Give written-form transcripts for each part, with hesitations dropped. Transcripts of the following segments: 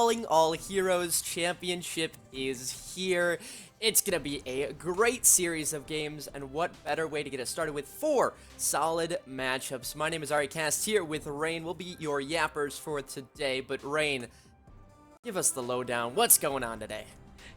Calling All Heroes Championship is here. It's going to be a great series of games, and what better way to get it started with 4 solid matchups. My name is Ari Cast here with Rain. We'll be your yappers for today, but Rain, give us the lowdown. What's going on today?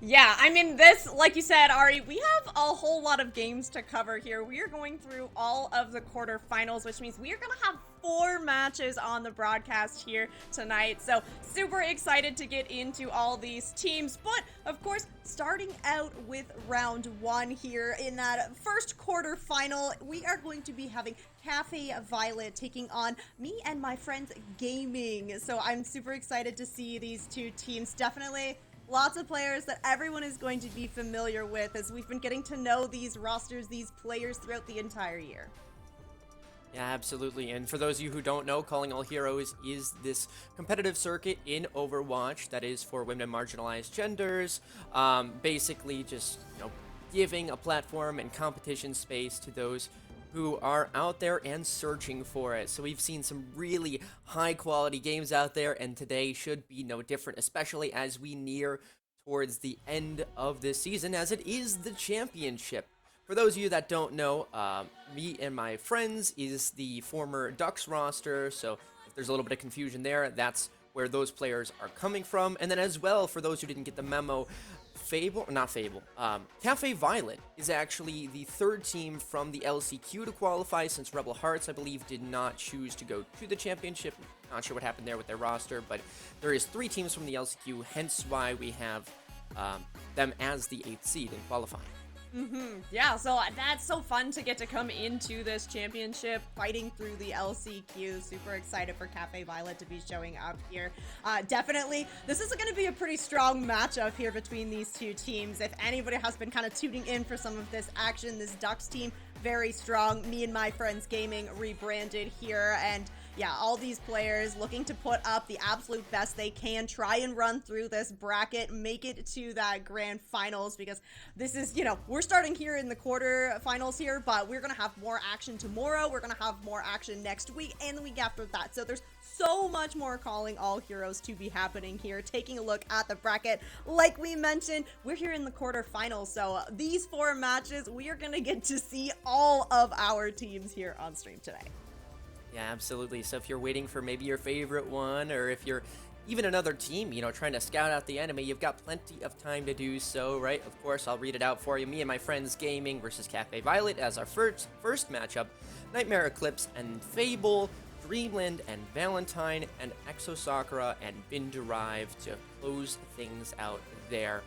Yeah, I mean, this, like you said, Ari, we have a whole lot of games to cover here. We are going through all of the quarterfinals, which means we are going to have 4 matches on the broadcast here tonight. So super excited to get into all these teams. But, of course, starting out with round 1 here in that first quarterfinal, we are going to be having Cafe Violet taking on me and my friends Gaming. So I'm super excited to see these two teams. Definitely lots of players that everyone is going to be familiar with as we've been getting to know these rosters, these players throughout the entire year. Yeah, absolutely. And for those of you who don't know, Calling All Heroes is this competitive circuit in Overwatch that is for women and marginalized genders. Basically just, giving a platform and competition space to those who are out there and searching for it. So we've seen some really high quality games out there, and today should be no different, especially as we near towards the end of this season, as it is the championship. For those of you that don't know, me and my friends is the former Ducks roster, so if there's a little bit of confusion there, that's where those players are coming from. And then as well, for those who didn't get the memo, Cafe Violet is actually the 3rd team from the LCQ to qualify, since Rebel Hearts, I believe, did not choose to go to the championship. Not sure what happened there with their roster, but there is 3 teams from the LCQ, hence why we have them as the 8th seed in qualifying. Yeah, so that's so fun to get to come into this championship, fighting through the LCQ. Super excited for Cafe Violet to be showing up here. Definitely, this is going to be a pretty strong matchup here between these two teams. If anybody has been kind of tuning in for some of this action, this Ducks team, very strong. Me and my friends Gaming rebranded here, and yeah, all these players looking to put up the absolute best they can, try and run through this bracket, make it to that grand finals, because this is, we're starting here in the quarterfinals here, but we're going to have more action tomorrow. We're going to have more action next week and the week after that. So there's so much more Calling All Heroes to be happening here. Taking a look at the bracket, like we mentioned, we're here in the quarterfinals. So these 4 matches, we are going to get to see all of our teams here on stream today. Yeah, absolutely. So if you're waiting for maybe your favorite one, or if you're even another team, trying to scout out the enemy, you've got plenty of time to do so, right? Of course, I'll read it out for you. Me and my friends Gaming versus Cafe Violet as our first matchup. Nightmare Eclipse and Fable, Dreamland and Valentine, and Exo Sakura and Bin Derived to close things out there.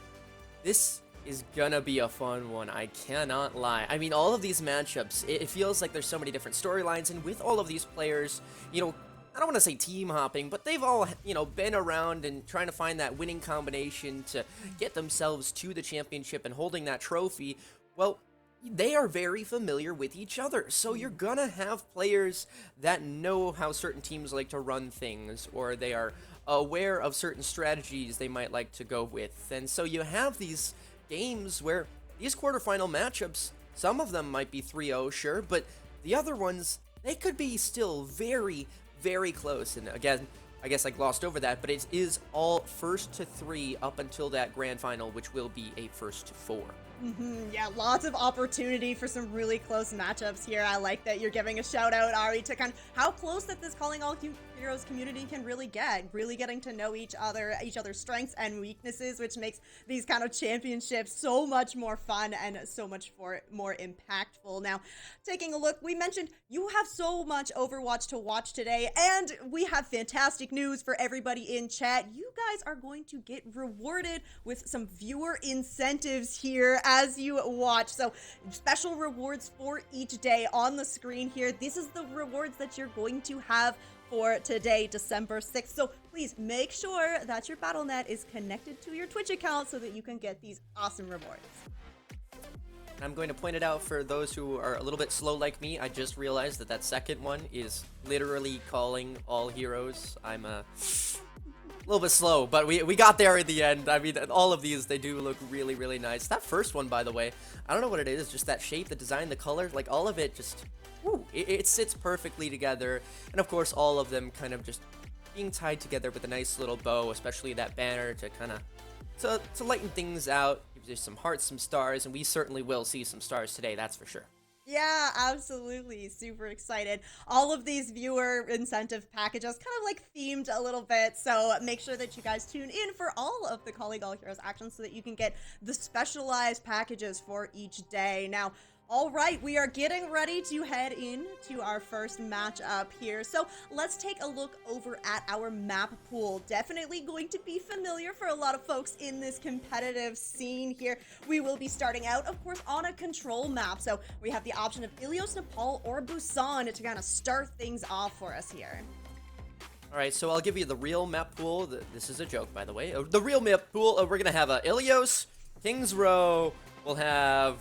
This is gonna be a fun one, I cannot lie. I mean, all of these matchups, it feels like there's so many different storylines, and with all of these players, I don't want to say team hopping, but they've all, been around and trying to find that winning combination to get themselves to the championship and holding that trophy. Well, they are very familiar with each other, so you're gonna have players that know how certain teams like to run things, or they are aware of certain strategies they might like to go with. And so you have these games where these quarterfinal matchups, some of them might be 3-0, sure, but the other ones, they could be still very, very close. And again, I guess I glossed over that, but it is all first to 3 up until that grand final, which will be a first to 4. Yeah, lots of opportunity for some really close matchups here. I like that you're giving a shout out, Ari, to kind of how close that this Calling All Heroes community can really get. Really getting to know each other's strengths and weaknesses, which makes these kind of championships so much more fun and so much more impactful. Now, taking a look, we mentioned you have so much Overwatch to watch today, and we have fantastic news for everybody in chat. You guys are going to get rewarded with some viewer incentives here as you watch. So special rewards for each day on the screen here. This is the rewards that you're going to have for today, December 6th. So please make sure that your Battle.net is connected to your Twitch account so that you can get these awesome rewards. I'm going to point it out for those who are a little bit slow like me. I just realized that second one is literally Calling All Heroes. I'm a little bit slow, but we got there in the end. I mean, all of these, they do look really, really nice. That first one, by the way, I don't know what it is, just that shape, the design, the color, like all of it just, it sits perfectly together. And of course, all of them kind of just being tied together with a nice little bow, especially that banner to kind of to lighten things out, gives you some hearts, some stars, and we certainly will see some stars today, that's for sure. Yeah, absolutely. Super excited. All of these viewer incentive packages kind of like themed a little bit. So make sure that you guys tune in for all of the Calling All Heroes actions so that you can get the specialized packages for each day. Now, all right, we are getting ready to head into our first matchup here. So let's take a look over at our map pool. Definitely going to be familiar for a lot of folks in this competitive scene here. We will be starting out, of course, on a control map. So we have the option of Ilios, Nepal, or Busan to kind of start things off for us here. All right, so I'll give you the real map pool. This is a joke, by the way. The real map pool, we're going to have Ilios, Kings Row, we'll have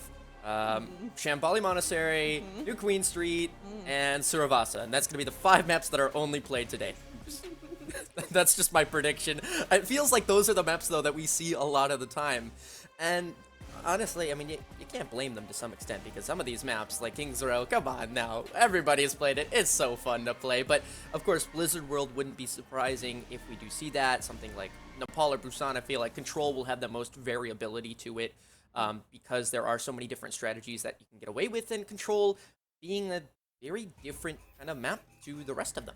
Shambali Monastery, New Queen Street, and Suravasa. And that's going to be the 5 maps that are only played today. That's just my prediction. It feels like those are the maps, though, that we see a lot of the time. And honestly, I mean, you can't blame them to some extent, because some of these maps, like Kings Row, come on now. Everybody's played it. It's so fun to play. But, of course, Blizzard World wouldn't be surprising if we do see that. Something like Nepal or Busan, I feel like Control will have the most variability to it. Because there are so many different strategies that you can get away with, and Control being a very different kind of map to the rest of them.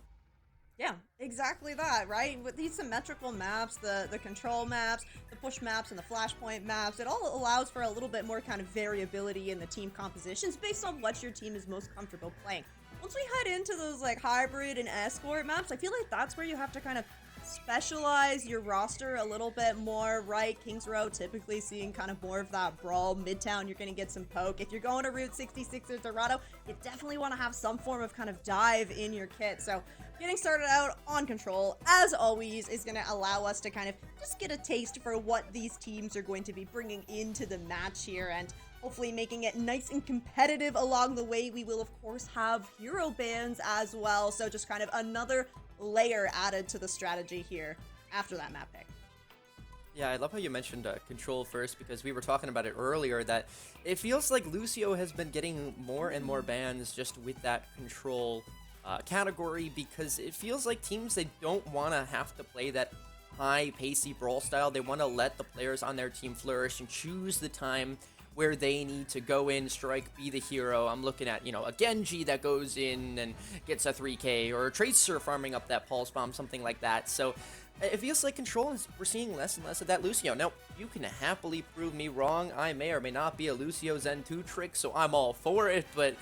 Yeah, exactly that, right? With these symmetrical maps, the control maps, the push maps, and the flashpoint maps, it all allows for a little bit more kind of variability in the team compositions based on what your team is most comfortable playing. Once we head into those like hybrid and escort maps, I feel like that's where you have to kind of specialize your roster a little bit more, right? Kings Row typically seeing kind of more of that brawl. Midtown, you're going to get some poke. If you're going to Route 66 or Dorado, you definitely want to have some form of kind of dive in your kit. So getting started out on Control, as always, is going to allow us to kind of just get a taste for what these teams are going to be bringing into the match here, and hopefully making it nice and competitive along the way. We will, of course, have hero bans as well, so just kind of another layer added to the strategy here after that map pick. Yeah, I love how you mentioned Control first, because we were talking about it earlier, that it feels like Lucio has been getting more and more bans just with that Control category, because it feels like teams, they don't want to have to play that high pacey brawl style. They want to let the players on their team flourish and choose the time where they need to go in, strike, be the hero. I'm looking at, a Genji that goes in and gets a 3k, or a Tracer farming up that pulse bomb, something like that. So it feels like Control we're seeing less and less of that Lucio. Now, you can happily prove me wrong. I may or may not be a Lucio Zen 2 trick, so I'm all for it. But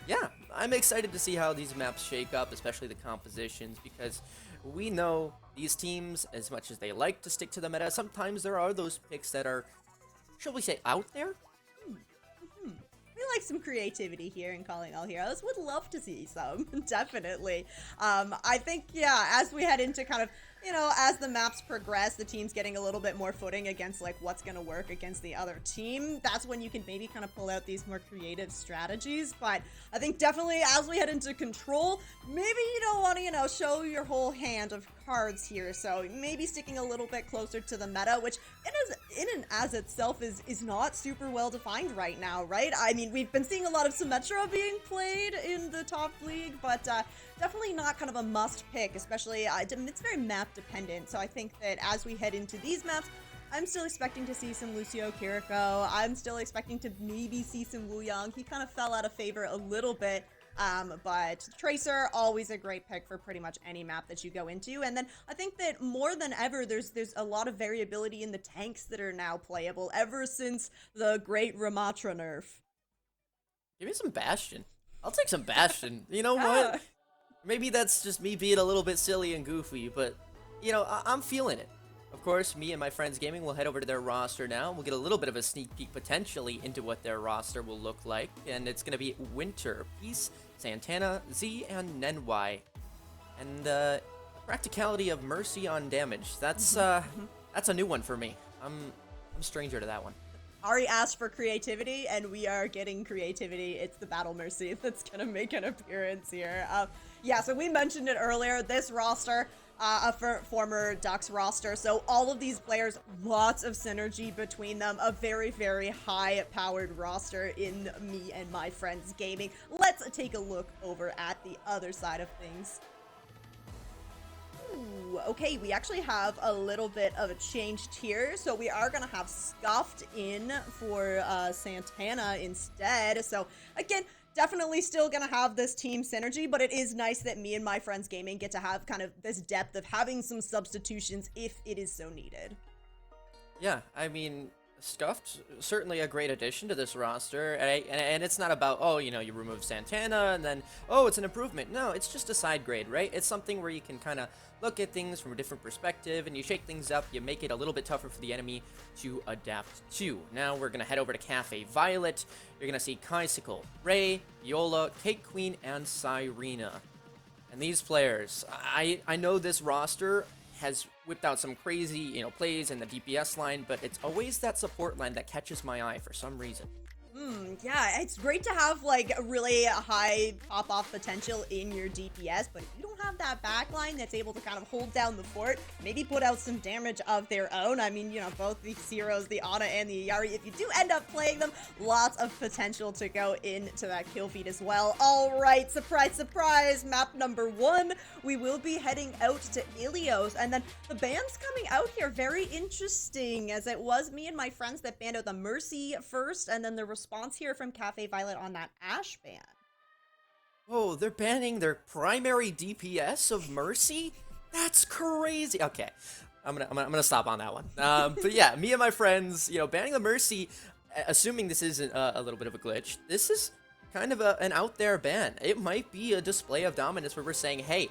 yeah, I'm excited to see how these maps shake up, especially the compositions, because we know these teams, as much as they like to stick to the meta, sometimes there are those picks that are, shall we say, out there. We like some creativity here in Calling All Heroes. Would love to see some, definitely. I think, yeah, as we head into kind of, as the maps progress, the team's getting a little bit more footing against, like, what's going to work against the other team. That's when you can maybe kind of pull out these more creative strategies. But I think definitely as we head into Control, maybe you don't want to, show your whole hand of cards here. So maybe sticking a little bit closer to the meta, which in and as itself is not super well defined right now, right? I mean, we've been seeing a lot of Symmetra being played in the top league, but definitely not kind of a must pick, especially it's very map dependent. So I think that as we head into these maps, I'm still expecting to see some Lucio Kiriko. I'm still expecting to maybe see some Wu Yang. He kind of fell out of favor a little bit. But Tracer, always a great pick for pretty much any map that you go into. And then I think that more than ever, there's a lot of variability in the tanks that are now playable ever since the great Ramatra nerf. Give me some Bastion. I'll take some Bastion. You know what? Maybe that's just me being a little bit silly and goofy, but, I'm feeling it. Of course, me and my friends gaming will head over to their roster now. We'll get a little bit of a sneak peek potentially into what their roster will look like. And it's going to be Winter, Peace, Santana, Z, and Nenwai. And the practicality of Mercy on damage. That's a new one for me. I'm a stranger to that one. Ari asked for creativity, and we are getting creativity. It's the Battle Mercy that's going to make an appearance here. Yeah, so we mentioned it earlier. This roster, a former Ducks roster, so all of these players, lots of synergy between them, a very, very high-powered roster in me and my friends gaming. Let's take a look over at the other side of things. Ooh, okay, we actually have a little bit of a change here. So we are going to have Scuffed in for Santana instead. So again, definitely still going to have this team synergy, but it is nice that me and my friends gaming get to have kind of this depth of having some substitutions if it is so needed. Yeah, I mean, Scuffed, certainly a great addition to this roster, and it's not about, oh, you know, you remove Santana, and then, oh, it's an improvement. No, it's just a side grade, right? It's something where you can kind of look at things from a different perspective, and you shake things up, you make it a little bit tougher for the enemy to adapt to. Now we're going to head over to Cafe Violet. You're going to see Kaisicle, Ray, Viola, Cake Queen, and Cyrena. And these players, I know this roster has whipped out some crazy, you know, plays in the DPS line, but it's always that support line that catches my eye for some reason. Yeah, it's great to have like a really high pop-off potential in your DPS, but if you don't have that backline that's able to kind of hold down the fort, maybe put out some damage of their own. I mean, you know, both these heroes, the Ana and the Yari, if you do end up playing them, lots of potential to go into that kill feed as well. All right, surprise, surprise, map number 1. We will be heading out to Ilios, and then the bans coming out here, very interesting, as it was me and my friends that banned out the Mercy first, and then the response here from Cafe Violet on that Ashe ban. Oh, they're banning their primary DPS of Mercy? That's crazy. Okay, I'm gonna stop on that one. But yeah, me and my friends, you know, banning the Mercy, assuming this isn't a little bit of a glitch, this is kind of an out there ban. It might be a display of dominance where we're saying, hey,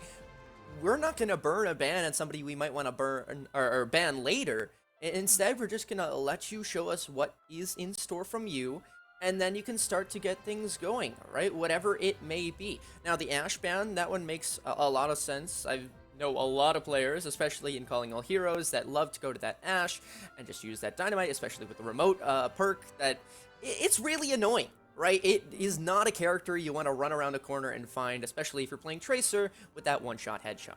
we're not gonna burn a ban on somebody we might want to burn or ban later. Instead, we're just gonna let you show us what is in store from you, and then you can start to get things going, right? Whatever it may be. Now, the Ashe ban, that one makes a lot of sense. I know a lot of players, especially in Calling All Heroes, that love to go to that Ashe and just use that Dynamite, especially with the remote perk, that it's really annoying, right? It is not a character you want to run around a corner and find, especially if you're playing Tracer with that one-shot headshot.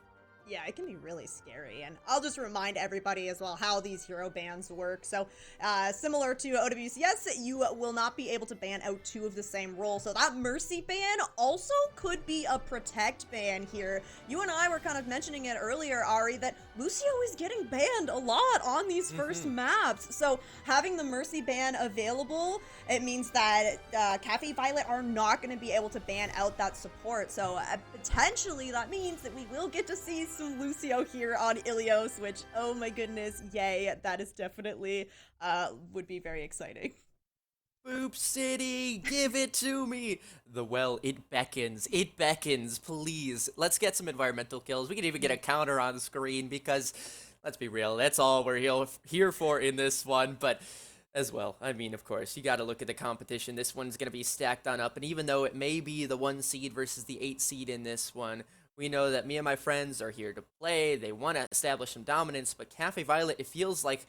Yeah, it can be really scary, and I'll just remind everybody as well how these hero bans work. So, similar to OWCS, you will not be able to ban out 2 of the same role. So that Mercy ban also could be a Protect ban here. You and I were kind of mentioning it earlier, Ari, that Lucio is getting banned a lot on these first maps. So having the Mercy ban available, it means that Cafe Violet are not going to be able to ban out that support. So potentially that means that we will get to see some Lucio here on Ilios, which, oh my goodness, yay, that is definitely would be very exciting. Boop City, give it to me! It beckons, please. Let's get some environmental kills. We can even get a counter on screen because, let's be real, that's all we're here for in this one, but as well, I mean, of course, you gotta look at the competition. This one's gonna be stacked on up, and even though it may be the 1 seed versus the 8 seed in this one, we know that me and my friends are here to play. They want to establish some dominance, but Cafe Violet, it feels like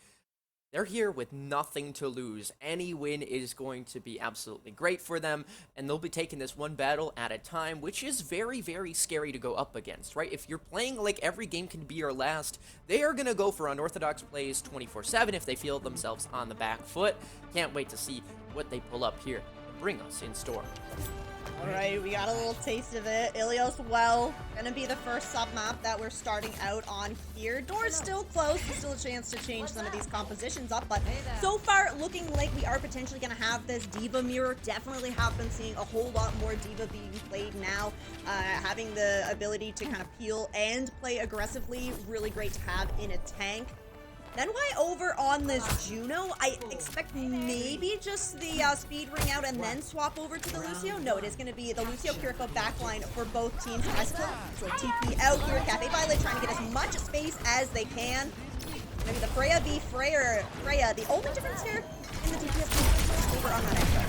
they're here with nothing to lose. Any win is going to be absolutely great for them, and they'll be taking this one battle at a time, which is very, very scary to go up against, right? If you're playing like every game can be your last, they are going to go for unorthodox plays 24/7 if they feel themselves on the back foot. Can't wait to see what they pull up here and bring us in store. Alright, we got a little taste of it. Ilios, well, gonna be the first sub-map that we're starting out on here. Door's still closed, there's still a chance to change some of these compositions up, but so far looking like we are potentially gonna have this Diva mirror. Definitely have been seeing a whole lot more Diva being played now. Having the ability to kind of peel and play aggressively, really great to have in a tank. Then why over on this Juno? I expect maybe just the speed ring out and then swap over to the Lucio. No, it is going to be the Lucio Kiriko backline for both teams. Kaisicle, so TP out here. Cafe Violet trying to get as much space as they can. Maybe the Freya v Freya. The only difference here in the DPS is over on that Echo.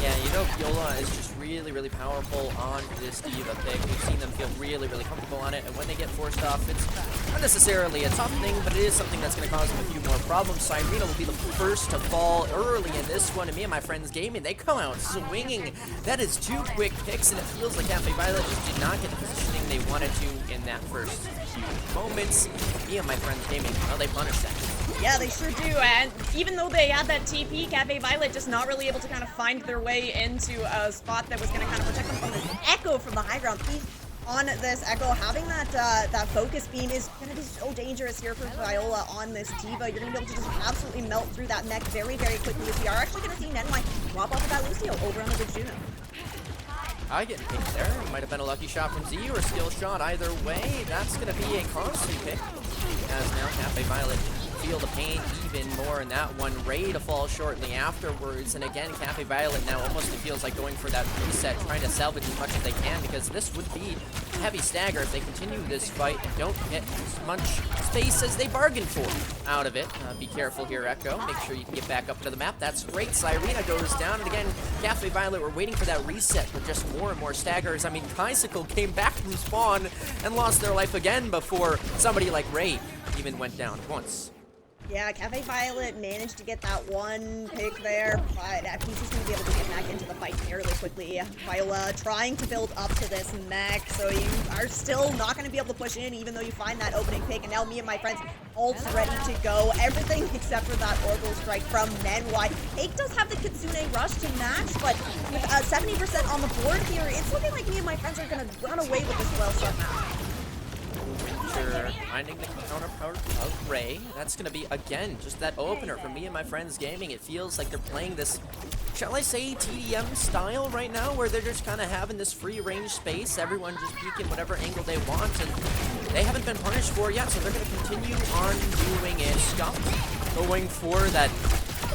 Yeah, you know, Viola is just really, really powerful on this Diva pick. We've seen them feel really, really comfortable on it, and when they get forced off, it's not necessarily a tough thing, but it is something that's going to cause them a few more problems. Cyrena will be the first to fall early in this one, and me and my friends gaming, they come out swinging. That is 2 quick picks, and it feels like Cafe Violet just did not get the positioning they wanted to in that first few moments. Me and my friends gaming, well, they punished that. Yeah, they sure do, and even though they had that TP, Cafe Violet just not really able to kind of find their way into a spot that was going to kind of protect them from this echo from the high ground. on this Echo. Having that that focus beam is going to be so dangerous here for Viola on this Diva. You're going to be able to just absolutely melt through that mech very, very quickly. As we are actually going to see Nenwai drop off of that Lucio over on the big Juno. I get picked there. Might have been a lucky shot from Z or a skill shot. Either way, that's going to be a costly pick. As now Cafe Violet feel the pain even more in that one. Ray to fall shortly afterwards. And again, Cafe Violet now almost it feels like going for that reset, trying to salvage as much as they can, because this would be a heavy stagger if they continue this fight and don't get as much space as they bargained for out of it. Be careful here, Echo. Make sure you can get back up to the map. That's great. Cyrena goes down. And again, Cafe Violet were waiting for that reset with just more and more staggers. I mean, Kaisicle came back from spawn and lost their life again before somebody like Ray even went down once. Yeah, Cafe Violet managed to get that one pick there, but he's just going to be able to get back into the fight fairly quickly. Viola trying to build up to this mech, so you are still not going to be able to push in even though you find that opening pick. And now me and my friends, ult's ready to go. Everything except for that Orbital Strike from Nenwai. CAH does have the Kitsune Rush to match, but with 70% on the board here, it's looking like me and my friends are going to run away with this well somehow. Finding the counterpart of Ray. That's going to be, again, just that opener for me and my friends gaming. It feels like they're playing this, shall I say, TDM style right now, where they're just kind of having this free range space. Everyone just peeking whatever angle they want, and they haven't been punished for yet, so they're going to continue on doing it. Scuffed going for that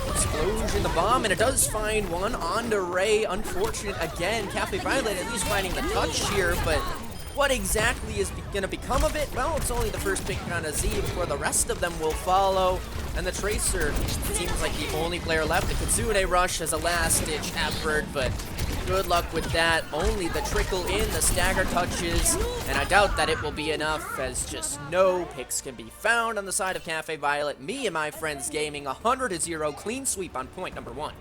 explosion, the bomb, and it does find one onto Ray. Unfortunate again. Cafe Violet at least finding the touch here, but what exactly is going to become of it? Well, it's only the first pick on a Z before the rest of them will follow. And the Tracer seems like the only player left. The Kitsune Rush as a last-ditch effort, but good luck with that. Only the trickle in, the stagger touches, and I doubt that it will be enough, as just no picks can be found on the side of Cafe Violet. Me and my friends gaming 100-0 clean sweep on point number 1.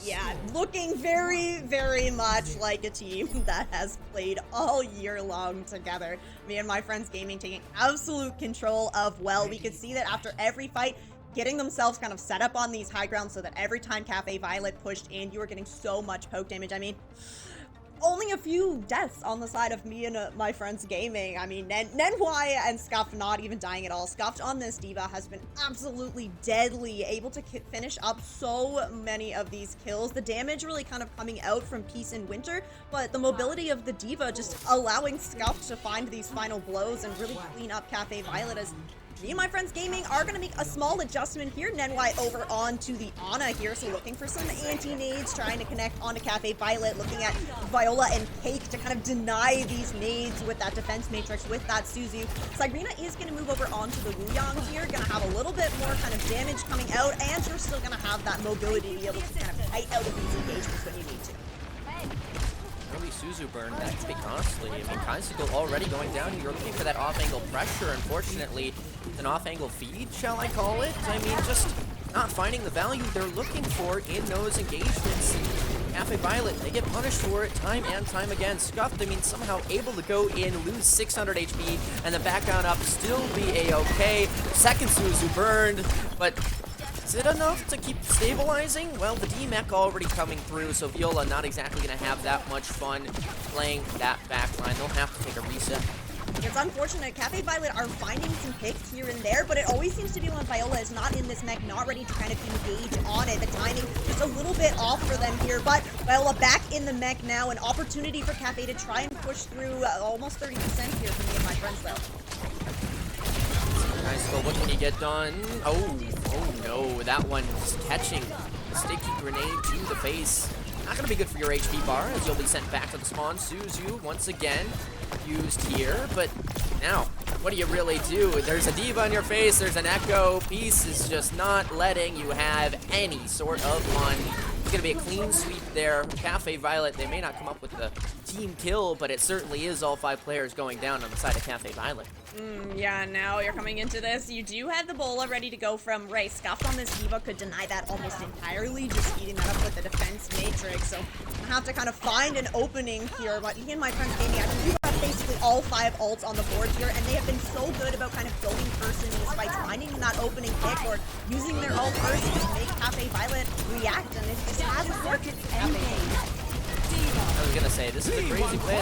Yeah, looking very, very much like a team that has played all year long together. Me and my friends gaming taking absolute control of well. We could see that after every fight, getting themselves kind of set up on these high grounds so that every time Cafe Violet pushed in, you were getting so much poke damage. I mean, only a few deaths on the side of me and my friends gaming. I mean, Nenwai and Scuffed not even dying at all. Scuffed on this Diva has been absolutely deadly, able to finish up so many of these kills. The damage really kind of coming out from Peace and Winter, but the mobility of the Diva just allowing Scuffed to find these final blows and really clean up Cafe Violet, as me and my friends gaming are going to make a small adjustment here. Nenwai over onto the Ana here, so looking for some anti-nades, trying to connect onto Cafe Violet, looking at Viola and CAH to kind of deny these nades with that defense matrix, with that Suzu. Cyrena is going to move over onto the Wuyang here, going to have a little bit more kind of damage coming out, and you're still going to have that mobility to be able to kind of fight out of these engagements when you need to. Early Suzu burn, that could be costly. I mean, Kaisicle already going down. You're looking for that off-angle pressure. Unfortunately, an off-angle feed, shall I call it? I mean, just not finding the value they're looking for in those engagements. Cafe Violet, they get punished for it time and time again. Scuffed, I mean, somehow able to go in, lose 600 HP, and then back on up, still be a-okay. Second Suzu burned, but is it enough to keep stabilizing? Well, the D-Mech already coming through, so Viola not exactly going to have that much fun playing that backline. They'll have to take a reset. It's unfortunate. Cafe Violet are finding some picks here and there, but it always seems to be when Viola is not in this mech, not ready to kind of engage on it. The timing just a little bit off for them here, but Viola back in the mech now. An opportunity for Cafe to try and push through almost 30% here for me and my friends, though. Nice, but what can you get done? Oh no, that one just catching a sticky grenade to the face. Not going to be good for your HP bar, as you'll be sent back to the spawn. Suzu, once again, used here, but now, what do you really do? There's a Diva on your face, there's an Echo. Peace is just not letting you have any sort of fun. It's going to be a clean sweep there. Cafe Violet, they may not come up with the team kill, but it certainly is all 5 players going down on the side of Cafe Violet. Yeah, now you're coming into this. You do have the bola ready to go from Ray. Scuffed on this Diva could deny that almost entirely, just eating that up with the defense matrix. So I have to kind of find an opening here. But me and my friends gaming, I think you have basically all 5 ults on the board here, and they have been so good about kind of going first in these fights, finding that opening pick or using their ult first to make Cafe Violet react, and it just hasn't worked. I was gonna say, this is a crazy play.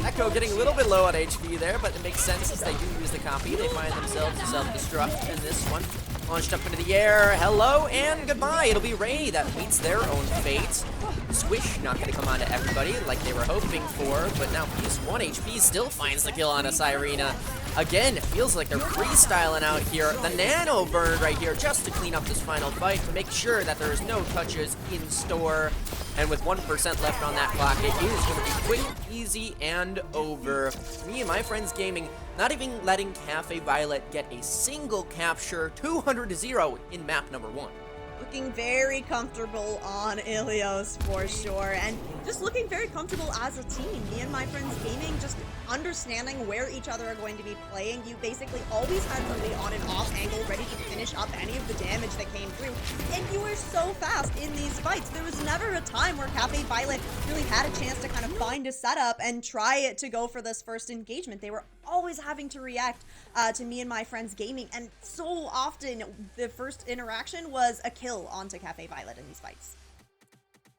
Echo getting a little bit low on HP there, but it makes sense as they do use the copy. They find themselves self-destruct in this one. Launched up into the air. Hello and goodbye. It'll be Ray that meets their own fate. Swish not going to come on to everybody like they were hoping for, but now he's 1 HP, still finds the kill on a Cyrena. Again, it feels like they're freestyling out here. The nano burn right here just to clean up this final fight, to make sure that there's no touches in store. And with 1% left on that clock, it is going to be quick, easy, and over. Me and my friends gaming, not even letting Cafe Violet get a single capture, 200-0 in map number 1. Looking very comfortable on Ilios for sure, and just looking very comfortable as a team. Me and my friends gaming, just understanding where each other are going to be playing. You basically always had somebody on an off angle ready to finish up any of the damage that came through, and you were so fast in these fights. There was never a time where Cafe Violet really had a chance to kind of find a setup and try to go for this first engagement. They were always having to react to me and my friends gaming, and so often the first interaction was a kill onto Cafe Violet in these fights.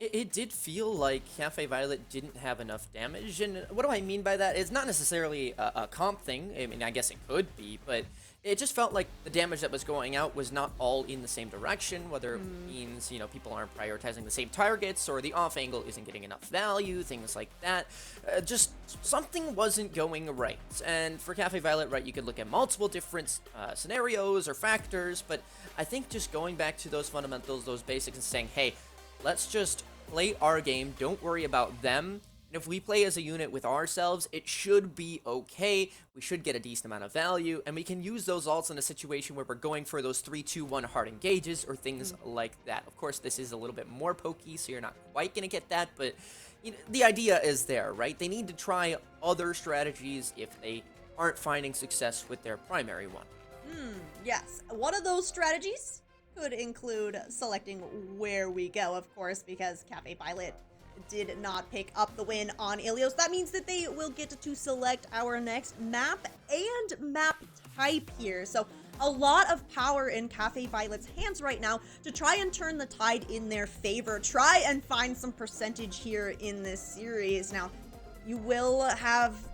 It did feel like Cafe Violet didn't have enough damage, and what do I mean by that? It's not necessarily a comp thing. I mean, I guess it could be, but it just felt like the damage that was going out was not all in the same direction, whether it means, you know, people aren't prioritizing the same targets, or the off angle isn't getting enough value, things like that. Just something wasn't going right. And for Cafe Violet, right, you could look at multiple different scenarios or factors, but I think just going back to those fundamentals, those basics, and saying, hey, let's just play our game, don't worry about them. And if we play as a unit with ourselves, it should be okay. We should get a decent amount of value, and we can use those ults in a situation where we're going for those 3-2-1 hard engages or things like that. Of course, this is a little bit more pokey, so you're not quite going to get that, but you know, the idea is there, right? They need to try other strategies if they aren't finding success with their primary one. Yes. One of those strategies could include selecting where we go, of course, because Cafe Violet did not pick up the win on Ilios. That means that they will get to select our next map and map type here. So a lot of power in Cafe Violet's hands right now to try and turn the tide in their favor. Try and find some percentage here in this series. Now, you will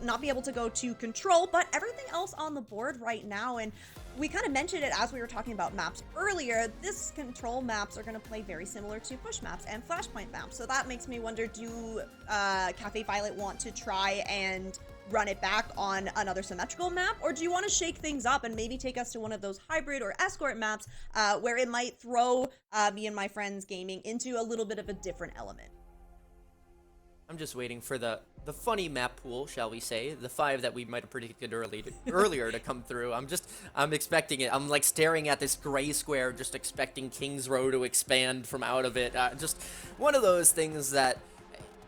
not be able to go to control, but everything else on the board right now, and we kind of mentioned it as we were talking about maps earlier, this control maps are going to play very similar to push maps and flashpoint maps. So that makes me wonder, do Cafe Violet want to try and run it back on another symmetrical map? Or do you want to shake things up and maybe take us to one of those hybrid or escort maps where it might throw me and my friends gaming into a little bit of a different element? I'm just waiting for the funny map pool, shall we say, the 5 that we might have predicted earlier to come through. I'm expecting it. I'm like staring at this gray square, just expecting King's Row to expand from out of it. Just one of those things that,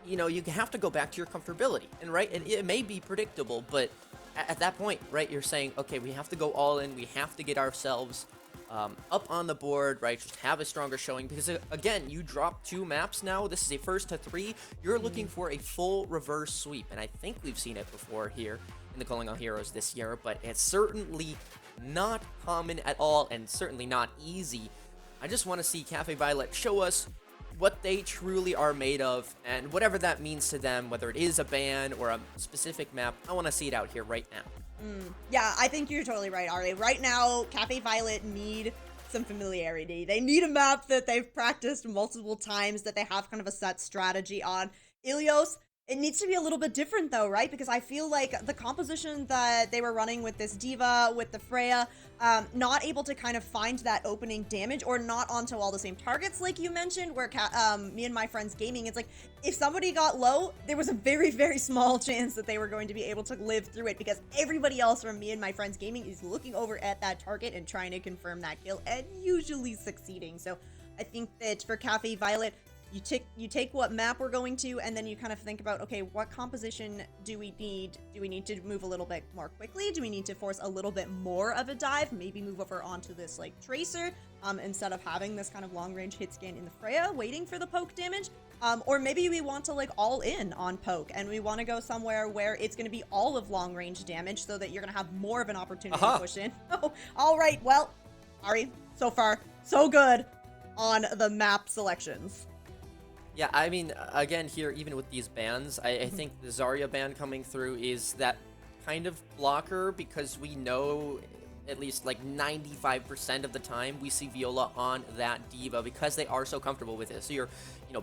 you know, you have to go back to your comfortability, and right, and it may be predictable, but at that point, right, you're saying, okay, we have to go all in. We have to get ourselves up on the board, right? Just have a stronger showing, because again, you drop 2 maps now. This is a first to 3. You're looking for a full reverse sweep, and I think we've seen it before here in the Calling All Heroes this year, but it's certainly not common at all, and certainly not easy. I just want to see Cafe Violet show us what they truly are made of, and whatever that means to them, whether it is a ban or a specific map, I want to see it out here right now. Yeah, I think you're totally right, Ari. Right now, Cafe Violet need some familiarity. They need a map that they've practiced multiple times, that they have kind of a set strategy on. Ilios, it needs to be a little bit different though, right? Because I feel like the composition that they were running with this Diva, with the Freya, not able to kind of find that opening damage, or not onto all the same targets like you mentioned, where me and my friends gaming, it's like, if somebody got low, there was a very, very small chance that they were going to be able to live through it, because everybody else from me and my friends gaming is looking over at that target and trying to confirm that kill, and usually succeeding. So I think that for Cafe Violet, you take what map we're going to, and then you kind of think about, okay, what composition do we need? Do we need to move a little bit more quickly? Do we need to force a little bit more of a dive? Maybe move over onto this like tracer instead of having this kind of long range hit scan in the Freya, waiting for the poke damage. Or maybe we want to like all in on poke, and we want to go somewhere where it's going to be all of long range damage, so that you're going to have more of an opportunity to push in. Oh, all right. Well, Ari, so far so good on the map selections. Yeah, I mean, again, here, even with these bans, I think the Zarya ban coming through is that kind of blocker because we know at least like 95% of the time we see Viola on that Diva because they are so comfortable with it. So you're,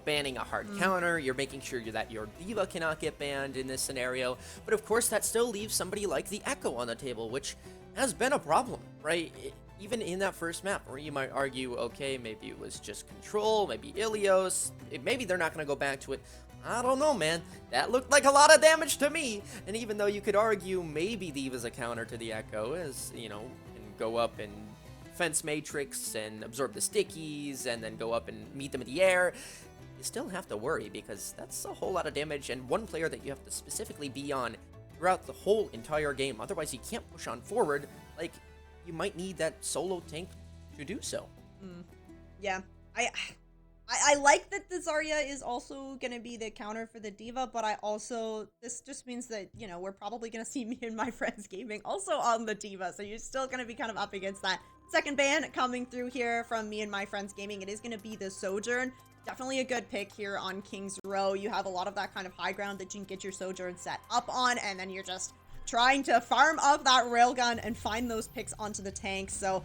banning a hard counter, you're making sure that your Diva cannot get banned in this scenario. But of course, that still leaves somebody like the Echo on the table, which has been a problem, right? Even in that first map, where you might argue, okay, maybe it was just control, maybe Ilios, maybe they're not going to go back to it. I don't know, man. That looked like a lot of damage to me. And even though you could argue maybe Diva's a counter to the Echo, as, can go up and fence Matrix and absorb the stickies, and then go up and meet them in the air, you still have to worry because that's a whole lot of damage and one player that you have to specifically be on throughout the whole entire game. Otherwise, you can't push on forward. Like, you might need that solo tank to do so. Yeah, I like that the Zarya is also going to be the counter for the Diva, but this just means that, we're probably going to see me and my friends gaming also on the Diva, so you're still going to be kind of up against that second ban coming through here from me and my friends gaming. It is going to be the Sojourn. Definitely a good pick here on King's Row. You have a lot of that kind of high ground that you can get your Sojourn set up on, and then you're just trying to farm up that railgun and find those picks onto the tank. So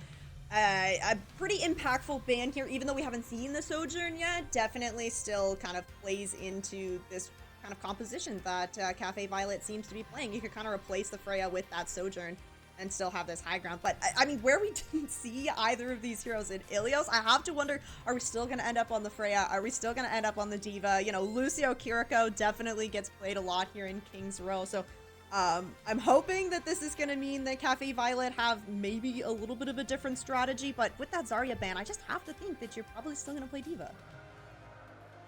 a pretty impactful ban here, even though we haven't seen the Sojourn yet. Definitely still kind of plays into this kind of composition that Cafe Violet seems to be playing. You could kind of replace the Freya with that Sojourn and still have this high ground. But I mean, where we didn't see either of these heroes in Ilios, I have to wonder, are we still going to end up on the Freya? Are we still going to end up on the Diva? Lucio Kiriko definitely gets played a lot here in King's Row. So I'm hoping that this is going to mean that Cafe Violet have maybe a little bit of a different strategy, but with that Zarya ban, I just have to think that you're probably still going to play Diva.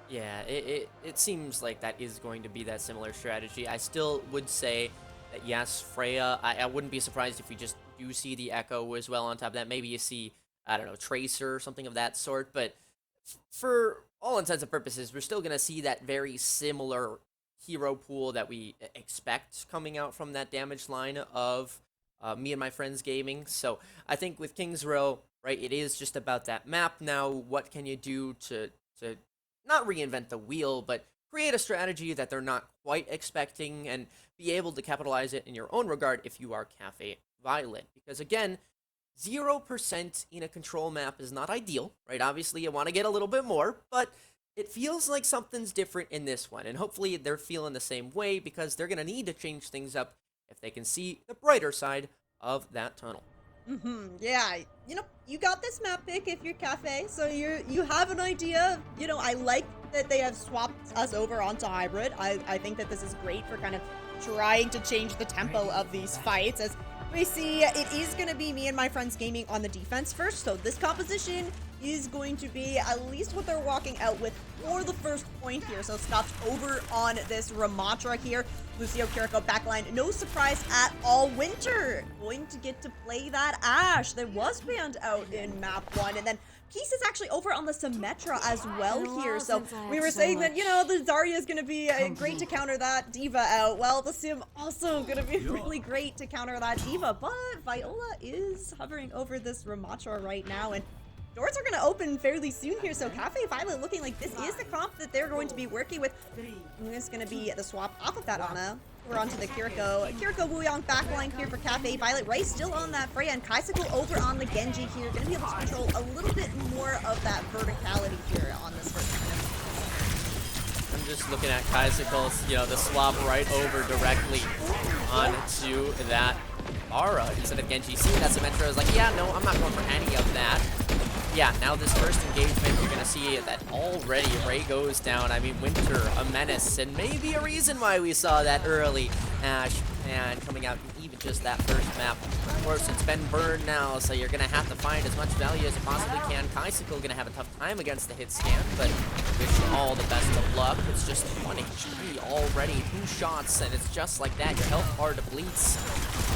Yeah, it seems like that is going to be that similar strategy. I still would say that yes, Freya, I wouldn't be surprised if we just do see the Echo as well on top of that. Maybe you see, I don't know, Tracer or something of that sort, but for all intents and purposes, we're still going to see that very similar hero pool that we expect coming out from that damage line of me and my friends gaming. So I think with King's Row, right, it is just about that map now. What can you do to not reinvent the wheel, but create a strategy that they're not quite expecting and be able to capitalize it in your own regard if you are Cafe Violet. Because again, 0% in a control map is not ideal, right? Obviously, you want to get a little bit more, but it feels like something's different in this one, and hopefully they're feeling the same way because they're going to need to change things up if they can see the brighter side of that tunnel. Yeah, you got this map pick if you're Cafe, so you have an idea. I like that they have swapped us over onto Hybrid. I think that this is great for kind of trying to change the tempo of these fights. As we see, it is going to be me and my friends gaming on the defense first, so this composition is going to be at least what they're walking out with for the first point here. So stopped over on this Ramatra here. Lucio Kiriko backline, no surprise at all. Winter going to get to play that Ashe that was banned out in map 1, and then Peace is actually over on the Symmetra as well here. So we were saying that, the Zarya is going to be great to counter that Diva out. Well, the Sim also going to be really great to counter that Diva, but Viola is hovering over this Ramatra right now, and doors are going to open fairly soon here, so Cafe Violet looking like this is the comp that they're going to be working with. And this is going to be the swap off of that Ana. We're onto the Kiriko. Kiriko Wuyong backline here for Cafe Violet. Ray still on that Freya, and Kaisuke over on the Genji here. Going to be able to control a little bit more of that verticality here on this first minute. I'm just looking at Kaisuke's, the swap right over directly onto that Ara instead of Genji. Seeing that Symmetra is like, yeah, no, I'm not going for any of that. Yeah, now this first engagement, you're going to see that already Ray goes down. I mean, Winter, a menace, and maybe a reason why we saw that early Ashe, and coming out even just that first map. Of course, it's been burned now, so you're going to have to find as much value as you possibly can. Kaisuke going to have a tough time against the hit scan, but wish you all the best of luck. It's just 1 HP already, 2 shots, and it's just like that. Your health bar depletes.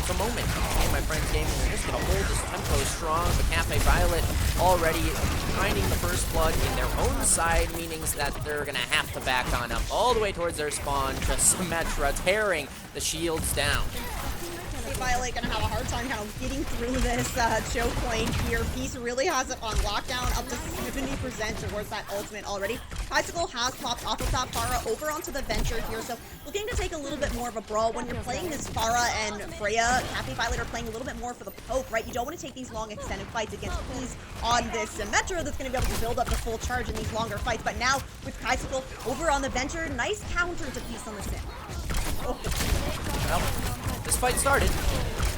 It's a moment. Okay, my friends gaming, they're just going to hold this tempo strong, but Cafe Violet already finding the first blood in their own side, meaning that they're going to have to back on up all the way towards their spawn. Just Symmetra tearing the shields down. Violet gonna have a hard time kind of getting through this choke point here. Peace really has it on lockdown, up to 70% towards that ultimate already. Bicycle has popped off of that Pharah over onto the Venture here, so looking to take a little bit more of a brawl. When you're playing this Pharah and Freya, Cafe Violet are playing a little bit more for the poke, right? You don't want to take these long extended fights against Peace on this Metro that's going to be able to build up the full charge in these longer fights. But now with Bicycle over on the Venture, nice counter to Peace on the Sim. Oh. Well, this fight started,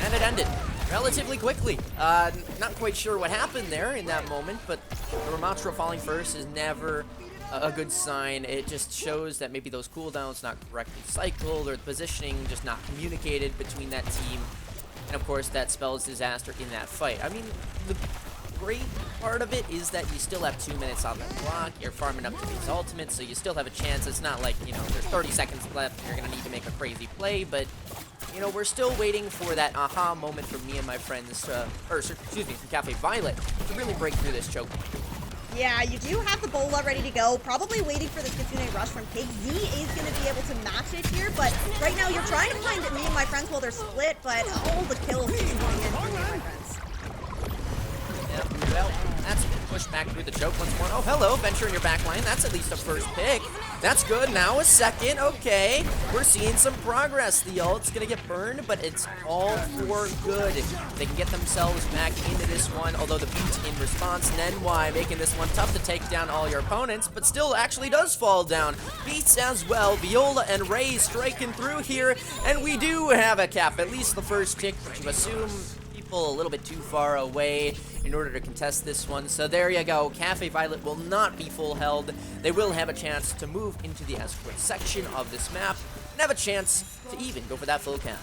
and it ended relatively quickly. Not quite sure what happened there in that moment, but the Ramattra falling first is never a good sign. It just shows that maybe those cooldowns not correctly cycled, or the positioning just not communicated between that team. And of course, that spells disaster in that fight. I mean, the great part of it is that you still have 2 minutes on the clock. You're farming up to these ultimates, so you still have a chance. It's not like, you know, there's 30 seconds left. You're going to need to make a crazy play, but, you know, we're still waiting for that aha moment from me and my friends, from Cafe Violet to really break through this choke. Yeah, you do have the Bola ready to go. Probably waiting for the Kitsune Rush from Pig. Z is going to be able to match it here, but right now you're trying to find me and my friends while they're split, but all the kills is going in for me and my friends. Yeah, well, that's been pushed back through the choke once more. Oh, hello, Venture in your back line. That's at least a first pick. That's good. Now a second. Okay, we're seeing some progress. The ult's going to get burned, but it's all for good. They can get themselves back into this one, although the beat in response, Nenwai making this one tough to take down all your opponents, but still actually does fall down. Beats as well. Viola and Ray striking through here, and we do have a cap. At least the first pick, but you assume people a little bit too far away in order to contest this one. So there you go. Cafe Violet will not be full held. They will have a chance to move into the escort section of this map and have a chance to even go for that full cap.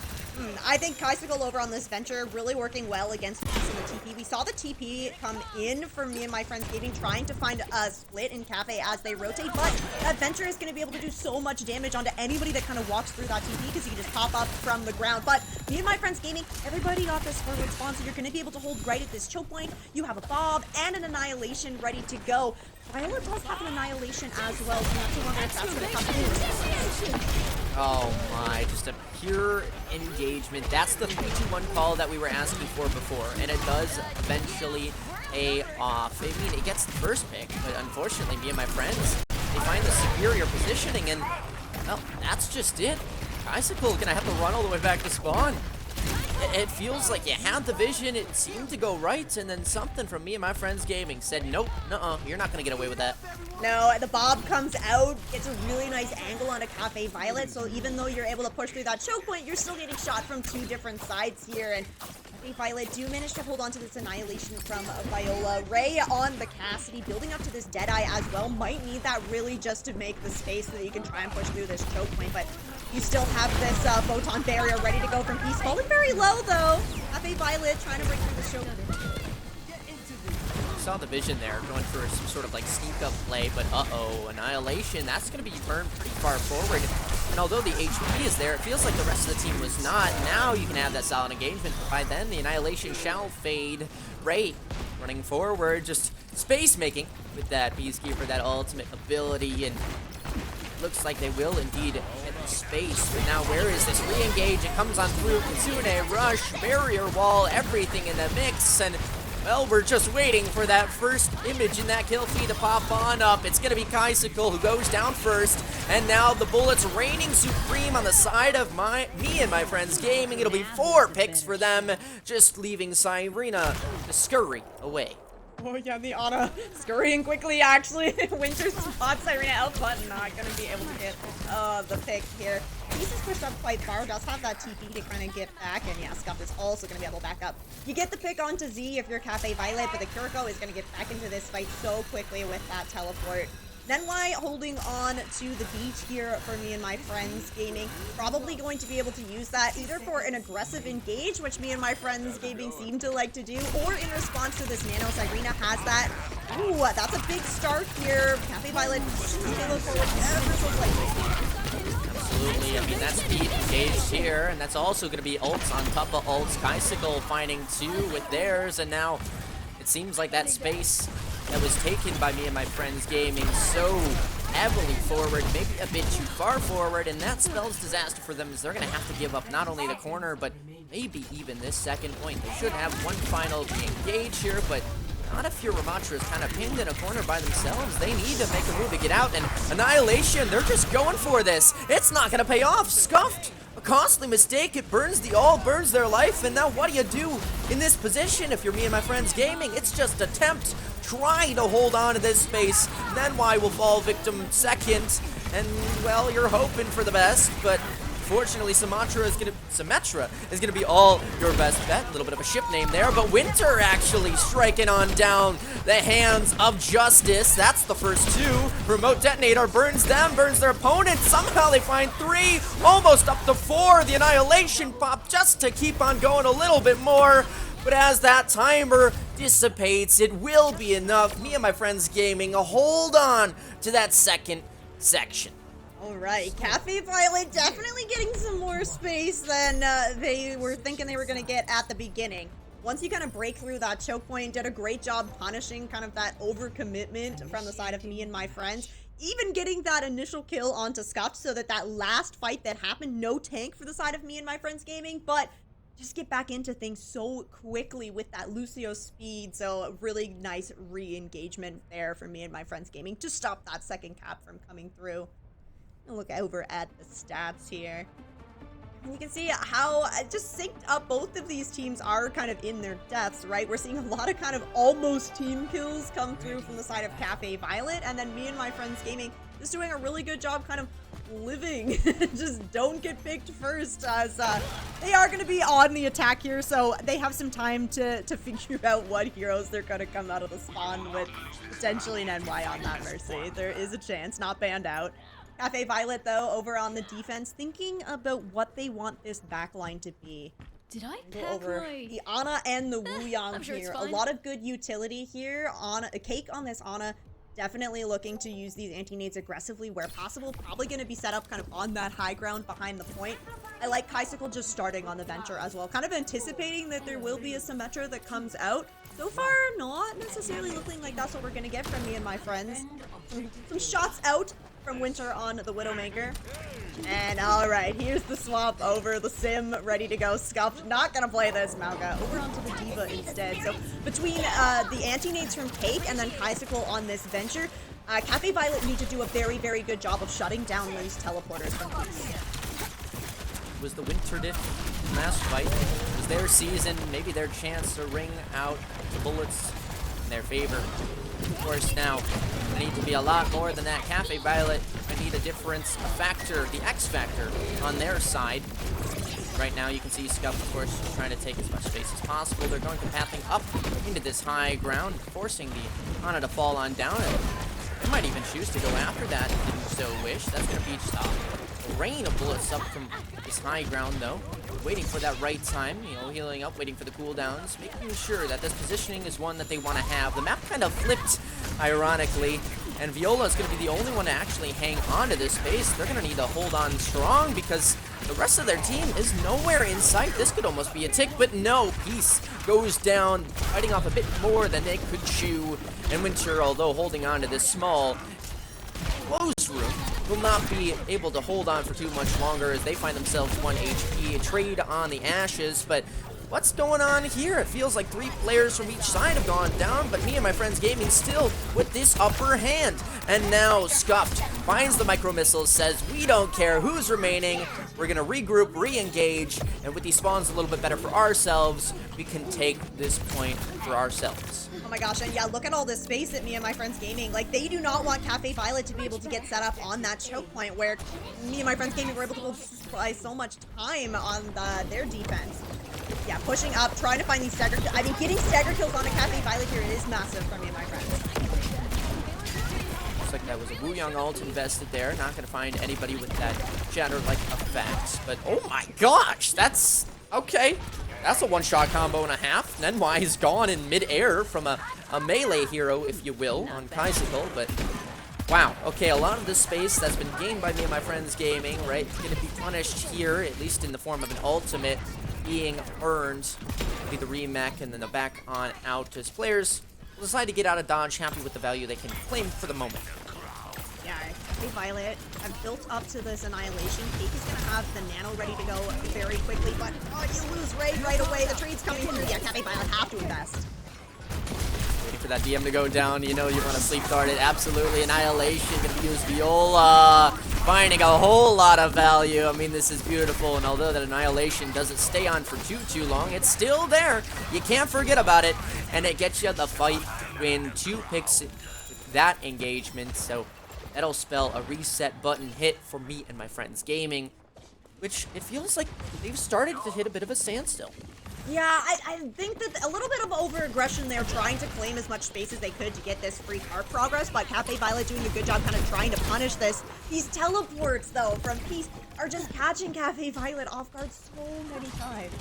I think Kaisicle over on this Venture really working well against Peace in the TP. We saw the TP come in for me and my friends gaming, trying to find a split in Cafe as they rotate, but that Venture is going to be able to do so much damage onto anybody that kind of walks through that TP because you can just pop up from the ground. But me and my friends gaming, everybody got this forward spawn, so you're going to be able to hold right at this choke point. You have a Bob and an Annihilation ready to go. Violet does have an Annihilation as well, so not to wonder if that's going to come in. Oh my, just a pure engagement. That's the 3-2-1 call that we were asking for before, and it does eventually pay off. I mean, it gets the first pick, but unfortunately, me and my friends, they find the superior positioning, and, well, that's just it. Icicle gonna have to run all the way back to spawn. It feels like you had the vision, it seemed to go right, and then something from me and my friends gaming said, nope, nuh-uh, you're not gonna get away with that. No, the Bob comes out, gets a really nice angle on a Cafe Violet, so even though you're able to push through that choke point, you're still getting shot from two different sides here, and Cafe Violet do manage to hold on to this Annihilation from Viola. Ray on the Cassidy, building up to this Deadeye as well, might need that really just to make the space so that you can try and push through this choke point, but you still have this Photon Barrier ready to go from Peace, falling very low though. Cafe Violet trying to break through the choke. Saw the vision there, going for some sort of like sneak up play, but uh-oh, Annihilation, that's going to be burned pretty far forward. And although the HP is there, it feels like the rest of the team was not. Now you can have that solid engagement, but by then the Annihilation shall fade. Ray running forward, just space making with that Peacekeeper, that ultimate ability, and looks like they will indeed hit the space. But now where is this? Re-engage, it comes on through, Kitsune, Rush, Barrier Wall, everything in the mix, and well, we're just waiting for that first image in that kill feed to pop on up. It's gonna be Kaisicle who goes down first, and now the bullets reigning supreme on the side of me and my friends gaming. It'll be 4 picks for them, just leaving Cyrena to scurry away. Oh yeah, the Ana scurrying quickly actually. Winter spots Irina out, but not gonna be able to get the pick here. Peace is pushed up quite far, does have that TP to kind of get back, and yeah, Scuff is also gonna be able to back up. You get the pick onto Z if you're Cafe Violet, but the Kuriko is gonna get back into this fight so quickly with that teleport. Nenwai holding on to the beach here for me and my friends gaming. Probably going to be able to use that either for an aggressive engage, which me and my friends gaming seem to like to do, or in response to this Nano. Cyrena has that. Ooh, that's a big start here. Cafe Violet go forward ever so slightly. Absolutely, I mean, that's speed engaged here, and that's also going to be ults on top of ults. Kaisicle finding 2 with theirs, and now it seems like that space that was taken by me and my friends gaming so heavily forward, maybe a bit too far forward, and that spells disaster for them as they're going to have to give up not only the corner, but maybe even this second point. They should have one final re-engage here, but not if your Ramatra is kind of pinned in a corner by themselves. They need to make a move to get out, and Annihilation, they're just going for this. It's not going to pay off. Scuffed, a costly mistake. It burns the all, burns their life, and now what do you do in this position if you're me and my friends gaming? It's just attempt, try to hold on to this space. Then why will fall victim second, and well, you're hoping for the best, but fortunately, Symmetra is gonna be all your best bet. A little bit of a ship name there, but Winter actually striking on down the hands of Justice. That's the first two. Remote Detonator burns them, burns their opponent. Somehow they find 3, almost up to 4. The Annihilation pop just to keep on going a little bit more. But as that timer dissipates, it will be enough. Me and my friends gaming hold on to that second section. All right, Cafe Violet definitely getting some more space than they were thinking they were going to get at the beginning. Once you kind of break through that choke point, did a great job punishing kind of that overcommitment from the side of me and my friends. Even getting that initial kill onto Scuffed so that last fight that happened, no tank for the side of me and my friends gaming, but just get back into things so quickly with that Lucio speed. So really nice re-engagement there for me and my friends gaming to stop that second cap from coming through. Look over at the stats here. And you can see how just synced up both of these teams are kind of in their depths, right? We're seeing a lot of kind of almost team kills come through from the side of Cafe Violet, and then me and my friends gaming just doing a really good job kind of living. Just don't get picked first, as they are going to be on the attack here, so they have some time to figure out what heroes they're going to come out of the spawn with. Potentially an NY on that Mercy. There is a chance, not banned out. Cafe Violet, though, over on the defense, thinking about what they want this backline to be. Did I Go pack over my... the Ana and the Wuyang sure it's here. A fine. lot of good utility here. A Cake on this Ana, definitely looking to use these anti-nades aggressively where possible. Probably going to be set up kind of on that high ground behind the point. I like Kaisicle just starting on the Venture as well. Kind of anticipating that there will be a Symmetra that comes out. So far, not necessarily looking like that's what we're going to get from me and my friends. Some shots out from Winter on the Widowmaker. And alright, here's the swap over. The Sim ready to go. Scuffed, not gonna play this. Mauga over onto the Diva instead. So between the anti-nades from Cake and then Kaisicle on this Venture, Cafe Violet need to do a very, very good job of shutting down these teleporters from Peace. Was the Winter Diff last fight? Was their season, maybe their chance to ring out the bullets in their favor? Of course, now they need to be a lot more than that. Cafe Violet, I need a difference, a factor, the X factor on their side. Right now, you can see Scuff, of course, just trying to take as much space as possible. They're going to pathing up into this high ground, forcing the Ana to fall on down. And they might even choose to go after that if they so wish. That's going to be just a rain of bullets up from this high ground, though. Waiting for that right time, you know, healing up, waiting for the cooldowns, making sure that this positioning is one that they want to have. The map kind of flipped, ironically, and Viola is going to be the only one to actually hang on to this space. They're going to need to hold on strong because the rest of their team is nowhere in sight. This could almost be a tick, but no. Peace goes down, fighting off a bit more than they could chew. And Winter, although holding on to this small closed room, will not be able to hold on for too much longer as they find themselves 1 HP. A trade on the Ashes, but what's going on here? It feels like 3 players from each side have gone down, but me and my friends gaming still with this upper hand. And now Scuffed finds the micro missiles, says we don't care who's remaining. We're gonna regroup, re-engage, and with these spawns a little bit better for ourselves, we can take this point for ourselves. Oh my gosh, and yeah, look at all this space that me and my friends gaming. Like, they do not want Cafe Violet to be able to get set up on that choke point where me and my friends gaming were able to buy so much time on their defense. Yeah, pushing up, trying to find these stagger kills. I mean, getting stagger kills on a Cafe Violet here is massive for me and my friends. Looks like that was a Wuyang ult invested there. Not going to find anybody with that shatter-like effect. But, oh my gosh, that's... okay. That's a one-shot combo and a half. Nenwai is gone in mid-air from a melee hero, if you will, on Kaisicle. But, wow. Okay, a lot of this space that's been gained by me and my friends gaming, right, is going to be punished here, at least in the form of an ultimate being earned. Be the remech and then the back on out as players will decide to get out of dodge, happy with the value they can claim for the moment. Yeah, Cafe Violet have built up to this annihilation. Cake is gonna have the nano ready to go very quickly, but oh, you lose Ray right away. The trade's coming through. Yeah, Cafe Violet have to invest. Waiting for that DM to go down. You know you want to sleep dart it. Absolutely. Annihilation. Gonna use Viola. Finding a whole lot of value. I mean, this is beautiful. And although that Annihilation doesn't stay on for too long, it's still there. You can't forget about it. And it gets you the fight win. 2 picks with that engagement. So that'll spell a reset button hit for me and my friends gaming. Which it feels like they've started to hit a bit of a standstill. Yeah, I think that a little bit of over-aggression there, trying to claim as much space as they could to get this free card progress, but Cafe Violet doing a good job kind of trying to punish this. These teleports, though, from Peace are just catching Cafe Violet off guard so many times.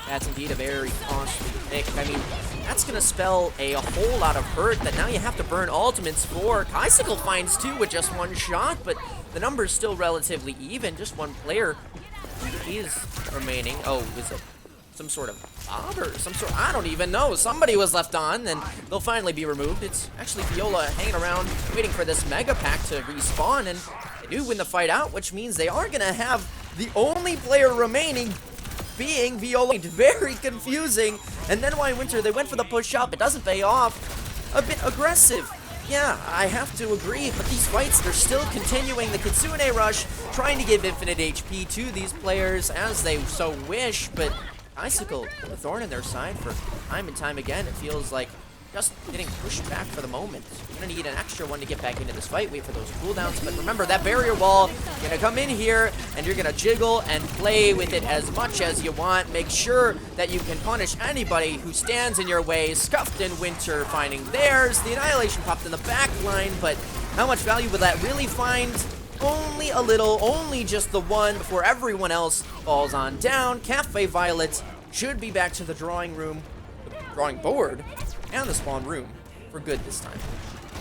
That's indeed a very costly pick. I mean, that's going to spell a whole lot of hurt that now you have to burn ultimates for. Icicle finds 2 with just 1 shot, but the number's still relatively even. Just 1 player is remaining. Oh, is it some sort of bot or some sort? I don't even know. Somebody was left on, and they'll finally be removed. It's actually Viola hanging around, waiting for this Mega Pack to respawn, and they do win the fight out, which means they are going to have the only player remaining being Viola. Very confusing. And then why Winter, they went for the push up. It doesn't pay off. A bit aggressive. Yeah, I have to agree, but these fights, they're still continuing. The Kitsune rush, trying to give infinite HP to these players as they so wish, but Icicle, the thorn in their side for time and time again. It feels like just getting pushed back for the moment. You're gonna need an extra one to get back into this fight. Wait for those cooldowns, but remember that barrier wall. You're gonna come in here and you're gonna jiggle and play with it as much as you want. Make sure that you can punish anybody who stands in your way. Scuffed in Winter finding theirs. The Annihilation popped in the back line, but how much value will that really find? Only a little, only just the 1 before everyone else falls on down. Cafe Violet should be back to the drawing room, the drawing board, and the spawn room for good this time.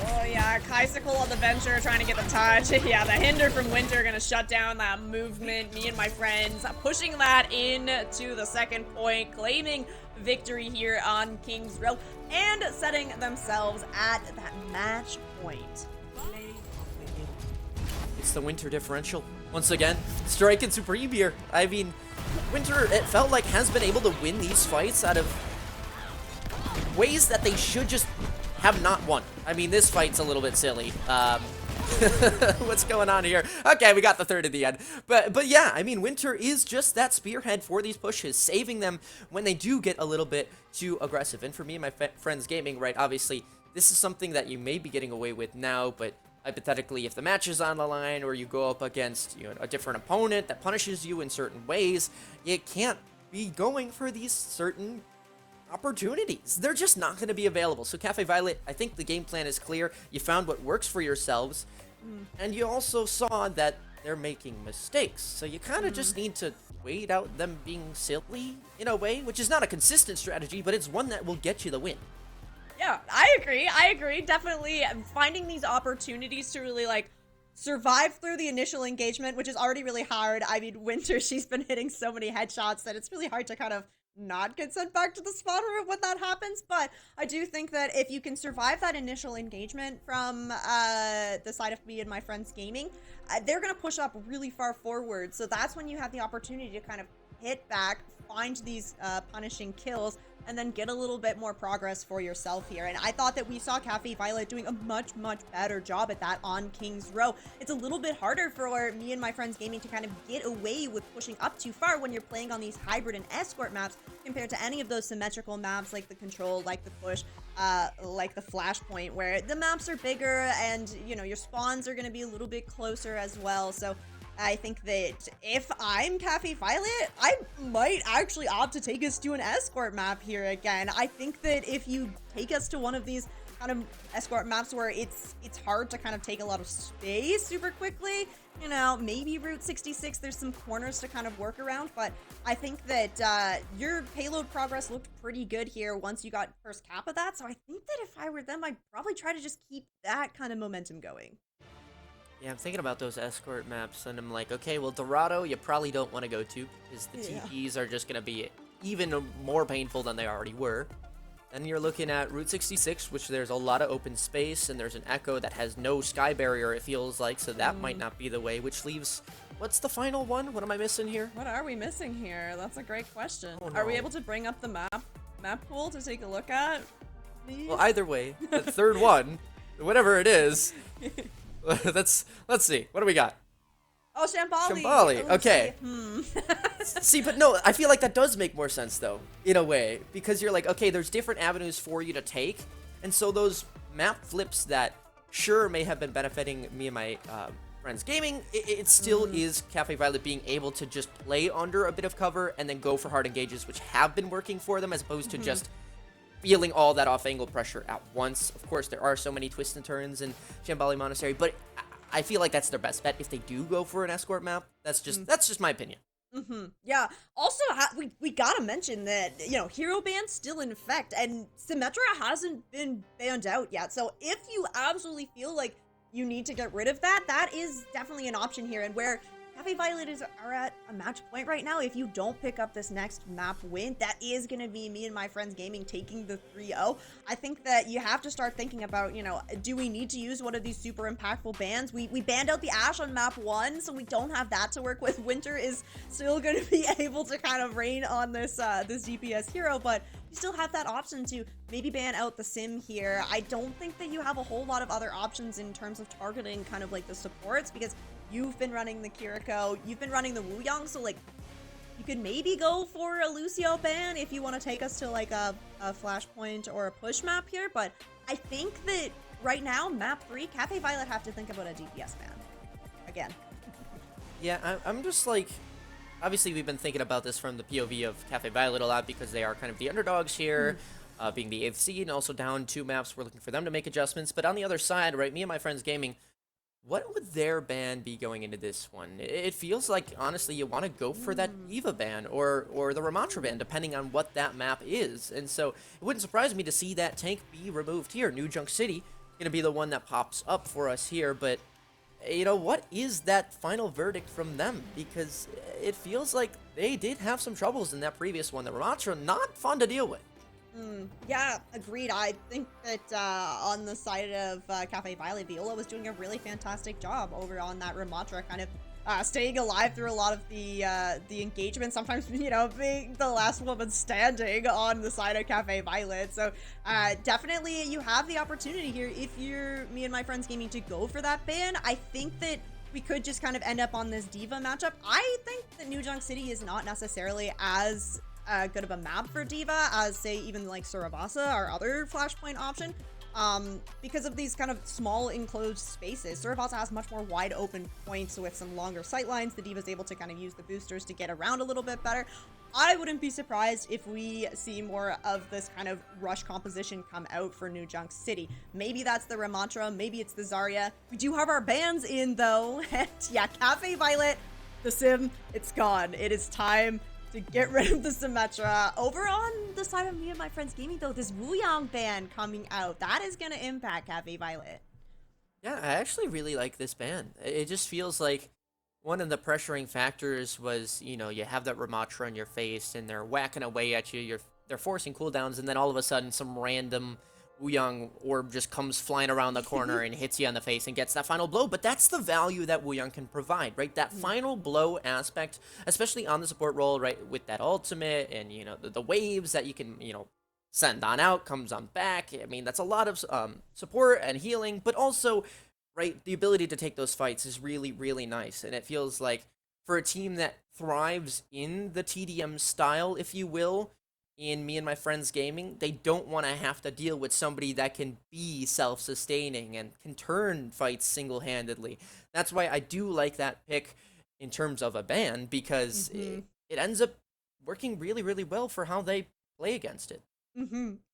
Oh yeah, Icicle on the Venture trying to get the touch. Yeah, the hinder from Winter gonna shut down that movement. Me and my friends pushing that in to the second point, claiming victory here on King's Row, and setting themselves at that match point. It's the Winter differential. Once again, striking supreme here. I mean, Winter, it felt like, has been able to win these fights out of ways that they should just have not won. I mean, this fight's a little bit silly. What's going on here? Okay, we got the third at the end. But yeah, I mean, Winter is just that spearhead for these pushes, saving them when they do get a little bit too aggressive. And for me and my friends gaming, right, obviously, this is something that you may be getting away with now, but hypothetically, if the match is on the line or you go up against, you know, a different opponent that punishes you in certain ways, you can't be going for these certain opportunities. They're just not going to be available. So Cafe Violet, I think the game plan is clear. You found what works for yourselves, and you also saw that they're making mistakes. So you kind of just need to wait out them being silly in a way, which is not a consistent strategy, but it's one that will get you the win. Yeah, I agree. Definitely finding these opportunities to really, like, survive through the initial engagement, which is already really hard. I mean, Winter, she's been hitting so many headshots that it's really hard to kind of not get sent back to the spawn room when that happens. But I do think that if you can survive that initial engagement from the side of me and my friends gaming, they're going to push up really far forward. So that's when you have the opportunity to kind of hit back, find these punishing kills, and then get a little bit more progress for yourself here. And I thought that we saw Cafe Violet doing a much better job at that on King's Row. It's a little bit harder for me and my friends gaming to kind of get away with pushing up too far when you're playing on these hybrid and escort maps compared to any of those symmetrical maps like the control, like the push, like the flashpoint, where the maps are bigger and, you know, your spawns are going to be a little bit closer as well. So I think that if I'm Cafe Violet, I might actually opt to take us to an escort map here again. I think that if you take us to one of these kind of escort maps where it's hard to kind of take a lot of space super quickly, you know, maybe Route 66, there's some corners to kind of work around, but I think that your payload progress looked pretty good here once you got first cap of that, so I think that if I were them, I'd probably try to just keep that kind of momentum going. Yeah, I'm thinking about those escort maps, and I'm like, okay, well, Dorado, you probably don't want to go to, because the TPs are just going to be even more painful than they already were. Then you're looking at Route 66, which there's a lot of open space, and there's an Echo that has no sky barrier, it feels like, so that might not be the way, which leaves... What's the final one? What am I missing here? What are we missing here? That's a great question. Oh, Are we no. able to bring up the map pool to take a look at? Please? Well, either way, the third one, whatever it is, let's see. What do we got? Oh, Shambali. Shambali, Oh, okay. see. See, but no, I feel like that does make more sense, though, in a way. Because you're like, okay, there's different avenues for you to take. And so those map flips that, sure, may have been benefiting me and my friends gaming, it still is Cafe Violet being able to just play under a bit of cover and then go for hard engages, which have been working for them, as opposed to just feeling all that off-angle pressure at once. Of course, there are so many twists and turns in Shambali Monastery, but I feel like that's their best bet if they do go for an escort map. That's just my opinion. Yeah. Also, we gotta mention that, you know, hero ban's still in effect, and Symmetra hasn't been banned out yet. So if you absolutely feel like you need to get rid of that, that is definitely an option here. And where Cafe Violet are at a match point right now, if you don't pick up this next map win, that is going to be me and my friends gaming taking the 3-0. I think that you have to start thinking about, you know, do we need to use one of these super impactful bans? We banned out the Ash on map 1, so we don't have that to work with. Winter is still going to be able to kind of reign on this this DPS hero, but you still have that option to maybe ban out the Sim here. I don't think that you have a whole lot of other options in terms of targeting kind of like the supports, because you've been running the Kiriko, you've been running the Wuyang, so like you could maybe go for a Lucio ban if you want to take us to like a Flashpoint or a push map here, but I think that right now, map 3, Cafe Violet have to think about a DPS ban. Again. Yeah, I'm just like... Obviously, we've been thinking about this from the POV of Cafe Violet a lot because they are kind of the underdogs here, being the 8th seed, and also down 2 maps. We're looking for them to make adjustments. But on the other side, right, me and my friends gaming, what would their ban be going into this one? It feels like, honestly, you want to go for that Eva ban or the Ramatra ban, depending on what that map is. And so it wouldn't surprise me to see that tank be removed here. New Junk City going to be the one that pops up for us here, but... You know, what is that final verdict from them? Because it feels like they did have some troubles in that previous one. The Ramatra, not fun to deal with. Yeah, agreed. I think that on the side of Cafe Violet, Viola was doing a really fantastic job over on that Ramatra, kind of staying alive through a lot of the engagement, sometimes, you know, being the last woman standing on the side of Cafe Violet. So definitely you have the opportunity here if you're me and my friends gaming to go for that ban. I think that we could just kind of end up on this Diva matchup. I think that New Junk City is not necessarily as good of a map for Diva as, say, even like Surabasa, our other Flashpoint option. Because of these kind of small enclosed spaces. Surabasa has much more wide open points with some longer sight lines. The Diva's able to kind of use the boosters to get around a little bit better. I wouldn't be surprised if we see more of this kind of rush composition come out for New Junk City. Maybe that's the Ramatra, maybe it's the Zarya. We do have our bans in though, and yeah, Cafe Violet, the Sim, it's gone. It is time to get rid of the Symmetra. Over on the side of me and my friends gaming though, this Wuyang ban coming out, that is gonna impact Cafe Violet. Yeah, I actually really like this ban. It just feels like one of the pressuring factors was, you know, you have that Ramatra in your face and they're whacking away at you, they're forcing cooldowns, and then all of a sudden some random Wuyang orb just comes flying around the corner and hits you on the face and gets that final blow. But that's the value that Wuyang can provide, right? That final blow aspect, especially on the support role, right? With that ultimate and, you know, the waves that you can, you know, send on out, comes on back. I mean, that's a lot of support and healing, but also, right, the ability to take those fights is really, really nice. And it feels like for a team that thrives in the TDM style, if you will, in me and my friends gaming, they don't want to have to deal with somebody that can be self-sustaining and can turn fights single-handedly. That's why I do like that pick in terms of a ban, because it ends up working really, really well for how they play against it.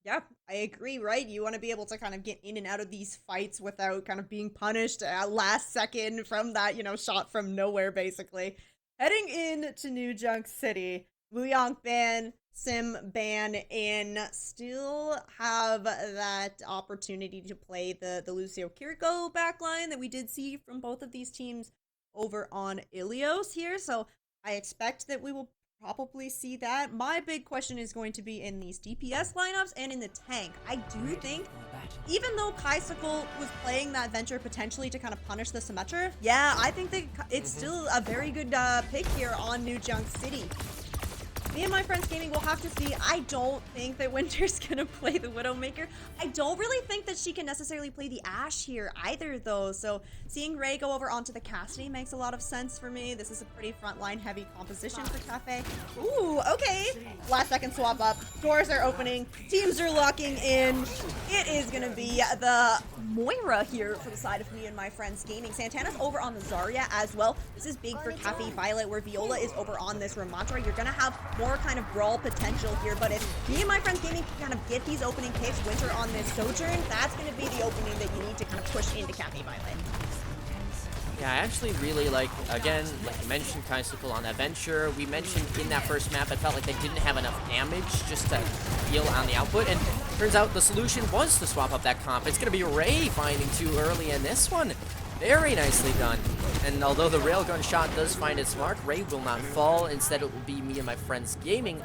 Yeah, I agree, right? You want to be able to kind of get in and out of these fights without kind of being punished at last second from that, you know, shot from nowhere, basically. Heading into New Junk City, Wuyang ban, Sim ban in, still have that opportunity to play the Lucio Kiriko backline that we did see from both of these teams over on Ilios here. So I expect that we will Probably see that. My big question is going to be in these DPS lineups and in the tank. I do think, even though Kaisuke was playing that Venture potentially to kind of punish the Symmetra, yeah, I think that it's still a very good pick here on New Junk City. Me and my friends gaming will have to see. I don't think that Winter's gonna play the Widowmaker. I don't really think that she can necessarily play the Ashe here either, though. So seeing Ray go over onto the Cassidy makes a lot of sense for me. This is a pretty frontline heavy composition for Cafe. Ooh, okay. Last second swap up. Doors are opening. Teams are locking in. It is gonna be the Moira here for the side of me and my friends gaming. Santana's over on the Zarya as well. This is big for Cafe Violet, where Viola is over on this Ramattra. You're gonna have more kind of brawl potential here, but if me and my friends gaming can kind of get these opening picks, Winter on this Sojourn, that's going to be the opening that you need to kind of push into Cafe Violet. Yeah, I actually really like, again, like you mentioned, Kaisuke on that Venture. We mentioned in that first map, it felt like they didn't have enough damage just to heal on the output, and turns out the solution was to swap up that comp. It's going to be Ray finding too early in this one. Very nicely done. And although the railgun shot does find its mark, Ray will not fall. Instead, it will be me and my friends gaming.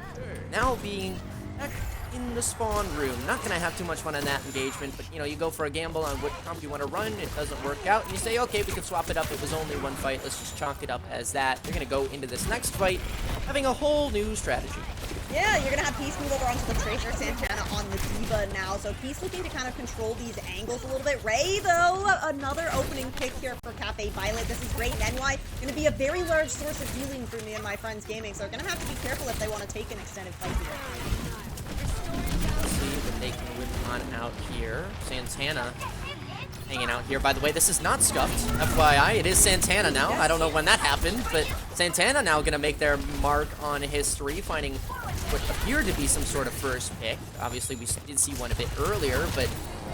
Now being back in the spawn room. Not going to have too much fun in that engagement, but, you know, you go for a gamble on what comp you want to run. It doesn't work out, and you say, okay, we can swap it up. It was only one fight. Let's just chalk it up as that. You're going to go into this next fight having a whole new strategy. Yeah, you're going to have Peace move over onto the Tracer, Santana on the Diva now. So Peace looking to kind of control these angles a little bit. Ray, though, another opening pick here for Cafe Violet. This is great. NY going to be a very large source of healing for me and my friends gaming. So they're going to have to be careful if they want to take an extended fight here. Let's see if they can whip on out here. Santana hanging out here. By the way, this is not scuffed. FYI, it is Santana now. I don't know when that happened, but Santana now going to make their mark on history, finding what appeared to be some sort of first pick. Obviously, we did see one a bit earlier, but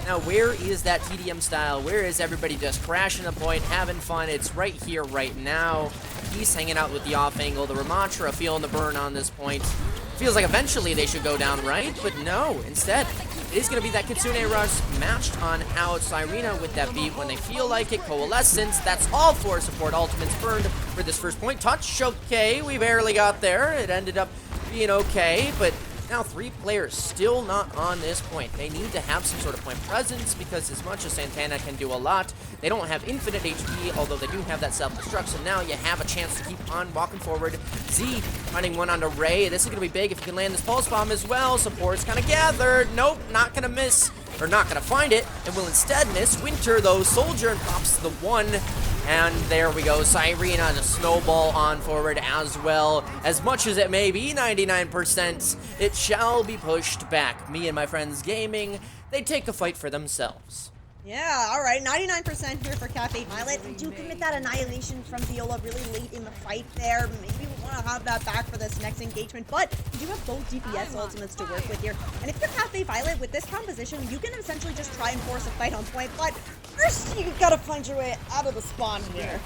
now where is that TDM style? Where is everybody just crashing a point, having fun? It's right here, right now. He's hanging out with the off angle. The Ramattra feeling the burn on this point. Feels like eventually they should go down right, but no. Instead, it is going to be that Kitsune Rush matched on out. Cyrena with that beat when they feel like it. Coalescence, that's all for support. Ultimates burned for this first point. Touch, okay, we barely got there. It ended up being okay, but now 3 players still not on this point. They need to have some sort of point presence, because as much as Santana can do a lot, they don't have infinite HP, although they do have that self-destruct. So now you have a chance to keep on walking forward. Z finding one onto Ray. This is going to be big if you can land this pulse bomb as well. Support's kind of gathered. Nope, not going to miss, or not going to find it, and will instead miss. Winter, though, Soldier and pops the 1. And there we go, Cyrena and a snowball on forward as well. As much as it may be 99%, it shall be pushed back. Me and my friends gaming, they take a fight for themselves. Yeah, all right, 99% here for Cafe Violet. They do commit that annihilation from Viola really late in the fight there. Maybe we want to have that back for this next engagement, but you do have both DPS ultimates to work with here. And if you're Cafe Violet with this composition, you can essentially just try and force a fight on point, but first you gotta find your way out of the spawn here.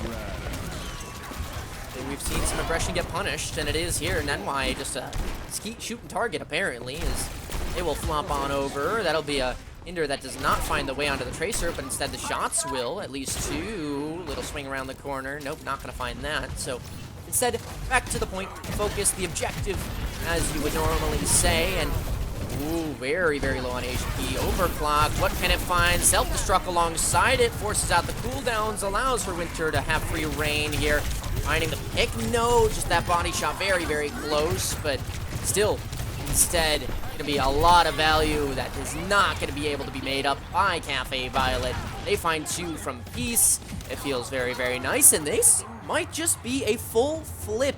And we've seen some aggression get punished, and it is here. Nenwai just a skeet shooting target, apparently, as they will flop on over. That'll be a Hinder that does not find the way onto the Tracer, but instead the shots will. At least 2. Little swing around the corner. Nope, not going to find that. So instead, back to the point, focus, the objective, as you would normally say. And, ooh, very, very low on HP. Overclock, what can it find? Self-destruct alongside it, forces out the cooldowns, allows for Winter to have free reign here. Finding the pick, no, just that body shot very, very close, but still, instead, going to be a lot of value that is not going to be able to be made up by Cafe Violet. They find 2 from Peace. It feels very, very nice, and this might just be a full flip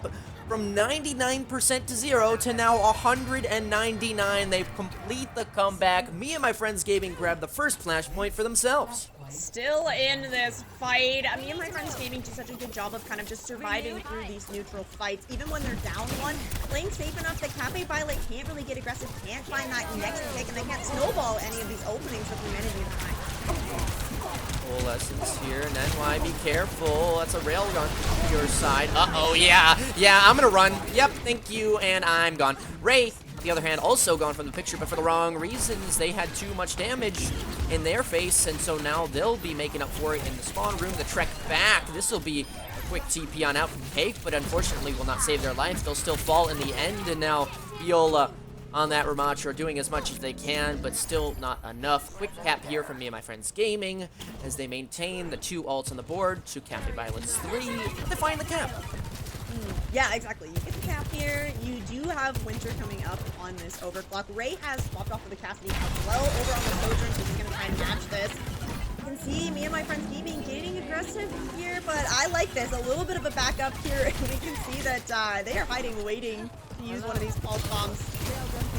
from 99% to 0 to now 199. They complete the comeback. Me and my friends gaming grab the first flashpoint for themselves. Still in this fight. Me and my friends gaming do such a good job of kind of just surviving through these neutral fights. Even when they're down 1, playing safe enough that Cafe Violet can't really get aggressive, can't find that next pick, and they can't snowball any of these openings with humanity in mind. Coalescence here, and then why be careful? That's a railgun to your side. Uh-oh, yeah, I'm gonna run. Yep, thank you, and I'm gone. Wraith, on the other hand, also gone from the picture, but for the wrong reasons. They had too much damage in their face, and so now they'll be making up for it in the spawn room. The trek back, this will be quick TP on out from Cake, but unfortunately will not save their life. They'll still fall in the end, and now Viola on that Ramattra are doing as much as they can, but still not enough. Quick cap here from Me and My Friends Gaming as they maintain the 2 ults on the board to Cafe Violence 3 to find the cap. Yeah, exactly. You get the cap here. You do have Winter coming up on this overclock. Ray has swapped off of the Cassidy as well over on the Sojourn, so he's going to try and match this. You can see Me and My Friends Gaming getting aggressive here, but I like this. A little bit of a backup here, and we can see that they are hiding, waiting to use one of these pulse bombs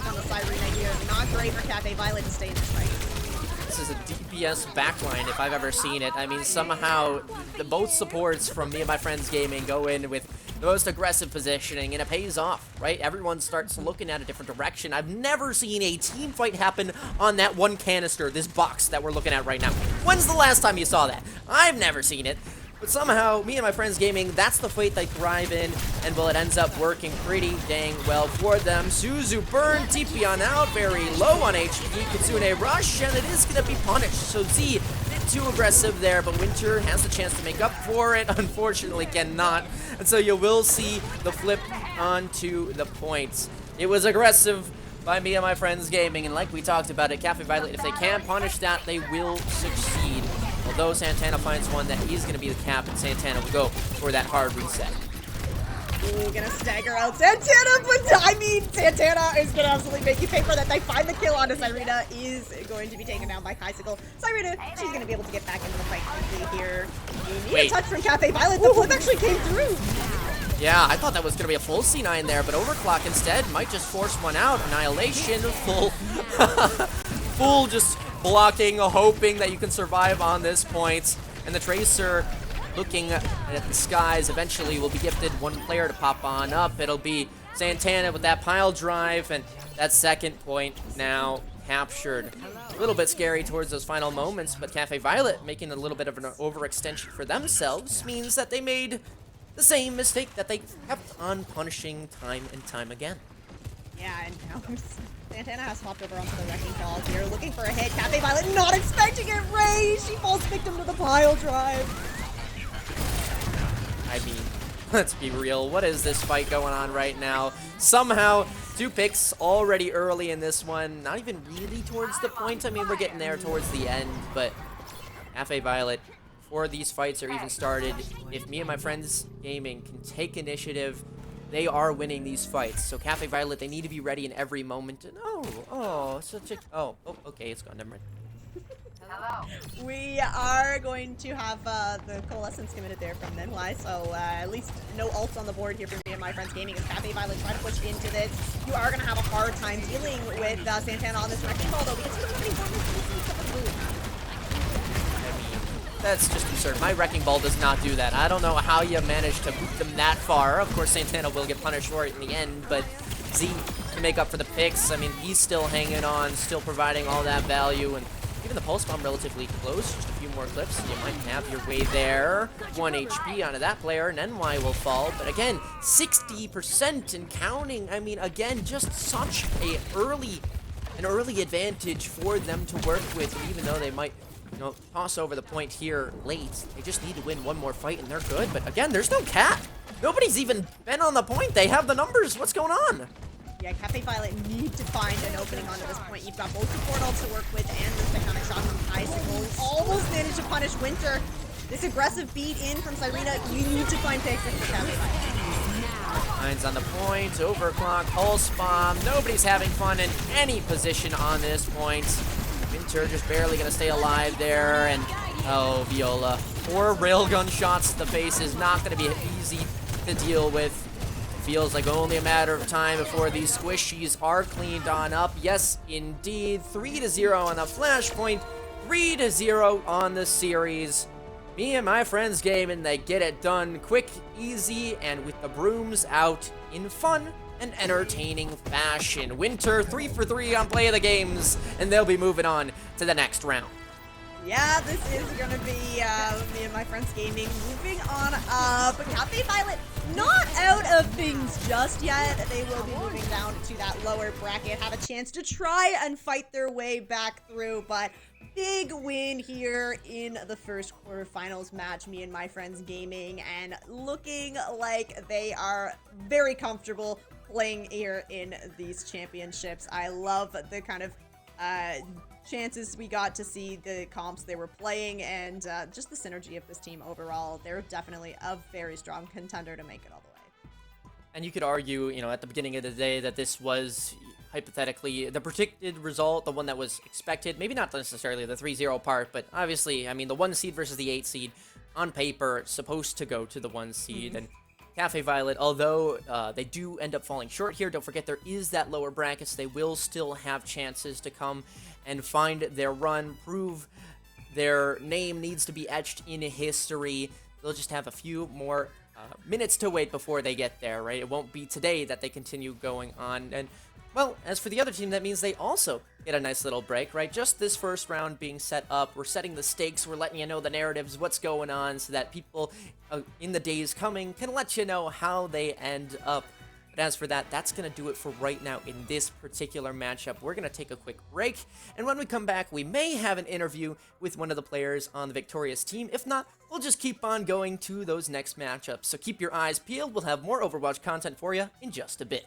on the Cyrena here. Not great for Cafe Violet to stay in this fight. This is a DPS backline if I've ever seen it. I mean, somehow both supports from Me and My Friends Gaming go in with the most aggressive positioning, and it pays off, right? Everyone starts looking at a different direction. I've never seen a team fight happen on that one canister, this box that we're looking at right now. When's the last time you saw that? I've never seen it. But somehow, Me and My Friends Gaming, that's the fight they thrive in, and well, it ends up working pretty dang well for them. Suzu burn, TP on out, very low on HP, Kitsune rush, and it is going to be punished. So Z, a bit too aggressive there, but Winter has the chance to make up for it, unfortunately cannot. And so you will see the flip onto the points. It was aggressive by Me and My Friends Gaming, and like we talked about it, Cafe Violet, if they can punish that, they will succeed. Although Santana finds one that he's going to be the cap, and Santana will go for that hard reset. Ooh, gonna stagger out Santana, but I mean, Santana is gonna absolutely make you pay for that. They find the kill onto Cyrena, is going to be taken down by Kaisicle. Cyrena, she's gonna be able to get back into the fight quickly here. You need a touch from Cafe Violet. The flip actually came through. Yeah, I thought that was going to be a full C9 there, but Overclock instead might just force one out. Annihilation, full, full just blocking, hoping that you can survive on this point. And the Tracer looking at the skies eventually will be gifted one player to pop on up. It'll be Santana with that pile drive, and that second point now captured. A little bit scary towards those final moments, but Cafe Violet making a little bit of an overextension for themselves means that they made the same mistake that they kept on punishing time and time again. Yeah, and now Santana has hopped over onto the Wrecking Ball here, looking for a hit. Cafe Violet not expecting it. Ray, she falls victim to the pile drive. I mean, let's be real. What is this fight going on right now? Somehow, 2 picks already early in this one. Not even really towards the point. I mean, we're getting there towards the end, but Cafe Violet, before these fights are even started, if Me and My Friends Gaming can take initiative, they are winning these fights. So Cafe Violet, they need to be ready in every moment. And okay, it's gone. Never mind. Hello. We are going to have the Coalescence committed there from Nenwai, so at least no ults on the board here for Me and My Friends Gaming as Cafe Violet try to push into this. You are going to have a hard time dealing with Santana on this Wrecking Ball, though, because you don't have any bonus. That's just absurd. My Wrecking Ball does not do that. I don't know how you managed to boot them that far. Of course, Santana will get punished for it in the end, but Z can make up for the picks. I mean, he's still hanging on, still providing all that value, and even the Pulse Bomb relatively close. Just a few more clips, and you might have your way there. 1 HP onto that player, and Nenwai will fall. But again, 60% and counting. I mean, again, just such an early advantage for them to work with, and even though they might, you know, toss over the point here late, they just need to win one more fight and they're good. But again, there's no cap. Nobody's even been on the point. They have the numbers. What's going on? Yeah, Cafe Violet need to find an opening onto this point. You've got both the portals to work with and the Tectonic Shot from Kaisicle. Almost managed to punish Winter. This aggressive beat in from Cyrena, you need to find picks for Cafe Violet. Lines on the point, overclock, pulse bomb. Nobody's having fun in any position on this point. Winter just barely gonna stay alive there, and oh, Viola. 4 railgun shots to the face is not gonna be easy to deal with. Feels like only a matter of time before these squishies are cleaned on up. Yes, indeed. 3-0 on the flashpoint. 3-0 on the series. Me and My Friends Gaming, they get it done quick, easy, and with the brooms out in fun and entertaining fashion. Winter 3 for 3 on Play of the Games, and they'll be moving on to the next round. Yeah, this is gonna be me and my friends gaming. Moving on up, Cafe Violet not out of things just yet. They will be moving down to that lower bracket, have a chance to try and fight their way back through, but big win here in the first quarterfinals match. Me and my friends gaming, and looking like they are very comfortable playing here in these championships. I love the kind of chances we got to see, the comps they were playing, and just the synergy of this team overall. They're definitely a very strong contender to make it all the way. And you could argue, at the beginning of the day that this was hypothetically the predicted result, the one that was expected. Maybe not necessarily the 3-0 part, but obviously, I mean, the 1 seed versus the 8 seed on paper supposed to go to the 1 seed. And Cafe Violet, although they do end up falling short here, don't forget there is that lower bracket, so they will still have chances to come and find their run, prove their name needs to be etched in history. They'll just have a few more minutes to wait before they get there, right? It won't be today that they continue going on. And, well, as for the other team, that means they also get a nice little break, right? Just this first round being set up, we're setting the stakes, we're letting you know the narratives, what's going on, so that people in the days coming can let you know how they end up. But as for that, that's going to do it for right now in this particular matchup. We're going to take a quick break, and when we come back, we may have an interview with one of the players on the victorious team. If not, we'll just keep on going to those next matchups. So keep your eyes peeled. We'll have more Overwatch content for you in just a bit.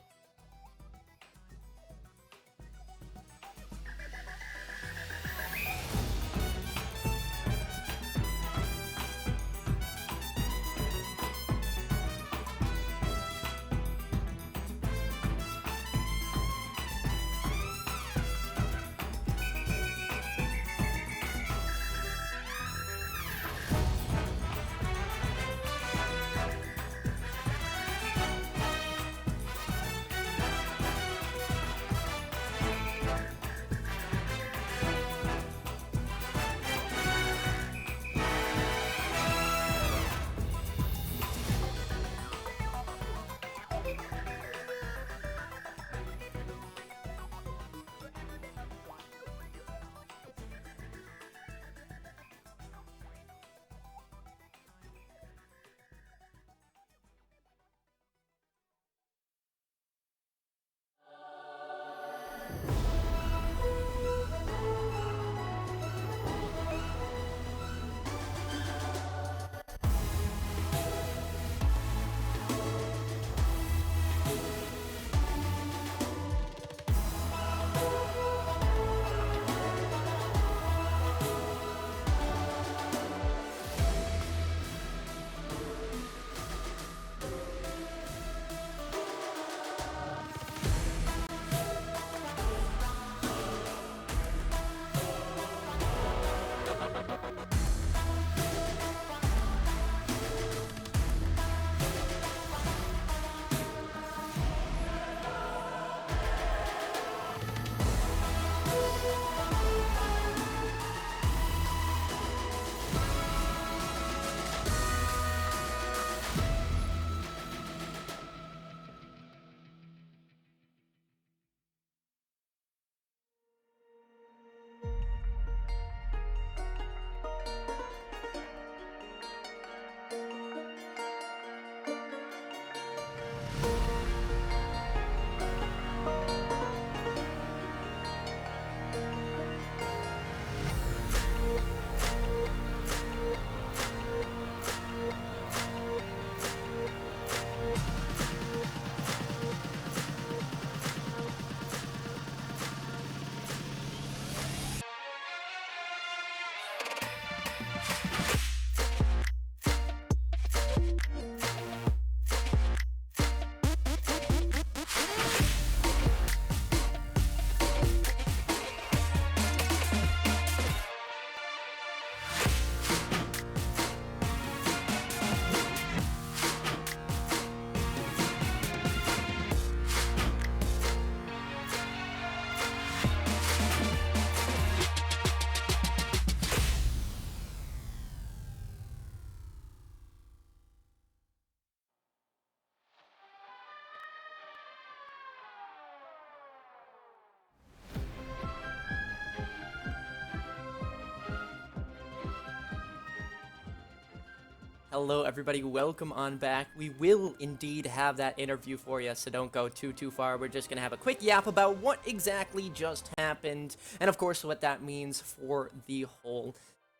Hello, everybody. Welcome on back. We will indeed have that interview for you, so don't go too far. We're just going to have a quick yap about what exactly just happened, and of course, what that means for the whole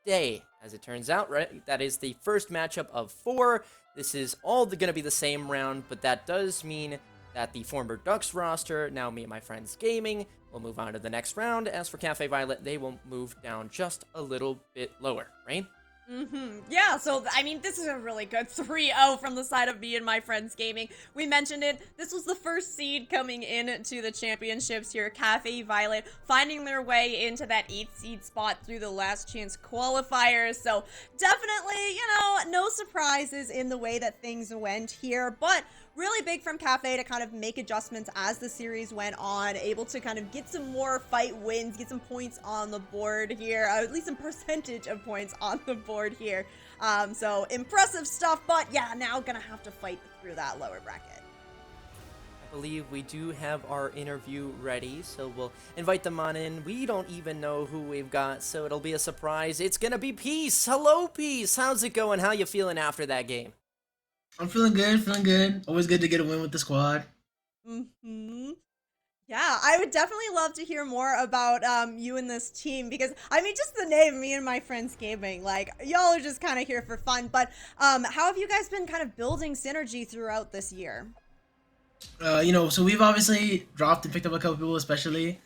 day. As it turns out, right, that is the first matchup of 4. This is all going to be the same round, but that does mean that the former Ducks roster, now me and my friends gaming, will move on to the next round. As for Cafe Violet, they will move down just a little bit lower, right? Yeah, so, I mean, this is a really good 3-0 from the side of me and my friends gaming. We mentioned it. This was the first seed coming into the championships here. Cafe Violet finding their way into that 8th seed spot through the last chance qualifiers. So, definitely, no surprises in the way that things went here. But really big from Cafe to kind of make adjustments as the series went on, able to kind of get some more fight wins, get some points on the board here, at least some percentage of points on the board here. So impressive stuff, but yeah, now gonna have to fight through that lower bracket. I believe we do have our interview ready, so we'll invite them on in. We don't even know who we've got, so it'll be a surprise. It's gonna be Peace. Hello, Peace. How's it going? How you feeling after that game? I'm feeling good. Always good to get a win with the squad. Yeah, I would definitely love to hear more about you and this team because, I mean, just the name, me and my friends gaming, like, y'all are just kind of here for fun. But how have you guys been kind of building synergy throughout this year? So we've obviously dropped and picked up a couple people especially,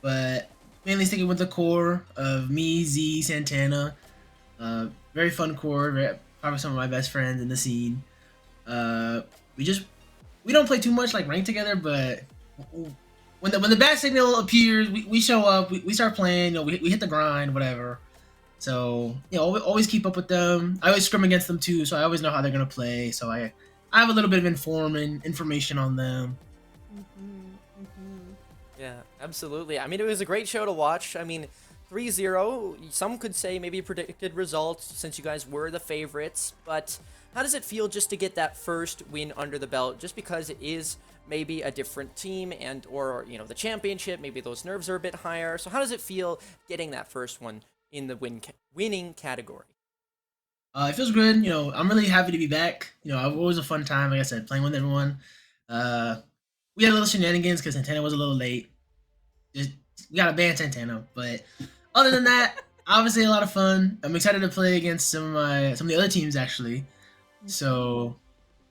but mainly sticking with the core of me, Z, Santana. Very fun core, probably some of my best friends in the scene. We don't play too much like ranked together, but when the bad signal appears, we show up, we start playing, we hit the grind, whatever. So always keep up with them. I always scrim against them too, so I always know how they're gonna play. So I have a little bit of information on them. Yeah, absolutely. I mean, it was a great show to watch. I mean, 3-0, some could say maybe a predicted result since you guys were the favorites, but how does it feel just to get that first win under the belt, just because it is maybe a different team and or the championship, maybe those nerves are a bit higher. So how does it feel getting that first one in the winning category? It feels good. I'm really happy to be back. It was always a fun time, like I said, playing with everyone. We had a little shenanigans because Santana was a little late. We got to ban Santana, but other than that, obviously a lot of fun. I'm excited to play against some of the other teams actually. So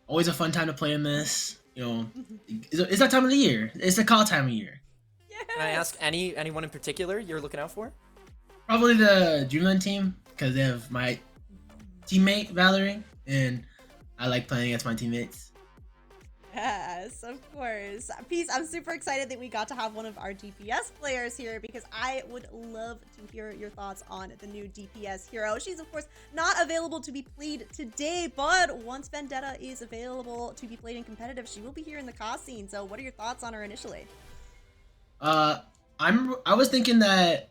always a fun time to play in this. It's that time of the year. It's the call time of year. Can I ask anyone in particular you're looking out for? Probably the Dreamland team because they have my teammate Valerie, and I like playing against my teammates. Yes, of course. Peace, I'm super excited that we got to have one of our DPS players here because I would love to hear your thoughts on the new DPS hero. She's, of course, not available to be played today, but once Vendetta is available to be played in competitive, she will be here in the CAH scene. So what are your thoughts on her initially? I was thinking that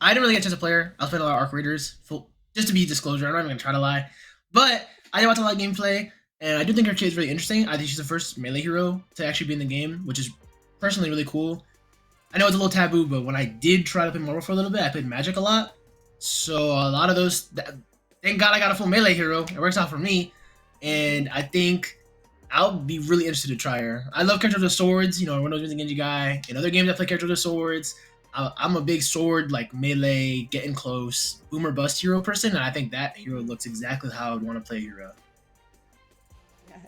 I didn't really get a chance to play her. I was playing a lot of Arc Raiders, just to be disclosure. I'm not even going to try to lie. But I did watch a lot of gameplay. And I do think her kit is really interesting. I think she's the first melee hero to actually be in the game, which is personally really cool. I know it's a little taboo, but when I did try to play Marvel for a little bit, I played Magic a lot. So a lot of those, thank God I got a full melee hero. It works out for me. And I think I'll be really interested to try her. I love characters with swords. Everyone knows me as a Genji guy. In other games, I play characters with swords. I'm a big sword, like melee, getting close, boomer bust hero person. And I think that hero looks exactly how I would want to play a hero.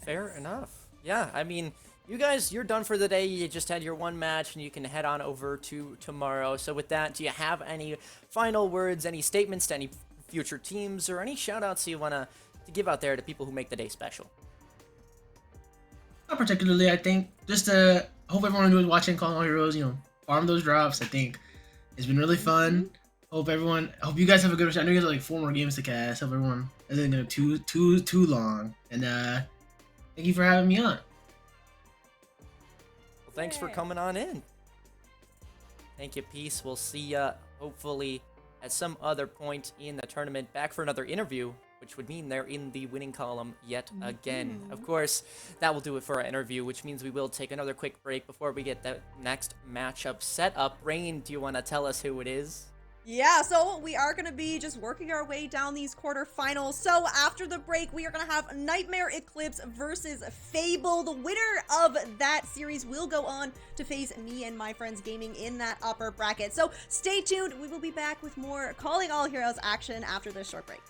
Fair enough. Yeah, I mean, you guys, you're done for the day. You just had your one match, and you can head on over to tomorrow. So with that, do you have any final words, any statements to any future teams, or any shout-outs you want to give out there to people who make the day special? Not particularly, I think. Just hope everyone who's watching Call All Heroes, farm those drops. I think it's been really fun. Hope you guys have a good. I know you guys have like 4 more games to cast. Hope everyone isn't gonna too long. And thank you for having me on. Well, thanks for coming on in. Thank you, Peace. We'll see ya hopefully at some other point in the tournament, back for another interview, which would mean they're in the winning column yet again. Of course, that will do it for our interview, which means we will take another quick break before we get the next matchup set up. Rain, do you want to tell us who it is? Yeah, so we are going to be just working our way down these quarterfinals. So after the break, we are going to have Nightmare Eclipse versus Fable. The winner of that series will go on to face me and my friends gaming in that upper bracket. So stay tuned. We will be back with more Calling All Heroes action after this short break.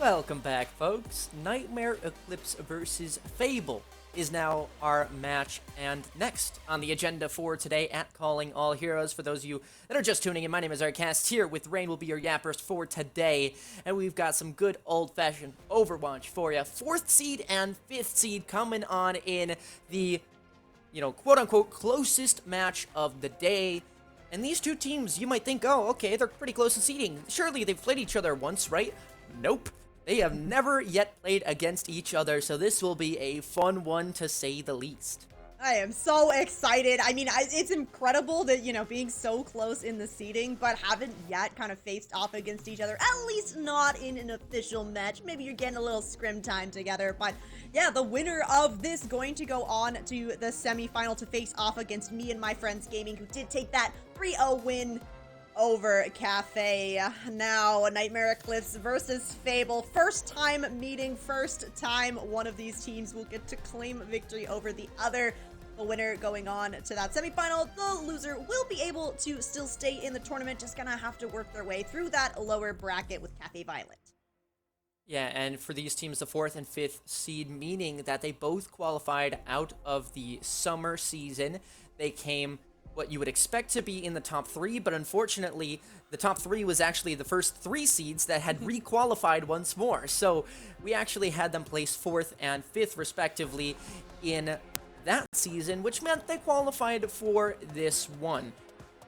Welcome back, folks. Nightmare Eclipse versus Fable is now our match, and next on the agenda for today at Calling All Heroes. For those of you that are just tuning in, my name is Arcast, here with Rain will be your yappers for today, and we've got some good old-fashioned Overwatch for you. 4th seed and 5th seed coming on in the, quote-unquote closest match of the day. And these two teams, you might think, oh, okay, they're pretty close in seeding. Surely they've played each other once, right? Nope. They have never yet played against each other, so this will be a fun one to say the least. I am so excited. I mean, it's incredible that, being so close in the seeding, but haven't yet kind of faced off against each other, at least not in an official match. Maybe you're getting a little scrim time together, but yeah, the winner of this going to go on to the semifinal to face off against me and my friends gaming, who did take that 3-0 win over Cafe. Now, Nightmare Eclipse versus Fable. First time meeting, first time one of these teams will get to claim victory over the other. The winner going on to that semifinal. The loser will be able to still stay in the tournament, just gonna have to work their way through that lower bracket with Cafe Violet. Yeah, and for these teams, the 4th and 5th seed, meaning that they both qualified out of the summer season. They came what you would expect to be in the top 3, but unfortunately, the top 3 was actually the first 3 seeds that had re-qualified once more. So we actually had them place 4th and 5th respectively in that season, which meant they qualified for this one.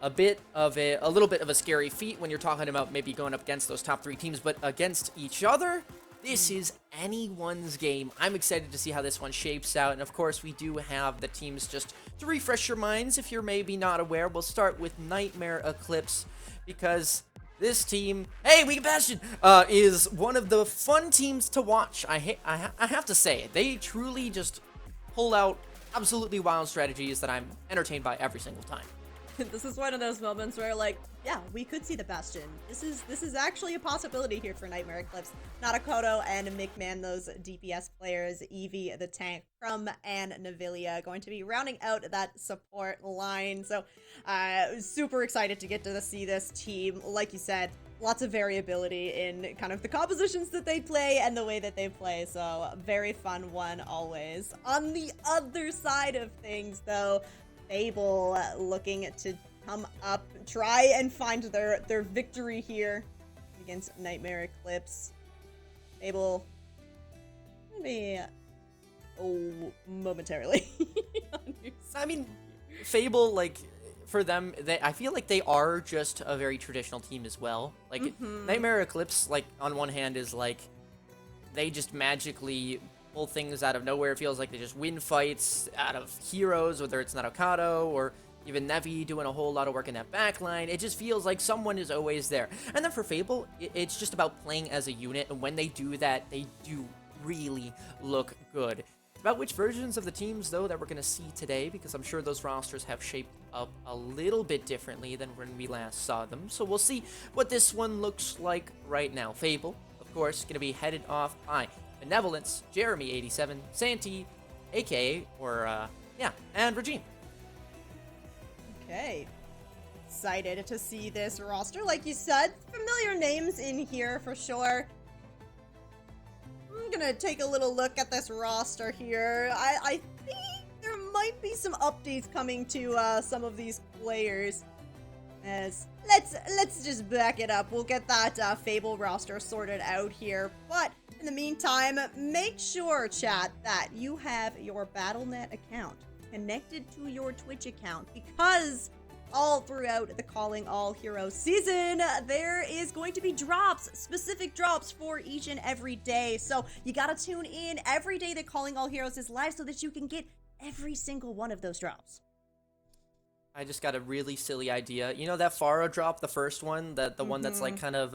A little bit of a scary feat when you're talking about maybe going up against those top 3 teams, but against each other, this is anyone's game. I'm excited to see how this one shapes out, and of course we do have the teams. Just to refresh your minds, if you're maybe not aware, we'll start with Nightmare Eclipse, because this team, hey, we Bastion, is one of the fun teams to watch. I have to say, they truly just pull out absolutely wild strategies that I'm entertained by every single time. This is one of those moments where, yeah, we could see the Bastion. This is actually a possibility here for Nightmare Eclipse. Natakoto and McMahon, those DPS players, Eevee the tank, Crumb and Navilia going to be rounding out that support line. So, super excited to get to see this team. Like you said, lots of variability in kind of the compositions that they play and the way that they play. So, very fun one always. On the other side of things, though, Fable looking to come up, try and find their victory here against Nightmare Eclipse. Fable, maybe, momentarily. I mean, Fable, for them, I feel like they are just a very traditional team as well. Nightmare Eclipse, on one hand, is they just magically pull things out of nowhere. It feels like they just win fights out of heroes, whether it's Natakoto or even Nevi doing a whole lot of work in that backline. It just feels like someone is always there. And then for Fable, it's just about playing as a unit, and when they do that, they do really look good. About which versions of the teams, though, that we're going to see today, because I'm sure those rosters have shaped up a little bit differently than when we last saw them. So we'll see what this one looks like right now. Fable, of course, going to be headed off by Benevolence, Jeremy87, Santi, aka, and Regine. Okay. Excited to see this roster. Like you said, familiar names in here for sure. I'm gonna take a little look at this roster here. I think there might be some updates coming to some of these players. Let's just back it up. We'll get that Fable roster sorted out here. But in the meantime, make sure, chat, that you have your Battle.net account connected to your Twitch account, because all throughout the Calling All Heroes season, there is going to be drops, specific drops for each and every day. So you gotta tune in every day that Calling All Heroes is live so that you can get every single one of those drops. I just got a really silly idea. You know that Pharah drop, the first one, the one that's kind of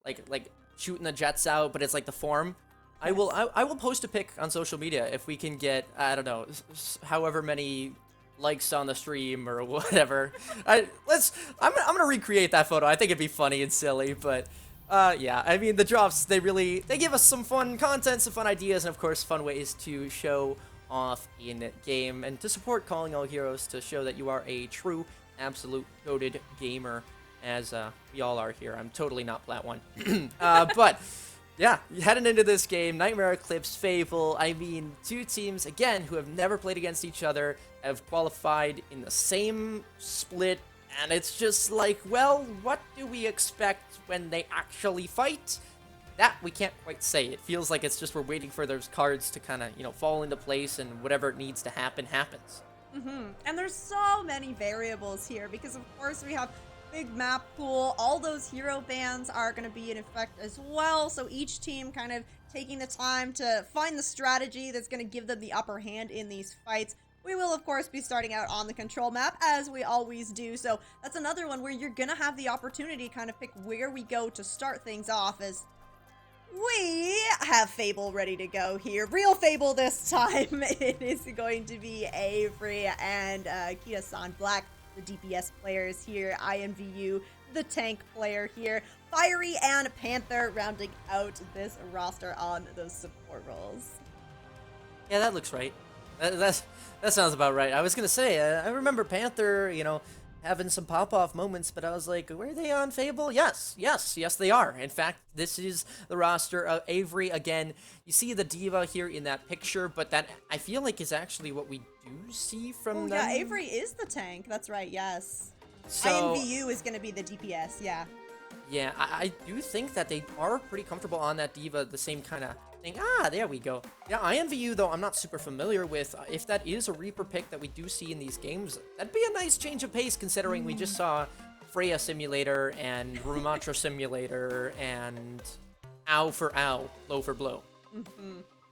like shooting the jets out, but it's like the form. Yes. I will post a pic on social media if we can get, I don't know, however many likes on the stream or whatever. I'm gonna recreate that photo. I think it'd be funny and silly, but yeah, I mean, the drops, they give us some fun content, some fun ideas, and of course fun ways to show off in game and to support Calling All Heroes, to show that you are a true absolute goated gamer, as we all are here. I'm totally not Plat 1. But Yeah, heading into this game, Nightmare Eclipse, Fable, I mean, two teams, again, who have never played against each other, have qualified in the same split, and it's just like, well, what do we expect when they actually fight? That we can't quite say. It feels like it's just we're waiting for those cards to kind of, fall into place, and whatever needs to happen, happens. And there's so many variables here because, of course, we have big map pool. All those hero bans are going to be in effect as well. So each team kind of taking the time to find the strategy that's going to give them the upper hand in these fights. We will, of course, be starting out on the control map, as we always do. So that's another one where you're going to have the opportunity to kind of pick where we go to start things off, as we have Fable ready to go here. Real Fable this time. It is going to be Avery and Kita-san Black, the DPS players here. IMVU, the tank player here. Fiery and Panther rounding out this roster on those support roles. Yeah, that looks right. That sounds about right. I was gonna say, I remember Panther, having some pop-off moments, but I was like, were they on Fable? Yes, they are. In fact, this is the roster of Avery again. You see the diva here in that picture, but that, I feel like, is actually what we do see from them. Yeah, Avery is the tank. That's right, yes. So, IMVU is going to be the DPS, yeah. Yeah, I do think that they are pretty comfortable on that diva, the same kind of thing. There we go. Yeah, IMVU, though, I'm not super familiar with. If that is a Reaper pick that we do see in these games, that'd be a nice change of pace, considering we just saw Freya Simulator and Rumatra Simulator and Ow for Ow, Blow for Blow.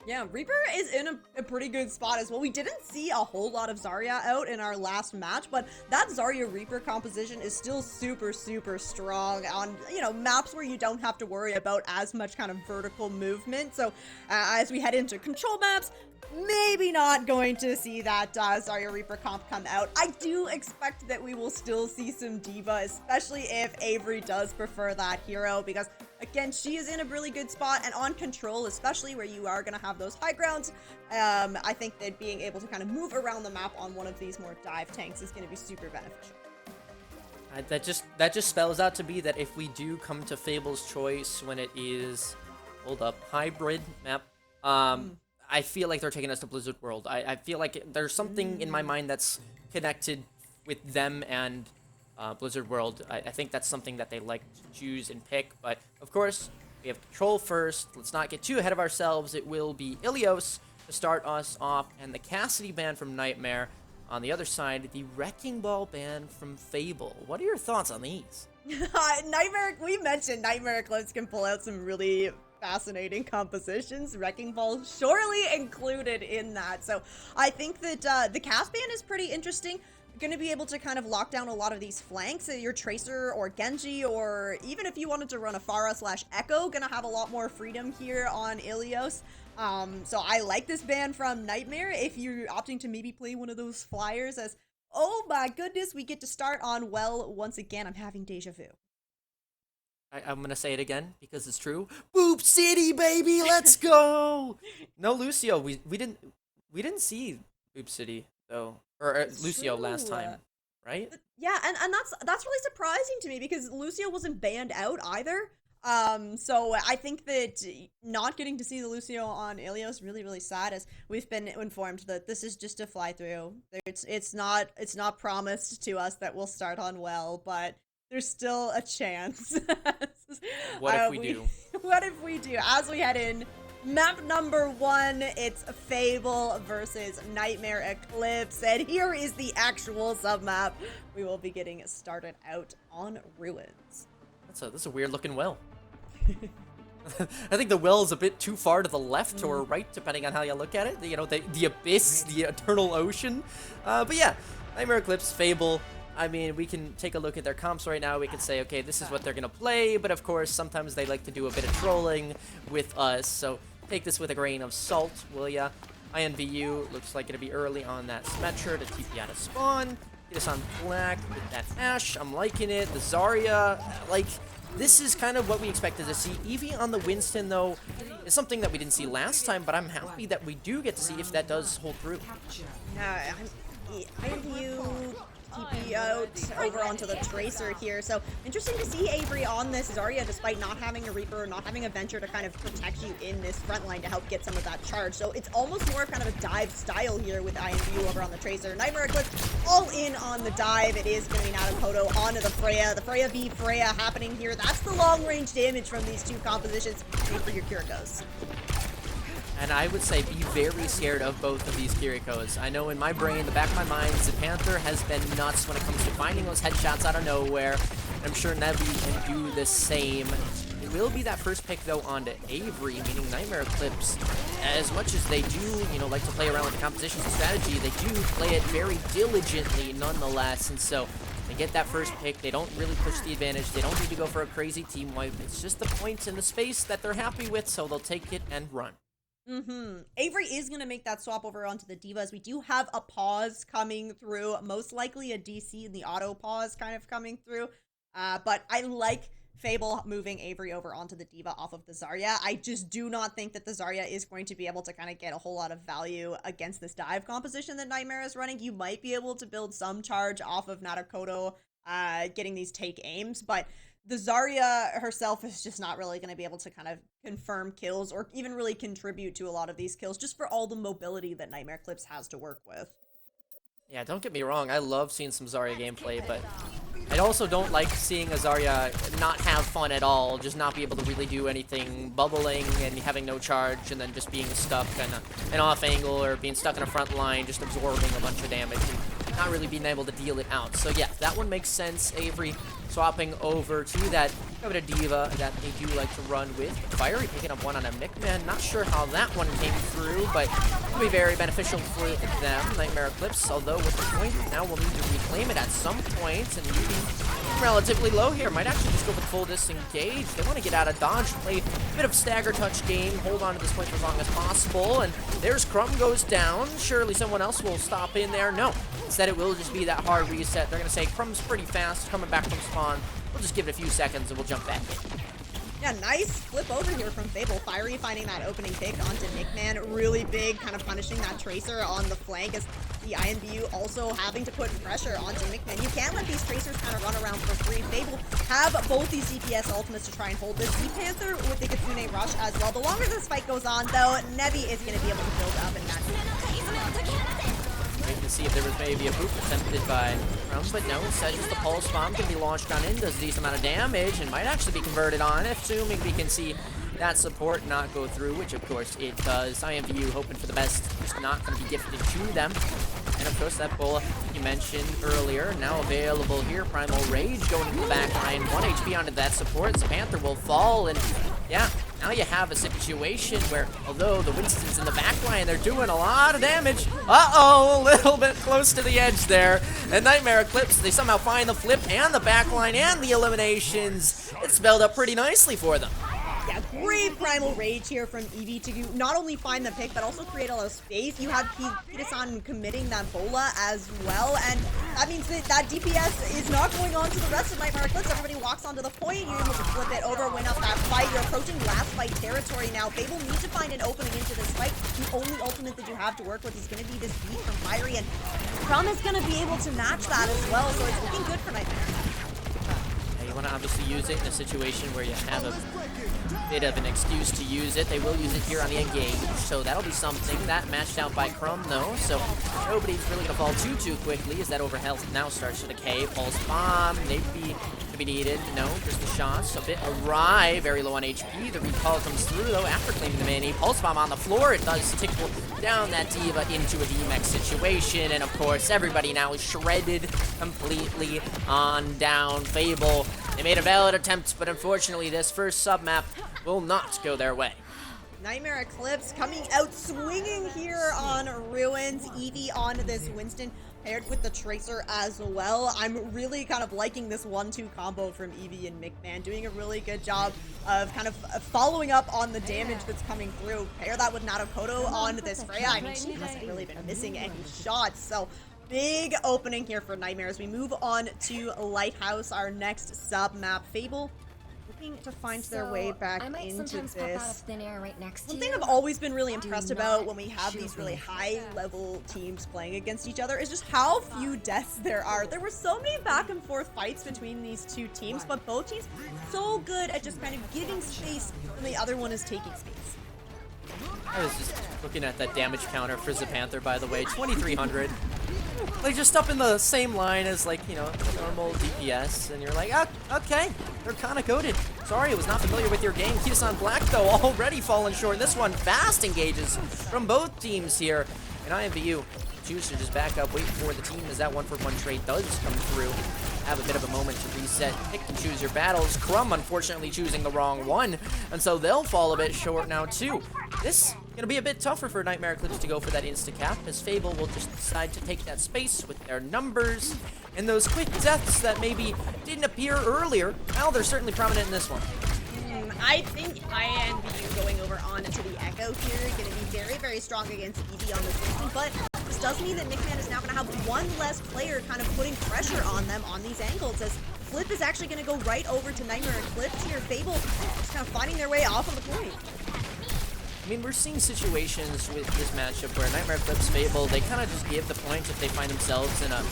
Yeah, Reaper is in a pretty good spot as well. We didn't see a whole lot of Zarya out in our last match, but that Zarya Reaper composition is still super, super strong on, maps where you don't have to worry about as much kind of vertical movement. So as we head into control maps, maybe not going to see that Zarya Reaper comp come out. I do expect that we will still see some Diva, especially if Avery does prefer that hero, because again, she is in a really good spot, and on control, especially where you are going to have those high grounds, I think that being able to kind of move around the map on one of these more dive tanks is going to be super beneficial. That just spells out to be that if we do come to Fable's choice when it is, hybrid map, I feel like they're taking us to Blizzard World. I feel like there's something in my mind that's connected with them and Blizzard World. I think that's something that they like to choose and pick, but of course, we have control first. Let's not get too ahead of ourselves. It will be Ilios to start us off, and the Cassidy band from Nightmare. On the other side, the Wrecking Ball band from Fable. What are your thoughts on these? We mentioned Nightmare Eclipse can pull out some really fascinating compositions. Wrecking Ball surely included in that. So I think that the Cass band is pretty interesting. Going to be able to kind of lock down a lot of these flanks. Your Tracer or Genji, or even if you wanted to run a Pharah/Echo, going to have a lot more freedom here on Ilios. So I like this band from Nightmare. If you're opting to maybe play one of those flyers, as, oh my goodness, we get to start on Well once again. I'm having deja vu. I'm gonna say it again because it's true. Boop City, baby, let's go. No Lucio, we didn't see Boop City though, or Lucio last time, right? Yeah, and that's really surprising to me because Lucio wasn't banned out either. So I think that not getting to see the Lucio on Ilios is really, really sad, as we've been informed that this is just a fly through. It's not promised to us that we'll start on Well, but there's still a chance. What if we do? What if we do? As we head in, map number 1, it's Fable versus Nightmare Eclipse, and here is the actual submap. We will be getting started out on Ruins. That's a weird looking well. I think the well is a bit too far to the left or right, depending on how you look at it. The abyss, the eternal ocean. But yeah, Nightmare Eclipse, Fable. I mean, we can take a look at their comps right now. We can say, okay, this is what they're going to play. But of course, sometimes they like to do a bit of trolling with us. So take this with a grain of salt, will ya? INVU looks like it'll be early on that Symmetra to TP out of spawn. Get us on Black with that Ash. I'm liking it. The Zarya, this is kind of what we expected to see. Eevee on the Winston, though, is something that we didn't see last time, but I'm happy that we do get to see if that does hold through. INVU TP out over onto the Tracer here. So interesting to see Avery on this Zarya, despite not having a Reaper, not having a Venture to kind of protect you in this front line to help get some of that charge. So it's almost more of kind of a dive style here with IMU over on the Tracer. Nightmare Eclipse all in on the dive. It is going to be Natakoto onto the Freya. The Freya v Freya happening here. That's the long range damage from these two compositions. Wait for your Kirikos. And I would say be very scared of both of these Kirikos. I know in my brain, the back of my mind, Panther has been nuts when it comes to finding those headshots out of nowhere. I'm sure Nevi can do the same. It will be that first pick, though, onto Avery, meaning Nightmare Eclipse. As much as they do, you know, like to play around with the compositions and strategy, they do play it very diligently nonetheless. And so they get that first pick. They don't really push the advantage. They don't need to go for a crazy team wipe. It's just the points and the space that they're happy with, so they'll take it and run. Avery is going to make that swap over onto the Divas. We do have a pause coming through, most likely a DC in the auto pause kind of coming through. But I like Fable moving Avery over onto the Diva off of the Zarya. I just do not think that the Zarya is going to be able to kind of get a whole lot of value against this dive composition that Nightmare is running. You might be able to build some charge off of Natakoto getting these take aims, but the Zarya herself is just not really going to be able to kind of confirm kills or even really contribute to a lot of these kills just for all the mobility that Nightmare Eclipse has to work with. Yeah, don't get me wrong. I love seeing some Zarya gameplay, but I also don't like seeing a Zarya not have fun at all, just not be able to really do anything, bubbling and having no charge, and then just being stuck in an off angle or being stuck in a front line, just absorbing a bunch of damage and not really being able to deal it out. So yeah, that one makes sense. Avery swapping over to that Diva that they do like to run with. Fiery picking up one on a Mickman. Not sure how that one came through, but it'll be very beneficial for them. Nightmare Eclipse, although with the point, now we'll need to reclaim it at some point, and maybe relatively low here. Might actually just go with full disengage. They want to get out of dodge, play a bit of stagger touch game, hold on to this point for as long as possible, and there's Crumb goes down. Surely someone else will stop in there. No, instead it will just be that hard reset. They're going to say Crumb's pretty fast, coming back from spawn. We'll just give it a few seconds and we'll jump back in. Yeah, nice flip over here from Fable. Fiery finding that opening pick onto Nickman. Really big, kind of punishing that Tracer on the flank as the INBU also having to put pressure onto Nickman. You can't let these Tracers kind of run around for free. Fable have both these DPS ultimates to try and hold this. Panther with the Kitsune Rush as well. The longer this fight goes on, though, Nevi is going to be able to build up and match. Waiting to see if there was maybe a boop attempted by Crumb, but no, instead just the pulse bomb can be launched on in, does a decent amount of damage, and might actually be converted on, assuming we can see that support not go through, which of course it does. IMVU hoping for the best, just not going to be gifted to them. And of course that bull you mentioned earlier, now available here. Primal Rage going into the back line, 1 HP onto that support. The Panther will fall, and yeah, now you have a situation where, although the Winston's in the back line, they're doing a lot of damage. Uh-oh, a little bit close to the edge there. And Nightmare Eclipse, they somehow find the flip and the back line and the eliminations. It's spelled up pretty nicely for them. Yeah, great Primal Rage here from Eevee to not only find the pick, but also create a lot of space. You have Kitasan committing that Bola as well, and that means that DPS is not going on to the rest of Nightmare Eclipse. Everybody walks onto the point, you're able to flip it over, win up that fight. You're approaching last fight territory now. Fable needs to find an opening into this fight. The only ultimate that you have to work with is going to be this beat from Fiery, and Crumb is going to be able to match that as well, so it's looking good for Nightmare. You want to obviously use it in a situation where you have a bit of an excuse to use it. They will use it here on the engage, so that'll be something. That matched out by Crumb, though, so nobody's really going to fall too quickly as that overhealth now starts to decay. Pulse Bomb, maybe to be needed. No, just the shots. A bit awry, very low on HP. The recall comes through, though, after claiming the mini. Pulse Bomb on the floor. It does tickle down that Diva into a DMX situation, and of course, everybody now is shredded completely on down. Fable, they made a valid attempt, but unfortunately, this first sub-map will not go their way. Nightmare Eclipse coming out swinging here on Ruins. Eevee on this Winston, paired with the Tracer as well. I'm really kind of liking this 1-2 combo from Eevee and Mickman, doing a really good job of kind of following up on the damage that's coming through. Pair that with Natakoto on this Freya. I mean, she hasn't really been missing any shots, so big opening here for Nightmare as we move on to Lighthouse, our next sub-map. Fable looking to find their way back I might into sometimes pop out of this. thin air right next to One you. thing I've always been really impressed about not when we have shoot these really me. high-level teams playing against each other is just how few deaths there are. There were so many back-and-forth fights between these two teams, but both teams so good at just kind of giving space when the other one is taking space. I was just looking at that damage counter for Zapanther, by the way, 2,300. Like, just up in the same line as, like, you know, normal DPS, and you're like, oh, okay, they're kind of goated. Sorry, I was not familiar with your game. Kisan Black, though, already falling short. This one fast engages from both teams here. And IMVU choose to just back up, wait for the team as that 1-for-1 trade does come through. Have a bit of a moment to reset, pick and choose your battles. Crumb, unfortunately, choosing the wrong one, and so they'll fall a bit short now, too. This gonna be a bit tougher for Nightmare Eclipse to go for that insta-cap, as Fable will just decide to take that space with their numbers, and those quick deaths that maybe didn't appear earlier, well, they're certainly prominent in this one. I think INVU going over on into the Echo here is going to be very, very strong against Eevee on this instant, but this does mean that Nickman is now going to have one less player kind of putting pressure on them on these angles, as Flip is actually going to go right over to Nightmare Eclipse here. Fable just kind of finding their way off of the point. I mean, we're seeing situations with this matchup where Nightmare Eclipse, Fable, they kind of just give the point if they find themselves in a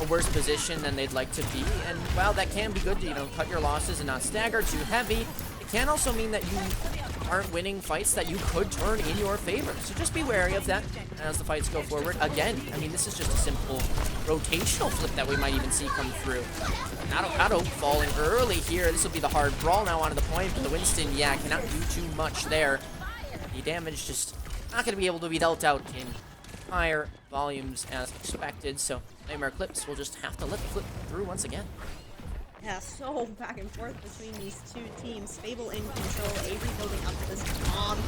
worse position than they'd like to be. And while that can be good to, you know, cut your losses and not stagger too heavy, it can also mean that you aren't winning fights that you could turn in your favor. So just be wary of that as the fights go forward. Again, I mean, this is just a simple rotational flip that we might even see come through. Nadokado falling early here. This will be the hard brawl now onto the point, but the Winston, yeah, cannot do too much there. The damage just not going to be able to be dealt out in higher volumes as expected, so Nightmare Eclipse will just have to let the flip through once again. Yeah, so back and forth between these two teams. Fable in control, Avery building up this bomb.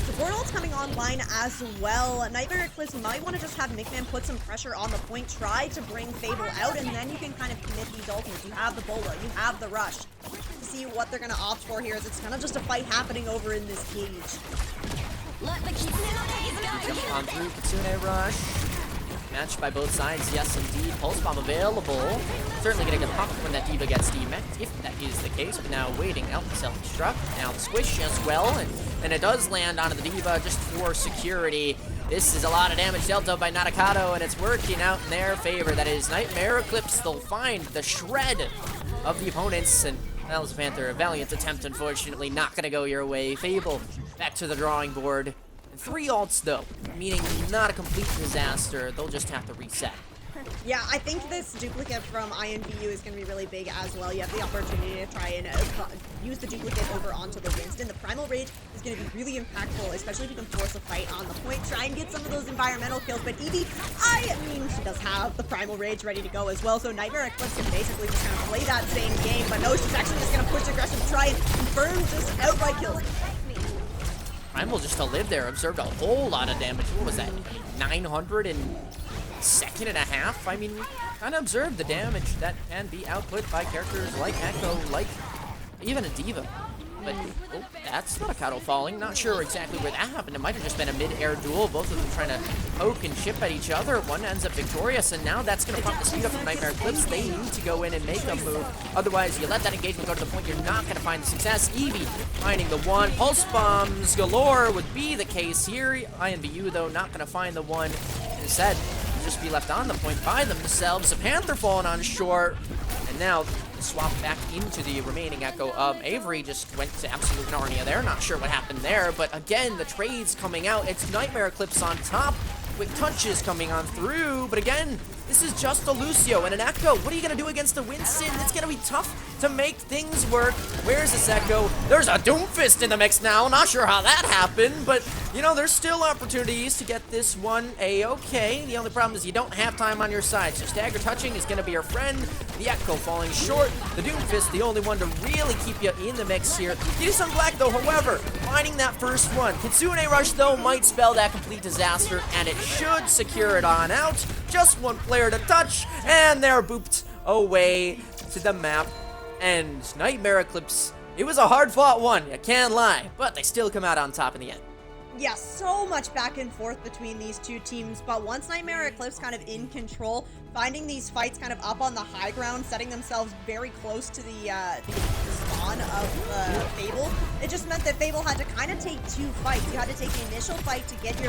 The portal's coming online as well. Nightmare Eclipse might want to just have Nickman put some pressure on the point, try to bring Fable out, and then you can kind of commit these ultimates. You have the Bola, you have the Rush. See what they're going to opt for here, as it's kind of just a fight happening over in this cage. On through Kitsune Rush. Matched by both sides, yes indeed. Pulse Bomb available. Certainly gonna get popped when that Diva gets demeched, if that is the case. But now waiting out the self-destruct. Now the squish as well, and it does land onto the Diva just for security. This is a lot of damage dealt out by Nadokado, and it's working out in their favor. That is Nightmare Eclipse. They'll find the shred of the opponents, and well, Panther, a valiant attempt, unfortunately, not gonna go your way. Fable, back to the drawing board. And 3 ults, though, meaning not a complete disaster. They'll just have to reset. Yeah, I think this duplicate from INVU is going to be really big as well. You have the opportunity to try and use the duplicate over onto the Winston. The Primal Rage is going to be really impactful, especially if you can force a fight on the point. Try and get some of those environmental kills. But Eevee, I mean, she does have the Primal Rage ready to go as well. So Nightmare Eclipse can basically just kind of play that same game. But no, she's actually just going to push aggressive to try and confirm just outright kills. Primal just to live there observed a whole lot of damage. What was that? 900 in second and a half? I mean, kind of observed the damage that can be output by characters like Echo, like even a Diva. But, oh, that's not a Nadokado falling. Not sure exactly where that happened. It might have just been a mid-air duel. Both of them trying to poke and chip at each other. One ends up victorious, and now that's going to pump the speed up from Nightmare Eclipse. They need to go in and make a move. Otherwise, you let that engagement go to the point, you're not going to find the success. Eevee finding the one. Pulse bombs galore would be the case here. INVU, though, not going to find the one. Instead, just be left on the point by themselves. The Panther falling on short, and now swap back into the remaining Echo. Avery just went to absolute Narnia there. Not sure what happened there, but again, the trades coming out. It's Nightmare Eclipse on top with touches coming on through, but again, this is just a Lucio and an Echo. What are you going to do against the Winston? It's going to be tough to make things work. Where's this Echo? There's a Doomfist in the mix now. Not sure how that happened, but, you know, there's still opportunities to get this one A-okay. The only problem is you don't have time on your side, so stagger touching is going to be your friend. The Echo falling short. The Doomfist, the only one to really keep you in the mix here. Kisan Black, though, however, finding that first one. Kitsune Rush, though, might spell that complete disaster, and it should secure it on out. Just one player to touch, and they're booped away to the map. And Nightmare Eclipse, it was a hard-fought one, I can't lie, but they still come out on top in the end. Yeah, so much back and forth between these two teams, but once Nightmare Eclipse kind of in control, finding these fights kind of up on the high ground, setting themselves very close to the spawn on of Fable. It just meant that Fable had to kind of take 2 fights. You had to take the initial fight to get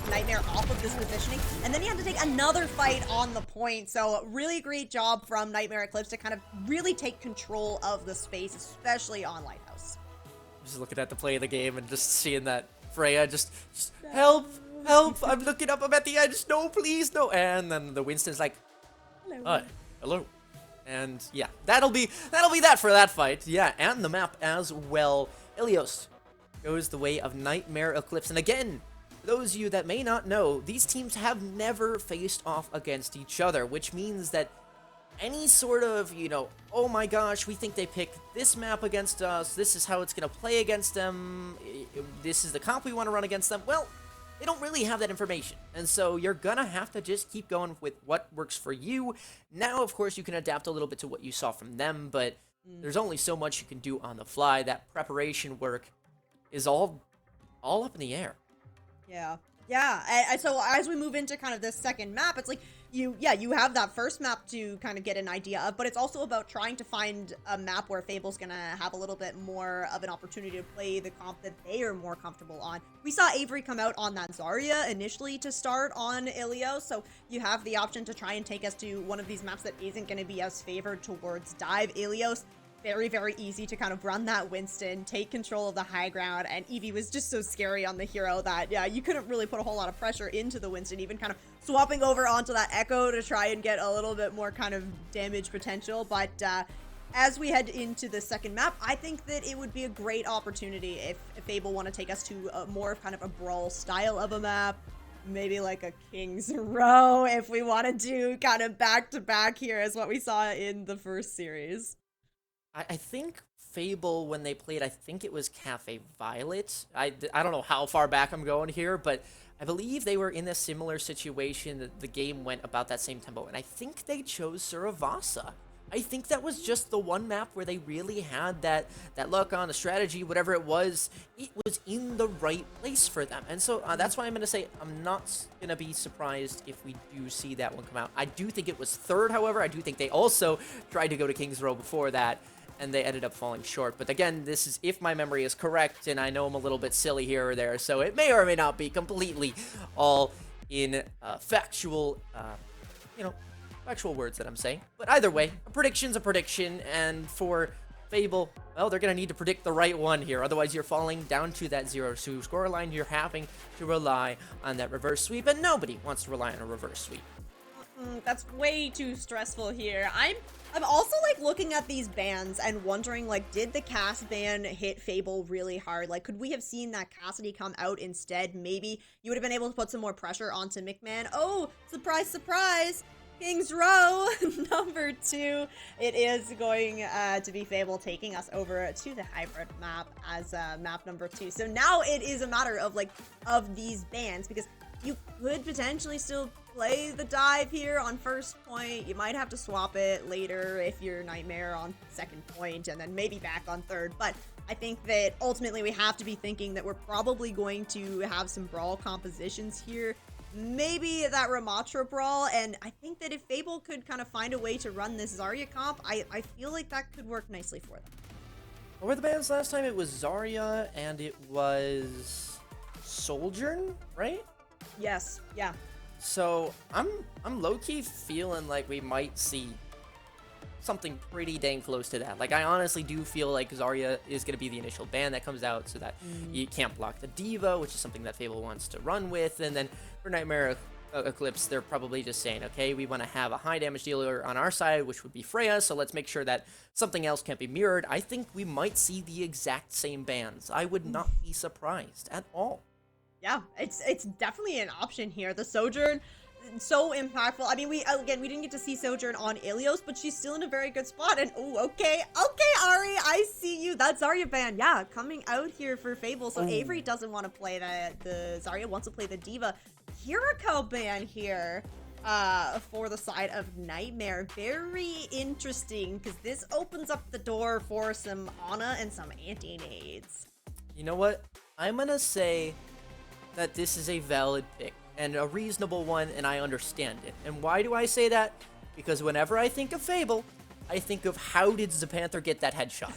Nightmare off of this positioning, and then you had to take another fight on the point. So really great job from Nightmare Eclipse to kind of really take control of the space, especially on Lighthouse. Just looking at the play of the game and just seeing that Freya just help, help, I'm looking up, I'm at the edge, no, please, no. And then the Winston's like, Hello. Hello. And yeah, that'll be that for that fight. Yeah, and the map as well. Ilios goes the way of Nightmare Eclipse. And again, for those of you that may not know, these teams have never faced off against each other, which means that any sort of, oh my gosh, we think they picked this map against us, this is how it's going to play against them, this is the comp we want to run against them, well, they don't really have that information. And so you're going to have to just keep going with what works for you. Now, of course, you can adapt a little bit to what you saw from them, but there's only so much you can do on the fly. That preparation work is all up in the air. Yeah. And so as we move into kind of this second map, it's like you have that first map to kind of get an idea of, but it's also about trying to find a map where Fable's gonna have a little bit more of an opportunity to play the comp that they are more comfortable on. We saw Avery come out on that Zarya initially to start on Ilios, so you have the option to try and take us to one of these maps that isn't going to be as favored towards dive. Ilios, very, very easy to kind of run that Winston, take control of the high ground, and Eevee was just so scary on the hero that, yeah, you couldn't really put a whole lot of pressure into the Winston, even kind of swapping over onto that Echo to try and get a little bit more kind of damage potential. But as we head into the second map, I think that it would be a great opportunity if Fable want to take us to a more kind of a brawl style of a map. Maybe like a King's Row if we want to do kind of back-to-back here as what we saw in the first series. I think Fable, when they played, I think it was Cafe Violet. I don't know how far back I'm going here, but I believe they were in a similar situation. The game went about that same tempo, and I think they chose Suravasa. I think that was just the one map where they really had that luck on the strategy, whatever it was in the right place for them. And so that's why I'm going to say I'm not going to be surprised if we do see that one come out. I do think it was third, however. I do think they also tried to go to King's Row before that, and they ended up falling short. But again, this is if my memory is correct, and I know I'm a little bit silly here or there, so it may or may not be completely all in factual, factual words that I'm saying. But either way, a prediction's a prediction, and for Fable, well, they're going to need to predict the right one here. Otherwise, you're falling down to that 0-2 scoreline. You're having to rely on that reverse sweep, and nobody wants to rely on a reverse sweep. That's way too stressful here. I'm also like looking at these bans and wondering, like, did the Cass ban hit Fable really hard? Like, could we have seen that Cassidy come out instead? Maybe you would have been able to put some more pressure onto McMahon. Oh, surprise, surprise! King's Row, number 2. It is going to be Fable taking us over to the hybrid map as map number 2. So now it is a matter of, like, of these bans, because you could potentially still play the dive here on first point. You might have to swap it later if you're Nightmare on second point, and then maybe back on third. But I think that ultimately we have to be thinking that we're probably going to have some brawl compositions here. Maybe that Ramatra brawl, and I think that if Fable could kind of find a way to run this Zarya comp, I feel like that could work nicely for them. What were the bans last time? It was Zarya, and it was Sojourn, right? Yes, yeah. So I'm low-key feeling like we might see something pretty dang close to that. Like, I honestly do feel like Zarya is going to be the initial ban that comes out so that you can't block the Diva, which is something that Fable wants to run with. And then for Nightmare Eclipse, they're probably just saying, okay, we want to have a high damage dealer on our side, which would be Freya, so let's make sure that something else can't be mirrored. I think we might see the exact same bans. I would not be surprised at all. Yeah, it's definitely an option here. The Sojourn, so impactful. I mean, we didn't get to see Sojourn on Ilios, but she's still in a very good spot. And oh, okay, Ari, I see you. That Zarya ban, yeah, coming out here for Fable. So Avery doesn't want to play the Zarya, wants to play the Diva. Kiriko ban here for the side of Nightmare. Very interesting, because this opens up the door for some Ana and some anti-nades. You know what? I'm gonna say that this is a valid pick and a reasonable one, and I understand it. And why do I say that? Because whenever I think of Fable, I think of how did Zapanther get that headshot?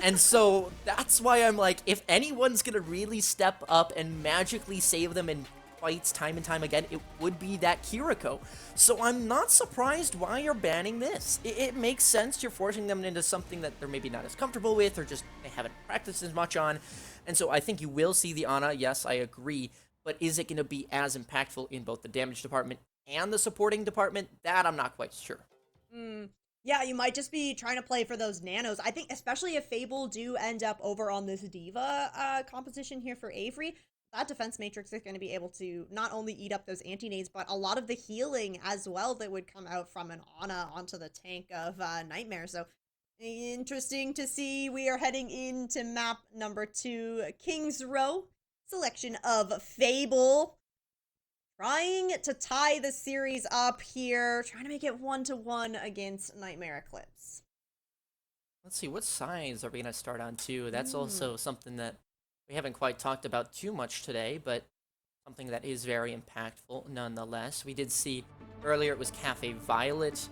And so that's why I'm like, if anyone's gonna really step up and magically save them in fights time and time again, it would be that Kiriko. So I'm not surprised why you're banning this. It makes sense. You're forcing them into something that they're maybe not as comfortable with, or just they haven't practiced as much on. And so I think you will see the Ana. Yes, I agree. But is it going to be as impactful in both the damage department and the supporting department? That I'm not quite sure. Yeah, you might just be trying to play for those nanos. I think especially if Fable do end up over on this Diva composition here for Avery, that defense matrix is going to be able to not only eat up those anti-nades, but a lot of the healing as well that would come out from an Ana onto the tank of Nightmare. So interesting to see. We are heading into map number 2, King's Row. Selection of Fable. Trying to tie the series up here. Trying to make it 1-1 against Nightmare Eclipse. Let's see, what sides are we going to start on too? That's also something that we haven't quite talked about too much today, but something that is very impactful nonetheless. We did see earlier it was Cafe Violet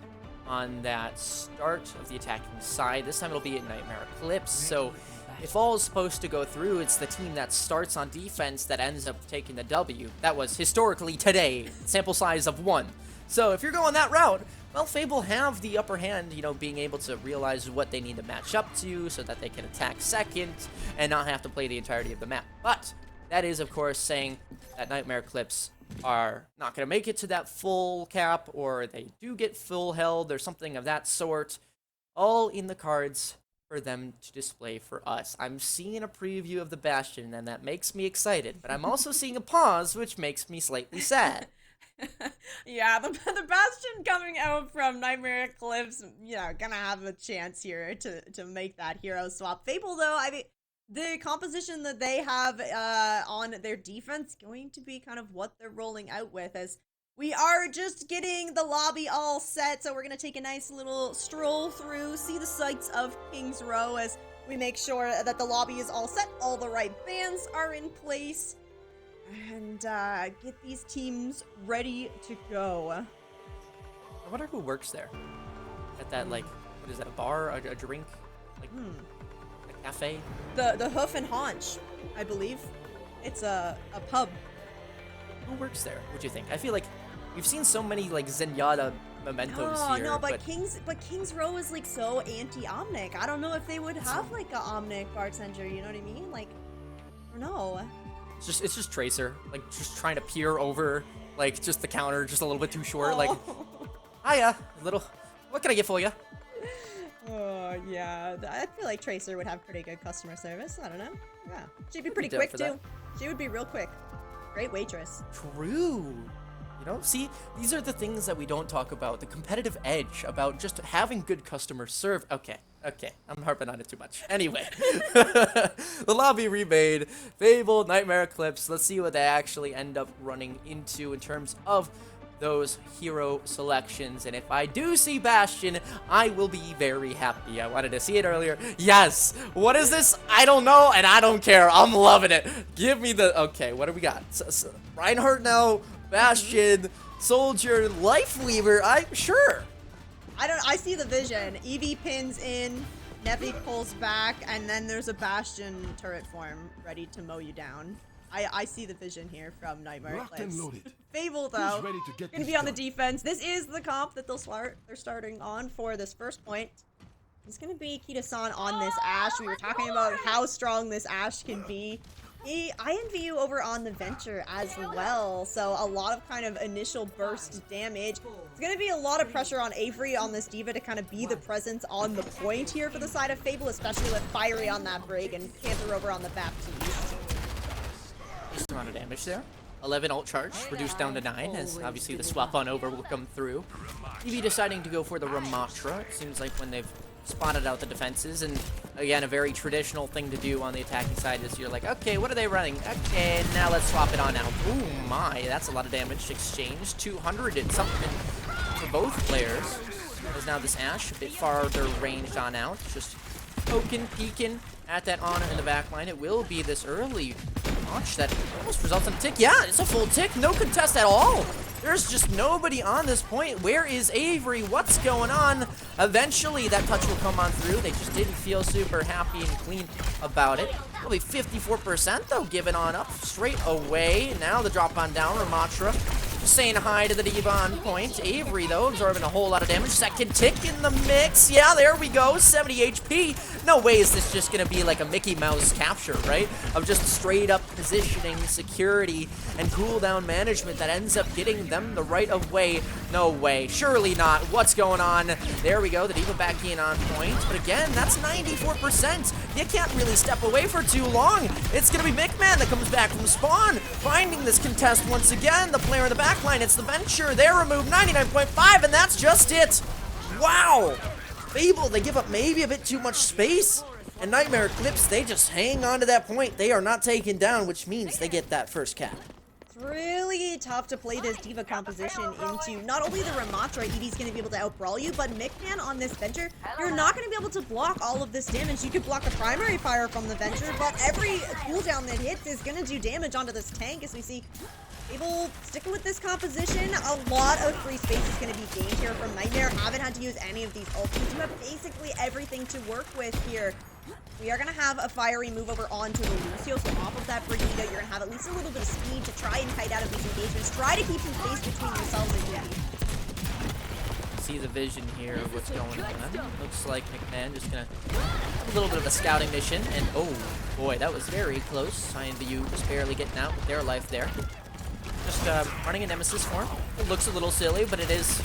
on that start of the attacking side. This time it'll be at Nightmare Eclipse, so if all is supposed to go through, it's the team that starts on defense that ends up taking the W. That was historically today, sample size of 1. So if you're going that route, well, Fable have the upper hand, you know, being able to realize what they need to match up to so that they can attack second and not have to play the entirety of the map. But that is, of course, saying that Nightmare Eclipse are not going to make it to that full cap, or they do get full held or something of that sort. All in the cards for them to display for us. I'm seeing a preview of the Bastion, and that makes me excited, but I'm also seeing a pause, which makes me slightly sad. Yeah, the Bastion coming out from Nightmare Eclipse, you know, gonna have a chance here to make that hero swap. Fable, though, I mean, the composition that they have on their defense going to be kind of what they're rolling out with, as we are just getting the lobby all set, so we're going to take a nice little stroll through, see the sights of King's Row as we make sure that the lobby is all set, all the right bands are in place, and get these teams ready to go. I wonder who works there. At that, like, what is that, a bar, a drink? Like, a cafe? The Hoof and Haunch, I believe. It's a pub. Who works there, would you think? I feel like we've seen so many, like, Zenyatta mementos here. No, but King's Row is, like, so anti-Omnic. I don't know if they would have, like, a Omnic bartender, you know what I mean? Like, I don't know. It's just Tracer, like, just trying to peer over, like, just the counter just a little bit too short, like, hiya, little, what can I get for you? Oh, yeah. I feel like Tracer would have pretty good customer service. I don't know. Yeah. She'd be pretty quick, too. She would be real quick. Great waitress. True. You know, see, these are the things that we don't talk about. The competitive edge about just having good customer serve. Okay, I'm harping on it too much. Anyway, the lobby remade, Fable, Nightmare Eclipse. Let's see what they actually end up running into in terms of those hero selections. And if I do see Bastion, I will be very happy. I wanted to see it earlier. Yes. What is this? I don't know, and I don't care. I'm loving it. Give me the... Okay, what do we got? Reinhardt now, Bastion, Soldier, Lifeweaver. I'm sure. I see the vision. Eevee pins in, Nevi pulls back, and then there's a Bastion turret form ready to mow you down. I see the vision here from Nightmare Eclipse. Fable, though, going to be on the defense. This is the comp that they're starting on for this first point. It's going to be Kita-san on this Ashe. We were talking about how strong this Ashe can be. I envy you over on the Venture as well. So a lot of kind of initial burst damage. It's going to be a lot of pressure on Avery on this Diva to kind of be the presence on the point here for the side of Fable, especially with Fiery on that Brig and Panther over on the Baptiste. Just amount of damage there. 11 ult charge, reduced down to 9, as obviously the swap on over will come through. EV deciding to go for the Ramatra. It seems like when they've spotted out the defenses, and again, a very traditional thing to do on the attacking side is you're like, okay, what are they running? Okay, now let's swap it on out. Oh my, that's a lot of damage exchanged. 200 and something for both players. As now this Ashe a bit farther ranged on out, just poking, peeking at that Ana in the back line. It will be this early launch that almost results in a tick. Yeah, it's a full tick, no contest at all. There's just nobody on this point. Where is Avery? What's going on? Eventually, that touch will come on through. They just didn't feel super happy and clean about it. Probably 54% though, given on up straight away. Now the drop on down, Ramatra just saying hi to the D.Va on point. Avery, though, absorbing a whole lot of damage. Second tick in the mix. Yeah, there we go. 70 HP. No way is this just going to be like a Mickey Mouse capture, right? Of just straight up positioning, security, and cooldown management that ends up getting them the right of way. No way. Surely not. What's going on? There we go. The D.Va back in on point. But again, that's 94%. You can't really step away for too long. It's going to be McMahon that comes back from spawn, finding this contest once again. The player in the back line, it's the Venture. They're removed 99.5, and that's just it. Wow. Fable, they give up maybe a bit too much space. And Nightmare Eclipse, they just hang on to that point. They are not taken down, which means they get that first cap. It's really tough to play this D.Va composition into not only the Ramatra, Eevee's going to be able to outbrawl you, but McMahon on this Venture, you're not going to be able to block all of this damage. You could block the primary fire from the Venture, but every cooldown that hits is going to do damage onto this tank, as we see Fable sticking with this composition. A lot of free space is going to be gained here from Nightmare. Haven't had to use any of these ults. You have basically everything to work with here. We are going to have a fiery move over onto the Lucio, so off of that Brigitte, you're going to have at least a little bit of speed to try and kite out of these engagements. Try to keep some space between yourselves and Eevee. See the vision here of what's going on. Looks like McMahon just going to have a little bit of a scouting mission, and oh boy, that was very close. INVU just barely getting out with their life there. Just running a Nemesis form. It looks a little silly, but it is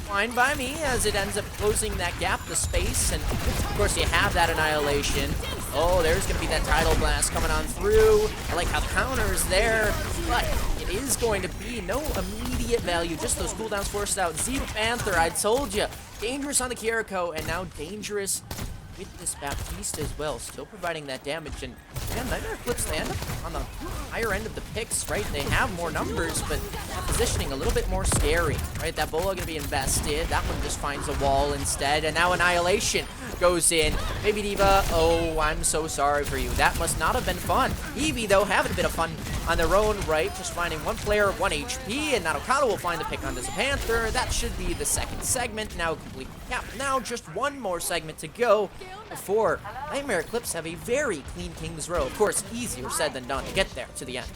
fine by me as it ends up closing that gap, the space, and of course you have that Annihilation. Oh, there's going to be that Tidal Blast coming on through. I like how the counter's there, but it is going to be no immediate value. Just those cooldowns forced out. Zeta Panther, I told you. Dangerous on the Kiriko, and now dangerous with this Baptiste as well, still providing that damage. And man, Nightmare Eclipse, they end up on the higher end of the picks, right? They have more numbers, but positioning a little bit more scary, right? That Bola gonna be invested. That one just finds a wall instead, and now Annihilation goes in. Baby D.Va, oh, I'm so sorry for you. That must not have been fun. Eevee, though, having a bit of fun on their own, right? Just finding one player, 1 HP, and now Okada will find the pick on this Panther. That should be the second segment. Now complete cap. Now just one more segment to go before Nightmare Eclipse have a very clean King's Row. Of course, easier said than done to get there to the end.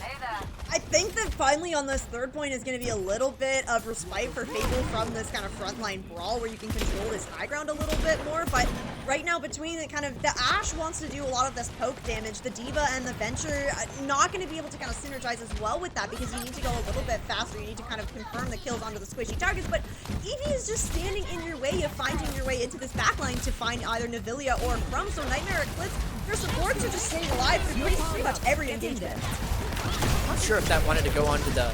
I think that finally on this third point is going to be a little bit of respite for Fable from this kind of frontline brawl where you can control this high ground a little bit more, but right now between the Ashe wants to do a lot of this poke damage, the D.Va and the Venture not going to be able to kind of synergize as well with that because you need to go a little bit faster, you need to kind of confirm the kills onto the squishy targets, but Eevee is just standing in your way of finding your way into this backline to find either Navilia or Crumb, so Nightmare Eclipse, their supports are just staying alive for pretty much every engagement. Not sure if that wanted to go onto the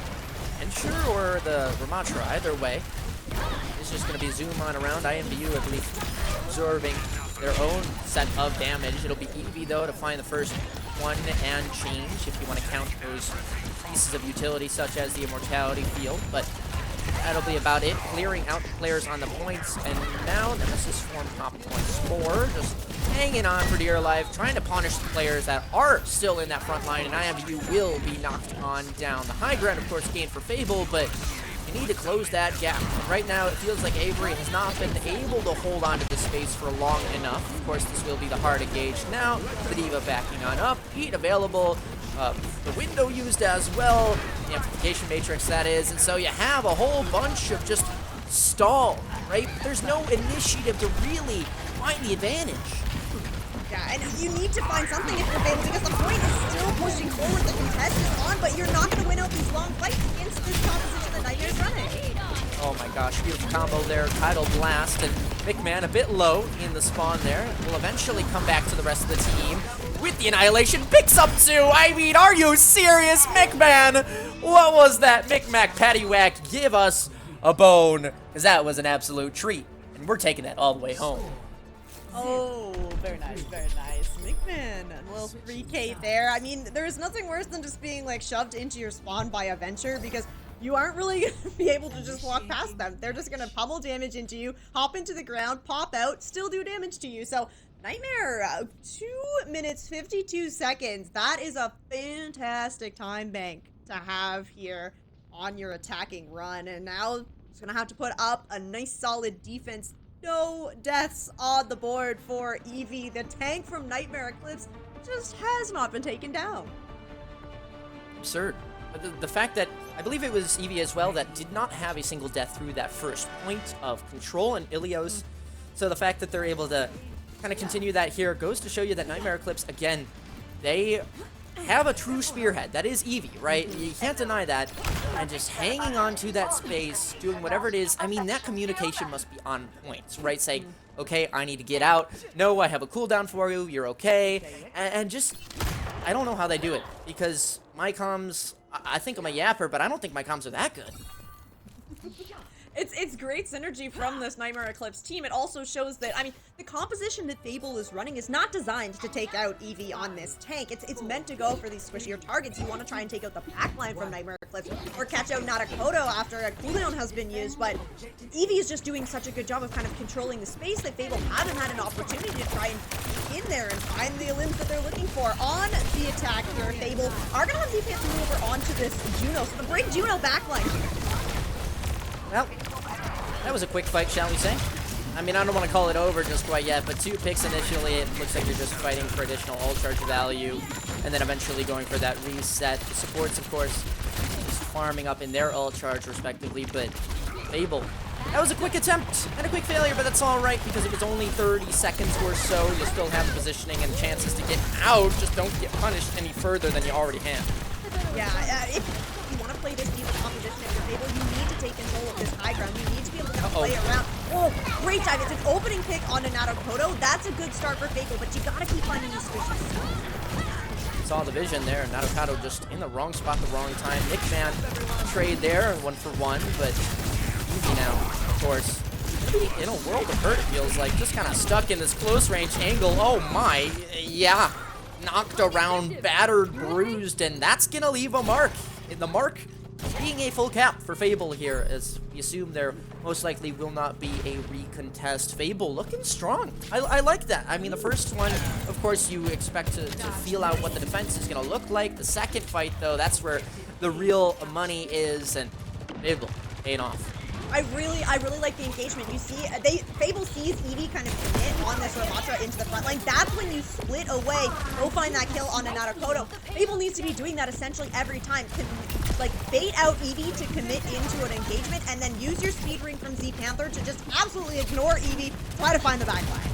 Venture or the Ramatra. Either way, it's just going to be zoom on around. INVU, I believe, absorbing their own set of damage. It'll be Eevee, though, to find the first one and change, if you want to count those pieces of utility, such as the Immortality Field. But that'll be about it. Clearing out the players on the points, and now Nemesis form top points. Spore just hanging on for dear life, trying to punish the players that are still in that front line, and IMVU will be knocked on down. The high ground, of course, gained for Fable, but you need to close that gap. And right now, it feels like Avery has not been able to hold on to this space for long enough. Of course, this will be the hard engage now. The D.Va backing on up. Heat available. The window used as well. The amplification matrix, that is. And so you have a whole bunch of just stall, right? There's no initiative to really find the advantage. Yeah, and you need to find something if you're Fable because the point is still pushing forward. The contest is on, but you're not going to win out these long fights against this composition that Nightmare's running. Oh my gosh, beautiful combo there. Tidal Blast, and McMahon a bit low in the spawn there. Will eventually come back to the rest of the team with the Annihilation. Picks up 2. I mean, are you serious, McMahon? What was that? Micmac Paddywhack, give us a bone, because that was an absolute treat. And we're taking that all the way home. Oh, very nice, very nice. McMahon, a little 3K there. I mean, there's nothing worse than just being like shoved into your spawn by a Venture because you aren't really going to be able to just walk past them. They're just going to pummel damage into you, hop into the ground, pop out, still do damage to you. So Nightmare, 2 minutes 52 seconds. That is a fantastic time bank to have here on your attacking run. And now it's gonna have to put up a nice solid defense. No deaths on the board for Eevee. The tank from Nightmare Eclipse just has not been taken down. Absurd. But the fact that, I believe it was Eevee as well, that did not have a single death through that first point of control in Ilios. So the fact that they're able to kind of continue that here goes to show you that Nightmare Eclipse, again, they have a true spearhead. That is Eevee, right? You can't deny that. And just hanging on to that space, doing whatever it is. I mean, that communication must be on point, right? Saying, okay, I need to get out. No, I have a cooldown for you. You're okay. And just, I don't know how they do it. Because my comms, I think I'm a yapper, but I don't think my comms are that good. It's great synergy from this Nightmare Eclipse team. It also shows that, I mean, the composition that Fable is running is not designed to take out Eevee on this tank. It's meant to go for these squishier targets. You want to try and take out the backline from Nightmare Eclipse or catch out Narakoto after a cooldown has been used, but Eevee is just doing such a good job of kind of controlling the space that Fable haven't had an opportunity to try and get in there and find the limbs that they're looking for. On the attack here, Fable are going to have ZPS move over onto this Juno, so the bring Juno backline here. Well, that was a quick fight, shall we say? I mean, I don't want to call it over just quite yet, but 2 picks initially. It looks like you're just fighting for additional ult charge value, and then eventually going for that reset. The supports, of course, just farming up in their ult charge, respectively, but Fable. That was a quick attempt and a quick failure, but that's all right because it was only 30 seconds or so. You still have the positioning and chances to get out. Just don't get punished any further than you already have. Yeah, if you want to play this deep composition at your Fable, you need to take control of this high ground. You need to be able to play around. Oh, great dive. It's an opening pick on a Narakoto. That's a good start for Fable, but you gotta keep finding these squishes. Saw the vision there. Narakoto just in the wrong spot, the wrong time. Nickman trade there, 1-for-1, but Eevee now, of course, in a world of hurt, it feels like. Just kind of stuck in this close range angle. Oh my, yeah. Knocked around, battered, bruised, and that's gonna leave a mark. The mark being a full cap for Fable here, as we assume there most likely will not be a recontest. Fable looking strong. I like that. I mean, the first one, of course, you expect to feel out what the defense is gonna look like. The second fight, though, that's where the real money is, and Fable paying off. I really like the engagement. You see, Fable sees Eevee kind of commit on this Ramatra into the front line. That's when you split away, go find that kill on a Narakoto. Fable needs to be doing that essentially every time. Like, bait out Eevee to commit into an engagement, and then use your speed ring from Z Panther to just absolutely ignore Eevee, try to find the backline.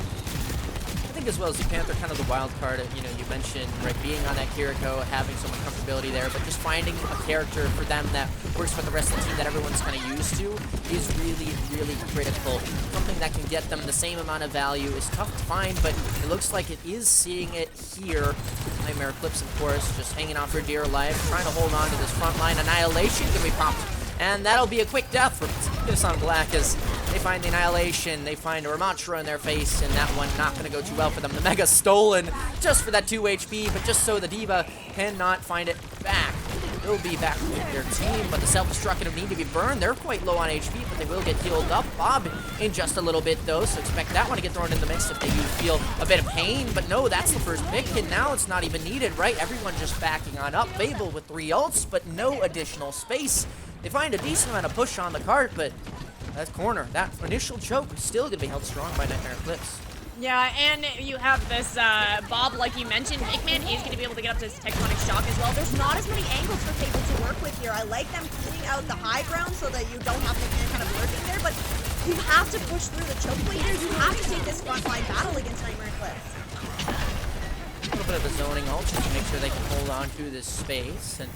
I think as well as the Panther, kind of the wild card, you know, you mentioned, right, being on that Kiriko, having some comfortability there, but just finding a character for them that works for the rest of the team that everyone's kind of used to is really, really critical. Something that can get them the same amount of value is tough to find, but it looks like it is seeing it here. Nightmare Eclipse, of course, just hanging on for dear life, trying to hold on to this front line. Annihilation can be popped, and that'll be a quick death for this on Black as they find the Annihilation, they find a Ramatra in their face, and that one not going to go too well for them. The Mega stolen just for that 2 HP, but just so the Diva cannot find it back. They'll be back with their team, but the self-destructive need to be burned. They're quite low on HP, but they will get healed up. Bob in just a little bit, though, so expect that one to get thrown in the mix if they do feel a bit of pain. But no, that's the first pick, and now it's not even needed, right? Everyone just backing on up. Fable with 3 ults, but no additional space. They find a decent amount of push on the cart, but that corner, that initial choke is still going to be held strong by Nightmare Eclipse. Yeah, and you have this Bob, like you mentioned. Nickman is going to be able to get up to this Tectonic Shock as well. There's not as many angles for Fable to work with here. I like them cleaning out the high ground so that you don't have to kind of lurking there, but you have to push through the choke point here. You have to take this frontline battle against Nightmare Eclipse. A little bit of a zoning ult just to make sure they can hold on to this space, and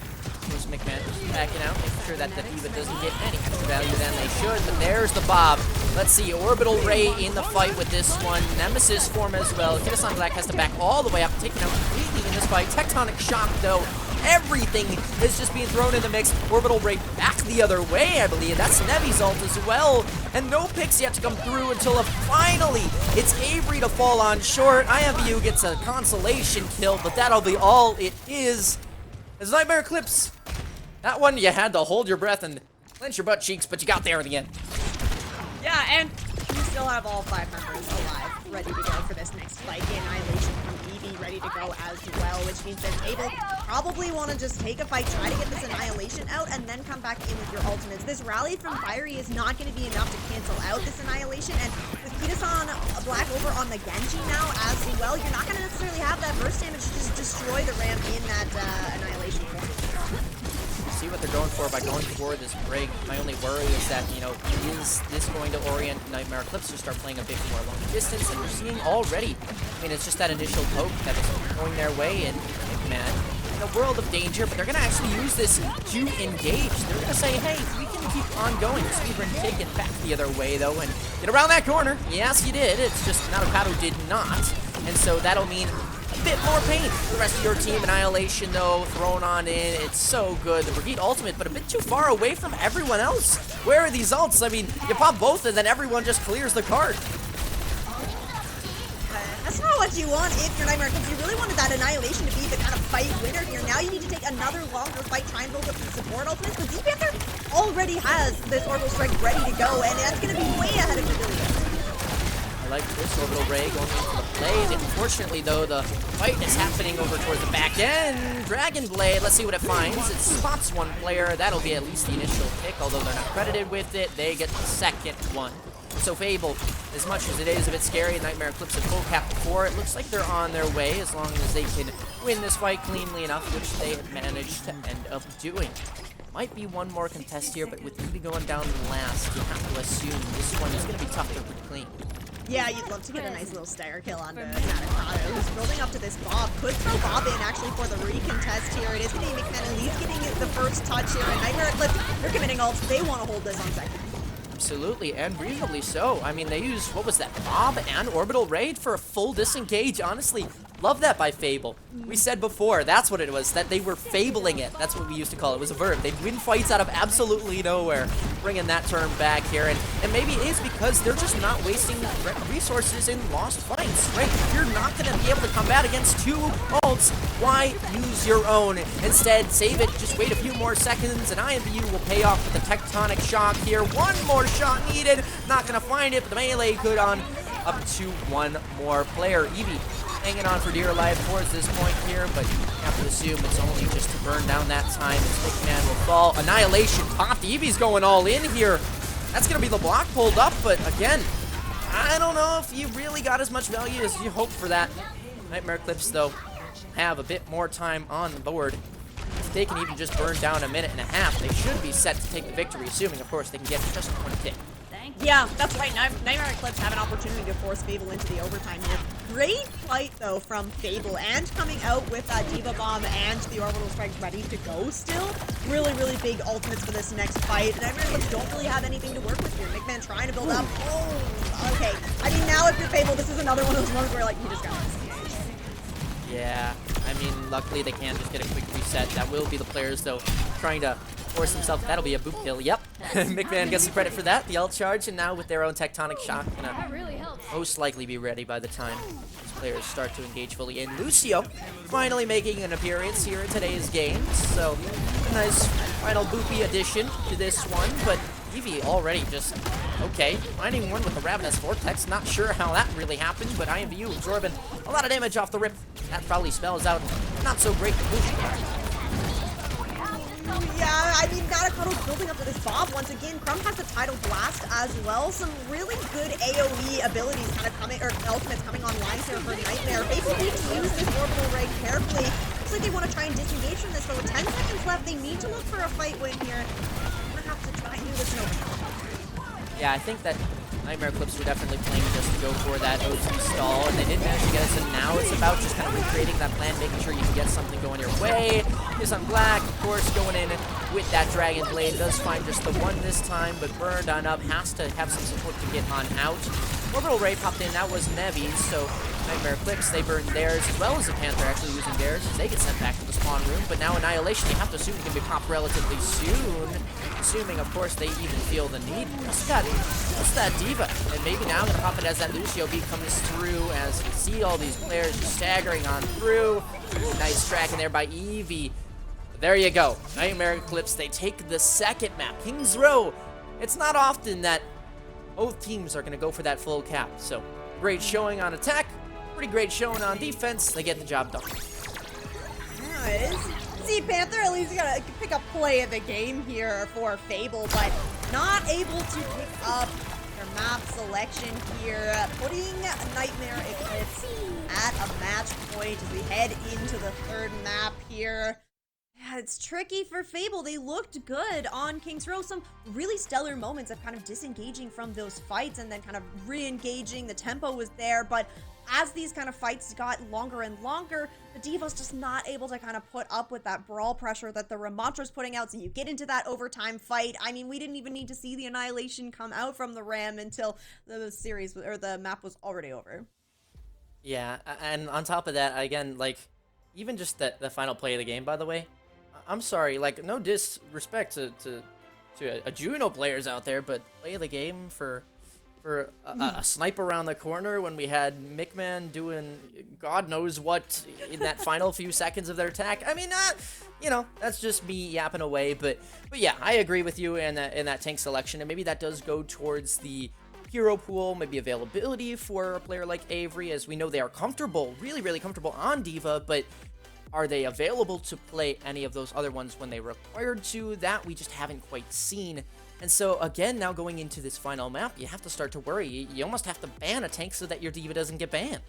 here's McMahon just backing out, making sure that the Diva doesn't get any extra value than they should. But there's the Bob. Let's see, Orbital Ray in the fight with this one. Nemesis form as well. Kitasan Black has to back all the way up, taking out completely in this fight. Tectonic Shock, though. Everything is just being thrown in the mix. Orbital Ray back the other way, I believe. That's Nevi's ult as well. And no picks yet to come through until finally it's Avery to fall on short. IMVU gets a consolation kill, but that'll be all it is. As Nightmare Eclipse, that one you had to hold your breath and clench your butt cheeks, but you got there in the end. Yeah, and you still have all 5 members alive. ready to go for this next fight. The Annihilation from Eevee ready to go as well, which means that Fable probably want to just take a fight, try to get this Annihilation out, and then come back in with your ultimates. This rally from Fiery is not going to be enough to cancel out this Annihilation, and with Kitasan Black over on the Genji now as well, you're not going to necessarily have that burst damage to just destroy the ramp in that Annihilation form. See what they're going for by going for this break. My only worry is that, you know, is this going to orient Nightmare Eclipse to start playing a bit more long distance? And we're seeing already, I mean, it's just that initial poke that is going their way, and man, in a world of danger, but they're going to actually use this to engage. They're going to say, hey, we can keep on going. Speedrun taken back the other way, though, and get around that corner. Yes, you did. It's just Narukato did not. And so that'll mean a bit more pain for the rest of your team. Annihilation, though, thrown on in. It's so good. The Brigitte ultimate, but a bit too far away from everyone else. Where are these ults? I mean, you pop both, and then everyone just clears the card. That's not what you want if you're Nightmare, because you really wanted that Annihilation to be the kind of fight winner here. Now you need to take another longer fight, try and build up some support ultimates, but Panther already has this Orbital Strike ready to go, and that's going to be way ahead of Pavilion. I like this Orbital Ray going into the play. Unfortunately, though, the fight is happening over towards the back end. Dragon Blade, let's see what it finds. It spots one player. That'll be at least the initial pick, although they're not credited with it. They get the second one. So Fable, as much as it is a bit scary, Nightmare Eclipse at full cap before, it looks like they're on their way as long as they can win this fight cleanly enough, which they have managed to end up doing. Might be one more contest here, but with Eevee going down last, you have to assume this one is going to be tough to reclaim. Yeah, you'd love to get a nice little stagger kill onto Narukato, who's building up to this Bob. Could throw Bob in, actually, for the recontest here. It is going to be McMahon at least getting the first touch here, and Nightmare Eclipse, they're committing ults. They want to hold this on second. Absolutely, and reasonably so. I mean, they used, what was that, Bob and Orbital Raid for a full disengage. Honestly, love that by Fable. We said before, that's what it was, that they were fabling it. That's what we used to call it. It was a verb. They'd win fights out of absolutely nowhere. Bringing that term back here, and maybe it is because they're just not wasting resources in lost fights, right? You're not going to be able to combat against two ults. Why use your own? Instead, save it, just wait a few more seconds, and IMVU will pay off with the Tectonic Shock here. One more shot needed. Not going to find it, but the melee could on up to one more player. Eevee hanging on for dear life towards this point here, but you have to assume it's only just to burn down that time. This man will fall. Annihilation popped. Eevee's going all in here. That's going to be the block pulled up, but again, I don't know if you really got as much value as you hoped for that. Nightmare Eclipse, though, have a bit more time on the board. If they can even just burn down a minute and a half, they should be set to take the victory, assuming, of course, they can get just one kick. Yeah, that's right. Nightmare Eclipse have an opportunity to force Fable into the overtime here. Great fight, though, from Fable, and coming out with Diva Bomb and the Orbital Strike ready to go still. Really, really big ultimates for this next fight. Nightmare Eclipse don't really have anything to work with here. McMahon trying to build up. Oh, okay. I mean, now if you're Fable, this is another one of those ones where, like, you just got this. Yeah, I mean, luckily they can just get a quick reset. That will be the players, though, trying to force himself. That'll be a boot kill. Yep. McMahon gets the credit for that. The ult charge, and now with their own Tectonic Shock, gonna most likely be ready by the time these players start to engage fully. And Lucio finally making an appearance here in today's game. So, a nice final boopy addition to this one, but Eevee already just, okay, finding one with a Ravenous Vortex. Not sure how that really happened, but IMVU absorbing a lot of damage off the rip. That probably spells out not so great conclusion. Yeah, I mean, Narukado's building up to this Bob once again. Crumb has the Tidal Blast as well. Some really good AoE abilities kind of coming, or ultimates coming online here for Nightmare. Fable need to use this Orbital Ray carefully. Looks like they want to try and disengage from this, but with 10 seconds left, they need to look for a fight win here. We're gonna have to try and do this in overtime. Yeah, I think that Nightmare Eclipse were definitely playing just to go for that OT stall, and they did manage to get us, and now it's about just kind of recreating that plan, making sure you can get something going your way. Is on Black, of course, going in with that Dragon Blade. Does find just the one this time, but burned on up. Has to have some support to get on out. Orbital Ray popped in. That was Nevi's, so Nightmare Eclipse, they burned theirs, as well as the Panther actually using theirs. They get sent back to the spawn room, but now Annihilation, you have to assume it can be popped relatively soon. Assuming, of course, they even feel the need. What's that Diva? And maybe now gonna pop it as that Lucio beat comes through, as you see all these players just staggering on through. Nice tracking there by Eevee. There you go. Nightmare Eclipse, they take the second map, King's Row. It's not often that both teams are going to go for that full cap, so great showing on attack, pretty great showing on defense. They get the job done. Yeah, it is. See, Panther at least gotta pick up play of the game here for Fable, but not able to pick up their map selection here, putting Nightmare Eclipse at a match point as we head into the third map here. Yeah, it's tricky for Fable. They looked good on King's Row. Some really stellar moments of kind of disengaging from those fights and then kind of re-engaging. The tempo was there, but as these kind of fights got longer and longer, the D.Va's just not able to kind of put up with that brawl pressure that the Ramatra's putting out. So you get into that overtime fight. I mean, we didn't even need to see the Annihilation come out from the Ram until the series or the map was already over. Yeah, and on top of that, again, like, even just the final play of the game, by the way, I'm sorry, like, no disrespect to a Juno players out there, but play of the game for a snipe around the corner when we had Mickman doing God knows what in that final few seconds of their attack. I mean, you know, that's just me yapping away, but yeah, I agree with you in that tank selection, and maybe that does go towards the hero pool, maybe availability for a player like Avery, as we know they are comfortable, really, really comfortable on D.Va, but are they available to play any of those other ones when they required to? That we just haven't quite seen. And so, again, now going into this final map, you have to start to worry. You almost have to ban a tank so that your D.Va doesn't get banned.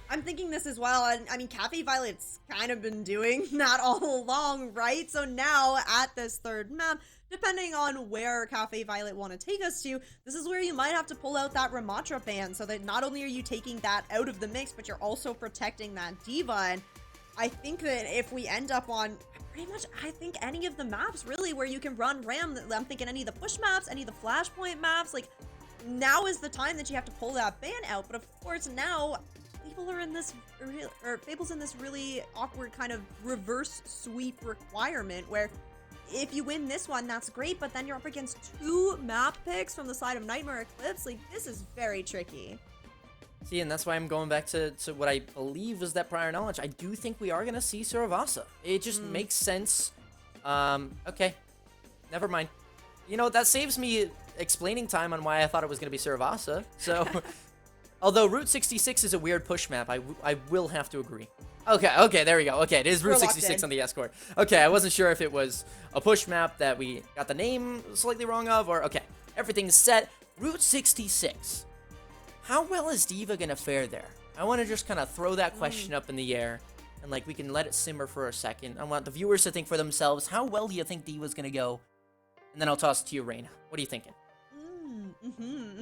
I'm thinking this as well. I mean, Cafe Violet's kind of been doing that all along, right? So now at this third map, depending on where Cafe Violet want to take us to, this is where you might have to pull out that Ramatra ban so that not only are you taking that out of the mix, but you're also protecting that D.Va. And I think that if we end up on pretty much, I think any of the maps really where you can run Ram, I'm thinking any of the push maps, any of the flashpoint maps, like now is the time that you have to pull that ban out. But of course now Fable's in this really awkward kind of reverse sweep requirement where if you win this one, that's great, but then you're up against 2 map picks from the side of Nightmare Eclipse. Like, this is very tricky. See, and that's why I'm going back to what I believe is that prior knowledge. I do think we are going to see Suravasa. It just makes sense. Okay. Never mind. You know, that saves me explaining time on why I thought it was going to be Suravasa. So, although Route 66 is a weird push map, I will have to agree. Okay, there we go. Okay, it is Route 66 on the Escort. Okay, I wasn't sure if it was a push map that we got the name slightly wrong of, or, okay. Everything's set. Route 66. How well is D.Va gonna fare there? I want to just kind of throw that question up in the air, and like we can let it simmer for a second. I want the viewers to think for themselves, how well do you think D.Va's gonna go? And then I'll toss it to you, Reina. What are you thinking?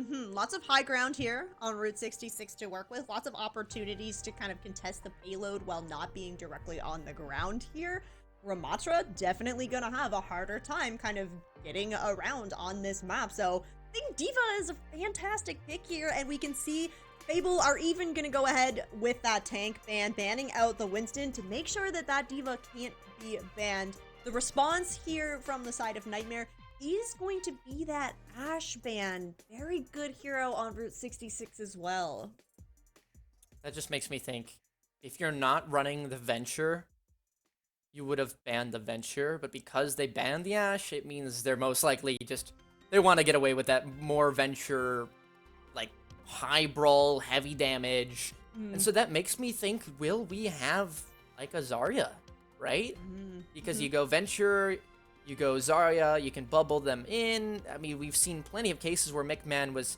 Lots of high ground here on Route 66 to work with. Lots of opportunities to kind of contest the payload while not being directly on the ground here. Ramatra definitely gonna have a harder time kind of getting around on this map. So I think D.Va is a fantastic pick here, and we can see Fable are even gonna go ahead with that tank ban, banning out the Winston to make sure that that D.Va can't be banned. The response here from the side of Nightmare is going to be that Ash ban. Very good hero on Route 66 as well. That just makes me think, if you're not running the Venture, you would have banned the Venture, but because they banned the Ash, it means they're most likely just, they want to get away with that more Venture, like, high brawl, heavy damage. And so that makes me think, will we have, like, a Zarya, right? Because you go Venture, you go Zarya, you can bubble them in. I mean, we've seen plenty of cases where McMahon was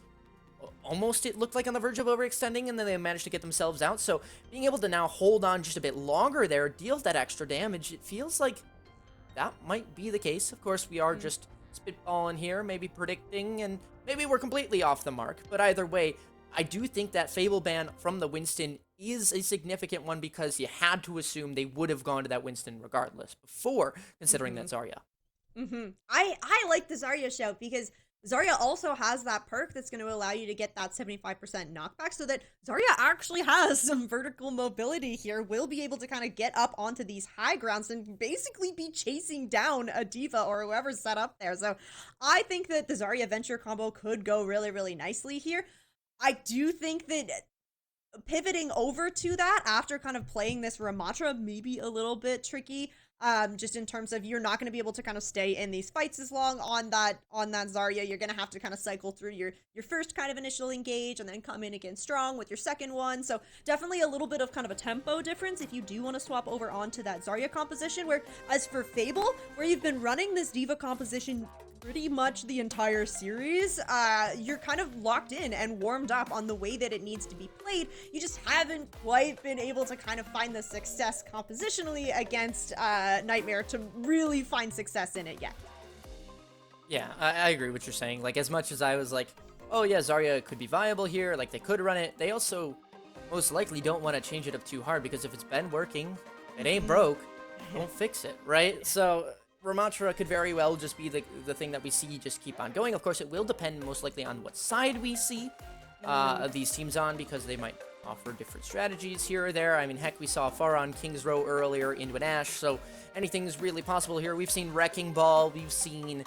almost, it looked like, on the verge of overextending, and then they managed to get themselves out. So being able to now hold on just a bit longer there, deal that extra damage, it feels like that might be the case. Of course, we are just spitballing here, maybe predicting, and maybe we're completely off the mark. But either way, I do think that Fable ban from the Winston is a significant one, because you had to assume they would have gone to that Winston regardless before considering that Zarya. I like the Zarya shout, because Zarya also has that perk that's going to allow you to get that 75% knockback, so that Zarya actually has some vertical mobility here, will be able to kind of get up onto these high grounds and basically be chasing down a D.Va or whoever's set up there. So I think that the Zarya Venture combo could go really, really nicely here. I do think that pivoting over to that after kind of playing this Ramatra may be a little bit tricky. Just in terms of you're not going to be able to kind of stay in these fights as long on that Zarya. You're going to have to kind of cycle through your first kind of initial engage and then come in again strong with your second one. So definitely a little bit of kind of a tempo difference if you do want to swap over onto that Zarya composition. Where as for Fable, where you've been running this diva composition pretty much the entire series, you're kind of locked in and warmed up on the way that it needs to be played. You just haven't quite been able to kind of find the success compositionally against Nightmare to really find success in it yet. Yeah, I agree with what you're saying. Like, as much as I was like, oh yeah, Zarya could be viable here, like they could run it, they also most likely don't want to change it up too hard, because if it's been working, it ain't broke, don't fix it, right? So Ramatra could very well just be the thing that we see just keep on going. Of course, it will depend most likely on what side we see these teams on, because they might offer different strategies here or there. I mean, heck, we saw Pharah King's Row earlier into an Ashe, so anything's really possible here. We've seen Wrecking Ball, we've seen...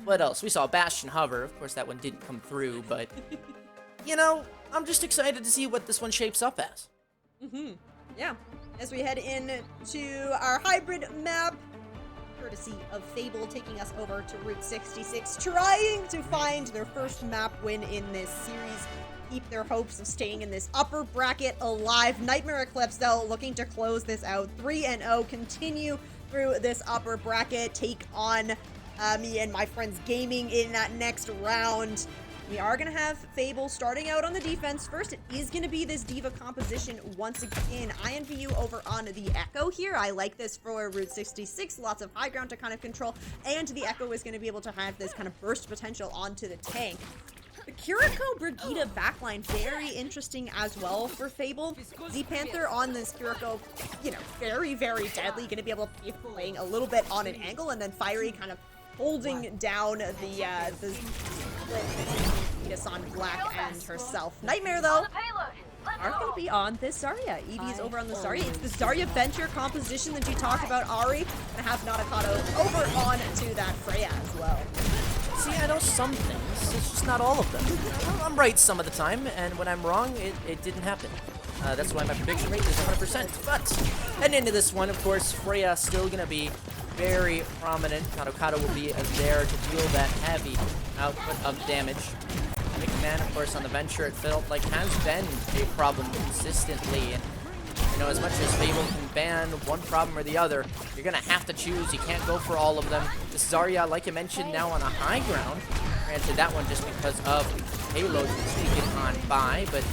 what else? We saw Bastion Hover. Of course, that one didn't come through, but... you know, I'm just excited to see what this one shapes up as. Yeah. As we head into our hybrid map, courtesy of Fable, taking us over to Route 66, trying to find their first map win in this series, keep their hopes of staying in this upper bracket alive. Nightmare Eclipse, though, looking to close this out 3-0, continue through this upper bracket, take on me and my friends gaming in that next round. We are going to have Fable starting out on the defense. First, it is going to be this diva composition once again. INVU over on the Echo here. I like this for Route 66. Lots of high ground to kind of control. And the Echo is going to be able to have this kind of burst potential onto the tank. The Kiriko Brigida backline, very interesting as well for Fable. Z-Panther on this Kiriko, you know, very, very deadly. Going to be able to be playing a little bit on an angle, and then Fiery kind of holding down the Son Black and herself. Nightmare, though, are going to be on this Zarya. Evie is over on the Zarya. It's the Zarya Venture composition that you talked about, Ari. And have Nanakato over on to that Freya as well. See, I know some things, it's just not all of them. I'm right some of the time, and when I'm wrong, it didn't happen. That's why my prediction rate is 100%. But heading into this one, of course, Freya still going to be very prominent. Kadokawa will be there to deal that heavy output of damage. McMahon, of course, on the Venture, it felt like has been a problem consistently. And, you know, as much as Fable can ban one problem or the other, you're going to have to choose. You can't go for all of them. This Zarya, like I mentioned, now on a high ground. Granted, that one just because of payload sneaking on by, but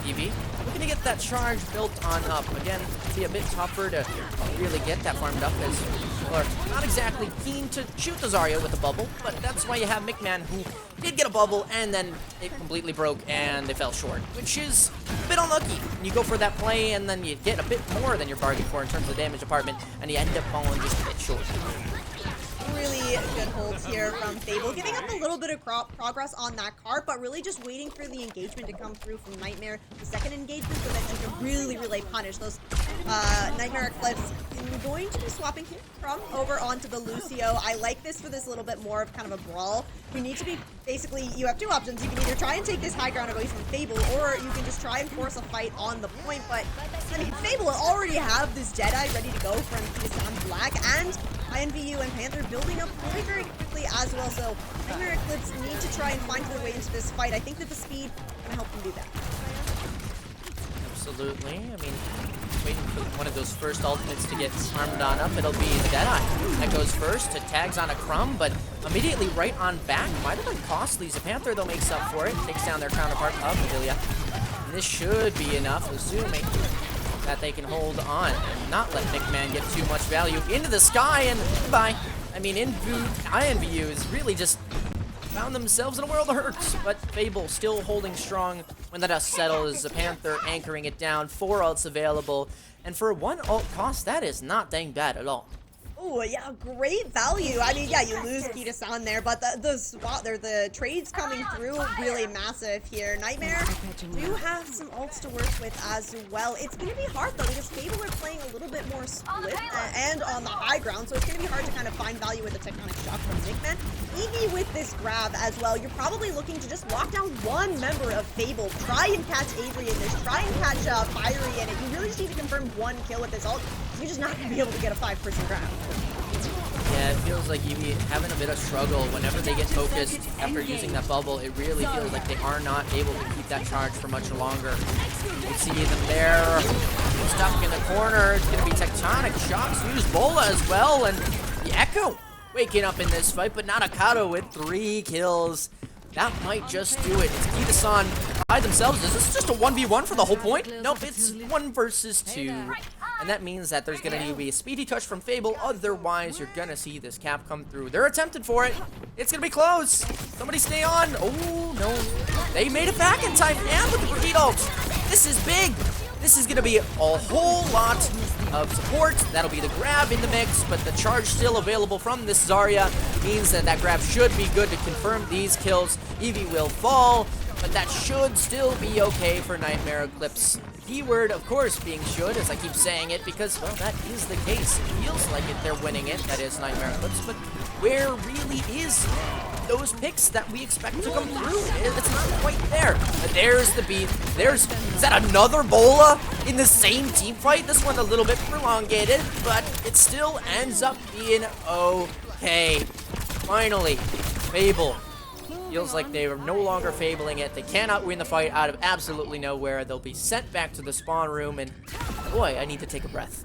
Evie looking to get that charge built on up. Again, it'd be a bit tougher to really get that farmed up, as people are not exactly keen to shoot the Zarya with a bubble, but that's why you have McMahon, who did get a bubble, and then it completely broke, and they fell short, which is a bit unlucky. You go for that play, and then you get a bit more than you're bargaining for in terms of the damage department, and you end up falling just a bit short. Really good holds here from Fable, giving up a little bit of progress on that card, but really just waiting for the engagement to come through from Nightmare, the second engagement, so that you can really punish those Nightmare Eclipse. And we're going to be swapping here from over onto the Lucio. I like this for this little bit more of kind of a brawl. You need to be, basically, you have two options. You can either try and take this high ground away from Fable, or you can just try and force a fight on the point, but, I mean, Fable already have this Deadeye ready to go from Kisan Black, and INVU and Panther building up very quickly as well, so Nightmare Eclipse need to try and find their way into this fight. I think that the speed can help them do that. Absolutely. I mean, waiting for one of those first ultimates to get armed on up. It'll be Deadeye that goes first. It tags on a Crumb, but immediately right on back. Might have been costly. Panther, though, makes up for it. Takes down their counterpart of Adelia. And this should be enough, assuming that they can hold on and not let McMahon get too much value into the sky, and goodbye. I mean, INVU has really just found themselves in a world of hurts, but Fable still holding strong when the dust settles. The Panther anchoring it down, 4 ults available, and for 1 ult cost, that is not dang bad at all. Oh yeah, great value. I mean, yeah, you lose Kita-san there, but the spot there, the trades coming through really massive here. Nightmare do have some ults to work with as well. It's gonna be hard though because Fable are playing a little bit more split and on the high ground, so it's gonna be hard to kind of find value with the Tectonic Shock from Nickman. Eevee with this grab as well. You're probably looking to just lock down one member of Fable. Try and catch Avery in this. Try and catch Fiery in it. You really just need to confirm one kill with this ult. You're just not gonna be able to get a 5-person grab. Yeah, it feels like Eevee having a bit of struggle whenever they get focused after using that bubble. It really feels like they are not able to keep that charge for much longer. You see them there, stuck in the corner. It's going to be Tectonic Shocks. Use Bola as well, and the Echo waking up in this fight, but Nanakato with 3 kills. That might just do it. It's Kita-san by themselves. Is this just a 1v1 for the whole point? Nope, it's 1 versus 2. And that means that there's going to need to be a speedy touch from Fable. Otherwise, you're going to see this cap come through. They're attempting for it. It's going to be close. Somebody stay on. Oh, no. They made it back in time. And with the Greed ult. This is big. This is going to be a whole lot of support. That'll be the grab in the mix, but the charge still available from this Zarya means that that grab should be good to confirm these kills. Eevee will fall, but that should still be okay for Nightmare Eclipse. The keyword, of course, being should, as I keep saying it, because, well, that is the case. It feels like they're winning it, that is Nightmare Eclipse, but where really is those picks that we expect to come through? It's not quite there. But there's the beat. Is that another Bola in the same team fight? This one a little bit prolongated, but it still ends up being okay. Finally, Fable. Feels like they are no longer fabling it. They cannot win the fight out of absolutely nowhere. They'll be sent back to the spawn room, and boy, I need to take a breath.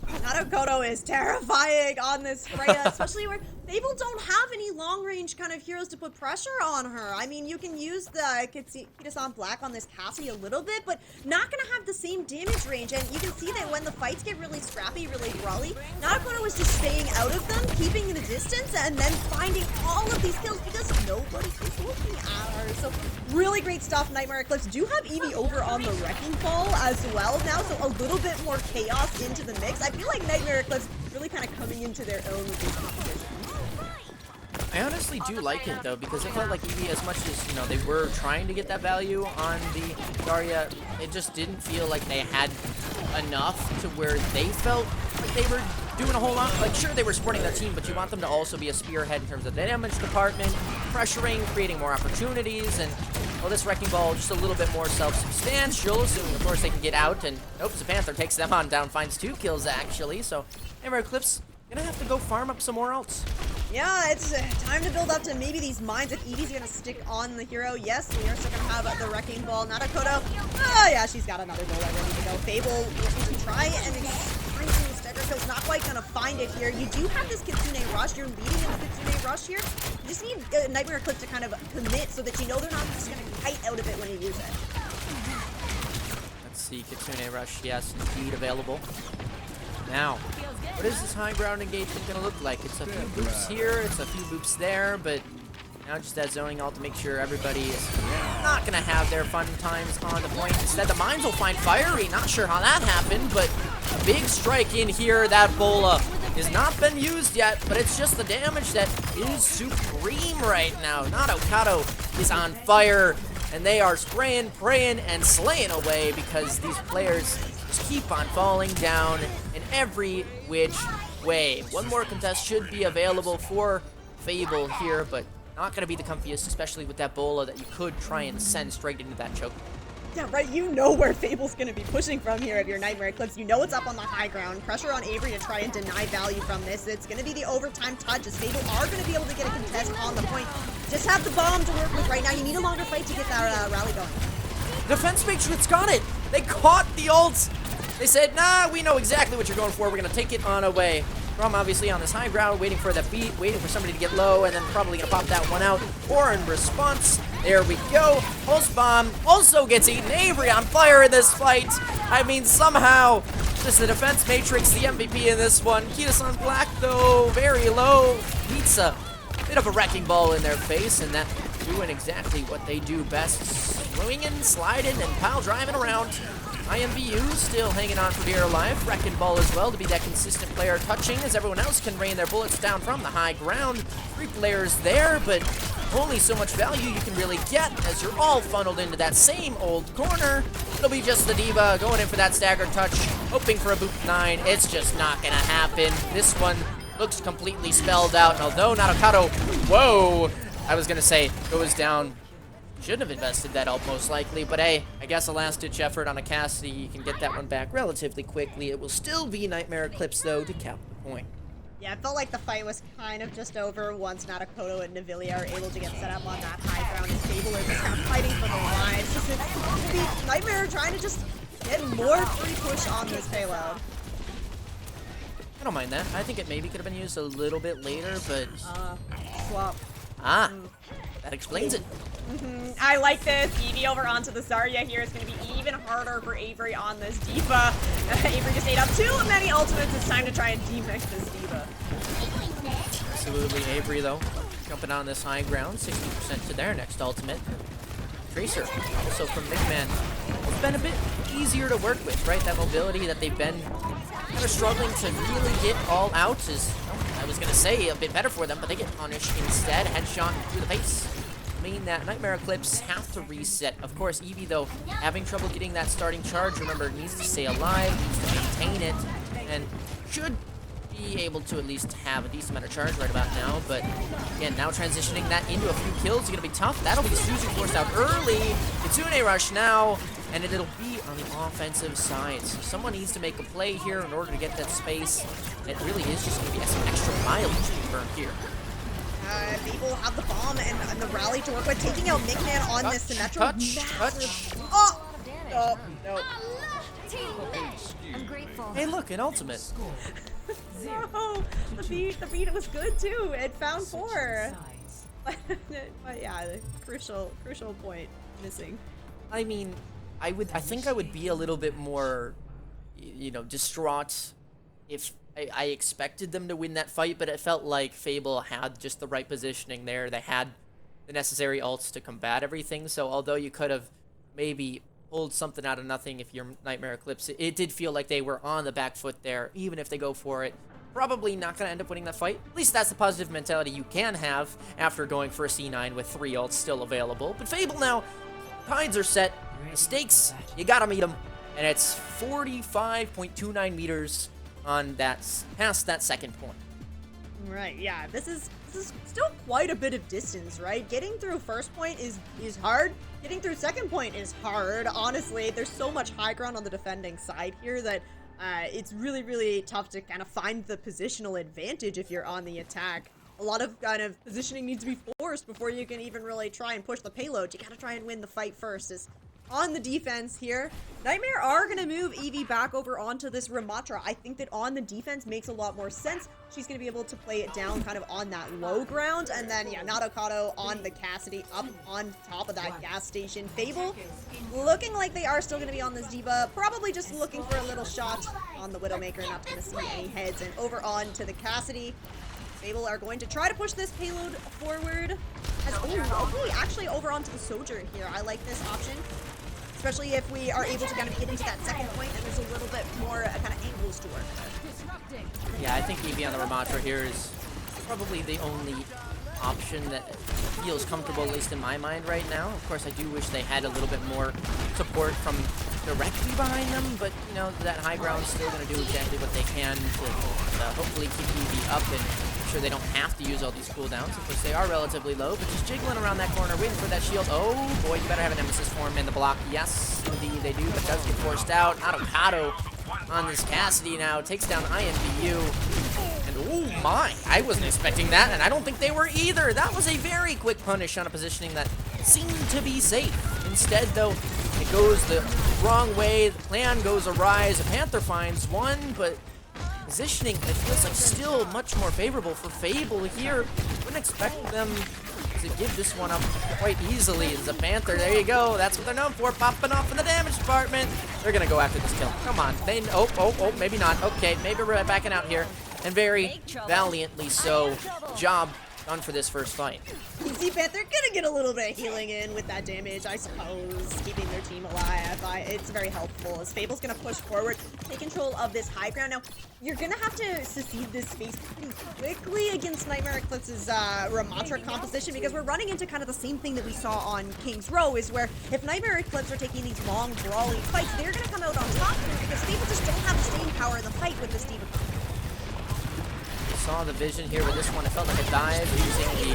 Nanakoto is terrifying on this Freya, especially where Fable don't have any long-range kind of heroes to put pressure on her. I mean, you can use the Kita-san Black on this Cassie a little bit, but not gonna have the same damage range. And you can see that when the fights get really scrappy, really brawly, Nanakoto is just staying out of them, keeping the distance, and then finding all of these kills because nobody is looking at her. So really great stuff. Nightmare Eclipse do have Eevee over on the Wrecking Ball as well now, so a little bit more chaos into the mix. I feel like Nightmare Eclipse really kind of coming into their own with these competitions. I honestly do like it though, because it felt like Eevee, as much as, you know, they were trying to get that value on the Zarya, it just didn't feel like they had enough to where they felt like they were doing a whole lot. Like, sure, they were supporting their team, but you want them to also be a spearhead in terms of the damage department, pressuring, creating more opportunities, and, well, this Wrecking Ball just a little bit more self-substantial, assuming, of course, they can get out, and, nope, the Panther takes them on down, finds 2 kills, actually, so, Nightmare Eclipse gonna have to go farm up some more ults. Yeah, it's time to build up to maybe these mines. If Eevee's gonna stick on the hero, yes, we are still gonna have the Wrecking Ball. Nanakoto, oh yeah, she's got another Bola ready to go. Fable, looking to try and find some stagger kills, not quite gonna find it here. You do have this Kitsune Rush, you're leading in the Kitsune Rush here. You just need Nightmare Eclipse to kind of commit so that you know they're not just gonna kite out of it when you use it. Let's see, Kitsune Rush, yes, indeed available. Now, what is this high ground engagement going to look like? It's a few boops here, it's a few boops there, but now just that zoning ult to make sure everybody is not going to have their fun times on the point. Instead, the mines will find Fiery. Not sure how that happened, but a big strike in here. That Bola has not been used yet, but it's just the damage that is supreme right now. Nanakato is on fire, and they are spraying, praying, and slaying away because these players just keep on falling down in every which way. One more contest should be available for Fable here, but not going to be the comfiest, especially with that Bola that you could try and send straight into that choke. Yeah, right, you know where Fable's gonna be pushing from here if you're Nightmare Eclipse. You know it's up on the high ground. Pressure on Avery to try and deny value from this. It's gonna be the overtime touch as Fable are gonna be able to get a contest on the point. Just have the bomb to work with right now. You need a longer fight to get that rally going. Defense Matrix got it! They caught the ults! They said, nah, we know exactly what you're going for. We're going to take it on away. From obviously on this high ground, waiting for the beat, waiting for somebody to get low, and then probably going to pop that one out. Or in response, there we go. Pulse Bomb also gets eaten. Avery on fire in this fight. I mean, somehow, just the Defense Matrix, the MVP in this one. Kita-san Black, though, very low. Meets a bit of a Wrecking Ball in their face, and that doing exactly what they do best. Swinging, sliding, and pile driving around. IMVU still hanging on for dear life. Wrecking Ball as well to be that consistent player touching as everyone else can rain their bullets down from the high ground. 3 players there, but only so much value you can really get as you're all funneled into that same old corner. It'll be just the D.Va going in for that stagger touch, hoping for a boot 9. It's just not gonna happen. This one looks completely spelled out, and although Narukado, whoa, I was gonna say, goes down. Shouldn't have invested that ult most likely, but hey, I guess a last-ditch effort on a Cassidy, you can get that one back relatively quickly. It will still be Nightmare Eclipse, though, to cap the point. Yeah, it felt like the fight was kind of just over once Natakoto and Navilia are able to get set up on that high ground, and Fable is kind of fighting for their lives. It's Nightmare trying to just get more free push on this payload. I don't mind that. I think it maybe could have been used a little bit later, but... Swap. That explains it. I like this. Eevee over onto the Zarya here. It's going to be even harder for Avery on this D.Va. Avery just ate up too many ultimates. It's time to try and demix this D.Va. Absolutely. Avery, though, jumping on this high ground. 60% to their next ultimate. Tracer, also from McMahon, has been a bit easier to work with, right? That mobility that they've been kind of struggling to really get all out is, I was going to say, a bit better for them, but they get punished instead. Headshot through the face. Mean that Nightmare Eclipse have to reset. Of course, Eevee, though, having trouble getting that starting charge, remember, needs to stay alive, needs to maintain it, and should be able to at least have a decent amount of charge right about now. But again, now transitioning that into a few kills is going to be tough. That'll be Suzu forced out early. Kitsune rush now, and it'll be on the offensive side. So someone needs to make a play here in order to get that space. It really is just going to be some extra mileage to be burned here. Fable have the bomb and the rally to work with, taking out McMahon on this Symmetra. Touch. Oh! No. I'm grateful. Hey, look, an ultimate. No! The beat was good too. It found 4. But yeah, the crucial point missing. I mean, I think I would be a little bit more, distraught if I expected them to win that fight, but it felt like Fable had just the right positioning there. They had the necessary ults to combat everything, so although you could have maybe pulled something out of nothing if you're Nightmare Eclipse, it did feel like they were on the back foot there, even if they go for it. Probably not going to end up winning that fight. At least that's the positive mentality you can have after going for a C9 with 3 ults still available. But Fable now, tides are set, the stakes, you gotta meet them, and it's 45.29 meters on that, past that second point. Right, yeah, this is still quite a bit of distance, right? Getting through first point is hard. Getting through second point is hard. Honestly, there's so much high ground on the defending side here that it's really, really tough to kind of find the positional advantage if you're on the attack. A lot of kind of positioning needs to be forced before you can even really try and push the payload. You gotta try and win the fight first. On the defense here, Nightmare are going to move Eevee back over onto this Ramatra. I think that on the defense makes a lot more sense. She's going to be able to play it down kind of on that low ground. And then, yeah, Nadokado on the Cassidy up on top of that gas station. Fable looking like they are still going to be on this D.Va. Probably just looking for a little shot on the Widowmaker. Not going to see any heads. And over on to the Cassidy. Fable are going to try to push this payload forward. Okay, actually over onto the Sojourn here. I like this option. Especially if we are able to kind of get into that second point and there's a little bit more kind of angles to work with. Yeah, I think Eevee on the Ramatra here is probably the only option that feels comfortable, at least in my mind right now. Of course, I do wish they had a little bit more support from directly behind them, but, that high ground is still going to do exactly what they can to hopefully keep Eevee up and make sure they don't have to use all these cooldowns. Of course, they are relatively low, but just jiggling around that corner, waiting for that shield. Oh, boy, you better have a Nemesis form in the block. Yes, indeed they do, but does get forced out. Avocado on this Cassidy now takes down INVU. And oh my, I wasn't expecting that, and I don't think they were either. That was a very quick punish on a positioning that seemed to be safe. Instead, though, it goes the wrong way. The plan goes awry as a Panther finds one, but positioning, it feels like still much more favorable for Fable here. Wouldn't expect them to give this one up quite easily as a Panther. There you go. That's what they're known for, popping off in the damage department. They're going to go after this kill. Come on. Oh, maybe not. Okay, maybe we're backing out here. And very valiantly so. Job done for this first fight. You see, Beth, they're gonna get a little bit of healing in with that damage, I suppose, keeping their team alive. It's very helpful as Fable's gonna push forward, take control of this high ground. Now, you're gonna have to secede this space pretty quickly against Nightmare Eclipse's Ramatra composition, because we're running into kind of the same thing that we saw on King's Row, is where if Nightmare Eclipse are taking these long, brawly fights, they're gonna come out on top here because Fable just don't have the staying power in the fight with this D.Va. Saw the vision here with this one. It felt like a dive using the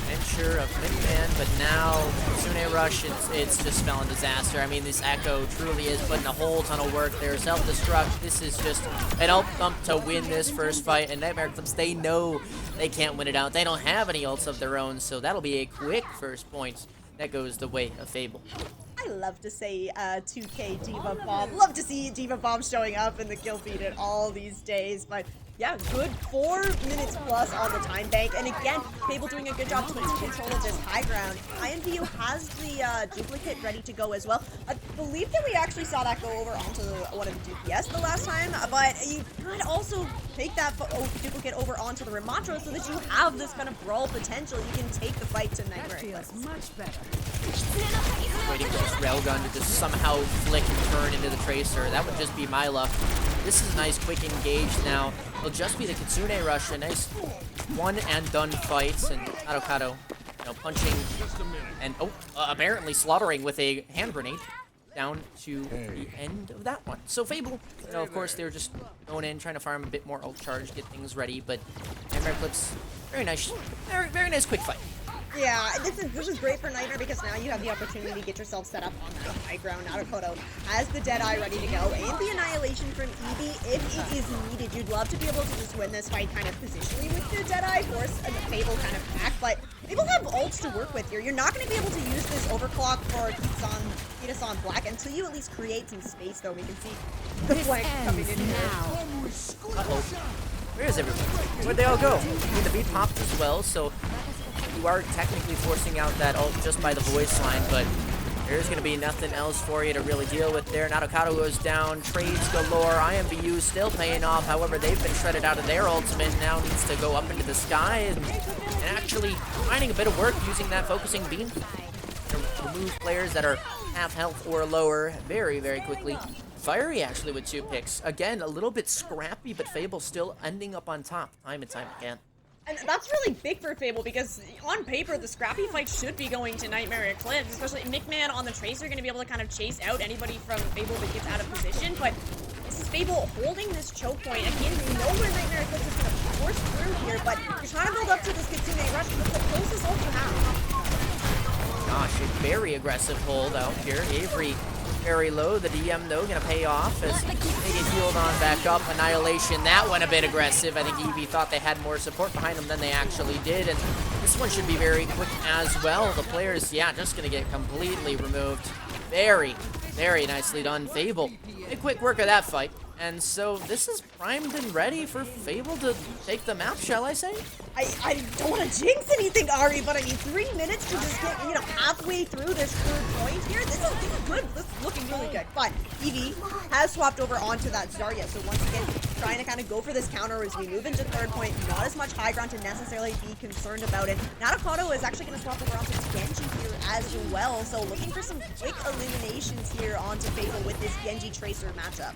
venture of Midman, but now Kitsune Rush, it's just spelling disaster. I mean, this Echo truly is putting a whole ton of work there. Self-destruct, this is just an ult thump to win this first fight, and Nightmare Eclipse, they know they can't win it out. They don't have any ults of their own, so that'll be a quick first point that goes the way of Fable. I love to say 2K D.Va Bomb. Love to see D.Va Bomb showing up in the kill feed at all these days, but yeah, good 4 minutes plus on the time bank. And again, Fable doing a good job taking control of this high ground. INVU has the duplicate ready to go as well. I believe that we actually saw that go over onto one of the DPS the last time, but you could also take that duplicate over onto the Ramatra so that you have this kind of brawl potential. You can take the fight to Nightmare Eclipse. Much better. Waiting for this railgun to just somehow flick and turn into the Tracer. That would just be my luck. This is a nice quick engage now. It'll just be the Kitsune Rush, a nice one and done fights, and Kato, you know, punching and apparently slaughtering with a hand grenade down to the end of that one. So Fable, you know, of course they're just going in, trying to farm a bit more ult charge, get things ready, but Nightmare Eclipse, very nice, very nice quick fight. Yeah, this is great for Nightmare because now you have the opportunity to get yourself set up on that high ground. Narukoto has the Deadeye ready to go, and the Annihilation from Eevee if it is needed. You'd love to be able to just win this fight kind of positionally with the Deadeye, force a Fable kind of back, but Fable have ults to work with here. You're not going to be able to use this overclock for Ketos on Black until you at least create some space, though. We can see the flank coming in here. Uh-oh. Where is everyone? Where'd they all go? I mean, the beat popped as well, so you are technically forcing out that ult just by the voice line, but there's going to be nothing else for you to really deal with there. Narukoto goes down, trades galore, IMVU still paying off. However, they've been shredded out of their ultimate, now needs to go up into the sky and actually finding a bit of work using that focusing beam to remove players that are half health or lower very quickly. Fiery actually with 2 picks. Again, a little bit scrappy, but Fable still ending up on top time and time again. And that's really big for Fable because on paper, the scrappy fight should be going to Nightmare Eclipse, especially McMahon on the Tracer going to be able to kind of chase out anybody from Fable that gets out of position, but this is Fable holding this choke point. Again, you know where Nightmare Eclipse is going to force through here, but you're trying to build up to this Kitsune Rush because it's the closest ult you have. Gosh, a very aggressive hold out here. Avery very low. The DM, though, going to pay off as they get healed on back up. Annihilation, that one a bit aggressive. I think Eevee thought they had more support behind them than they actually did, and this one should be very quick as well. The players, yeah, just going to get completely removed. Very nicely done. Fable, a quick work of that fight. And so this is primed and ready for Fable to take the map, shall I say? I don't want to jinx anything, Ari, but I mean, 3 minutes to just get, you know, halfway through this third point here. This is good. This is looking really good. But Eevee has swapped over onto that Zarya. So once again, trying to kind of go for this counter as we move into third point. Not as much high ground to necessarily be concerned about it. Narukoto is actually going to swap over onto Genji here as well. So looking for some quick eliminations here onto Fable with this Genji Tracer matchup.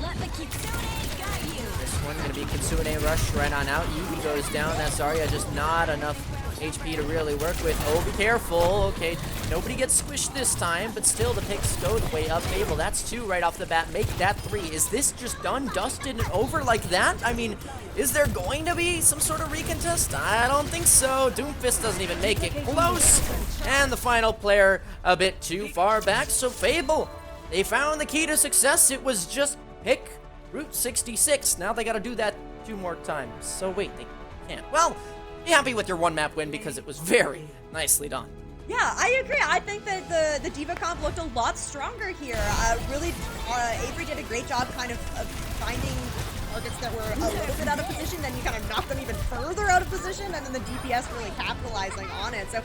Let the Kitsune guide you. This one going to be Kitsune Rush right on out. Eevee goes down. That Zarya just not enough HP to really work with. Oh, be careful. Okay, nobody gets squished this time, but still the picks go the way up. Fable, that's 2 right off the bat. Make that 3. Is this just done, dusted, and over like that? I mean, is there going to be some sort of recontest? I don't think so. Doomfist doesn't even make it close. And the final player a bit too far back. So Fable, they found the key to success. It was just pick Route 66. Now they got to do that 2 more times. So wait, they can't. Well, be happy with your 1 map win because it was very nicely done. Yeah, I agree. I think that the D.Va comp looked a lot stronger here. Really, Avery did a great job kind of finding targets that were a little bit out of position, then you kind of knock them even further out of position, and then the DPS really capitalizing on it. So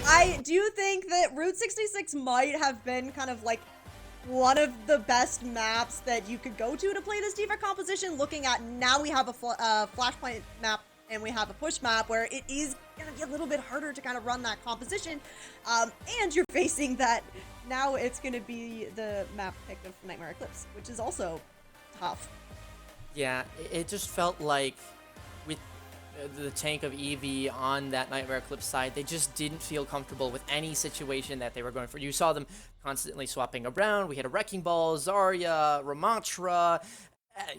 I do think that Route 66 might have been kind of like one of the best maps that you could go to play this D.Va composition, looking at now we have a Flashpoint map and we have a push map where it is going to be a little bit harder to kind of run that composition. And you're facing that now it's going to be the map pick of Nightmare Eclipse, which is also tough. Yeah, it just felt like with the tank of Eevee on that Nightmare Eclipse side, they just didn't feel comfortable with any situation that they were going for. You saw them constantly swapping around. We had a Wrecking Ball, Zarya, Ramattra,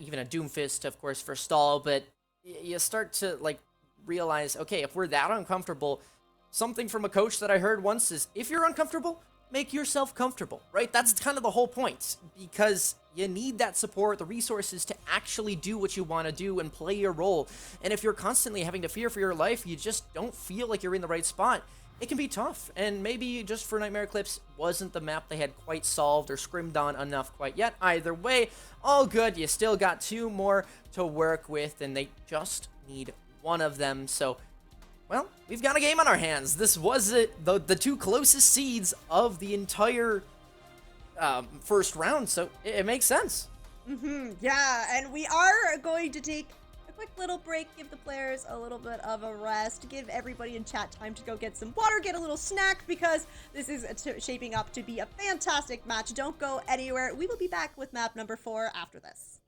even a Doomfist, of course, for stall. But you start to like realize, okay, if we're that uncomfortable, something from a coach that I heard once is, if you're uncomfortable, make yourself comfortable, right? That's kind of the whole point, because you need that support, the resources to actually do what you want to do and play your role. And if you're constantly having to fear for your life, you just don't feel like you're in the right spot, it can be tough. And maybe just for Nightmare Eclipse wasn't the map they had quite solved or scrimmed on enough quite yet. Either way, all good. You still got 2 more to work with, and they just need one of them. So, well, we've got a game on our hands. This was the 2 closest seeds of the entire first round, so it makes sense. Yeah, and we are going to take a quick little break, give the players a little bit of a rest, give everybody in chat time to go get some water, get a little snack, because this is shaping up to be a fantastic match. Don't go anywhere. We will be back with map number 4 after this.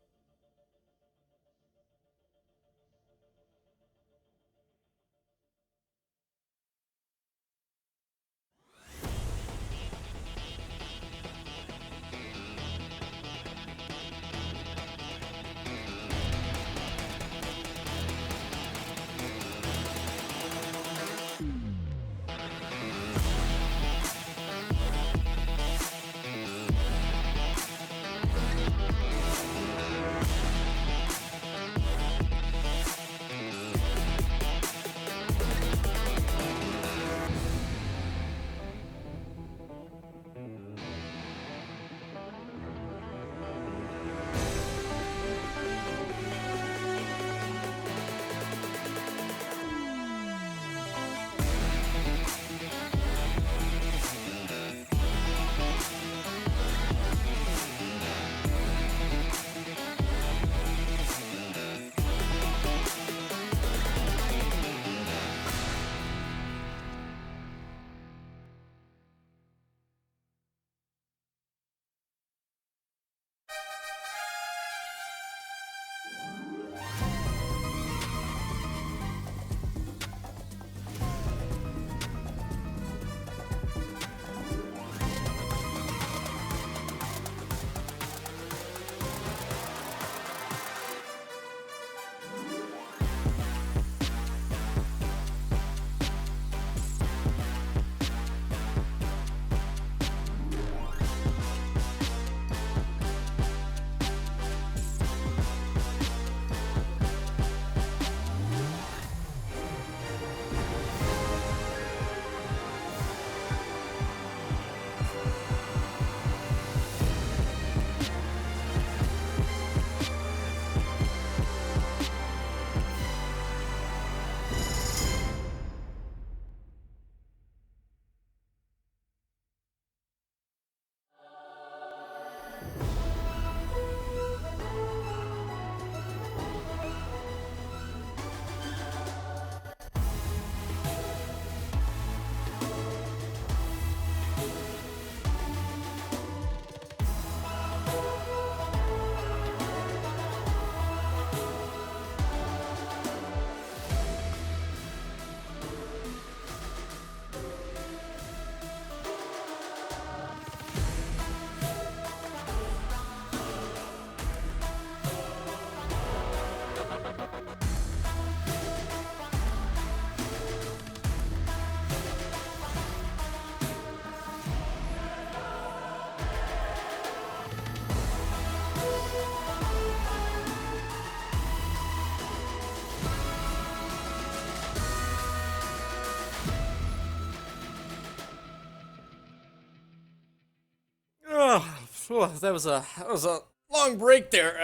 That was a long break there.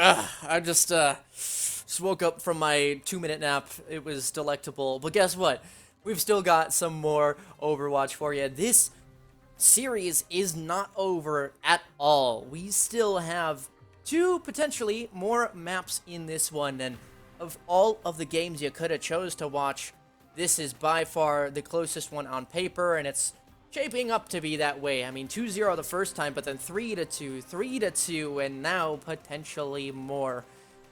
I just woke up from my 2-minute nap. It was delectable. But guess what? We've still got some more Overwatch for you. This series is not over at all. We still have 2 potentially more maps in this one, and of all of the games you could have chose to watch, this is by far the closest one on paper, and it's shaping up to be that way. I mean, 2-0 the first time, but then 3-2, 3-2, and now potentially more.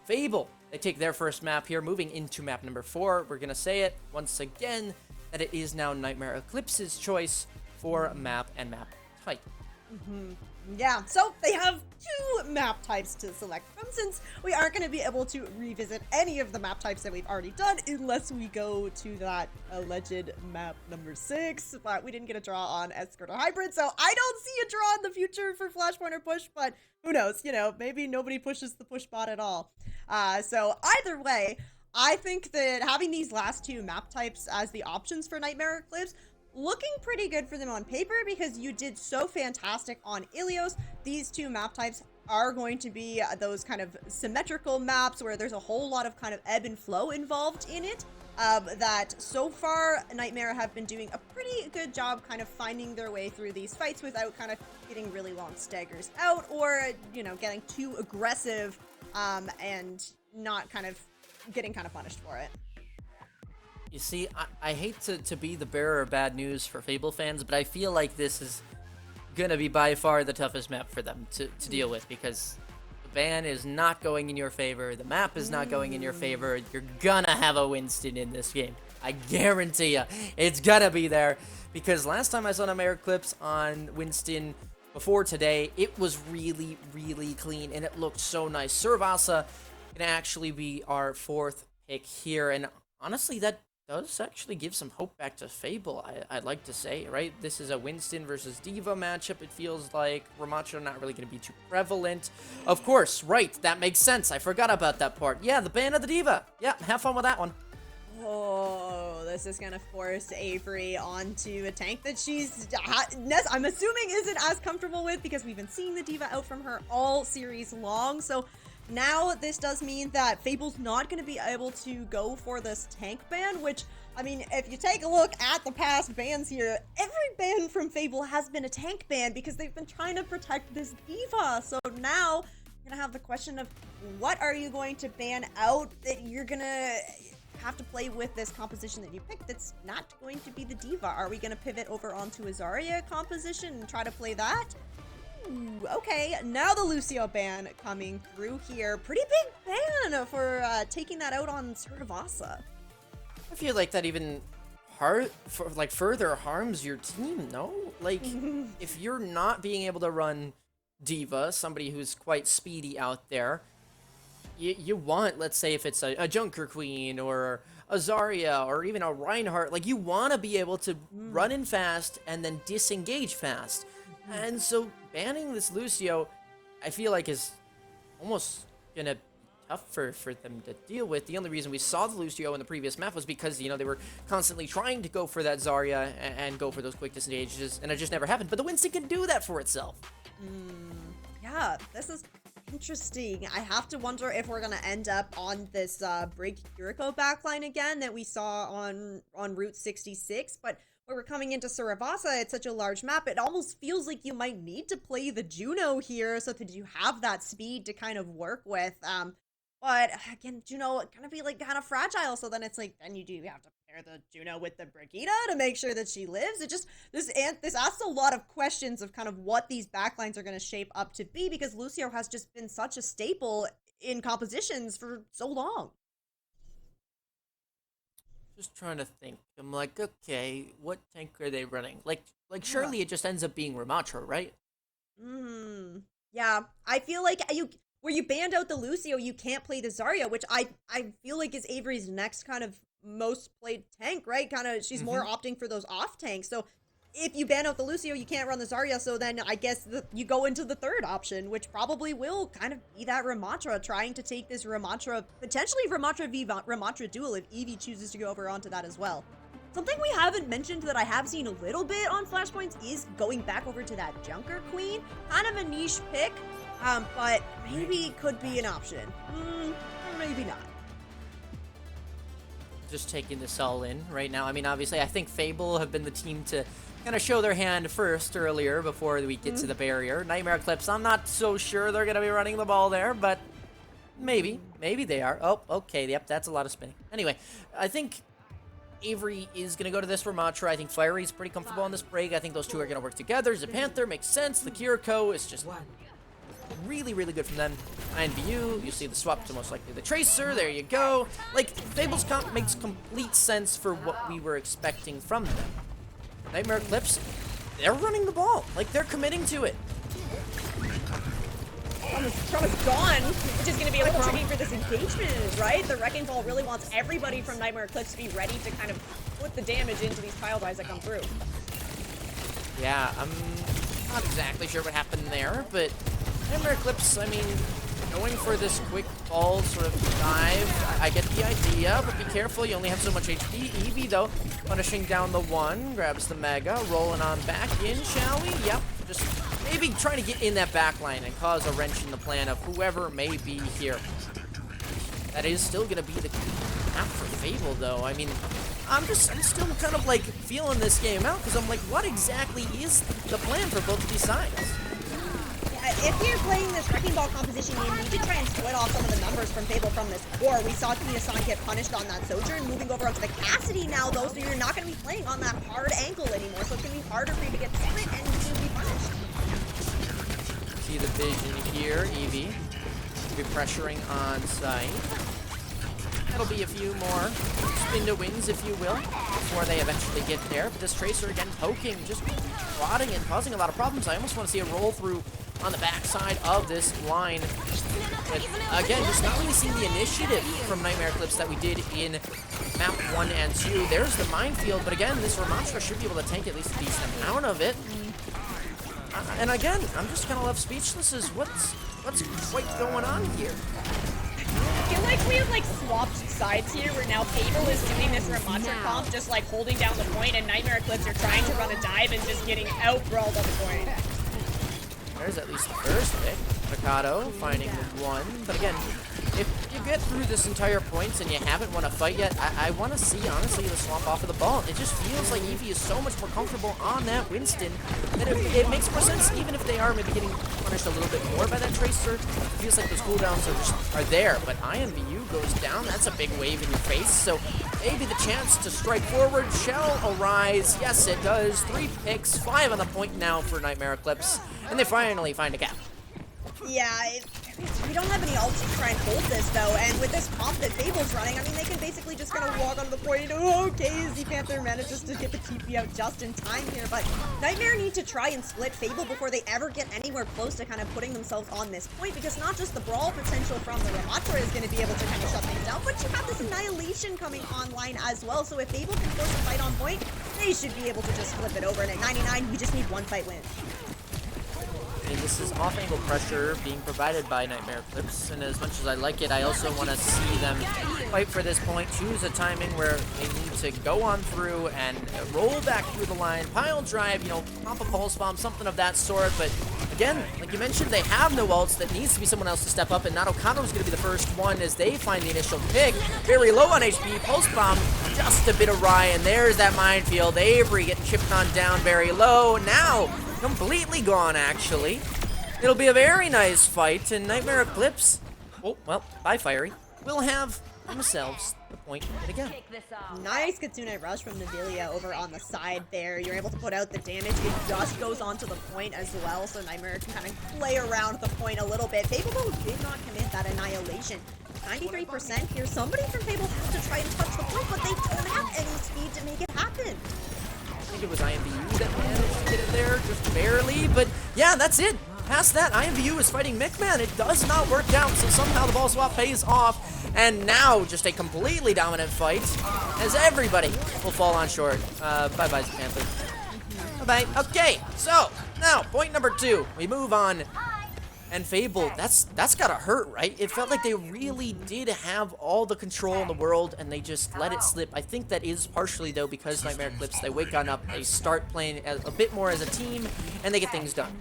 Fable, they take their first map here, moving into map number 4. We're going to say it once again that it is now Nightmare Eclipse's choice for map and map type. Yeah, so they have 2 map types to select from, since we aren't going to be able to revisit any of the map types that we've already done unless we go to that alleged map number 6. But we didn't get a draw on Escort or Hybrid, so I don't see a draw in the future for Flashpoint or Push, but who knows, you know, maybe nobody pushes the push bot at all. So either way, I think that having these last 2 map types as the options for Nightmare Eclipse looking pretty good for them on paper, because you did so fantastic on Ilios. These 2 map types are going to be those kind of symmetrical maps where there's a whole lot of kind of ebb and flow involved in it. That so far Nightmare have been doing a pretty good job kind of finding their way through these fights without kind of getting really long staggers out, or, you know, getting too aggressive and not kind of getting kind of punished for it. You see, I hate to be the bearer of bad news for Fable fans, but I feel like this is gonna be by far the toughest map for them to deal with, because the ban is not going in your favor, the map is not going in your favor. You're gonna have a Winston in this game. I guarantee you, it's gonna be there, because last time I saw Nightmare Eclipse on Winston before today, it was really, really clean, and it looked so nice. Survasa can actually be our 4th pick here, and honestly, that does actually give some hope back to Fable, I'd like to say, right? This is a Winston versus Diva matchup. It feels like Ramattra not really going to be too prevalent. Of course, right, that makes sense. I forgot about that part. Yeah, the ban of the Diva. Yeah, have fun with that one. Oh, this is gonna force Avery onto a tank that she's, I'm assuming, isn't as comfortable with, because we've been seeing the Diva out from her all series long. So now this does mean that Fable's not going to be able to go for this tank ban, which, I mean, if you take a look at the past bans here, every ban from Fable has been a tank ban, because they've been trying to protect this Diva. So now you're going to have the question of, what are you going to ban out that you're going to have to play with this composition that you picked that's not going to be the Diva? Are we going to pivot over onto a Zarya composition and try to play that? Ooh, okay, now the Lucio ban coming through here. Pretty big ban for taking that out on Survasa. I feel like that even further harms your team, no? Like, if you're not being able to run Diva, somebody who's quite speedy out there, you want, let's say if it's a Junker Queen or a Zarya or even a Reinhardt, like, you want to be able to run in fast and then disengage fast. And so banning this Lucio, I feel like, is almost gonna be tough for them to deal with. The only reason we saw the Lucio in the previous map was because, you know, they were constantly trying to go for that Zarya and go for those quick disengages, and it just never happened. But the Winston can do that for itself. Yeah, this is interesting. I have to wonder if we're gonna end up on this Break Kiriko backline again that we saw on Route 66, but where we're coming into Survasa, it's such a large map, it almost feels like you might need to play the Juno here so that you have that speed to kind of work with. But again, Juno gonna be like kind of fragile, so then it's like, then you do have to pair the Juno with the Brigitte to make sure that she lives. It just, this asks a lot of questions of kind of what these backlines are gonna shape up to be, because Lucio has just been such a staple in compositions for so long. Just trying to think. I'm like, okay, what tank are they running? Like surely it just ends up being Ramattra, right? Yeah, I feel like where you banned out the Lucio, you can't play the Zarya, which I feel like is Avery's next kind of most played tank, right? Kind of, she's more opting for those off tanks. So if you ban out the Lucio, you can't run the Zarya, so then I guess you go into the third option, which probably will kind of be that Ramattra, trying to take this Ramattra, potentially Ramattra v Ramattra duel if Eevee chooses to go over onto that as well. Something we haven't mentioned that I have seen a little bit on Flashpoints is going back over to that Junker Queen. Kind of a niche pick, but maybe could be an option. Or maybe not. Just taking this all in right now. I mean, obviously, I think Fable have been the team to kind of show their hand first earlier before we get to the barrier. Nightmare Eclipse, I'm not so sure they're going to be running the ball there, but Maybe they are. Oh, okay, yep, that's a lot of spinning. Anyway, I think Avery is going to go to this Ramatra. I think Fiery's pretty comfortable on this break. I think those two are going to work together. Zapanther makes sense. The Kiriko is just really, really good from them. INVU, you see the swap to most likely the Tracer. There you go. Like, Fable's comp makes complete sense for what we were expecting from them. Nightmare Eclipse, they're running the ball. Like, they're committing to it. Trauma's gone, which is going to be a little tricky for this engagement, right? The Wrecking Ball really wants everybody from Nightmare Eclipse to be ready to kind of put the damage into these pile drives that come through. Yeah, I'm not exactly sure what happened there, but Nightmare Eclipse, I mean, going for this quick ball sort of dive, I get the idea, but be careful, you only have so much HP. Eevee, though, punishing down the one, grabs the Mega, rolling on back in, shall we? Yep, just maybe trying to get in that back line and cause a wrench in the plan of whoever may be here. That is still going to be the map for Fable, though. I mean, I'm still kind of like feeling this game out because I'm like, what exactly is the plan for both of these sides? If you're playing this Wrecking Ball composition, you need to try and split off some of the numbers from Fable from this core. We saw Kiyosan get punished on that Sojourn, moving over onto the Cassidy now, though, so you're not going to be playing on that hard ankle anymore, so it's going to be harder for you to get split and to be punished. See the vision here, Eevee. Be pressuring on site. That'll be a few more spin to wins, if you will, before they eventually get there. But this Tracer again poking, just prodding and causing a lot of problems. I almost want to see a roll through on the backside of this line. But again, just not really seeing the initiative from Nightmare Eclipse that we did in map 1 and 2. There's the minefield, but again, this Ramatra should be able to tank at least a decent amount of it. And again, I'm just kind of left speechless as what's quite going on here. I feel like we have like swapped sides here where now Fable is doing this Ramatra comp, just like holding down the point, and Nightmare Eclipse are trying to run a dive and just getting out-brawled on the point. There's at least the first pick. Mikado finding the one. But again, if you get through this entire points and you haven't won a fight yet, I want to see, honestly, the swamp off of the ball. It just feels like Eevee is so much more comfortable on that Winston that it makes more sense, even if they are maybe getting punished a little bit more by that Tracer. It feels like those cooldowns are there, but INVU goes down. That's a big wave in your face, so maybe the chance to strike forward shall arise. Yes, it does. 3 picks, 5 on the point now for Nightmare Eclipse, and they finally find a gap. Yeah, we don't have any ults to try and hold this, though, and with this comp that Fable's running, I mean, they can basically just kind of walk onto the point. Okay, Zapanther manages to get the TP out just in time here, but Nightmare need to try and split Fable before they ever get anywhere close to kind of putting themselves on this point, because not just the brawl potential from the Ramatra is going to be able to kind of shut things down, but you have this Annihilation coming online as well, so if Fable can force a fight on point, they should be able to just flip it over, and at 99, you just need one fight win. And this is off-angle pressure being provided by Nightmare Eclipse, and as much as I like it, I also want to see them fight for this point, choose a timing where they need to go on through and roll back through the line, pile drive, you know, pop a pulse bomb, something of that sort, but again, like you mentioned, they have no ults. That needs to be someone else to step up, and Nadokado is going to be the first one as they find the initial pick. Very low on HP, pulse bomb, just a bit awry, and there's that minefield. Avery getting chipped on down very low. Now, completely gone, actually. It'll be a very nice fight, and Nightmare Eclipse, oh, well, bye, Fiery, will have themselves the point again. Nice Kitsune Rush from Nvidia over on the side there. You're able to put out the damage. It just goes onto the point as well, so Nightmare can kind of play around the point a little bit. Fable, though, did not commit that Annihilation. 93% here. Somebody from Fable has to try and touch the point, but they don't have any speed to make it happen. I think it was INVU that managed to get it there, just barely, but yeah, that's it. Past that, INVU is fighting Mickman. It does not work out, so somehow the ball swap pays off, and now just a completely dominant fight, as everybody will fall on short. Bye-bye, Zapanther. Bye-bye. Okay, so, now, point number 2. We move on. And Fable, that's gotta hurt, right? It felt like they really did have all the control in the world, and they just let it slip. I think that is partially, though, because Nightmare Eclipse, they wake on up, they start playing a bit more as a team, and they get things done.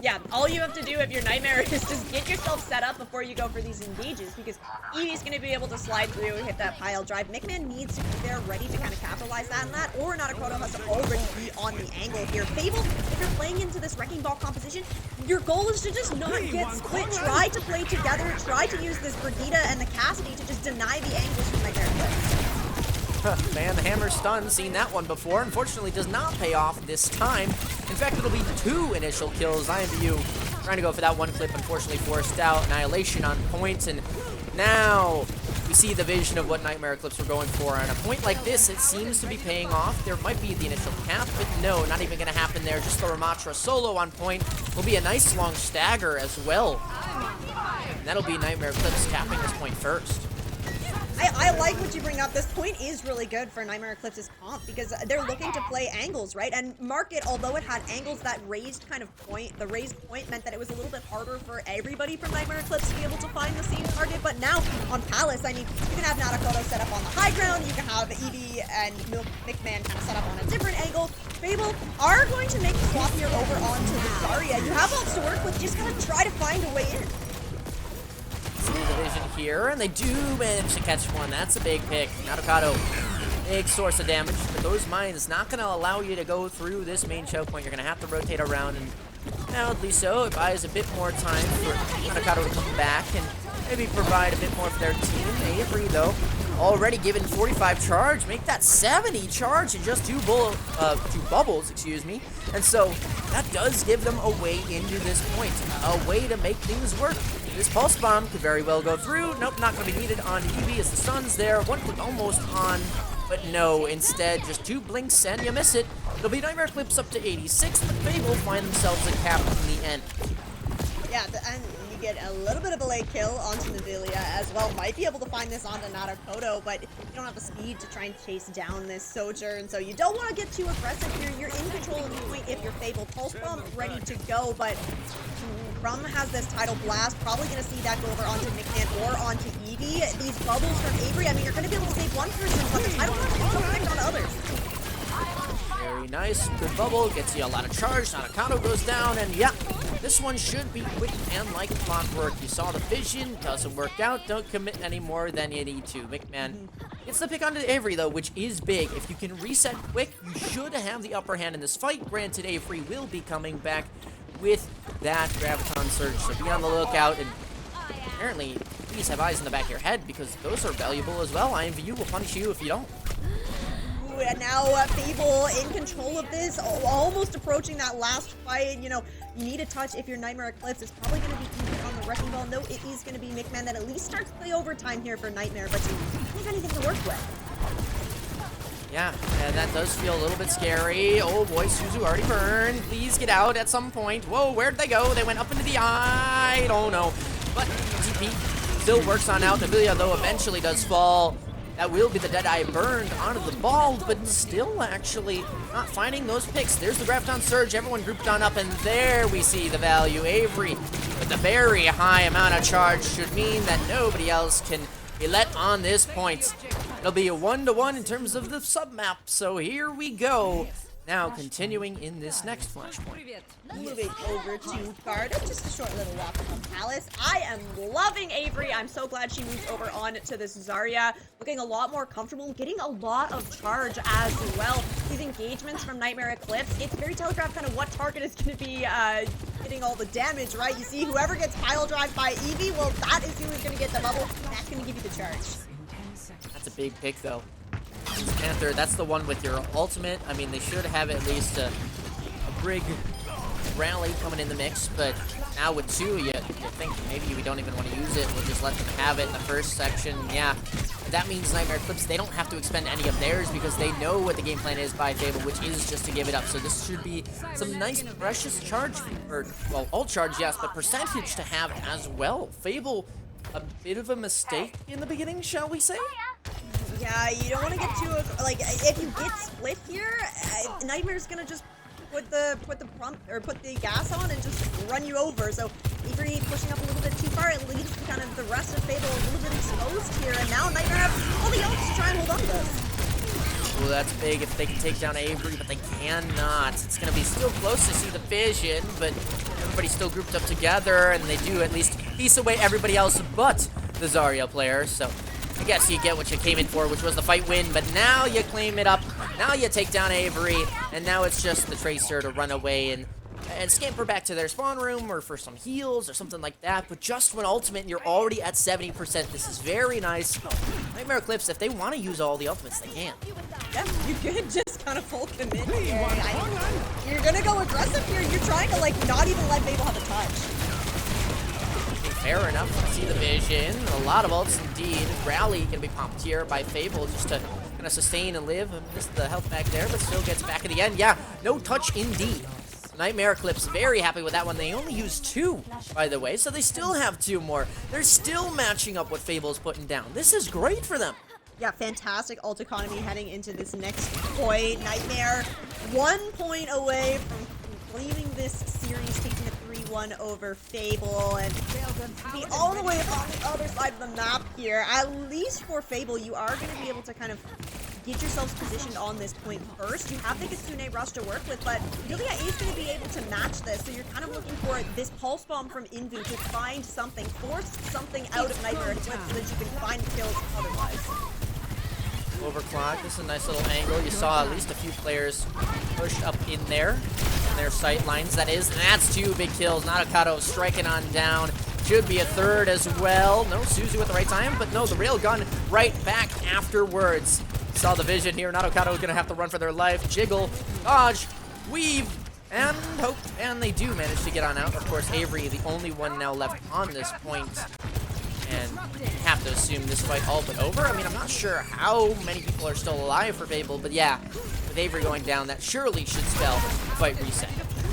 Yeah, all you have to do if you're Nightmare is just get yourself set up before you go for these engages, because Eevee's going to be able to slide through and hit that pile drive. Mickman needs to be there ready to kind of capitalize on that, or Nadokado has to already be on the angle here. Fable, if you're playing into this Wrecking Ball composition, your goal is to just not get split, try to play together, try to use this Brigida and the Cassidy to just deny the angles from Nightmare Eclipse. Man, the hammer stun, seen that one before. Unfortunately, does not pay off this time. In fact, it'll be 2 initial kills. IMVU trying to go for that one clip, unfortunately forced out. Annihilation on point, and now we see the vision of what Nightmare Eclipse were going for. On a point like this, it seems to be paying off. There might be the initial cap, but no, not even going to happen there. Just the Ramatra solo on point will be a nice long stagger as well. And that'll be Nightmare Eclipse capping this point first. I like what you bring up. This point is really good for Nightmare Eclipse's comp because they're looking to play angles, right? And Market, although it had angles that raised kind of point, the raised point meant that it was a little bit harder for everybody from Nightmare Eclipse to be able to find the same target. But now on Palace, I mean, you can have Natakoto set up on the high ground, you can have Eevee and McMahon kind of set up on a different angle. Fable are going to make the swap here over onto the Zarya. You have lots to work with, just gotta try to find a way in. See the vision here, and they do manage to catch one. That's a big pick. Narukato, big source of damage, but those mines not going to allow you to go through this main choke point. You're going to have to rotate around, and mildly so. It buys a bit more time for Narukato to come back and maybe provide a bit more for their team. Avery, though, already given 45 charge. Make that 70 charge in just two bubbles, excuse me. And so that does give them a way into this point, a way to make things work. This pulse bomb could very well go through. Nope, not going to be needed on Eevee as the stun's there. One click almost on, but no. Instead, just 2 blinks and you miss it. It'll be Nightmare Eclipse up to 86, but they will find themselves a cap in the end. Yeah, and you get a little bit of a late kill onto Navilia as well. Might be able to find this onto Natakoto, but you don't have the speed to try and chase down this Sojourn, so you don't want to get too aggressive here. You're in control of the point if you're Fable. Pulse Bomb ready to go, but Rum has this Tidal Blast. Probably going to see that go over onto McMahon or onto Eevee. These bubbles from Avery, I mean, you're going to be able to save one person, but the Tidal Blast can still connect on others. Very nice. Good bubble. Gets you a lot of charge. Natakoto goes down, and yeah, this one should be quick and like clockwork. You saw the vision. Doesn't work out. Don't commit any more than you need to. McMahon gets the pick onto Avery, though, which is big. If you can reset quick, you should have the upper hand in this fight. Granted, Avery will be coming back with that Graviton Surge, so be on the lookout. And apparently, please have eyes in the back of your head, because those are valuable as well. IMVU will punish you if you don't. And now Fable in control of this, almost approaching that last fight. You know, you need a touch if you're Nightmare Eclipse. It's probably going to be Eevee on the Wrecking Ball. No, it is going to be McMahon that at least starts the overtime here for Nightmare, but you don't have anything to work with. Yeah, and that does feel a little bit scary. Oh boy, Suzu already burned. Please get out at some point. Whoa, where'd they go? They went up into the eye. I don't know. But TP still works on out. Navilia, though, eventually does fall. That will be the Deadeye burned onto the ball, but still actually not finding those picks. There's the Graviton Surge. Everyone grouped on up, and there we see the value. Avery with a very high amount of charge should mean that nobody else can be let on this point. It'll be a 1-to-1 in terms of the sub-map, so here we go. Now, continuing in this next flashpoint. Moving over to Garda, just a short little walk from Palace. I am loving Avery. I'm so glad she moved over on to this Zarya. Looking a lot more comfortable, getting a lot of charge as well. These engagements from Nightmare Eclipse, it's very telegraphed kind of what target is going to be getting all the damage, right? You see whoever gets pile drive by Eevee, well, that is who is going to get the bubble. That's going to give you the charge. That's a big pick, though. Panther, that's the one with your ultimate. I mean, they should have at least a Brig rally coming in the mix, but now with 2, you think maybe we don't even want to use it. We'll just let them have it in the first section. Yeah, that means Nightmare Eclipse, they don't have to expend any of theirs because they know what the game plan is by Fable, which is just to give it up. So this should be some nice, precious charge, or, well, ult charge, yes, but percentage to have as well. Fable, a bit of a mistake in the beginning, shall we say? Yeah, you don't want to get too, like, if you get split here, Nightmare's gonna just put the gas on and just run you over. So Avery pushing up a little bit too far, it leaves kind of the rest of Fable a little bit exposed here, and now Nightmare have all the ults to try and hold on to this. Well, that's big if they can take down Avery, but they cannot. It's gonna be still close to see the vision, but everybody's still grouped up together, and they do at least piece away everybody else but the Zarya player, so I guess you get what you came in for, which was the fight win, but now you claim it up. Now you take down Avery, and now it's just the Tracer to run away and and scamper back to their spawn room or for some heals or something like that. But just when ultimate and you're already at 70%, this is very nice. Nightmare Eclipse, if they want to use all the ultimates, they can. Yeah, you could just kind of full commit here. You're gonna go aggressive here. You're trying to like not even let Fable have a touch. Fair enough. See the vision. A lot of ults indeed. Rally can be pumped here by Fable just to kind of sustain and live. Missed the health back there, but still gets back at the end. Yeah, no touch indeed. Nightmare Eclipse very happy with that one. They only used 2, by the way, so they still have 2 more. They're still matching up what Fable's putting down. This is great for them. Yeah, fantastic ult economy heading into this next point. Nightmare 1 point away from leaving this series, taking a 3-1 over Fable, and be all the way on the other side of the map here. At least for Fable, you are going to be able to kind of get yourselves positioned on this point first. You have the Kitsune Rush to work with, but Lilia is going to be able to match this, so you're kind of looking for this Pulse Bomb from Invu to find something, force something out of Nightmare Eclipse so that you can find kills otherwise. Overclock. This is a nice little angle. You saw at least a few players pushed up in there, in their sight lines, that is. And that's 2 big kills. Nadokado striking on down. Should be a 3rd as well. No Suzu at the right time, but no, the railgun right back afterwards. Saw the vision here. Nadokado is going to have to run for their life. Jiggle, dodge, weave, and hope. And they do manage to get on out. Of course, Avery, the only one now left on this point. And have to assume this fight all but over. I mean, I'm not sure how many people are still alive for Fable, but yeah, with Avery going down, that surely should spell fight reset.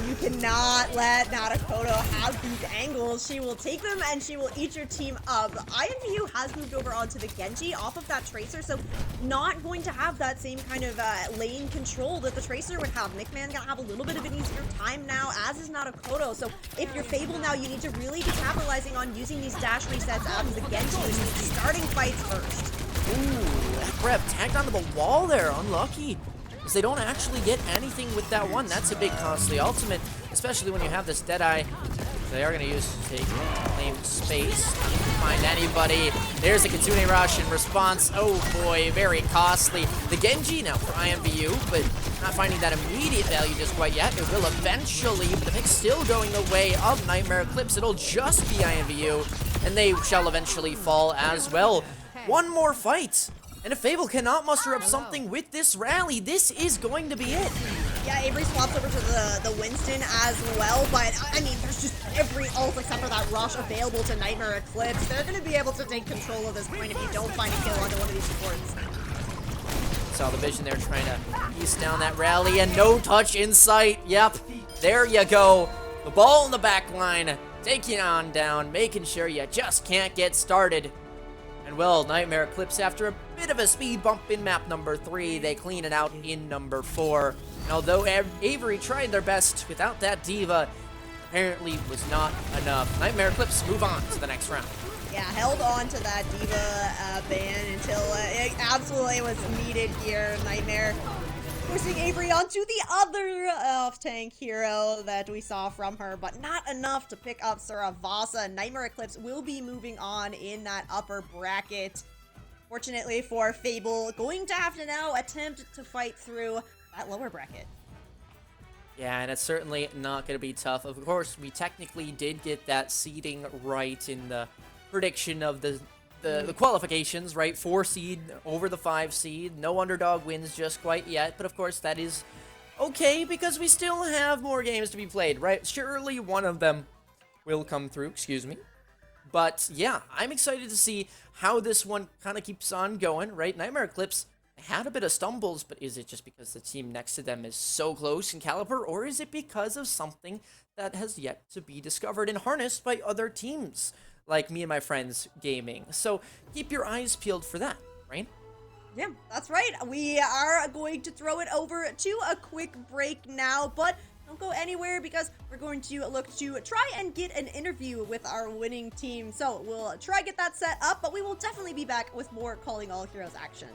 You cannot let Nadokado have these angles. She will take them and she will eat your team up. INVU has moved over onto the Genji off of that Tracer, so not going to have that same kind of lane control that the Tracer would have. Nickman gonna have a little bit of an easier time now, as is Nadokado. So if you're Fable now, you need to really be capitalizing on using these dash resets as the Genji, which means starting fights first. Ooh, that grab tagged onto the wall there. Unlucky. Because they don't actually get anything with that one. That's a big costly ultimate, especially when you have this Deadeye. They are going to use to take claim space. Not to find anybody. There's a Kitsune Rush in response. Oh boy, very costly. The Genji now for IMVU, but not finding that immediate value just quite yet. It will eventually, but the pick's still going the way of Nightmare Eclipse. It'll just be IMVU, and they shall eventually fall as well. One more fight. And if Fable cannot muster up something with this rally, this is going to be it. Yeah, Avery swaps over to the Winston as well, but I mean, there's just every ult except for that rush available to Nightmare Eclipse. They're going to be able to take control of this point if you don't find a kill onto one of these supports. Saw the vision there trying to piece down that rally, and no touch in sight. Yep, there you go. The ball in the back line, taking on down, making sure you just can't get started. And well, Nightmare Eclipse, after a bit of a speed bump in map number 3, they clean it out in number 4. And although Avery tried their best without that diva, apparently was not enough. Nightmare Eclipse move on to the next round. Yeah, held on to that diva ban until it absolutely was needed here. Nightmare pushing Avery onto the other off-tank hero that we saw from her, but not enough to pick up Saravasa. Nightmare Eclipse will be moving on in that upper bracket. Fortunately for Fable, going to have to now attempt to fight through that lower bracket. Yeah, and it's certainly not going to be tough. Of course, we technically did get that seeding right in the prediction of the qualifications, right? 4 seed over the 5 seed. No underdog wins just quite yet, but of course that is okay because we still have more games to be played, right? Surely one of them will come through, excuse me. But yeah, I'm excited to see how this one kind of keeps on going, right? Nightmare Eclipse had a bit of stumbles, but is it just because the team next to them is so close in caliber, or is it because of something that has yet to be discovered and harnessed by other teams? Like me and my friends gaming. So keep your eyes peeled for that, right? Yeah, that's right. We are going to throw it over to a quick break now, but don't go anywhere because we're going to look to try and get an interview with our winning team. So we'll try get that set up, but we will definitely be back with more Calling All Heroes action.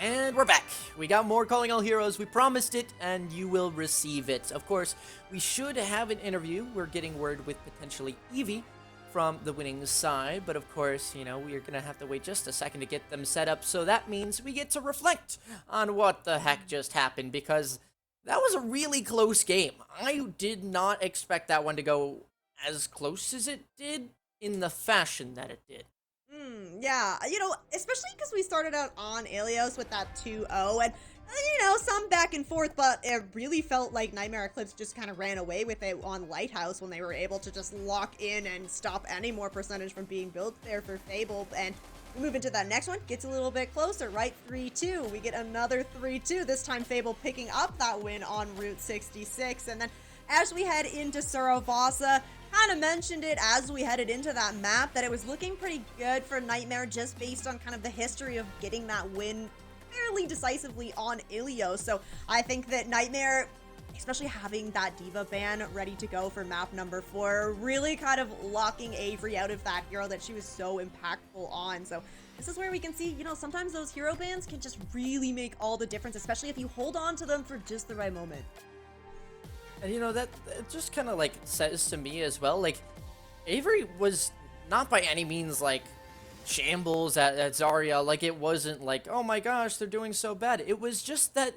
And we're back. We got more Calling All Heroes. We promised it, and you will receive it. Of course, we should have an interview. We're getting word with potentially Eevee from the winning side, but of course, you know, we're gonna have to wait just a second to get them set up, so that means we get to reflect on what the heck just happened, because that was a really close game. I did not expect that one to go as close as it did in the fashion that it did. Yeah, especially because we started out on Ilios with that 2-0, and some back and forth, but it really felt like Nightmare Eclipse just kind of ran away with it on Lighthouse when they were able to just lock in and stop any more percentage from being built there for Fable. And we move into that next one, gets a little bit closer, right? 3-2. We get another 3-2. This time Fable picking up that win on Route 66. And then as we head into Saravasa, kind of mentioned it as we headed into that map that it was looking pretty good for Nightmare just based on kind of the history of getting that win fairly decisively on Ilios. So I think that Nightmare, especially having that Diva ban ready to go for map number 4, really kind of locking Avery out of that hero that she was so impactful on. So this is where we can see, sometimes those hero bans can just really make all the difference, especially if you hold on to them for just the right moment. And that it just kind of like says to me as well, like Avery was not by any means like shambles at Zarya. Like it wasn't like, oh my gosh, they're doing so bad. It was just that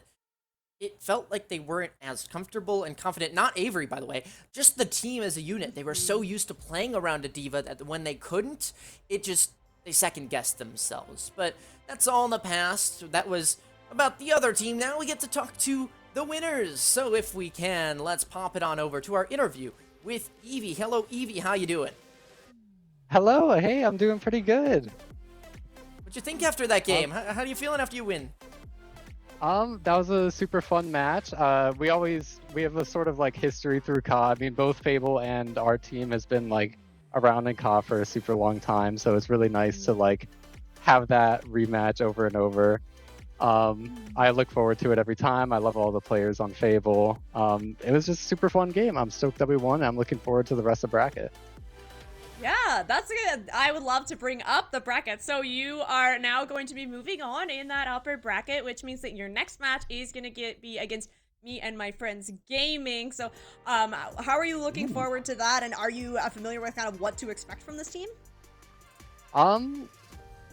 it felt like they weren't as comfortable and confident. Not Avery, by the way, just the team as a unit. They were so used to playing around a Diva that when they couldn't, they second guessed themselves. But that's all in the past. That was about the other team. Now we get to talk to the winners. So if we can, let's pop it on over to our interview with Eevee. Hello, Eevee. How you doing? Hello. Hey, I'm doing pretty good. What'd you think after that game? How are you feeling after you win? That was a super fun match. We have a sort of like history through CAH. I mean, both Fable and our team has been like around in CAH for a super long time, so it's really nice to like have that rematch over and over. I look forward to it every time. I love all the players on Fable. It was just a super fun game. I'm stoked that we won. I'm looking forward to the rest of bracket. Yeah, that's good. I would love to bring up the bracket. So you are now going to be moving on in that upper bracket, which means that your next match is going to be against me and my friends gaming. So how are you looking forward to that? And are you familiar with kind of what to expect from this team?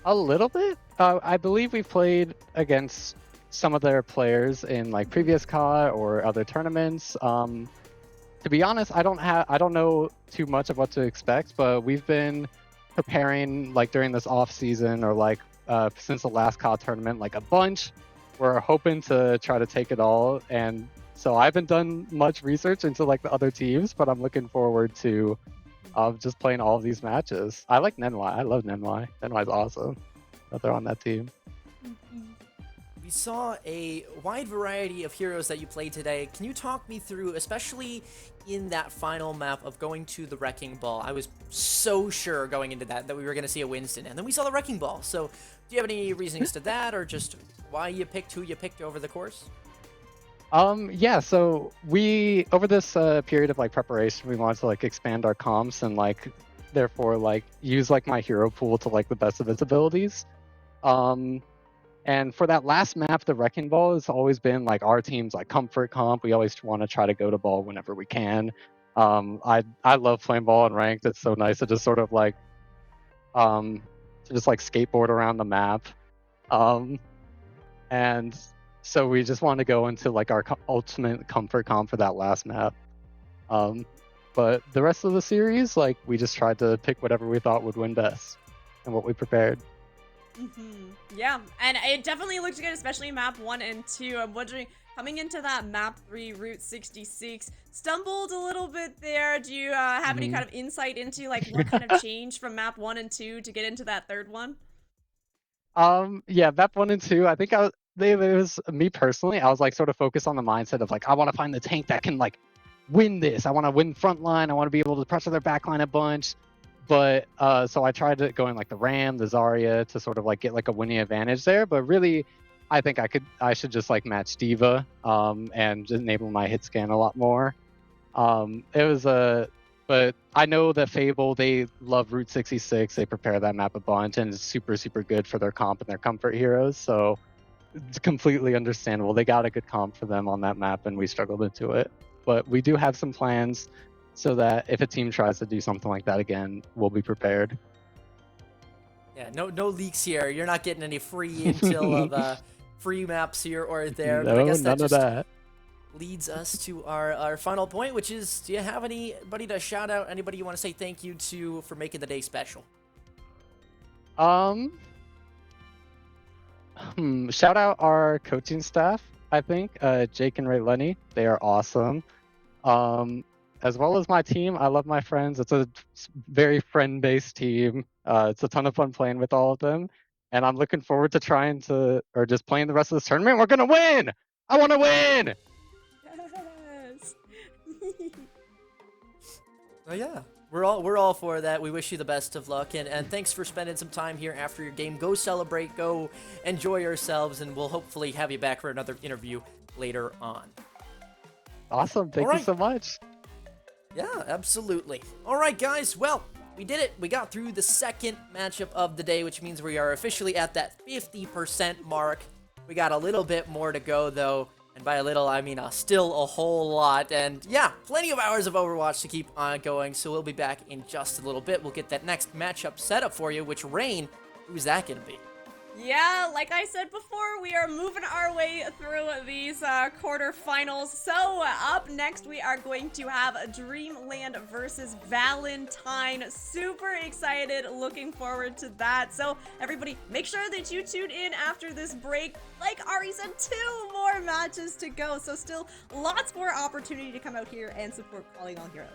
A little bit. I believe we've played against some of their players in like previous CAH or other tournaments. To be honest, I don't know too much of what to expect, but we've been preparing like during this off season or like since the last CAH tournament, like a bunch. We're hoping to try to take it all, and so I haven't done much research into like the other teams, but I'm looking forward to just playing all of these matches. I like Nenwai. I love Nenwai. Nenwai's awesome that they're on that team. We saw a wide variety of heroes that you played today. Can you talk me through, especially in that final map of going to the Wrecking Ball? I was so sure going into that we were going to see a Winston, and then we saw the Wrecking Ball. So do you have any reasonings to that, or just why you picked who you picked over the course? Yeah, so we over this period of like preparation, we wanted to like expand our comps and like therefore like use like my hero pool to like the best of its abilities. And for that last map, the Wrecking Ball has always been like our team's like comfort comp. We always want to try to go to ball whenever we can. I love playing ball and ranked. It's so nice to just sort of like skateboard around the map. And so we just want to go into like our ultimate comfort comp for that last map. But the rest of the series, like we just tried to pick whatever we thought would win best and what we prepared. Yeah, and it definitely looked good, especially map 1 and 2. I'm wondering, coming into that map 3, Route 66, stumbled a little bit there. Do you have any kind of insight into like what kind of changed from map 1 and 2 to get into that third one? Yeah, map 1 and 2, I think it was me personally. I was like sort of focused on the mindset of like I want to find the tank that can like win this. I want to win front line. I want to be able to pressure their back line a bunch. But so I tried to go in like the Ram, the Zarya to sort of like get like a winning advantage there. But really, I think I should just like match Diva and just enable my hit scan a lot more. But I know that Fable, they love Route 66. They prepare that map a bunch, and it's super, super good for their comp and their comfort heroes. So it's completely understandable. They got a good comp for them on that map, and we struggled into it. But we do have some plans so that if a team tries to do something like that again, we'll be prepared. Yeah, no leaks here. You're not getting any free intel of free maps here or there. No, but I guess that none of just that. leads us to our final point, which is, do you have anybody to shout out? Anybody you want to say thank you to for making the day special? Shout out our coaching staff, I think, Jake and Ray Lenny. They are awesome. As well as my team. I love my friends. It's a very friend-based team. It's a ton of fun playing with all of them. And I'm looking forward to just playing the rest of this tournament. We're gonna win! I wanna win! Yes. Oh yeah, we're all for that. We wish you the best of luck, and thanks for spending some time here after your game. Go celebrate, go enjoy yourselves, and we'll hopefully have you back for another interview later on. Awesome, thank you so much. Yeah, absolutely. All right, guys. Well, we did it. We got through the second matchup of the day, which means we are officially at that 50% mark. We got a little bit more to go, though. And by a little, I mean still a whole lot. And yeah, plenty of hours of Overwatch to keep on going. So we'll be back in just a little bit. We'll get that next matchup set up for you, which Rain, who's that going to be? Yeah, like I said before, we are moving our way through these quarterfinals. So up next, we are going to have Dreamland versus Valentine. Super excited, looking forward to that. So everybody, make sure that you tune in after this break. Like Ari said, 2 more matches to go. So still lots more opportunity to come out here and support Calling All Heroes.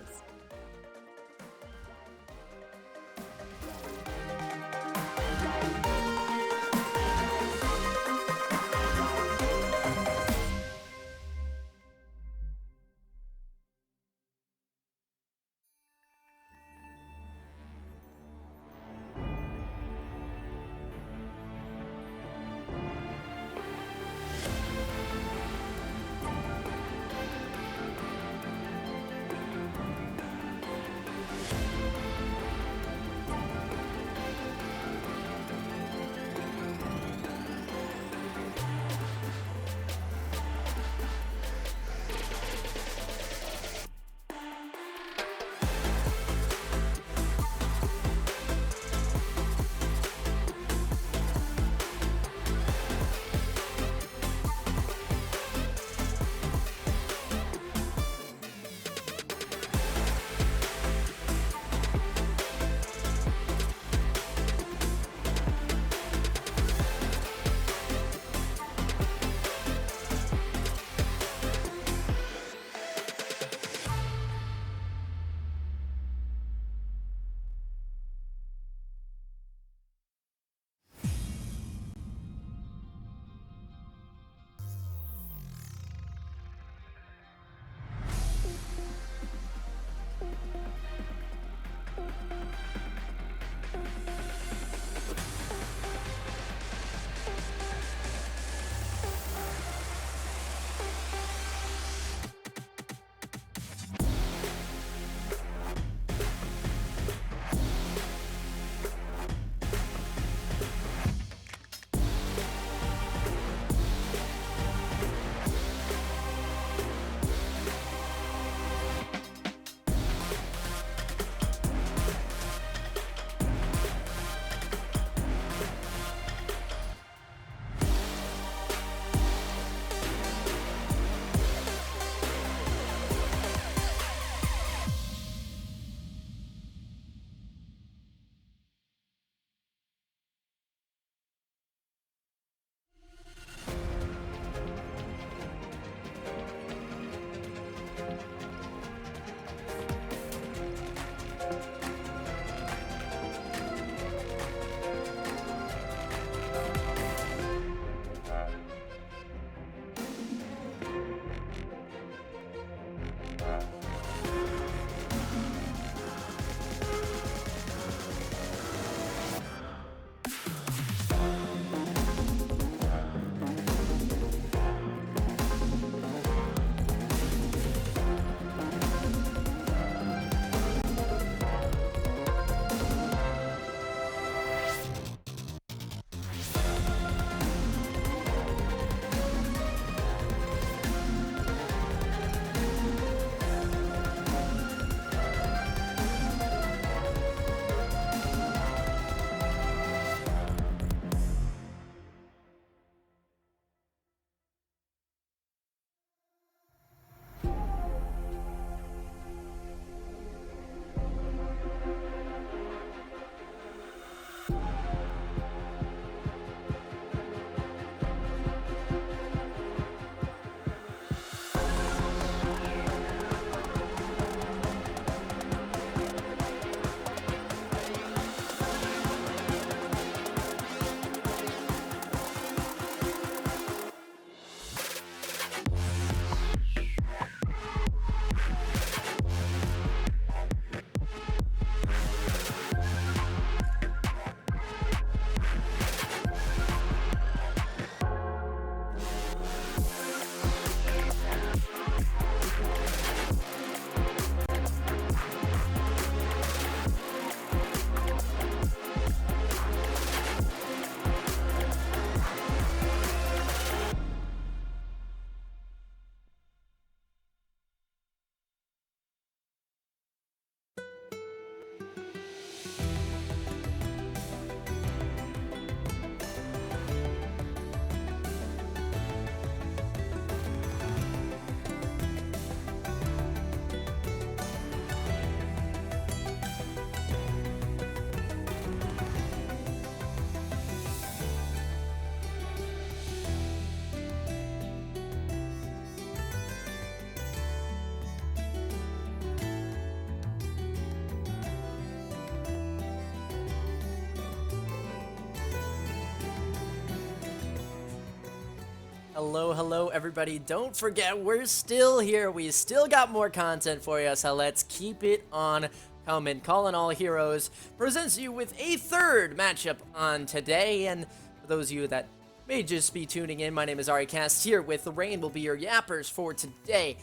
Hello, everybody. Don't forget, we're still here. We still got more content for you, so let's keep it on coming. Calling All Heroes presents you with a third matchup on today. And for those of you that may just be tuning in, my name is AriCast here with Rain will be your yappers for today.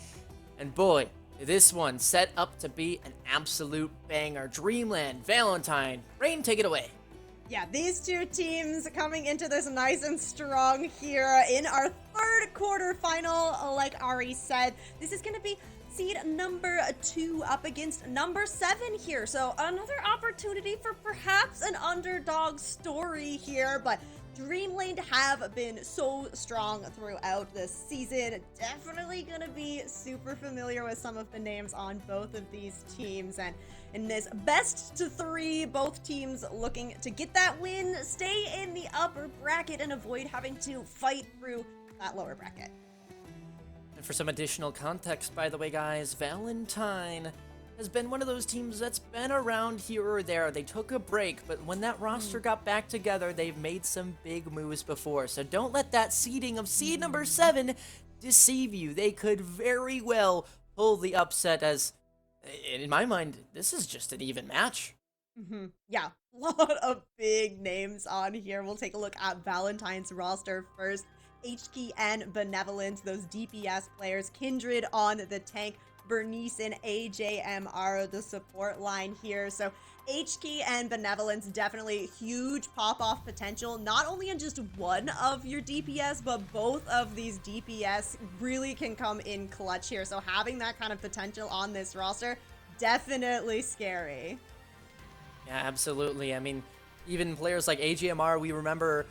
And boy, this one set up to be an absolute banger. Dreamland, Valentine. Rain, take it away. Yeah, these two teams coming into this nice and strong here in our third quarterfinal. Like Ari said, this is going to be seed number 2 up against number 7 here. So another opportunity for perhaps an underdog story here, but Dreamland have been so strong throughout this season. Definitely gonna be super familiar with some of the names on both of these teams. And in this best to 3, both teams looking to get that win, stay in the upper bracket, and avoid having to fight through that lower bracket. And for some additional context, by the way, guys, Valentine has been one of those teams that's been around here or there. They took a break, but when that roster got back together, they've made some big moves before. So don't let that seeding of seed number 7 deceive you. They could very well pull the upset, as, in my mind, this is just an even match. Yeah, a lot of big names on here. We'll take a look at Valentine's roster first. HK and Benevolence, those DPS players. Kindred on the tank. Bernice and AJM are the support line here. So HK and Benevolence, definitely huge pop-off potential, not only in just one of your DPS, but both of these DPS really can come in clutch here. So having that kind of potential on this roster, definitely scary. Yeah, absolutely. I mean, even players like AGMR, we remember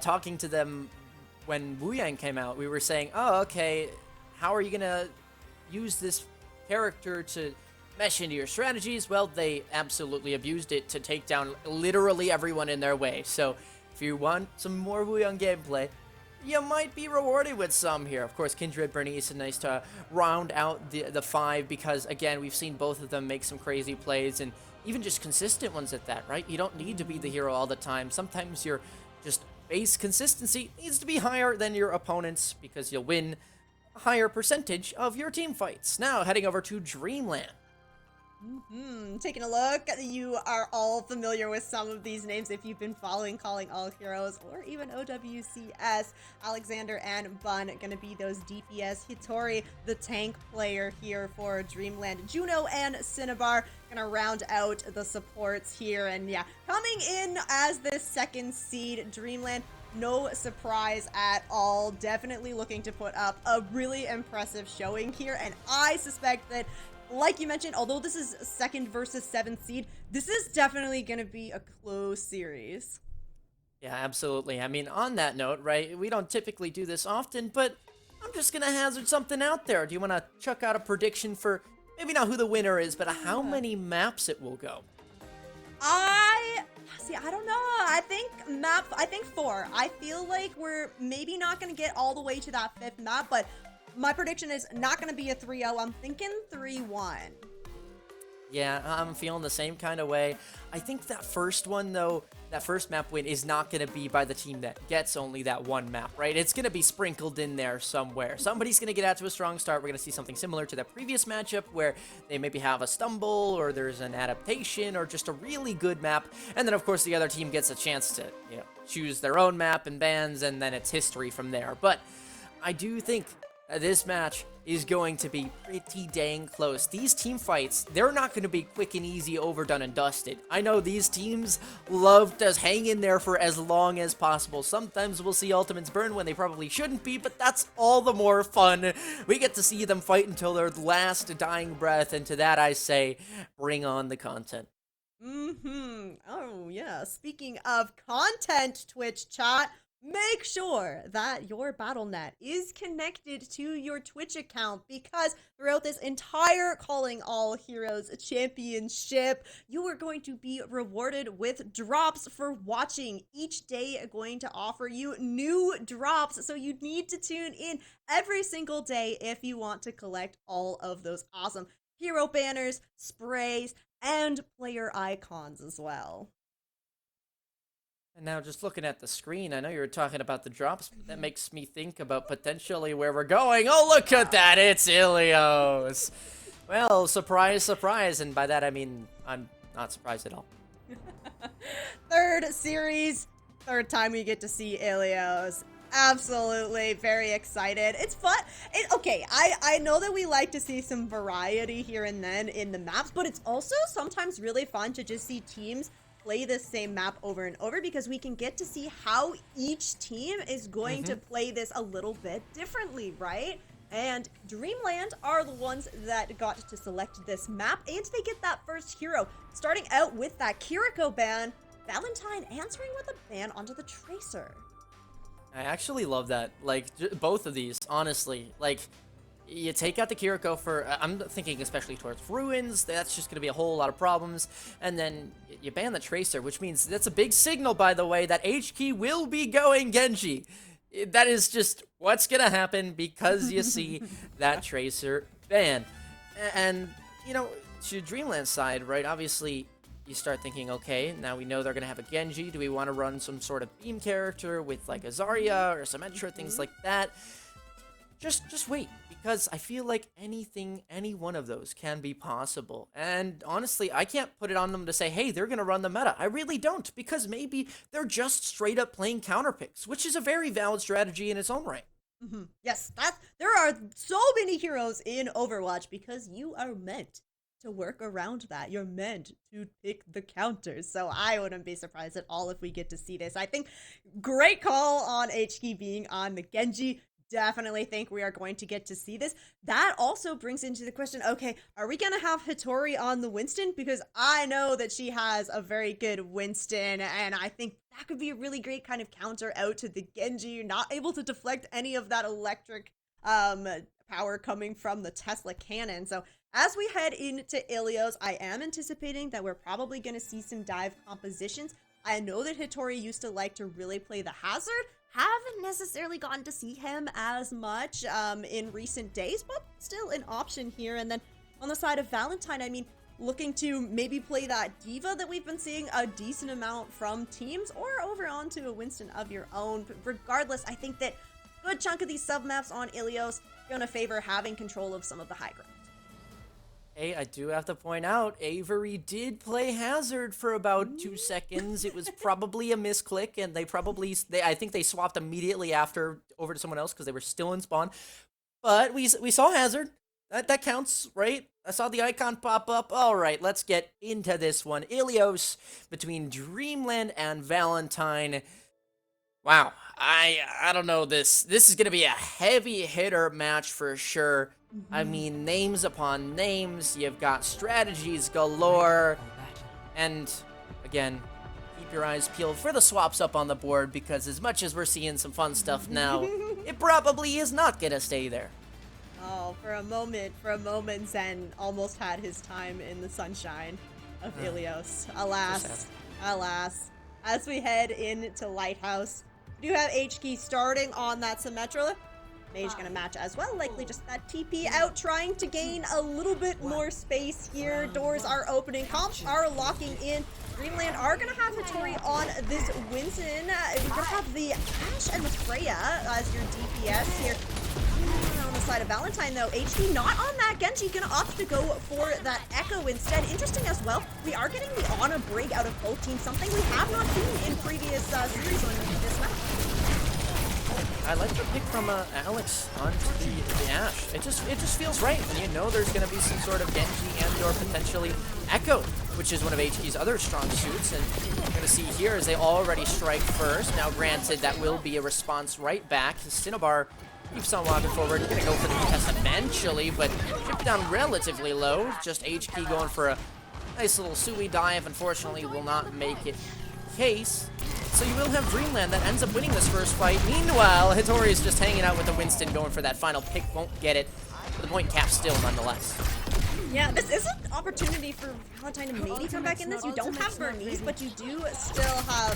talking to them when Wu Yang came out. We were saying, oh, okay, how are you going to use this character to mesh into your strategies? Well, they absolutely abused it to take down literally everyone in their way. So if you want some more Wu Yang gameplay, you might be rewarded with some here. Of course, Kindred, Bernice, is nice to round out the 5 because, again, we've seen both of them make some crazy plays, and even just consistent ones at that, right? You don't need to be the hero all the time. Sometimes your just base consistency needs to be higher than your opponent's because you'll win a higher percentage of your team fights. Now, heading over to Dreamland. Taking a look, you are all familiar with some of these names if you've been following Calling All Heroes or even OWCS. Alexander and Bun gonna be those DPS. Hitori, the tank player here for Dreamland. Juno and Cinnabar gonna round out the supports here. And yeah, coming in as this second seed, Dreamland, no surprise at all. Definitely looking to put up a really impressive showing here. And I suspect that, like you mentioned, although this is 2nd versus 7th seed, this is definitely going to be a close series. Yeah, absolutely. I mean, on that note, right, we don't typically do this often, but I'm just going to hazard something out there. Do you want to chuck out a prediction for maybe not who the winner is, but how many maps it will go? I don't know. I think 4. I feel like we're maybe not going to get all the way to that 5th map, but my prediction is not going to be a 3-0. I'm thinking 3-1. Yeah, I'm feeling the same kind of way. I think that first one, though, that first map win is not going to be by the team that gets only that one map, right? It's going to be sprinkled in there somewhere. Somebody's going to get out to a strong start. We're going to see something similar to that previous matchup where they maybe have a stumble or there's an adaptation or just a really good map. And then, of course, the other team gets a chance to, choose their own map and bans, and then it's history from there. But I do think this match is going to be pretty dang close. These team fights, they're not going to be quick and easy, overdone and dusted. I know these teams love to hang in there for as long as possible. Sometimes we'll see ultimates burn when they probably shouldn't be, but that's all the more fun. We get to see them fight until their last dying breath, and to that I say, bring on the content. Oh, yeah. Speaking of content, Twitch chat, make sure that your BattleNet is connected to your Twitch account, because throughout this entire Calling All Heroes Championship, you are going to be rewarded with drops for watching. Each day going to offer you new drops, so you need to tune in every single day if you want to collect all of those awesome hero banners, sprays, and player icons as well. And now just looking at the screen, I know you were talking about the drops, but that makes me think about potentially where we're going. Oh, look at that, it's Ilios. Well, surprise, surprise, and by that I mean I'm not surprised at all. Third series, third time we get to see Ilios. Absolutely, very excited. It's fun. Okay, I know that we like to see some variety here and then in the maps, but it's also sometimes really fun to just see teams play this same map over and over because we can get to see how each team is going to play this a little bit differently, right? And Dreamland are the ones that got to select this map, and they get that first hero. Starting out with that Kiriko ban, Valentine answering with a ban onto the Tracer. I actually love that. Like, both of these, honestly. Like, you take out the Kiriko for, I'm thinking especially towards Ruins, that's just going to be a whole lot of problems. And then you ban the Tracer, which means that's a big signal, by the way, that HK will be going Genji. That is just what's going to happen because you see that Tracer ban. And, you know, to Dreamland's side, right, obviously you start thinking, okay, now we know they're going to have a Genji. Do we want to run some sort of beam character with like a Zarya or Symmetra, things like that? Just wait, because I feel like any one of those can be possible. And honestly, I can't put it on them to say, hey, they're going to run the meta. I really don't, because maybe they're just straight up playing counter picks, which is a very valid strategy in its own right. Yes, there are so many heroes in Overwatch because you are meant to work around that. You're meant to pick the counters. So I wouldn't be surprised at all if we get to see this. I think great call on HK being on the Genji. Definitely think we are going to get to see this. That also brings into the question, okay, are we going to have Hattori on the Winston? Because I know that she has a very good Winston, and I think that could be a really great kind of counter out to the Genji. You're not able to deflect any of that electric power coming from the Tesla cannon. So as we head into Ilios, I am anticipating that we're probably going to see some dive compositions. I know that Hattori used to like to really play the Hazard. Haven't necessarily gotten to see him as much in recent days, but still an option here. And then on the side of Valentine, I mean, looking to maybe play that Diva that we've been seeing a decent amount from teams, or over onto a Winston of your own. But regardless, I think that a good chunk of these sub-maps on Ilios going to favor having control of some of the high ground. Hey, I do have to point out, Avery did play Hazard for about 2 seconds. It was probably a misclick, and I think they swapped immediately after over to someone else because they were still in spawn. But we saw Hazard. That counts, right? I saw the icon pop up. All right, let's get into this one. Ilios between Dreamland and Valentine. Wow, I don't know this. This is going to be a heavy hitter match for sure. I mean, names upon names. You've got strategies galore. And again, keep your eyes peeled for the swaps up on the board, because as much as we're seeing some fun stuff now, it probably is not going to stay there. Oh, for a moment, Zen almost had his time in the sunshine of Ilios. Alas. As we head into Lighthouse, we do have HK starting on that Symmetra. Mage gonna match as well, likely just that TP out, trying to gain a little bit more space here. Doors are opening, comps are locking in. Dreamland are gonna have Hattori on this Winston. We're gonna have the Ash and the Freya as your DPS here. On the side of Valentine though, HK not on that Genji, gonna opt to go for that Echo instead. Interesting as well, we are getting the Ana break out of both teams, something we have not seen in previous series on this map. I like the pick from Alex onto the Ash. It just feels right when you know there's going to be some sort of Genji and or potentially Echo, which is one of HK's other strong suits. And we're going to see here as they already strike first. Now granted, that will be a response right back. Cinnabar keeps on walking forward. He's going to go for the contest eventually, but chipped down relatively low. Just HK going for a nice little Sui dive. Unfortunately, will not make it case. So you will have Dreamland that ends up winning this first fight. Meanwhile, Hattori is just hanging out with the Winston, going for that final pick. Won't get it. But the point cap still, nonetheless. Yeah, this is an opportunity for Valentine to maybe come back in this. You don't have Vernice, but you do still have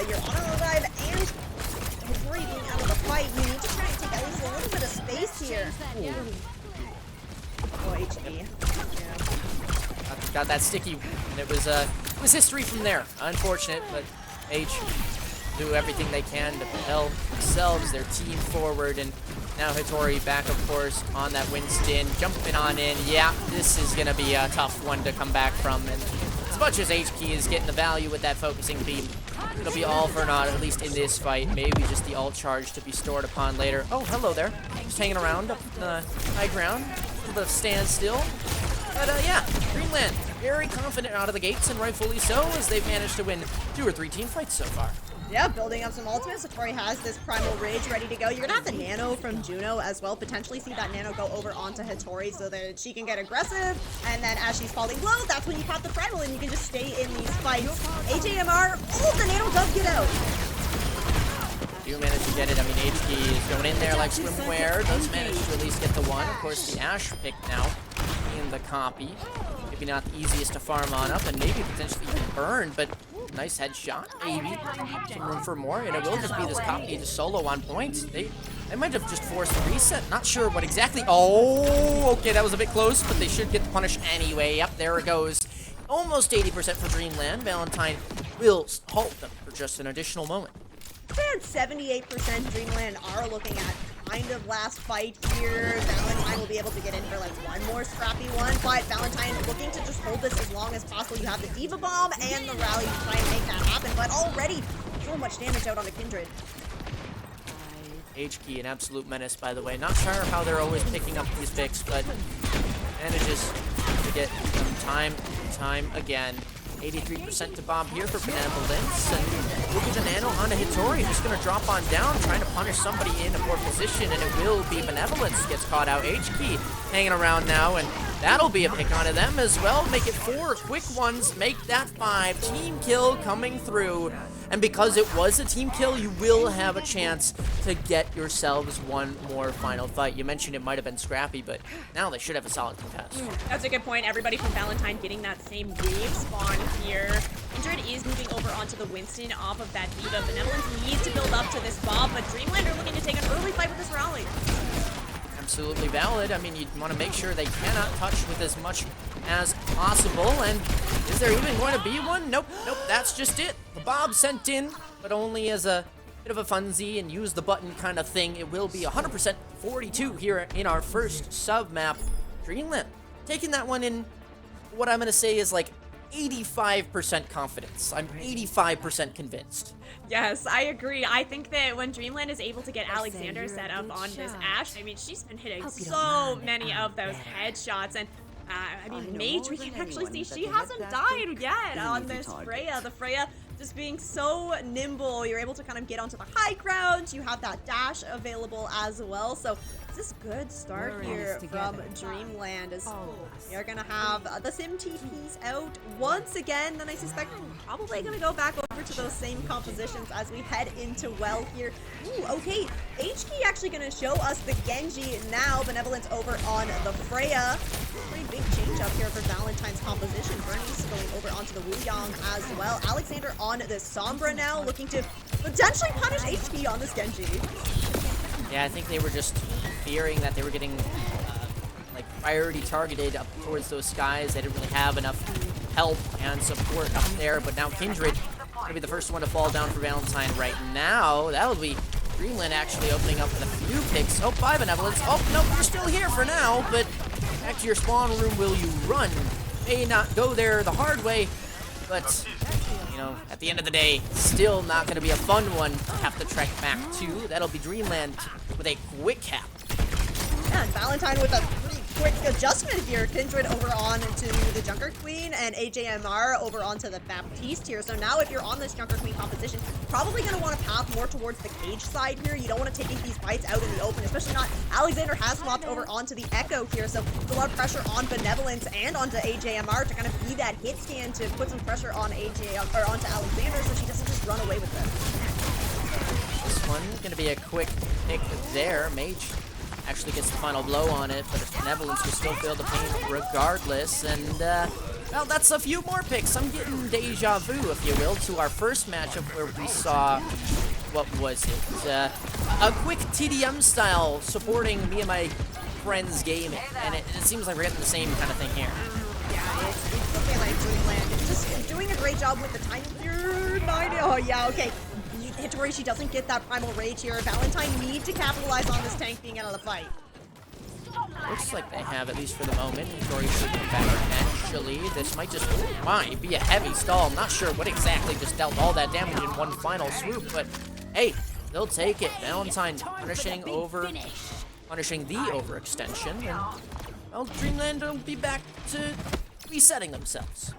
your Honor Revive and Hattori being out of the fight. You need to try and take at least a little bit of space here. Oh, HB. Yeah. Got that sticky, and it was history from there. Unfortunate, but H do everything they can to propel themselves, their team forward, and now Hattori back, of course, on that Winston, jumping on in. Yeah, this is going to be a tough one to come back from, and as much as HK is getting the value with that focusing beam, it'll be all for naught, at least in this fight. Maybe just the ult charge to be stored upon later. Oh, hello there. Just hanging around up in the high ground. A little bit of standstill. But yeah, Dreamland very confident out of the gates, and rightfully so, as they've managed to win 2 or 3 team fights so far. Yeah, building up some ultimates. Hattori has this Primal Rage ready to go. You're gonna have the Nano from Juno as well. Potentially see that Nano go over onto Hattori so that she can get aggressive. And then as she's falling low, that's when you pop the Primal and you can just stay in these fights. AJMR, oh, the Nano does get out. Do manage to get it. I mean, HK is going in there like swimwear. Does manage to at least get the one. Of course, the Ashe pick now in the copy. Maybe not the easiest to farm on up, and maybe potentially even burn, but nice headshot, maybe. Some room for more, and it will just be this copy, just solo on points. They might have just forced the reset. Not sure what exactly. Oh, okay, that was a bit close, but they should get the punish anyway. Yep, there it goes. Almost 80% for Dreamland. Valentine will halt them for just an additional moment. And 78% Dreamland are looking at kind of last fight here. Valentine will be able to get in for like one more scrappy one, but Valentine looking to just hold this as long as possible. You have the Diva Bomb and the rally to try and make that happen, but already so much damage out on the Kindred. HK, an absolute menace, by the way. Not sure how they're always picking up these picks, but manages to get them time and time again. 83% to bomb here for Benevolence, and look at the Nano onto Hattori, just gonna drop on down, trying to punish somebody in a poor position, and it will be Benevolence gets caught out. HK hanging around now, and that'll be a pick onto them as well. Make it 4 quick ones, make that 5. Team kill coming through, and because it was a team kill, you will have a chance to get yourselves one more final fight. You mentioned it might have been scrappy, but now they should have a solid contest. That's a good point. Everybody from Valentine getting that same wave spawn here. Kindred is moving over onto the Winston off of that Diva. Benevolence needs to build up to this bomb, but Dreamland are looking to take an early fight with this rally. Absolutely valid. I mean, you want to make sure they cannot touch with as much as possible. And is there even going to be one? Nope, nope, that's just it. The Bob sent in, but only as a bit of a funsy and use the button kind of thing. It will be 100% 42 here in our first sub map. Dreamland taking that one in, what I'm going to say is like 85% confidence. I'm 85% convinced. Yes, I agree. I think that when Dreamland is able to get Alexander set up on this Ashe, I mean, she's been hitting so many of those headshots, and I mean, Mage, we can actually see she hasn't died yet on this Freya. The Freya just being so nimble. You're able to kind of get onto the high ground. You have that dash available as well. So this is a good start here from Dreamland, as you're gonna have the Sim TPs out once again. Then I suspect we're probably gonna go back over to those same compositions as we head into well here. Ooh, okay, HK actually gonna show us the Genji now. Benevolence over on the Freya. Pretty big change up here for Valentine's composition. Bernie's going over onto the Wuyong as well. Alexander on the Sombra now, looking to potentially punish HP on this Genji. Yeah, I think they were just fearing that they were getting like priority targeted up towards those skies. They didn't really have enough help and support up there, but now Kindred gonna be the first one to fall down for Valentine right now. That'll be Dreamland actually opening up with a few picks. Oh, bye Benevolence. Oh, no, you're still here for now, but back to your spawn room will you run? May not go there the hard way, but you know, at the end of the day, still not going to be a fun one to have to trek back to. That'll be Dreamland with a quick cap. Yeah, and Valentine with a pretty quick adjustment here. Kindred over on to the Junker Queen, and AJMR over onto the Baptiste here. So now if you're on this Junker Queen composition, probably going to want to path more towards the cage side here. You don't want to take these fights out in the open, especially not. Alexander has swapped over onto the Echo here, so a lot of pressure on Benevolence and onto AJMR to kind of be that hit scan to put some pressure on onto Alexander so she doesn't just run away with it. This one going to be a quick pick there. Mage actually gets the final blow on it, but Benevolence will still feel the pain regardless. And, well, that's a few more picks. I'm getting deja vu, if you will, to our first matchup where we saw, what was it? A quick TDM style supporting me and my friends gaming. And it seems like we're getting the same kind of thing here. Yeah, it's looking like Dreamland. It's just doing a great job with the timing here. Oh, yeah, okay. Hitori, she doesn't get that primal rage here. Valentine need to capitalize on this tank being out of the fight. Looks like they have, at least for the moment. Hitori should come back eventually. This might be a heavy stall. I'm not sure what exactly just dealt all that damage in one final swoop, but hey, they'll take it. Valentine punishing the overextension, and well, Dreamland will be back to resetting themselves.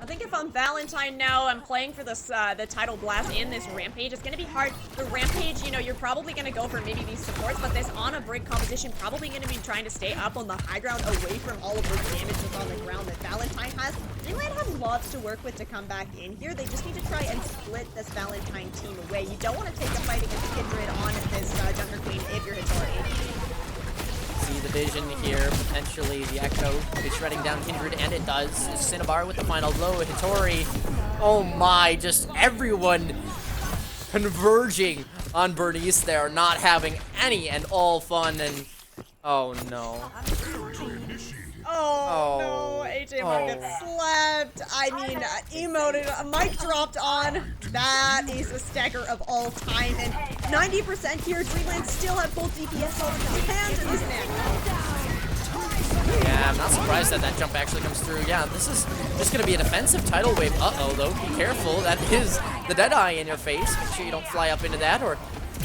I think if I'm Valentine now, I'm playing for this the title blast in this Rampage. It's going to be hard. The Rampage, you know, you're probably going to go for maybe these supports, but this on a brick composition probably going to be trying to stay up on the high ground away from all of the damage that's on the ground that Valentine has. Dreamland have lots to work with to come back in here. They just need to try and split this Valentine team away. You don't want to take a fight against Kindred on this Junker Queen if you're Hitori. See the vision here, potentially the Echo will be shredding down Kindred, and it does. Cinnabar with the final blow. Hitori, oh my, just everyone converging on Bernice there, not having any and all fun, and oh no. Oh, no, HMR gets slapped. I mean, emoted, a mic dropped on. That is the stagger of all time. And 90% here, Dreamland still have both DPS all in his hands in this man. Yeah, I'm not surprised that that jump actually comes through. Yeah, this is just going to be a defensive tidal wave. Uh-oh, though, be careful. That is the Deadeye in your face. Make sure you don't fly up into that or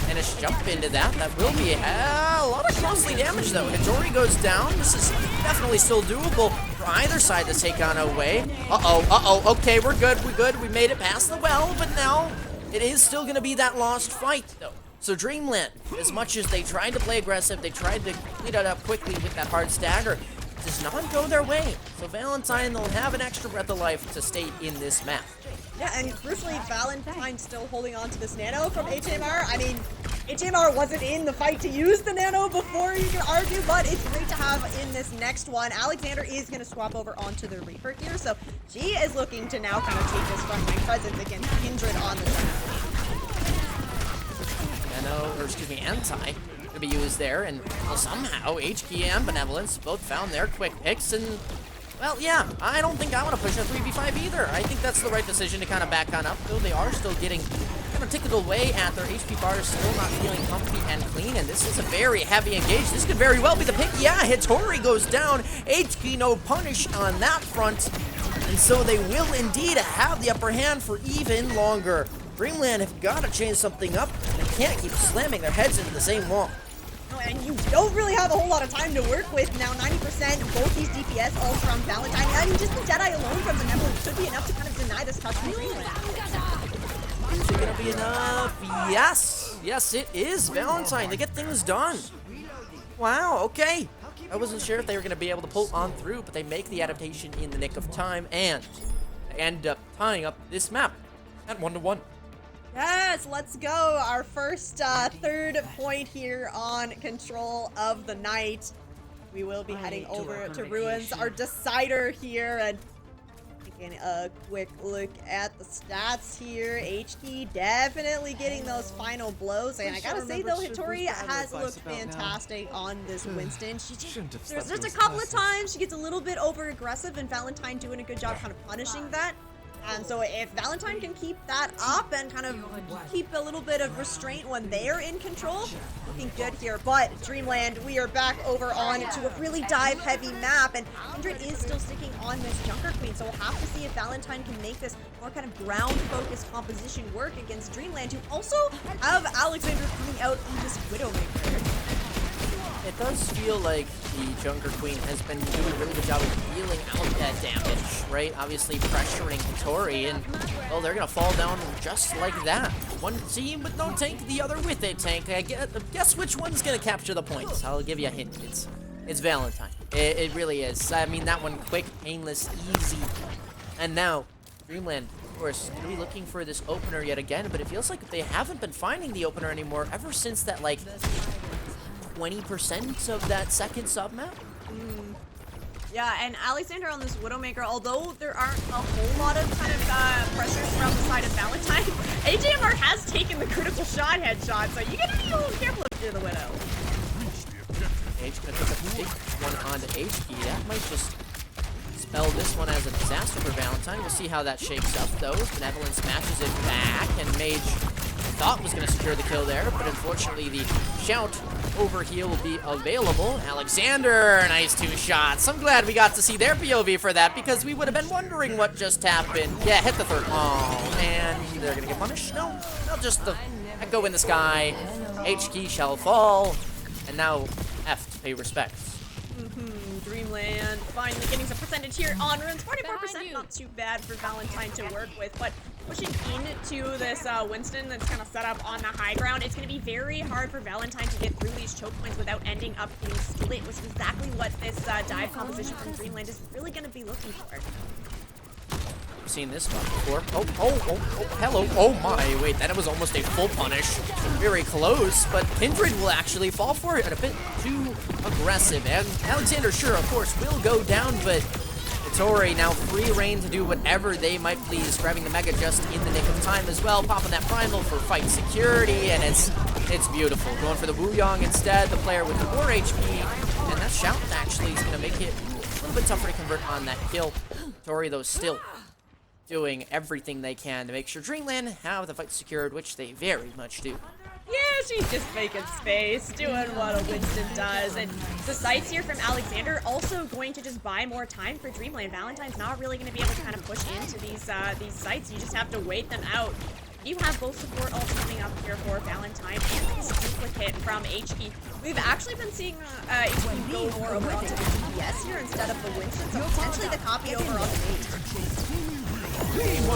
finish jump into that. That will be a lot of costly damage, though. Hitori goes down. This is definitely still doable for either side to take on away. Uh-oh. Okay, we're good. We made it past the well, but now it is still going to be that lost fight, though. So Dreamland, as much as they tried to play aggressive, they tried to clean it up quickly with that hard stagger, does not go their way. So Valentine, they'll have an extra breath of life to stay in this map. Yeah, and crucially, Valentine still holding on to this nano from HMR. I mean, HMR wasn't in the fight to use the nano before, you can argue, but it's great to have in this next one. Alexander is going to swap over onto the Reaper here, so she is looking to now kind of take this frontline presence against Kindred on the turn. Anti to be used there, and well, somehow HK and Benevolence both found their quick picks, and well, yeah, I don't think I want to push a 3v5 either. I think that's the right decision to kind of back on up, though they are still getting kind of tickled away at their HP bars, still not feeling comfy and clean, and this is a very heavy engage. This could very well be the pick. Yeah, Hitori goes down. HK no punish on that front, and so they will indeed have the upper hand for even longer. Dreamland have got to change something up. They can't keep slamming their heads into the same wall. Oh, and you don't really have a whole lot of time to work with now. 90%, both these DPS all from Valentine. I mean, just the Deadeye alone from the Benevolence should be enough to kind of deny this touch from Dreamland. Is it going to be enough? Yes! Yes, it is. Valentine, they get things done. Wow, okay. I wasn't sure if they were going to be able to pull on through, but they make the adaptation in the nick of time, and they end up tying up this map at 1-1. Yes, let's go. Our first third point here on control of the night. We will be heading over to Ruins, our decider here, and taking a quick look at the stats here. HK definitely getting those final blows, and I gotta say though, Hitori has looked fantastic on this Winston. There's just a couple of times she gets a little bit over aggressive, and Valentine doing a good job kind of punishing that. And so if Valentine can keep that up and kind of keep a little bit of restraint when they're in control, looking good here. But Dreamland, we are back over on to a really dive-heavy map, and Kindred is still sticking on this Junker Queen, so we'll have to see if Valentine can make this more kind of ground-focused composition work against Dreamland, who also have Alexander coming out in this Widowmaker. It does feel like the Junker Queen has been doing a really good job of dealing out that damage, right? Obviously pressuring Hitori, and well, they're gonna fall down just like that. One team with no tank, the other with a tank. Guess which one's gonna capture the points? I'll give you a hint. It's Valentine. It really is. I mean, that one quick, painless, easy. And now, Dreamland, of course, gonna be looking for this opener yet again, but it feels like they haven't been finding the opener anymore ever since that, like, 20% of that second sub-map? Yeah, and Alexander on this Widowmaker, although there aren't a whole lot of kind of pressures from the side of Valentine, AJMR has taken the critical shot headshot, so you gotta be a little careful if you're the Widow. H gonna pick up a big one onto HK. That might just spell this one as a disaster for Valentine. We'll see how that shakes up, though. Benevolence smashes it back, and Mage thought was going to secure the kill there, but unfortunately the shout over heal will be available. Alexander, nice 2 shots. I'm glad we got to see their POV for that because we would have been wondering what just happened. Yeah, hit the third. Oh, and they're going to get punished? No, they'll just go in the sky. H key shall fall, and now F to pay respects. Dreamland finally getting some percentage here on runes. 44%, not too bad for Valentine to work with, but pushing into this Winston that's kind of set up on the high ground, it's going to be very hard for Valentine to get through these choke points without ending up getting split, which is exactly what this dive composition from Dreamland is really going to be looking for. I've seen this one before. Oh, hello. Oh my, wait, that was almost a full punish. Very close, but Kindred will actually fall for it and a bit too aggressive. And Alexander, sure, of course, will go down, but Tori now free reign to do whatever they might please, grabbing the Mega just in the nick of time as well, popping that Primal for fight security, and it's beautiful. Going for the Wuyong instead, the player with more HP, and that shout actually is going to make it a little bit tougher to convert on that kill. Tori, though, still doing everything they can to make sure Dreamland have the fight secured, which they very much do. Yeah, she's just making space, doing what a Winston does. And the sights here from Alexander also going to just buy more time for Dreamland. Valentine's not really going to be able to kind of push into these sites. You just have to wait them out. You have both support all coming up here for Valentine and this duplicate from HK. We've actually been seeing HK go more over onto the DPS here instead of the Winston, so potentially the copy over on the Mage.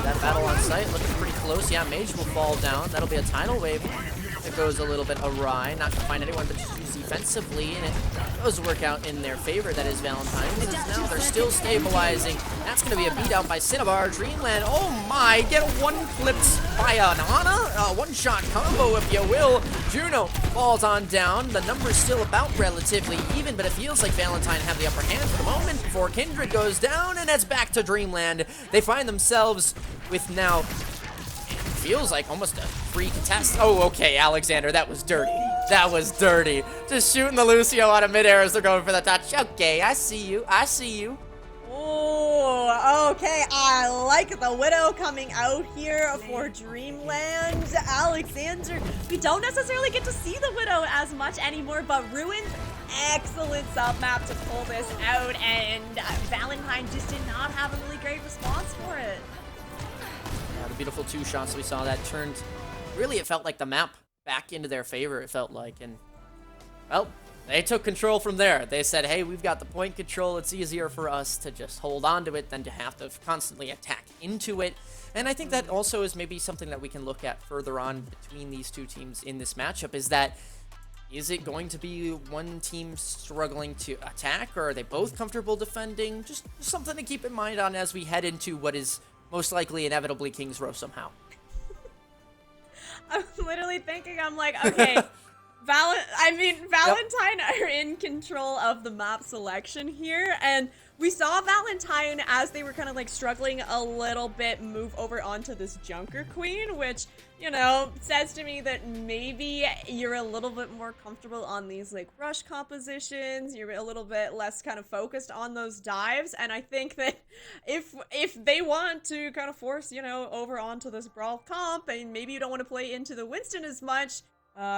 That battle on site looking pretty close. Yeah, Mage will fall down. That'll be a tidal wave that goes a little bit awry. Not gonna find anyone, but just use defensively, and it does work out in their favor. That is Valentine's. As now they're still stabilizing. That's gonna be a beat out by Cinnabar. Dreamland, oh my, get one clipped by an Ana, one-shot combo, if you will. Juno falls on down. The number's still about relatively even, but it feels like Valentine have the upper hand for the moment before Kindred goes down, and it's back to Dreamland. They find themselves with now, feels like almost a free contest. Oh, okay, Alexander, that was dirty. That was dirty. Just shooting the Lucio out of midair as they're going for the touch. Okay, I see you. I see you. Oh, okay. I like the Widow coming out here for Dreamland. Alexander, we don't necessarily get to see the Widow as much anymore, but Ruin, excellent sub-map to pull this out, and Valentine just did not have a really great response for it. Yeah, the beautiful 2 shots we saw that turned, really it felt like the map back into their favor, it felt like, and, well, they took control from there. They said, hey, we've got the point control. It's easier for us to just hold on to it than to have to constantly attack into it. And I think that also is maybe something that we can look at further on between these two teams in this matchup, is that, is it going to be one team struggling to attack, or are they both comfortable defending? Just something to keep in mind on as we head into what is most likely inevitably King's Row somehow. I'm literally thinking, I'm like, okay, Valentine are in control of the map selection here, and we saw Valentine, as they were kind of like struggling a little bit, move over onto this Junker Queen, which, you know, says to me that maybe you're a little bit more comfortable on these like rush compositions, you're a little bit less kind of focused on those dives, and I think that if they want to kind of force, you know, over onto this Brawl comp, and maybe you don't want to play into the Winston as much,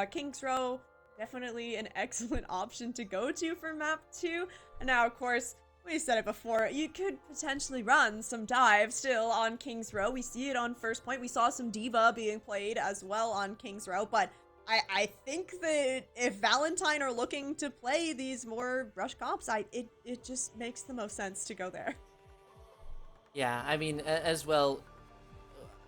King's Row, definitely an excellent option to go to for map 2. And now, of course, we said it before, you could potentially run some dives still on King's Row. We see it on First Point. We saw some Diva being played as well on King's Row, but I think that if Valentine are looking to play these more rush comps, it just makes the most sense to go there. Yeah, I mean, as well,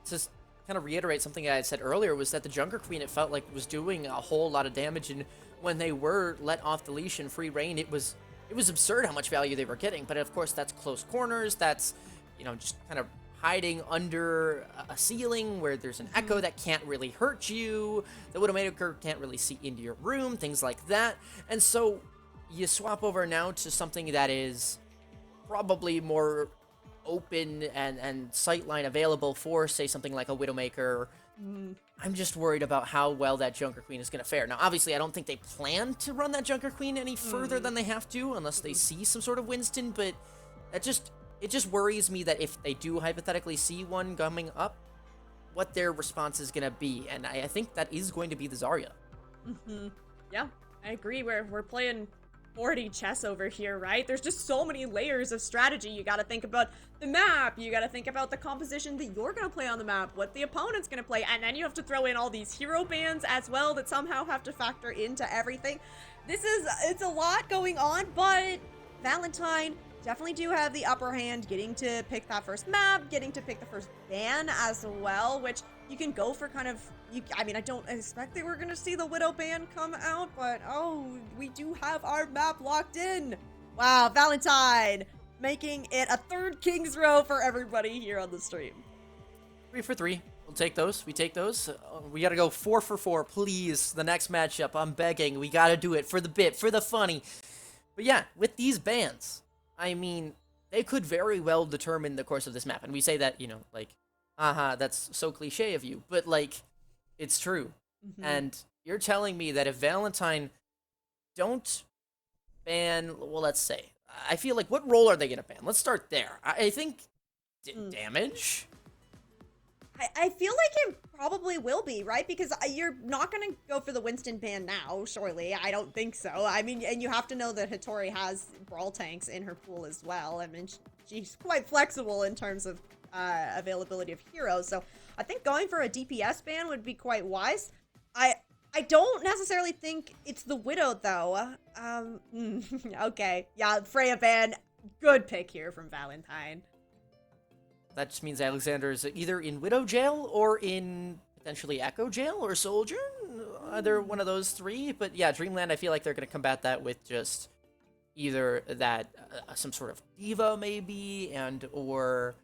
to kind of reiterate something I had said earlier, was that the Junker Queen, it felt like, was doing a whole lot of damage, and when they were let off the leash in free reign, it was absurd how much value they were getting. But of course, that's close corners, that's, you know, just kind of hiding under a ceiling where there's an echo that can't really hurt you, the Widowmaker can't really see into your room, things like that. And so you swap over now to something that is probably more open and sightline available for, say, something like a Widowmaker. I'm just worried about how well that Junker Queen is going to fare. Now, obviously, I don't think they plan to run that Junker Queen any further than they have to, unless they see some sort of Winston, but it just worries me that if they do hypothetically see one coming up, what their response is gonna be, and I think that is going to be the Zarya. Yeah, I agree. We're playing 40 chess over here, right? There's just so many layers of strategy. You got to think about the map. You got to think about the composition that you're going to play on the map, what the opponent's going to play, and then you have to throw in all these hero bans as well that somehow have to factor into everything. It's a lot going on, but Valentine definitely do have the upper hand, getting to pick that first map, getting to pick the first ban as well, which you can go for kind of, I mean, I don't expect that we're gonna see the Widow ban come out, but oh, we do have our map locked in. Wow, Valentine making it a third King's Row for everybody here on the stream. 3 for 3. We'll take those. We take those. We gotta go 4 for 4, please. The next matchup, I'm begging. We gotta do it for the bit, for the funny. But yeah, with these bans, I mean, they could very well determine the course of this map. And we say that, you know, like, that's so cliche of you. But, like, it's true. And you're telling me that if Valentine don't ban, well, let's say, I feel like, what role are they gonna ban? Let's start there. I think damage? I feel like it probably will be, right? Because you're not going to go for the Winston ban now, surely. I don't think so. I mean, and you have to know that Hattori has brawl tanks in her pool as well. I mean, she's quite flexible in terms of availability of heroes. So I think going for a DPS ban would be quite wise. I don't necessarily think it's the Widow, though. Okay. Yeah, Freya ban. Good pick here from Valentine. That just means Alexander is either in Widow jail or in potentially Echo jail or Soldier. Either one of those three. But yeah, Dreamland, I feel like they're going to combat that with just either that, some sort of diva maybe, and or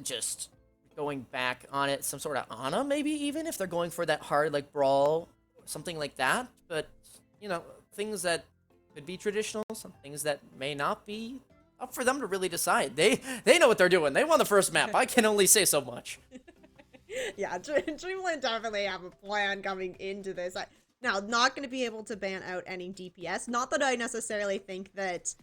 just going back on it, some sort of Ana maybe even, if they're going for that hard, like, brawl, something like that. But, you know, things that could be traditional, some things that may not be. Up for them to really decide. They know what they're doing. They won the first map. I can only say so much. Yeah, Dreamland definitely have a plan coming into this. Now, not going to be able to ban out any DPS. Not that I necessarily think that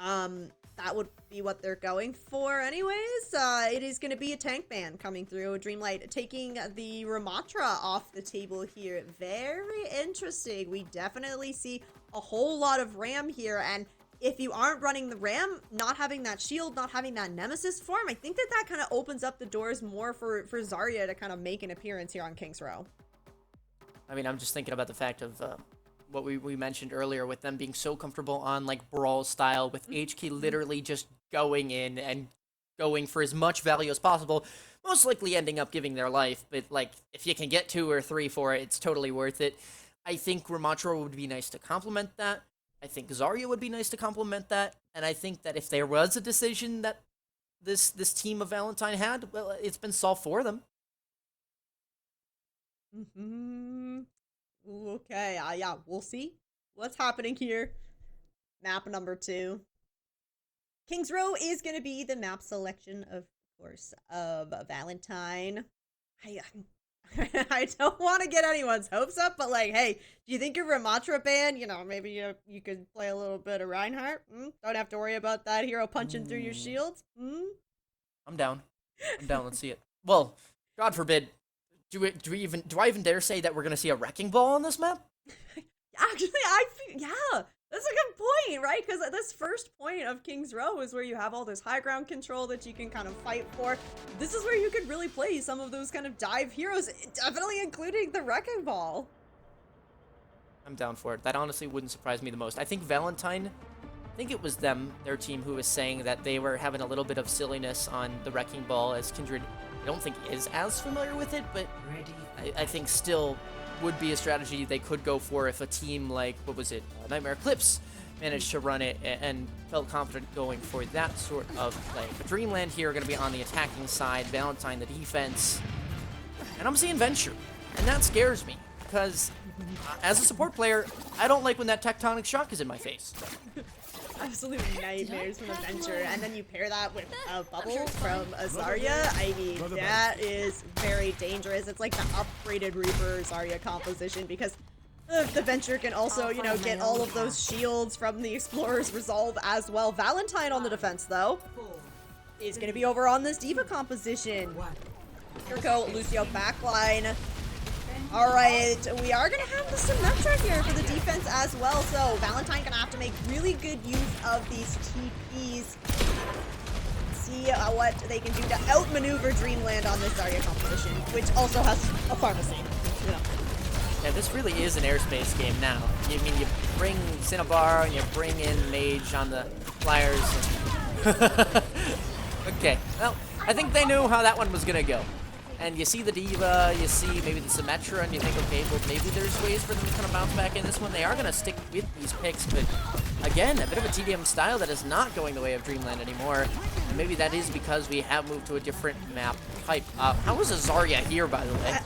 that would be what they're going for anyways. It is going to be a tank ban coming through. Dreamlight taking the Ramatra off the table here. Very interesting. We definitely see a whole lot of Ram here, and if you aren't running the Ram, not having that shield, not having that Nemesis form, I think that kind of opens up the doors more for Zarya to kind of make an appearance here on King's Row. I mean, I'm just thinking about the fact of what we mentioned earlier with them being so comfortable on, like, brawl style, with HK literally just going in and going for as much value as possible, most likely ending up giving their life, but, like, if you can get 2 or 3 for it, it's totally worth it. I think Ramatra would be nice to complement that. I think Zarya would be nice to complement that, and I think that if there was a decision that this team of Valentine had, well, it's been solved for them. Okay, yeah, we'll see what's happening here. Map number 2. King's Row is going to be the map selection, of course, of Valentine. I don't want to get anyone's hopes up, but, like, hey, do you think your Ramatra ban, you know, maybe you could play a little bit of Reinhardt? Don't have to worry about that hero punching through your shields? I'm down. Let's see it. Well, God forbid, do I even dare say that we're gonna see a wrecking ball on this map? Actually, yeah, that's a good point, right? Because this first point of King's Row is where you have all this high ground control that you can kind of fight for. This is where you could really play some of those kind of dive heroes, definitely including the wrecking ball. I'm down for it. That honestly wouldn't surprise me the most. I think Valentine, I think it was their team, who was saying that they were having a little bit of silliness on the wrecking ball, as Kindred, I don't think, is as familiar with it, but I think still would be a strategy they could go for if a team like, what was it, Nightmare Eclipse managed to run it and felt confident going for that sort of play. But Dreamland here are going to be on the attacking side, Valentine the defense, and I'm seeing Venture, and that scares me, because as a support player, I don't like when that tectonic shock is in my face. Absolute nightmares from Adventure, and then you pair that with a bubble from Zarya. I mean, that is very dangerous. It's like the upgraded Reaper Zarya composition, because the Venture can also, you know, get all of those shields from the Explorer's Resolve as well. Valentine on the defense, though, is going to be over on this Diva composition. Kirko, Lucio backline. All right, we are gonna have the Symmetra here for the defense as well. So Valentine gonna have to make really good use of these TPs. See what they can do to outmaneuver Dreamland on this Zarya composition, which also has a pharmacy. You know. Yeah, this really is an airspace game now. I mean, you bring Cinnabar and you bring in Mage on the flyers. Okay, well, I think they knew how that one was gonna go. And you see the D.Va, you see maybe the Symmetra, and you think, okay, well, maybe there's ways for them to kind of bounce back in this one. They are going to stick with these picks, but again, a bit of a TDM style that is not going the way of Dreamland anymore. And maybe that is because we have moved to a different map type. How is Zarya here, by the way?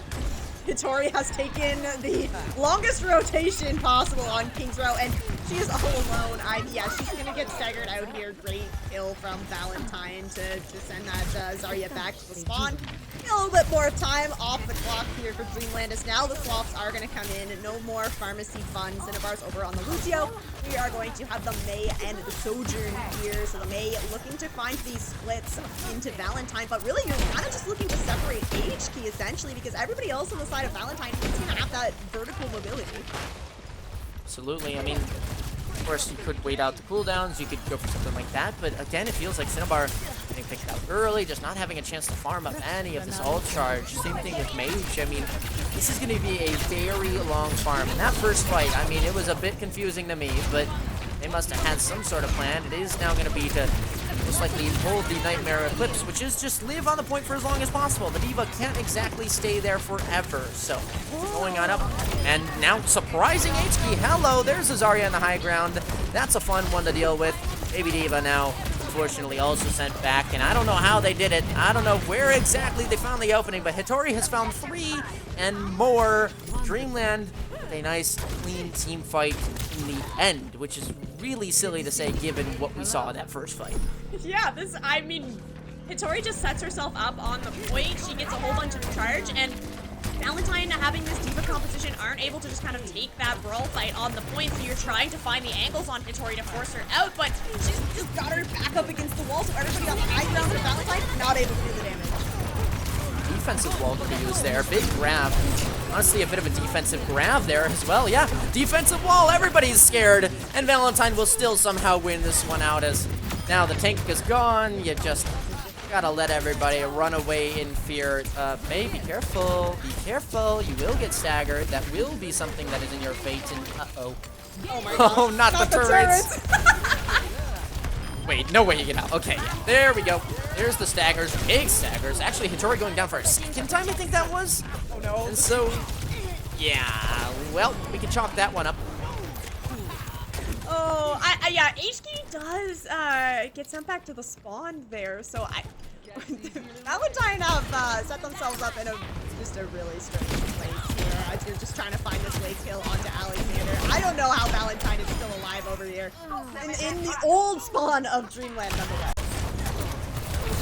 Hitori has taken the longest rotation possible on King's Row, and she is all alone. Yeah, she's gonna get staggered out here. Great kill from Valentine to send that Zarya back to the spawn. A little bit more time off the clock here for Dreamland as now the swaps are gonna come in. No more pharmacy fun. Cinnabar's over on the Lucio. We are going to have the Mei and the Sojourn here. So the Mei looking to find these splits into Valentine, but really you're kind of just looking to separate HK essentially because everybody else on the side of Valentine is going to have that vertical mobility. Absolutely. I mean, of course, you could wait out the cooldowns. You could go for something like that. But again, it feels like Cinnabar getting picked out early, just not having a chance to farm up any of this ult charge. Same thing with Mage. I mean, this is going to be a very long farm. And that first fight, I mean, it was a bit confusing to me, but they must have had some sort of plan. It is now going to be to most likely hold the Nightmare Eclipse, which is just live on the point for as long as possible. The D.Va can't exactly stay there forever, so going on up. And now surprising HK. Hello, there's a Zarya in the high ground. That's a fun one to deal with. Baby D.Va now, unfortunately, also sent back, and I don't know how they did it. I don't know where exactly they found the opening, but Hitori has found 3 and more. Dreamland, a nice, clean team fight in the end, which is really silly to say given what we saw in that first fight. Yeah, I mean, Hitori just sets herself up on the point. She gets a whole bunch of charge, and Valentine having this D.Va composition aren't able to just kind of take that brawl fight on the point, so you're trying to find the angles on Hitori to force her out, but she's just got her back up against the wall, so everybody on the high ground for Valentine not able to do the damage. Defensive wall to use there. Big grab. Honestly, a bit of a defensive grab there as well. Yeah, defensive wall. Everybody's scared. And Valentine will still somehow win this one out as now the tank is gone. You just gotta let everybody run away in fear. May, be careful. Be careful. You will get staggered. That will be something that is in your fate. And uh-oh. Oh my god. Oh, not the turrets. Wait, no way you get out. Okay, yeah. There we go. There's the staggers. Big staggers. Actually, Hitori going down for a second time, I think that was. Oh no. And so, yeah. Well, we can chalk that one up. Oh, yeah, HK does get sent back to the spawn there, so Valentine have set themselves up in just a really strange place here. You're just trying to find this late kill onto Alexander. I don't know how Valentine is still alive over here. In the old spawn of Dreamland, nonetheless.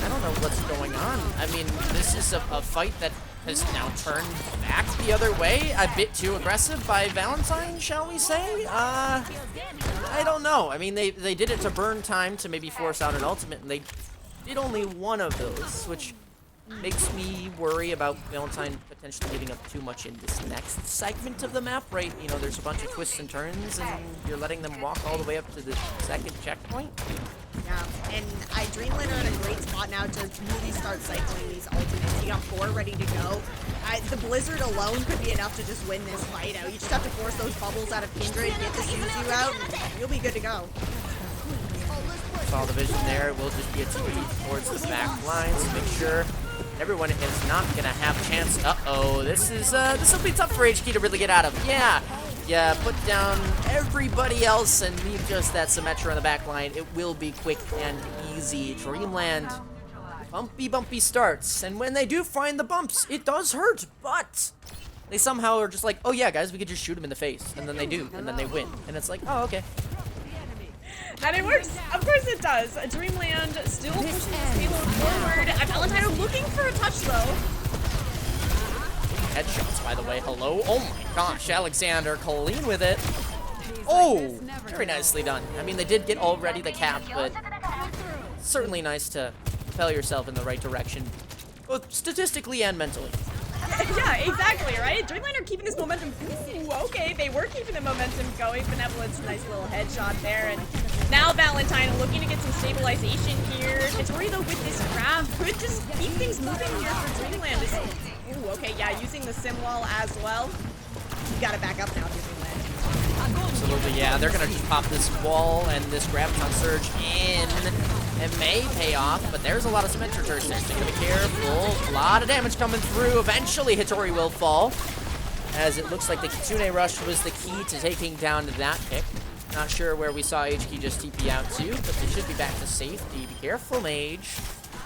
I don't know what's going on. I mean, this is a fight that has now turned back the other way. A bit too aggressive by Valentine, shall we say? I don't know. I mean, they did it to burn time to maybe force out an ultimate, and they did only one of those, which makes me worry about Valentine potentially giving up too much in this next segment of the map, right? You know, there's a bunch of twists and turns, and you're letting them walk all the way up to the second checkpoint. Yeah, and Dreamland are in a great spot now to really start cycling these ultimates. You got 4 ready to go. The Blizzard alone could be enough to just win this fight out. You just have to force those bubbles out of Kindred, get the Suzu out, and you'll be good to go. Saw the vision there. It will just be a TP towards the back lines to make sure everyone is not gonna have a chance. Uh-oh, this will be tough for HK to really get out of. Yeah, put down everybody else and leave just that Symmetra on the back line. It will be quick and easy. Dreamland, bumpy starts, and when they do find the bumps, it does hurt, but they somehow are just like, oh yeah, guys, we could just shoot him in the face, and then they do, and then they win, and it's like, oh, okay. And it works. Of course it does. Dreamland still pushing this payload forward. Valentine looking for a touch, though. Headshots, by the way. Hello. Oh my gosh, Alexander clean with it. Oh, very nicely done. I mean, they did get already the cap, but certainly nice to propel yourself in the right direction. both statistically and mentally. Yeah, exactly, right? Dreamland are keeping this momentum. Ooh, okay, they were keeping the momentum going. Benevolence, nice little headshot there. And now Valentine looking to get some stabilization here. Hattori, though, with this grab, could just keep things moving here for Dreamland. Ooh, okay, yeah, using the sim wall as well. You gotta back up now, Dreamland. Absolutely, yeah. They're gonna just pop this wall and this graviton surge in. It may pay off, but there's a lot of symmetric there, so you gotta be careful. A lot of damage coming through. Eventually, Hattori will fall, as it looks like the Kitsune Rush was the key to taking down that pick. Not sure where we saw HK just TP out to, but they should be back to safety. Be careful, Mage.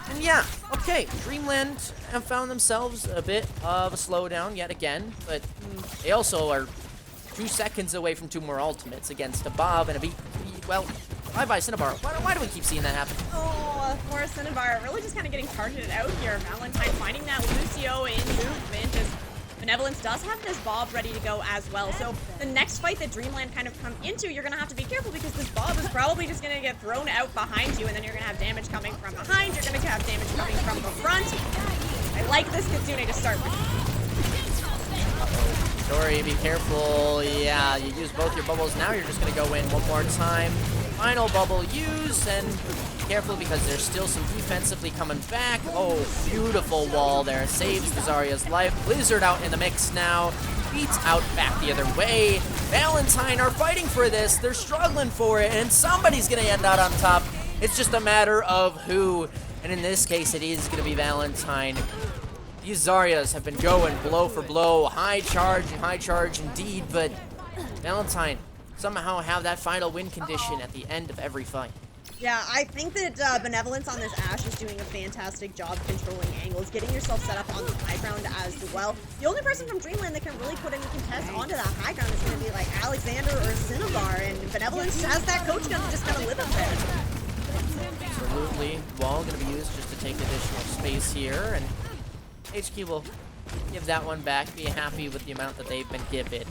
And yeah, okay, Dreamland have found themselves a bit of a slowdown yet again, but they also are 2 seconds away from 2 more ultimates against a Bob and a B. Well, bye-bye, Cinnabar. Why do we keep seeing that happen? Oh, poor Cinnabar really just kind of getting targeted out here. Valentine finding that Lucio in movement as Benevolence does have this Bob ready to go as well. So the next fight that Dreamland kind of come into, you're going to have to be careful because this Bob is probably just going to get thrown out behind you, and then you're going to have damage coming from behind. You're going to have damage coming from the front. I like this Kitsune to start with. Hattori, be careful. Yeah, you use both your bubbles. Now you're just going to go in one more time. Final bubble used, and be careful because there's still some defensively coming back. Oh, beautiful wall there. Saves Zarya's life. Blizzard out in the mix now. Beats out back the other way. Valentine are fighting for this. They're struggling for it, and somebody's going to end out on top. It's just a matter of who, and in this case, it is going to be Valentine. These Zaryas have been going blow for blow, high charge indeed, but Valentine somehow have that final win condition at the end of every fight. Yeah, I think that Benevolence on this Ashe is doing a fantastic job controlling angles, getting yourself set up on the high ground as well. The only person from Dreamland that can really put any contest onto that high ground is going to be like Alexander or Cinnabar, and Benevolence has that coach gun to just kind of live up there. Absolutely. Wall going to be used just to take additional space here, and HQ will give that one back, be happy with the amount that they've been given.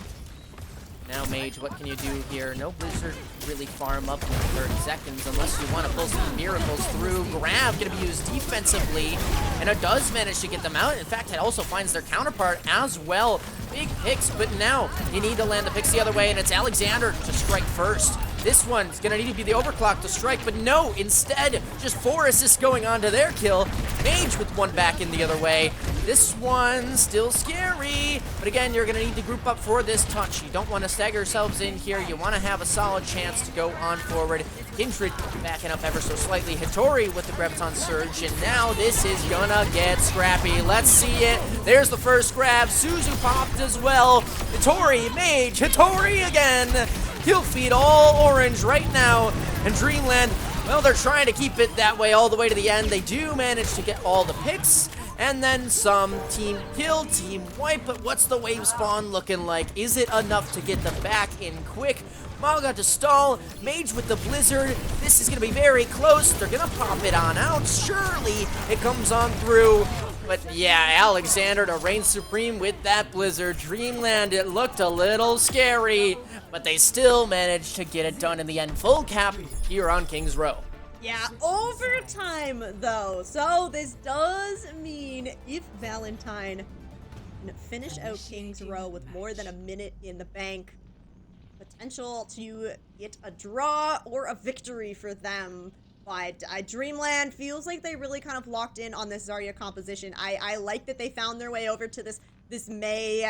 Now, Mage, what can you do here? No Blizzard really farm up in 30 seconds unless you want to pull some miracles through. Grab going to be used defensively, and it does manage to get them out. In fact, it also finds their counterpart as well. Big picks, but now you need to land the picks the other way, and it's Alexander to strike first. This one's going to need to be the overclock to strike, but no, instead, just 4 assists going on to their kill. Mage with one back in the other way. This one's still scary, but again, you're going to need to group up for this touch. You don't want to stagger yourselves in here. You want to have a solid chance to go on forward. Kindred backing up ever so slightly. Hattori with the Graviton Surge, and now this is gonna get scrappy. Let's see it. There's the first grab. Suzu popped as well. Hattori, Mage, Hattori again. Kill feed all orange right now. And Dreamland, well, they're trying to keep it that way all the way to the end. They do manage to get all the picks. And then some team kill, team wipe, but what's the wave spawn looking like? Is it enough to get them back in quick? Maga to stall, Mage with the Blizzard. This is gonna be very close. They're gonna pop it on out. Surely it comes on through. But yeah, Alexander to reign supreme with that Blizzard. Dreamland, it looked a little scary, but they still managed to get it done in the end. Full cap here on King's Row. Yeah, overtime though. So this does mean if Valentine can finish out King's Row with more than a minute in the bank, potential to get a draw or a victory for them. But Dreamland feels like they really kind of locked in on this Zarya composition. I like that they found their way over to this Mei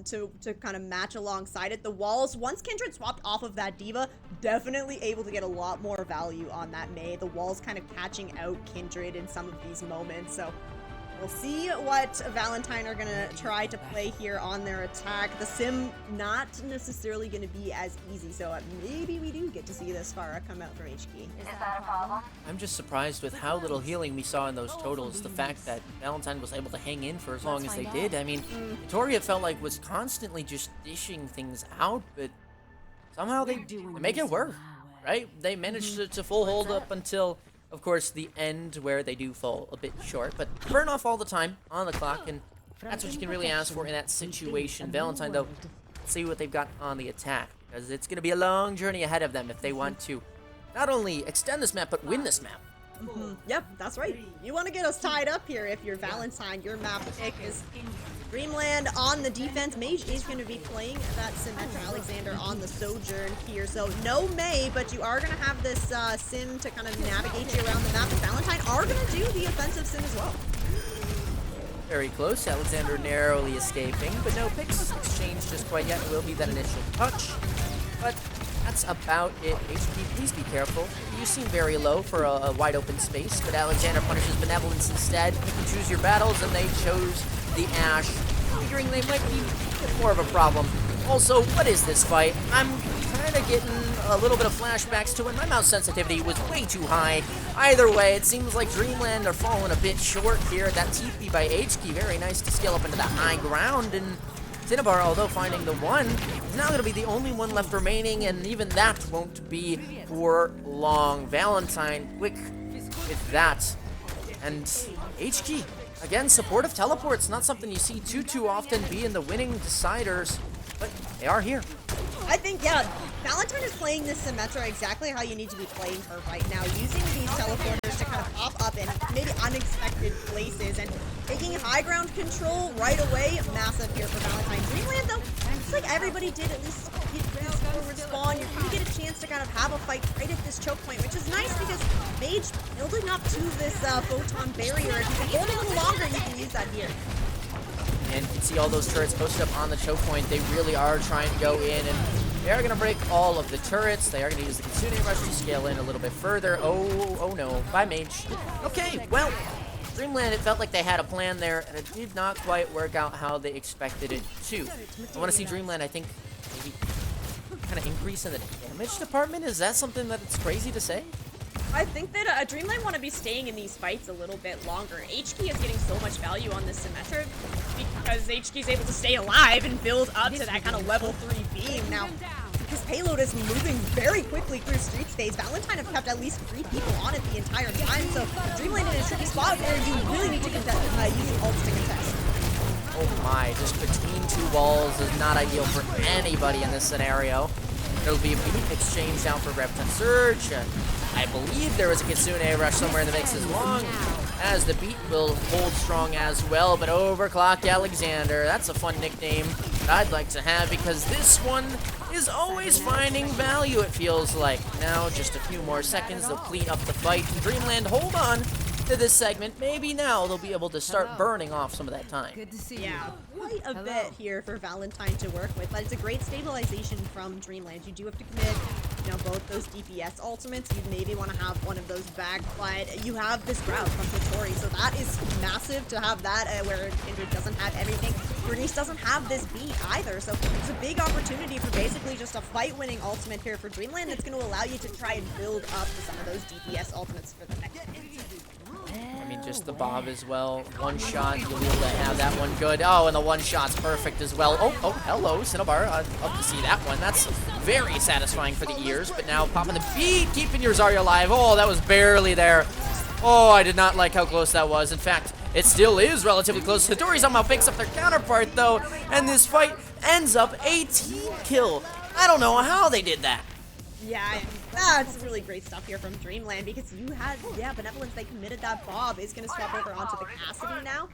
to kind of match alongside it. The walls, once Kindred swapped off of that Diva, definitely able to get a lot more value on that Mei. The walls kind of catching out Kindred in some of these moments. So we'll see what Valentine are gonna try to play here on their attack. The sim not necessarily gonna be as easy, so maybe we do get to see this Pharah come out from HK. Is that a problem? I'm just surprised with how little healing we saw in those totals. The fact that Valentine was able to hang in for as long as they did. I mean, Victoria felt like was constantly just dishing things out, but somehow they make it work, right? They managed to full hold up until, of course, the end where they do fall a bit short, but burn off all the time on the clock, and that's what you can really ask for in that situation. Valentine, though, let's see what they've got on the attack, because it's going to be a long journey ahead of them if they want to not only extend this map, but win this map. Yep, that's right. You want to get us tied up here if you're Valentine. Your map pick is Dreamland on the defense. Mage is going to be playing that Symmetra. Alexander on the Sojourn here. So no Mei, but you are going to have this Sim to kind of navigate you around the map. And Valentine are going to do the offensive Sim as well. Very close. Alexander narrowly escaping, but no picks exchanged just quite yet. Will be that initial touch, but that's about it. HP, please be careful. You seem very low for a wide open space, but Alexander punishes Benevolence instead. You can choose your battles, and they chose the Ashe, figuring they might be a bit more of a problem. Also, what is this fight? I'm kind of getting a little bit of flashbacks to when my mouse sensitivity was way too high. Either way, it seems like Dreamland are falling a bit short here. That TP by HK, very nice to scale up into the high ground, and Cinnabar, although finding the one, is now going to be the only one left remaining, and even that won't be for long. Valentine, quick with that. And HK, again, supportive teleports, not something you see too often be in the winning deciders, but they are here. I think, yeah, Valentine is playing this Symmetra exactly how you need to be playing her right now, using these teleporters to kind of pop up in maybe unexpected places and taking high ground control right away. Massive here for Valentine. Dreamland, though, it's like everybody did at least get this forward spawn. You're going to get a chance to kind of have a fight right at this choke point, which is nice because Mage building up to this photon barrier. If you can hold a little longer, you can use that here. And you can see all those turrets posted up on the choke point. They really are trying to go in, and they are going to break all of the turrets. They are going to use the Kitsune Rush to scale in a little bit further. Oh no, bye Mage. Okay, well, Dreamland, it felt like they had a plan there, and it did not quite work out how they expected it to. I want to see Dreamland, I think, maybe kind of increase in the damage department. Is that something that it's crazy to say? I think that Dreamland want to be staying in these fights a little bit longer. HK is getting so much value on this Symmetra because HK is able to stay alive and build up to that kind of level 3 beam. Now, because payload is moving very quickly through street states, Valentine have kept at least 3 people on it the entire time, so Dreamland in a tricky spot where you really need to contest, using ults to contest. Oh my, just between 2 walls is not ideal for anybody in this scenario. It'll be a beat exchange down for Repton Surge. I believe there was a Kitsune Rush somewhere in the mix as long as the beat will hold strong as well, but Overclock Alexander, that's a fun nickname that I'd like to have because this one is always finding value, it feels like. Now, just a few more seconds, they'll clean up the fight. Dreamland, hold on to this segment. Maybe now they'll be able to start burning off some of that time. Good to see you. Yeah, quite a bit here for Valentine to work with, but it's a great stabilization from Dreamland. You do have to commit, both those DPS ultimates. You maybe want to have one of those back, but you have this route from Hitori, so that is massive to have that where Kindred doesn't have everything. Bernice doesn't have this beat either, so it's a big opportunity for basically just a fight-winning ultimate here for Dreamland that's going to allow you to try and build up to some of those DPS ultimates for the next one. I mean, just the Bob as well. One shot, you'll be able to have that one good. Oh, and the one shot's perfect as well. Oh, hello, Cinnabar. I'd love to see that one. That's very satisfying for the ears. But now popping the beat, keeping your Zarya alive. Oh, that was barely there. Oh, I did not like how close that was. In fact, it still is relatively close. Hitori somehow picks up their counterpart, though, and this fight ends up a team kill. I don't know how they did that. Yeah, that's really great stuff here from Dreamland because you had, Benevolence, they committed that Bob is going to swap over onto the Cassidy now.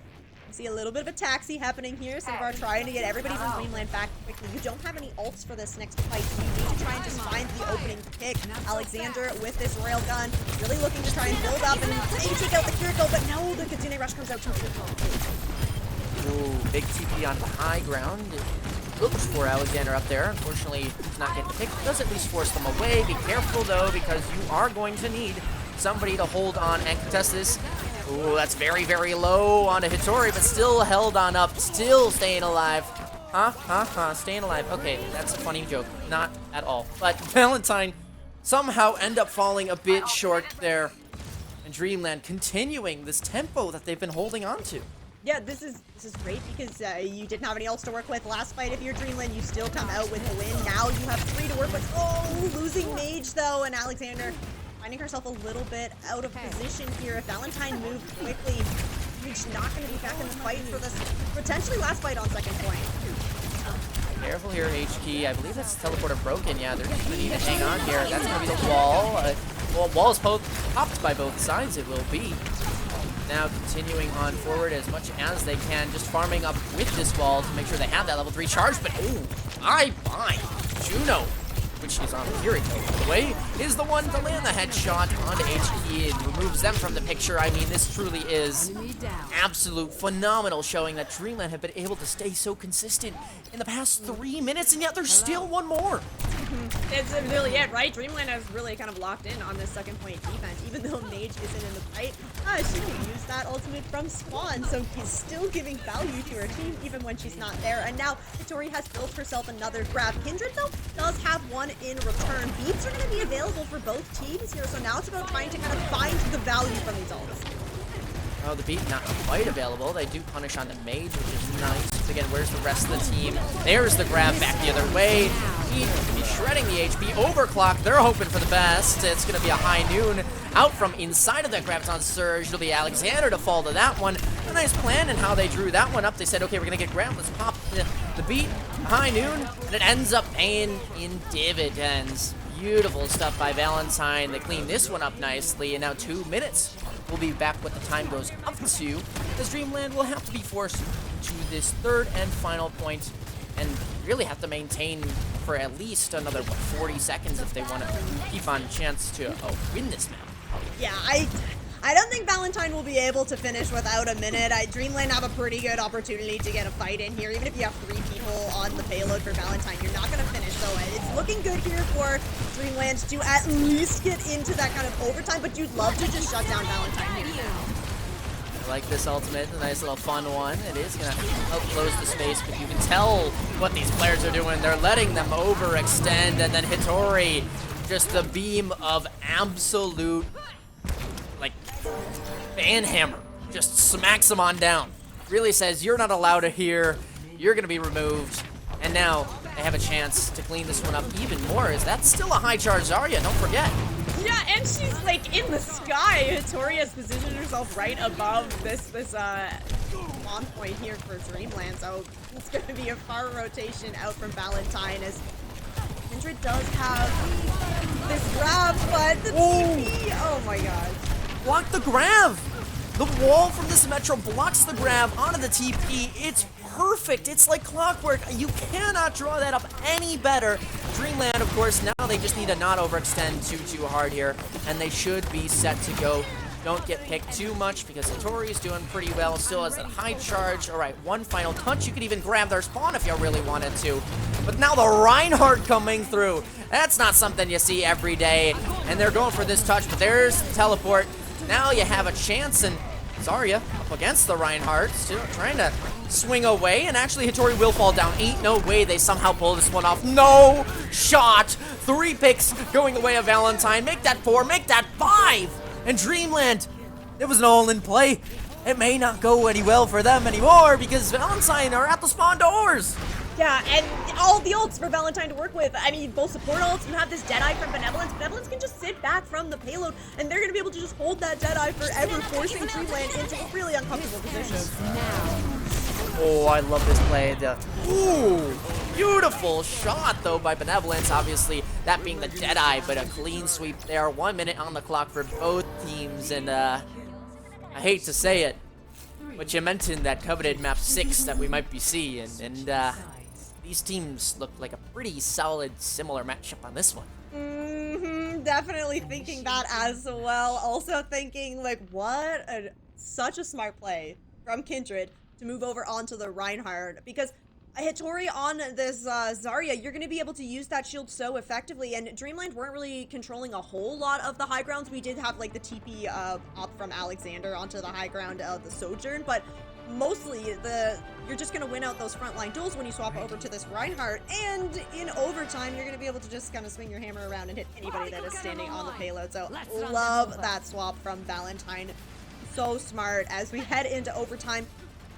You see a little bit of a taxi happening here. Cinnabar trying to get everybody from Dreamland back quickly. You don't have any ults for this next fight, so you need to try and just find the opening pick. Alexander with this railgun, really looking to try and build up and maybe take out the Kiriko, but no, the Kitsune Rush comes out too quickly. Ooh, big TP on the high ground. Looks for Alexander up there. Unfortunately, he's not getting picked. Does at least force them away. Be careful, though, because you are going to need somebody to hold on and contest this. Ooh, that's very, very low onto Hitori, but still held on up. Still staying alive. Staying alive. Okay, that's a funny joke. Not at all. But Valentine somehow end up falling a bit short there. And Dreamland continuing this tempo that they've been holding on to. Yeah, this is great because you didn't have any else to work with last fight. If you're Dreamland, you still come out with a win. Now you have 3 to work with. Oh, losing Mage though, and Alexander finding herself a little bit out of position here. If Valentine moved quickly, Mage not going to be back in the fight for this potentially last fight on second point. Careful here, HK. I believe that's teleporter broken. Yeah, they're just going to need to hang on here. That's going to be the wall. Well, walls popped by both sides, it will be. Now continuing on forward as much as they can, just farming up with this wall to make sure they have that level 3 charge, but I bind Juno, which is on Kiriko, by the way, is the one to land the headshot onto HP and removes them from the picture. I mean, this truly is absolute phenomenal showing that Dreamland have been able to stay so consistent in the past 3 minutes, and yet there's still one more. It's really it, right? Dreamland has really kind of locked in on this second point defense, even though Mage isn't in the fight. She can use that ultimate from Spawn, so he's still giving value to her team even when she's not there. And now Hitori has built herself another grab. Kindred, though, does have one in return. Beats are going to be available for both teams here, so now it's about trying to kind of find the value from these ults. Oh, the beat not quite available. They do punish on the mage, which is nice. But again, where's the rest of the team? There's the grab back the other way. He's shredding the HP. Overclock, they're hoping for the best. It's going to be a high noon out from inside of that Graviton Surge. It'll be Alexander to fall to that one. A nice plan in how they drew that one up. They said, okay, we're going to get grab. Let's pop the beat. High noon. And it ends up paying in dividends. Beautiful stuff by Valentine. They clean this one up nicely. And now 2 minutes. We'll be back what the time goes up to, as Dreamland will have to be forced to this third and final point and really have to maintain for at least another, 40 seconds if they want to keep on chance to win this map. Yeah, I don't think Valentine will be able to finish without a minute. Dreamland have a pretty good opportunity to get a fight in here. Even if you have 3 people on the payload for Valentine, you're not going to finish. So it's looking good here for Dreamland to at least get into that kind of overtime, but you'd love to just shut down Valentine here. I like this ultimate, a nice little fun one. It is going to help close the space, but you can tell what these players are doing. They're letting them overextend, and then Hitori, just the beam of absolute, banhammer, just smacks him on down. Really says, you're not allowed to here, you're going to be removed. And now they have a chance to clean this one up even more, as that's still a high charge Zarya, don't forget. Yeah, and she's in the sky. Hitori has positioned herself right above this On point here for Dreamland, so it's going to be a far rotation out from Valentine, as Kindred does have this grab, but the TP, oh my god. Block the grab! The wall from this Metro blocks the grab onto the TP. It's perfect. It's like clockwork. You cannot draw that up any better. Dreamland, of course, now they just need to not overextend too hard here, and they should be set to go. Don't get picked too much because Hitori is doing pretty well. Still has that high charge. All right, one final touch. You could even grab their spawn if you really wanted to. But now the Reinhardt coming through. That's not something you see every day. And they're going for this touch, but there's the teleport. Now you have a chance, and Zarya up against the Reinhardt, still trying to swing away, and actually Hitori will fall down. Ain't no way they somehow pull this one off. No shot! 3 picks going the way of Valentine. Make that 4, make that 5! And Dreamland, it was an all-in play. It may not go any well for them anymore because Valentine are at the spawn doors. Yeah, and all the ults for Valentine to work with. I mean, both support ults, you have this Deadeye from Benevolence. Benevolence can just sit back from the payload, and they're going to be able to just hold that Deadeye forever, forcing Dreamland into a really uncomfortable position. Oh, I love this play. Beautiful shot, though, by Benevolence. Obviously, that being the Deadeye, but a clean sweep there. 1 minute on the clock for both teams, and I hate to say it, but you mentioned that coveted map 6 that we might be seeing, and these teams look like a pretty solid, similar matchup on this one. Definitely thinking that as well. Also thinking, such a smart play from Kindred to move over onto the Reinhardt, because Hitori on this Zarya, you're going to be able to use that shield so effectively, and Dreamland weren't really controlling a whole lot of the high grounds. We did have the TP up from Alexander onto the high ground of the Sojourn, but mostly you're just going to win out those frontline duels when you swap over to this Reinhardt, and in overtime you're going to be able to just kind of swing your hammer around and hit anybody that is standing on the payload. So love that swap from Valentine. So smart. As we head into overtime,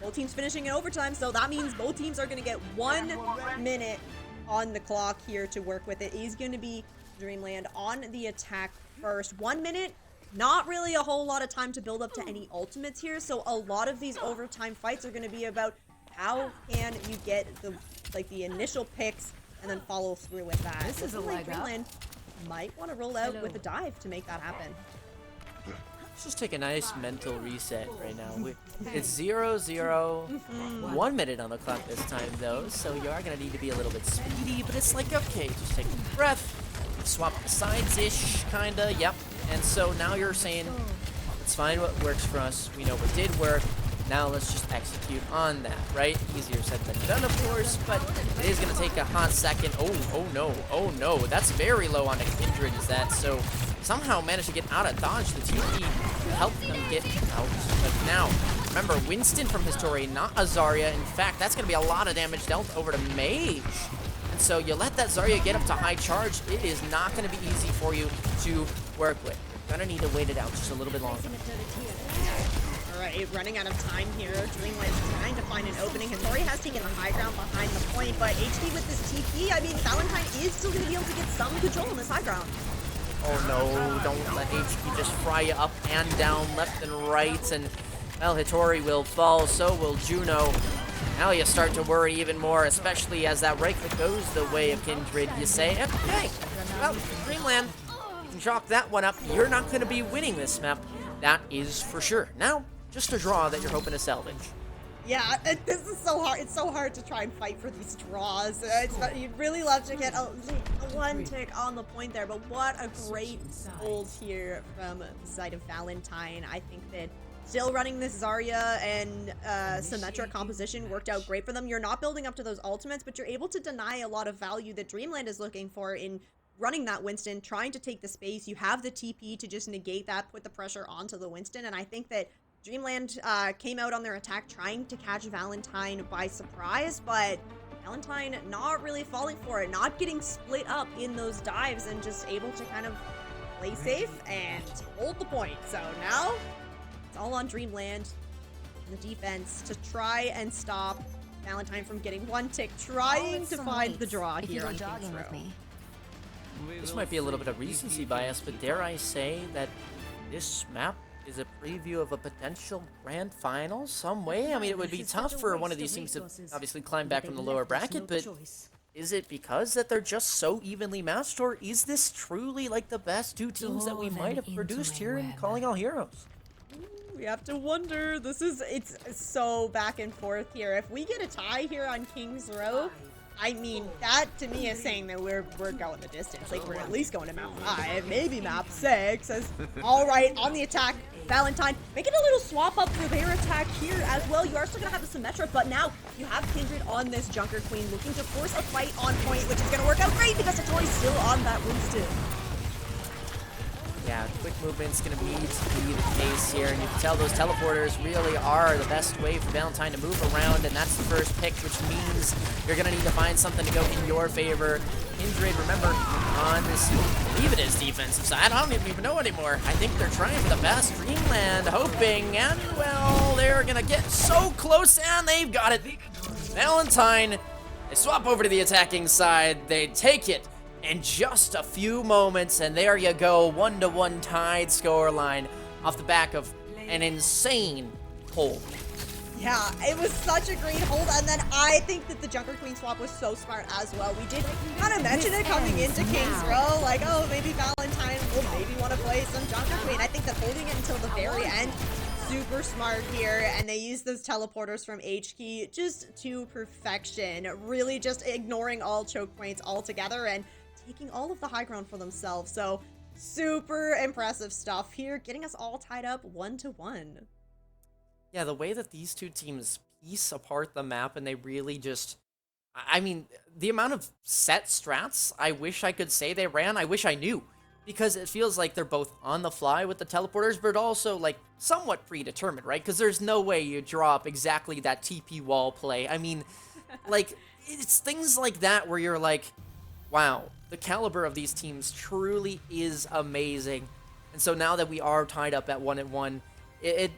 both teams finishing in overtime, so that means both teams are going to get 1 minute on the clock here to work with. It is going to be Dreamland on the attack first. 1 minute, not really a whole lot of time to build up to any ultimates here, so a lot of these overtime fights are going to be about how can you get the initial picks and then follow through with that. This is a leg up. Dreamland might want to roll out with a dive to make that happen. Let's just take a nice mental reset right now. It's 0-0, 1 minute on the clock this time though, so you are gonna need to be a little bit speedy, but it's like, okay, just take a breath, swap the sides-ish, kinda, yep. And so now you're saying, let's find what works for us, we know what did work, now let's just execute on that, right? Easier said than done, of course, but it is gonna take a hot second. Oh no, that's very low on a Kindred, is that, so somehow managed to get out of dodge. The TP helped them get out. But now, remember, Winston from his Tori, not a Zarya. In fact, that's going to be a lot of damage dealt over to Mage. And so you let that Zarya get up to high charge, it is not going to be easy for you to work with. You're going to need to wait it out just a little bit longer. Alright, running out of time here. Dreamland's trying to find an opening. Hitori has taken the high ground behind the point, but HP with this TP, I mean, Valentine is still going to be able to get some control on this high ground. Oh no, don't let HP just fry you up and down, left and right, and well, Hitori will fall, so will Juno. Now you start to worry even more, especially as that right click goes the way of Kindred. You say, okay, well, Dreamland, you can chalk that one up. You're not going to be winning this map, that is for sure. Now, just a draw that you're hoping to salvage. Yeah, this is so hard. It's so hard to try and fight for these draws. You'd really love to get a one tick on the point there, but what a great hold here from the side of Valentine. I think that still running this Zarya and Symmetra composition worked out great for them. You're not building up to those ultimates, but you're able to deny a lot of value that Dreamland is looking for in running that Winston, trying to take the space. You have the TP to just negate that, put the pressure onto the Winston, and I think that Dreamland came out on their attack trying to catch Valentine by surprise, but Valentine not really falling for it, not getting split up in those dives and just able to kind of play safe and hold the point. So now it's all on Dreamland and the defense to try and stop Valentine from getting one tick, trying to find the draw here on King's Row. This might be a little bit of recency bias, but dare I say that this map is a preview of a potential grand final some way? I mean, it would be tough for one of these teams to obviously climb back from the lower bracket, but is it because that they're just so evenly matched, or is this truly like the best two teams that we might have produced here in Calling All Heroes? We have to wonder. It's so back and forth here. If we get a tie here on King's Row, I mean, that to me is saying that we're going the distance. Like, we're at least going to map 5, maybe map 6. All right, on the attack, Valentine making a little swap up for their attack here as well. You are still going to have the Symmetra, but now you have Kindred on this Junker Queen looking to force a fight on point, which is going to work out great because Satori's still on that Winston. Yeah, quick movement's going to need to be the case here, and you can tell those teleporters really are the best way for Valentine to move around, and that's the first pick, which means you're going to need to find something to go in your favor. Kindred, remember, on this, I believe it is defensive side, I don't even know anymore. I think they're trying for the best. Dreamland hoping, and well, they're going to get so close, and they've got it. Valentine, they swap over to the attacking side, they take it in just a few moments, and there you go, 1-1 tied scoreline off the back of an insane hold. Yeah, it was such a great hold, and then I think that the Junker Queen swap was so smart as well. We did kind of mention it coming into King's Row, like, oh, maybe Valentine will maybe want to play some Junker Queen. I think that holding it until the very end, super smart here, and they used those teleporters from HK just to perfection, really just ignoring all choke points altogether and taking all of the high ground for themselves. So super impressive stuff here, getting us all tied up 1-1. Yeah, the way that these two teams piece apart the map, and they really just, I mean, the amount of set strats I wish I could say they ran, I wish I knew, because it feels like they're both on the fly with the teleporters, but also like somewhat predetermined, right? Because there's no way you draw up exactly that TP wall play. I mean, like, it's things like that where you're like, wow, the caliber of these teams truly is amazing. And so now that we are tied up at 1-1, it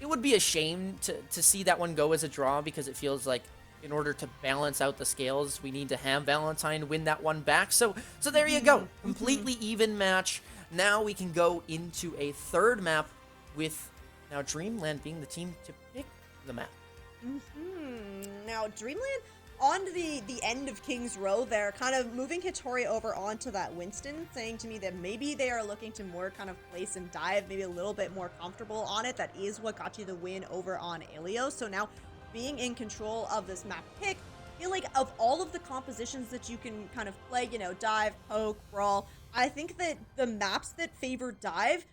would be a shame to see that one go as a draw, because it feels like in order to balance out the scales, we need to have Valentine win that one back. So there you go. Completely even match. Now we can go into a third map with now Dreamland being the team to pick the map. Now, Dreamland on the end of King's Row, they're kind of moving Hitori over onto that Winston, saying to me that maybe they are looking to more kind of place and dive, maybe a little bit more comfortable on it. That is what got you the win over on Ilios. So now being in control of this map pick, I feel like of all of the compositions that you can kind of play, you know, dive, poke, brawl, I think that the maps that favor dive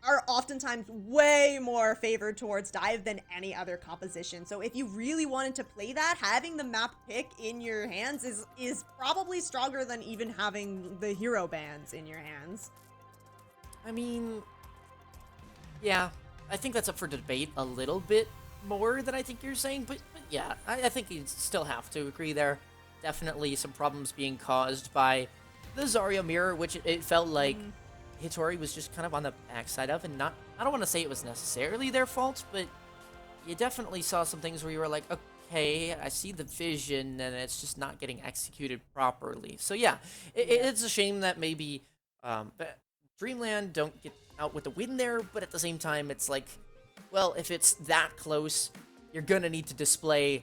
are oftentimes way more favored towards dive than any other composition. So if you really wanted to play that, having the map pick in your hands is probably stronger than even having the hero bands in your hands. I mean, yeah, I think that's up for debate a little bit more than I think you're saying, but yeah, I think you still have to agree there. Definitely some problems being caused by the Zarya mirror, which it felt like Hitori was just kind of on the backside of, and not, I don't want to say it was necessarily their fault, but you definitely saw some things where you were like, okay, I see the vision, and it's just not getting executed properly. So yeah, it's a shame that maybe but Dreamland don't get out with the win there, but at the same time, it's like, well, if it's that close, you're gonna need to display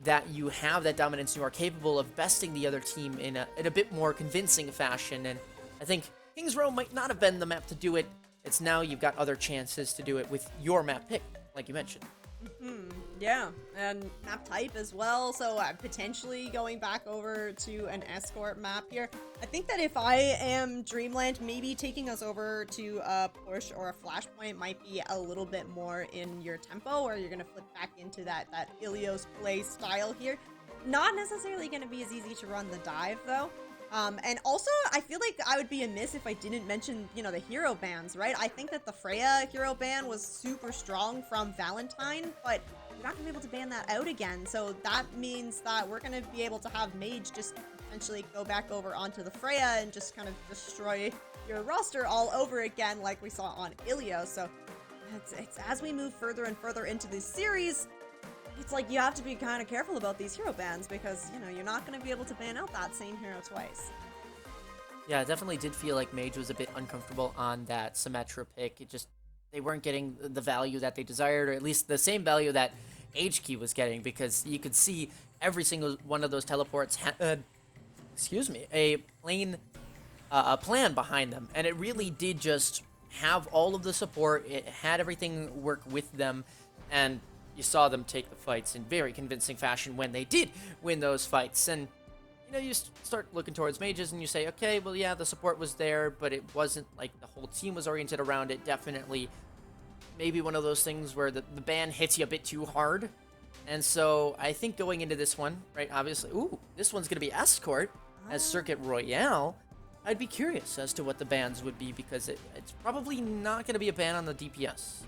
that you have that dominance and you are capable of besting the other team in a bit more convincing fashion, and I think King's Row might not have been the map to do it. It's now you've got other chances to do it with your map pick, like you mentioned. Yeah, and map type as well, so potentially going back over to an escort map here. I think that if I am Dreamland, maybe taking us over to a push or a flashpoint might be a little bit more in your tempo, or you're going to flip back into that Ilios play style here. Not necessarily going to be as easy to run the dive, though. And also, I feel like I would be amiss if I didn't mention, you know, the hero bans, right? I think that the Freya hero ban was super strong from Valentine, but you're not going to be able to ban that out again. So that means that we're going to be able to have Mage just potentially go back over onto the Freya and just kind of destroy your roster all over again like we saw on Ilios. So it's as we move further and further into this series, it's like you have to be kind of careful about these hero bans because, you know, you're not going to be able to ban out that same hero twice. Yeah, it definitely did feel like Mage was a bit uncomfortable on that Symmetra pick. It just, they weren't getting the value that they desired, or at least the same value that HK was getting, because you could see every single one of those teleports had, a plan behind them, and it really did just have all of the support. It had everything work with them, and you saw them take the fights in very convincing fashion when they did win those fights. And, you know, you start looking towards mages and you say, okay, well, yeah, the support was there, but it wasn't like the whole team was oriented around it. Definitely maybe one of those things where the ban hits you a bit too hard. And so I think going into this one, right, obviously, this one's going to be Escort as Circuit Royale. I'd be curious as to what the bans would be, because it's probably not going to be a ban on the DPS.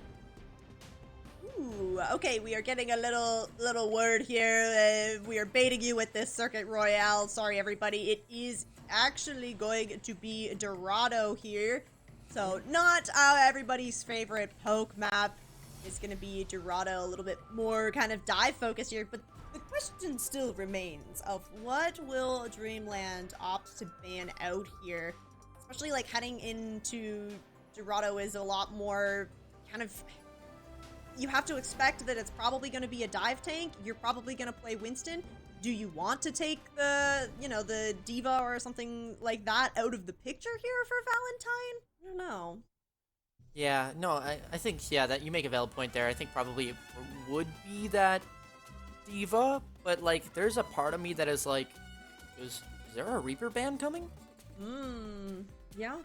Ooh, okay, we are getting a little word here. We are baiting you with this Circuit Royale. Sorry, everybody. It is actually going to be Dorado here. So, not everybody's favorite poke map. It's going to be Dorado, a little bit more kind of dive focused here. But the question still remains of what will Dreamland opt to ban out here? Especially, like, heading into Dorado is a lot more kind of... You have to expect that it's probably going to be a dive tank. You're probably going to play Winston. Do you want to take the, you know, the Diva or something like that out of the picture here for Valentine? I don't know. Yeah, no, I think, yeah, that you make a valid point there. I think probably it would be that Diva, but, like, there's a part of me that is like, is there a Reaper ban coming? Yeah.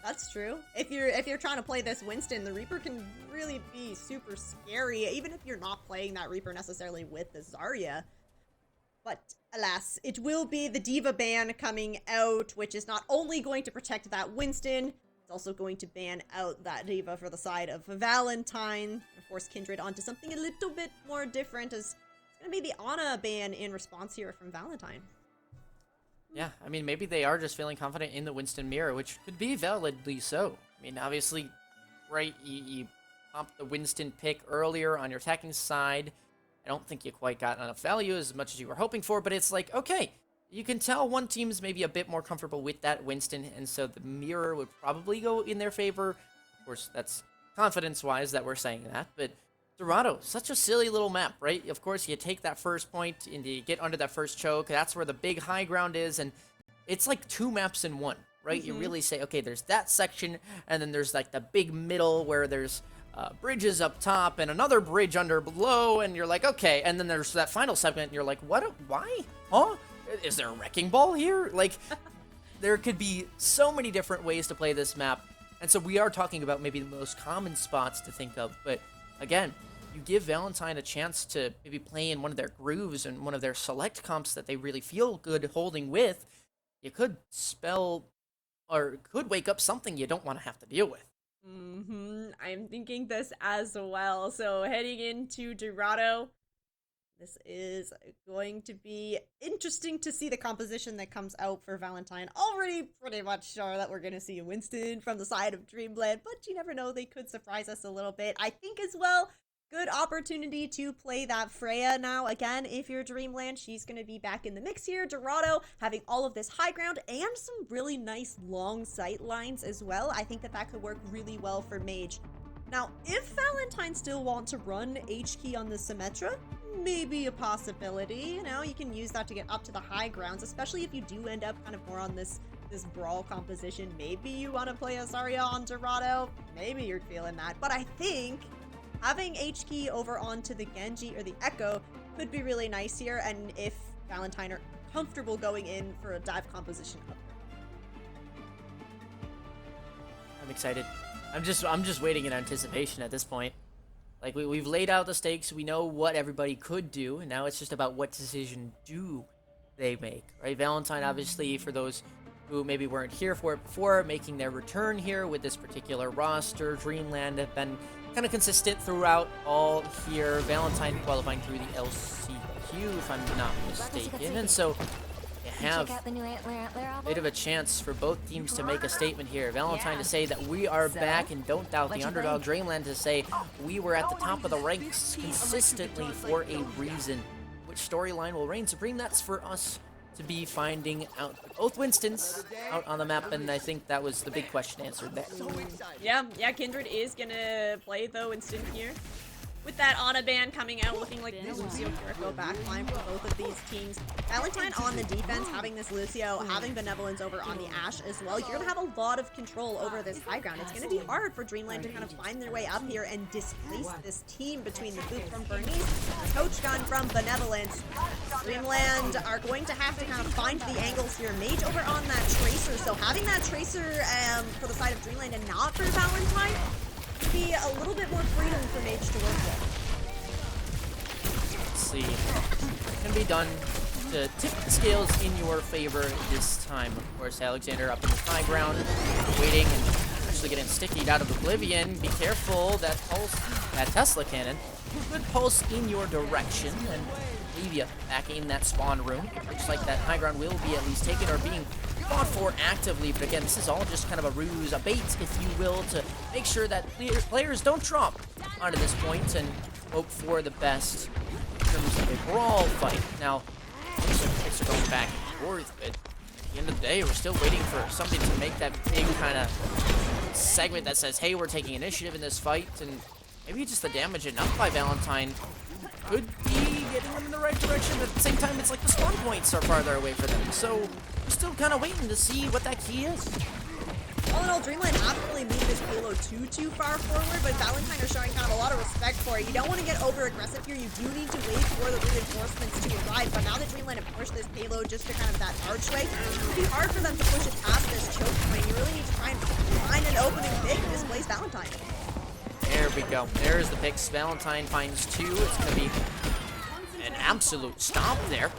That's true. If you're trying to play this Winston, the Reaper can really be super scary, even if you're not playing that Reaper necessarily with the Zarya. But alas, it will be the Diva ban coming out, which is not only going to protect that Winston, it's also going to ban out that Diva for the side of Valentine, and force Kindred onto something a little bit more different, as it's going to be the Ana ban in response here from Valentine. Yeah, I mean, maybe they are just feeling confident in the Winston mirror, which could be validly so. I mean, obviously, right, you popped the Winston pick earlier on your attacking side. I don't think you quite got enough value as much as you were hoping for, but it's like, okay, you can tell one team's maybe a bit more comfortable with that Winston, and so the mirror would probably go in their favor. Of course, that's confidence-wise that we're saying that, but Dorado, such a silly little map, right? Of course, you take that first point and you get under that first choke. That's where the big high ground is, and it's like 2 maps in one, right? You really say, okay, there's that section, and then there's like the big middle where there's bridges up top and another bridge under below, and you're like, okay. And then there's that final segment, and you're like, what? Why? Huh? Is there a wrecking ball here? Like, there could be so many different ways to play this map, and so we are talking about maybe the most common spots to think of, but again, you give Valentine a chance to maybe play in one of their grooves and one of their select comps that they really feel good holding with. You could spell or could wake up something you don't want to have to deal with. I'm thinking this as well. So heading into Dorado, this is going to be interesting to see the composition that comes out for Valentine. Already pretty much sure that we're going to see a Winston from the side of Dreamland, but you never know, they could surprise us a little bit. I think as well, good opportunity to play that Freya now. Again, if you're Dreamland, she's going to be back in the mix here. Dorado having all of this high ground and some really nice long sight lines as well. I think that that could work really well for Mage. Now, if Valentine still want to run H-Key on the Symmetra, maybe a possibility. You know, you can use that to get up to the high grounds, especially if you do end up kind of more on this brawl composition. Maybe you want to play a Zarya on Dorado. Maybe you're feeling that. But I think having H-Key over onto the Genji or the Echo could be really nice here, and if Valentine are comfortable going in for a dive composition up there. I'm excited. I'm just waiting in anticipation at this point. Like, we've laid out the stakes, we know what everybody could do, and now it's just about what decision do they make, right? Valentine, obviously, for those who maybe weren't here for it before, making their return here with this particular roster. Dreamland have been kind of consistent throughout all here. Valentine qualifying through the LCQ, if I'm not mistaken, and so you have a bit of a chance for both teams to make a statement here. Valentine to say that we are back and don't doubt the underdog. Dreamland to say we were at the top of the ranks consistently for a reason. Which storyline will reign supreme? That's for us to be finding out. Both Winstons out on the map, and I think that was the big question answered there. Yeah, Kindred is gonna play the Winston here. With that Ana ban coming out, looking like the Lucio Kiriko backline for both of these teams. Valentine on the defense, having this Lucio, having Benevolence over on the Ashe as well. You're going to have a lot of control over this high ground. It's going to be hard for Dreamland to kind of find their way up here and displace this team between the Boop from Bernice, the Coach Gun from Benevolence. Dreamland are going to have to kind of find the angles here. Mage over on that Tracer, so having that Tracer for the side of Dreamland and not for Valentine, be a little bit more freedom for Mage to work with. Let's see. What can be done to tip the scales in your favor this time? Of course, Alexander up in the high ground, waiting and actually getting stickied out of oblivion. Be careful, that pulse, that Tesla cannon could pulse in your direction and leave you back in that spawn room. Looks like that high ground will be at least taken or being fought for actively, but again, this is all just kind of a ruse, a bait, if you will, to make sure that players don't drop onto this point and hope for the best in terms of a brawl fight. Now, picks are going back and forth, but at the end of the day, we're still waiting for something to make that big kind of segment that says, hey, we're taking initiative in this fight, and maybe just the damage enough by Valentine could be getting them in the right direction, but at the same time, it's like the spawn points are farther away for them, so we're still kind of waiting to see what that key is. All in all, Dreamland haven't really moved this payload too far forward, but Valentine are showing kind of a lot of respect for it. You don't want to get over-aggressive here. You do need to wait for the reinforcements to arrive, but now that Dreamland have pushed this payload just to kind of that archway, it would be hard for them to push it past this choke point. You really need to try and find an opening big to displace Valentine. There we go. There's the picks. Valentine finds 2. It's going to be an absolute stomp there.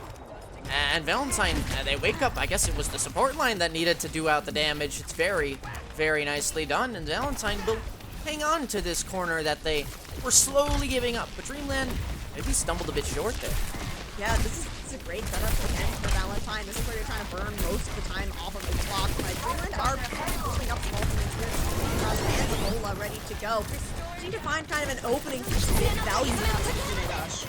And Valentine, they wake up. I guess it was the support line that needed to do out the damage. It's very, very nicely done. And Valentine will hang on to this corner that they were slowly giving up. But Dreamland maybe stumbled a bit short there. Yeah, this is a great setup again for Valentine. This is where you're trying to burn most of the time off of the clock. But Dreamland are pulling up some ultimates here. And the Lola ready to go. Just need to find kind of an opening for some big value in this unit rush.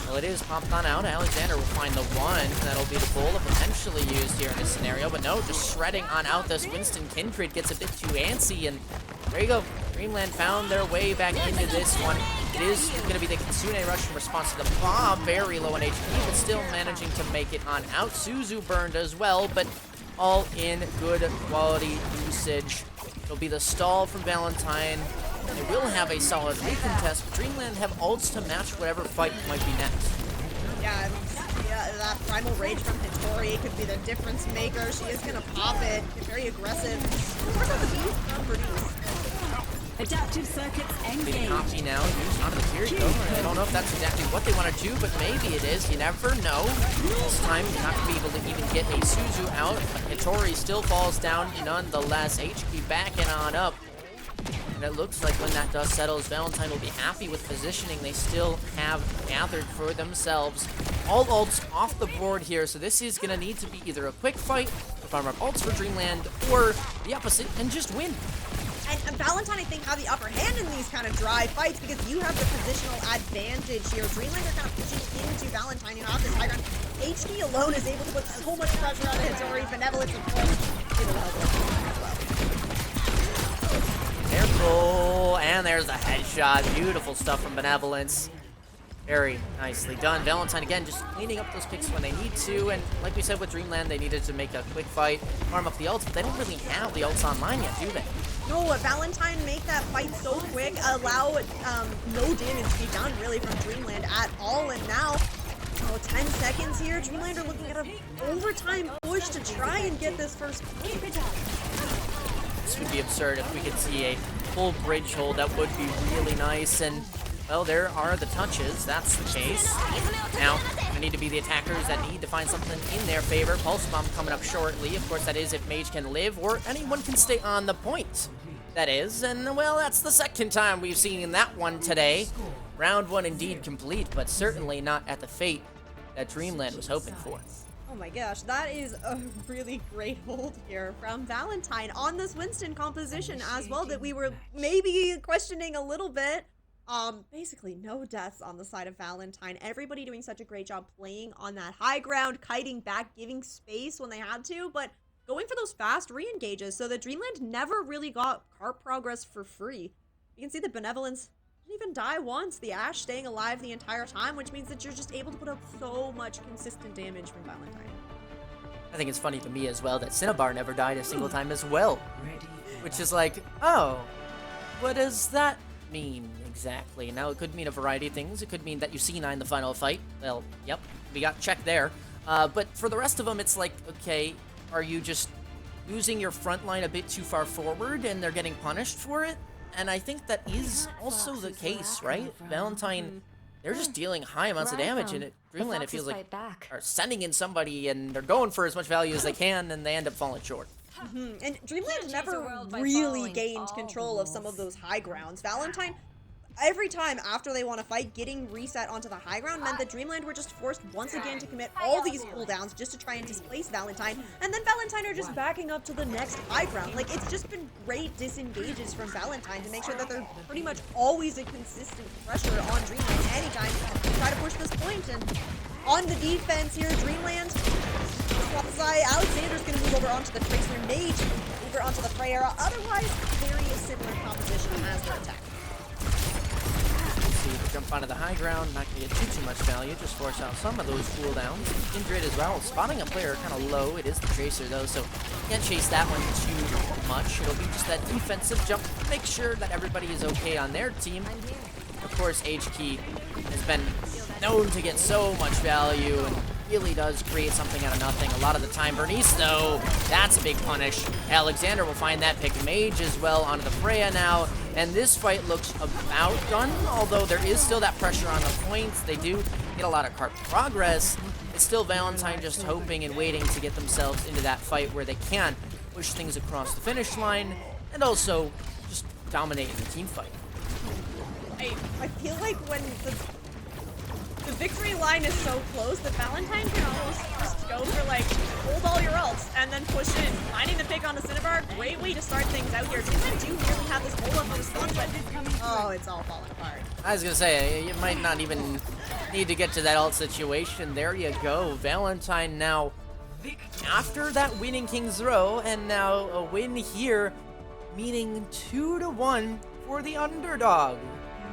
Well, it is popped on out. Alexander will find the one. That'll be the Bola potentially used here in this scenario. But no, just shredding on out this Winston. Kindred gets a bit too antsy, and there you go. Dreamland found their way back into this one. It is going to be the Kitsune rush in response to the bomb. Very low on HP, but still managing to make it on out. Suzu burned as well, but all in good quality usage. It'll be the stall from Valentine. They will have a solid recontest, but Dreamland have ults to match whatever fight might be next. Yeah, that Primal Rage from Hittori could be the difference maker. She is gonna pop it. Get very aggressive. Where's the beast from Bernice? Adaptive circuits Being engaged. copy now, used onto the tier. I don't know if that's exactly what they want to do, but maybe it is. You never know. This time, not going to be able to even get a Suzu out, but Hittori still falls down nonetheless. HK backing on up. And it looks like when that dust settles, Valentine will be happy with positioning they still have gathered for themselves. All ults off the board here, so this is going to need to be either a quick fight, or farm up ults for Dreamland, or the opposite, and just win. And Valentine, I think, have the upper hand in these kind of dry fights because you have the positional advantage here. Dreamland are kind of pushing into Valentine. You have this high ground. HD alone is able to put so much pressure on Hittori. Benevolence, of course, able to help as well. Careful, and there's the headshot. Beautiful stuff from Benevolence. Very nicely done. Valentine, again, just cleaning up those picks when they need to, and like we said with Dreamland, they needed to make a quick fight, farm up the ults, but they don't really have the ults online yet, do they? No, Valentine make that fight so quick, allow no damage to be done really from Dreamland at all, and now, 10 seconds here, Dreamland are looking at an overtime push to try and get this first point. This would be absurd if we could see a full bridge hold. That would be really nice, and well, there are the touches. That's the case. Now, gonna need to be the attackers that need to find something in their favor. Pulse Bomb coming up shortly. Of course, that is if Mage can live, or anyone can stay on the point. That is, and well, that's the second time we've seen that one today. Round one indeed complete, but certainly not at the fate that Dreamland was hoping for. Oh my gosh, that is a really great hold here from Valentine on this Winston composition as well that we were maybe questioning a little bit. Basically no deaths on the side of Valentine. Everybody doing such a great job playing on that high ground, kiting back, giving space when they had to, but going for those fast re-engages so that Dreamland never really got cart progress for free. You can see the Benevolence didn't even die once. The Ash staying alive the entire time, which means that you're just able to put up so much consistent damage from Valentine. I think it's funny to me as well that Cinnabar never died a single time as well. Which is like, oh, what does that mean exactly? Now, it could mean a variety of things. It could mean that you C9 the final fight. Well, yep, we got checked there. But for the rest of them, it's like, okay, are you just using your front line a bit too far forward and they're getting punished for it? And I think that is also the case, right? Valentine, they're just dealing high amounts of damage, and at Dreamland, it feels like are sending in somebody and they're going for as much value as they can, and they end up falling short. And Dreamland never really gained control of some of those high grounds. Valentine, every time after they want to fight, getting reset onto the high ground meant that Dreamland were just forced once again to commit all these cooldowns just to try and displace Valentine, and then Valentine are just backing up to the next high ground. Like, it's just been great disengages from Valentine to make sure that they're pretty much always a consistent pressure on Dreamland anytime they try to push this point. And on the defense here, Dreamland, Alexander's going to move over onto the Tracer Mage, over onto the Freyera. Otherwise, very similar composition as their attack. Jump onto the high ground, not going to get too much value, just force out some of those cooldowns. Kindred as well, spotting a player kind of low. It is the Tracer though, so can't chase that one too much. It'll be just that defensive jump to make sure that everybody is okay on their team. Of course, HK has been known to get so much value and really does create something out of nothing a lot of the time. Bernice, though, that's a big punish. Alexander will find that pick. Mage as well onto the Freya now. And this fight looks about done, although there is still that pressure on the points. They do get a lot of cart progress. It's still Valentine just hoping and waiting to get themselves into that fight where they can push things across the finish line and also just dominate in the team fight. I feel like when the victory line is so close that Valentine can almost just go for, like, hold all your ults and then push in. Finding the pick on the Cinnabar, great way to start things out here. Dreamland do really have this hold up response, but oh, it's all falling apart. I was gonna say, you might not even need to get to that ult situation. There you go. Valentine now, after that win in King's Row, and now a win here meaning 2-1 for the underdog,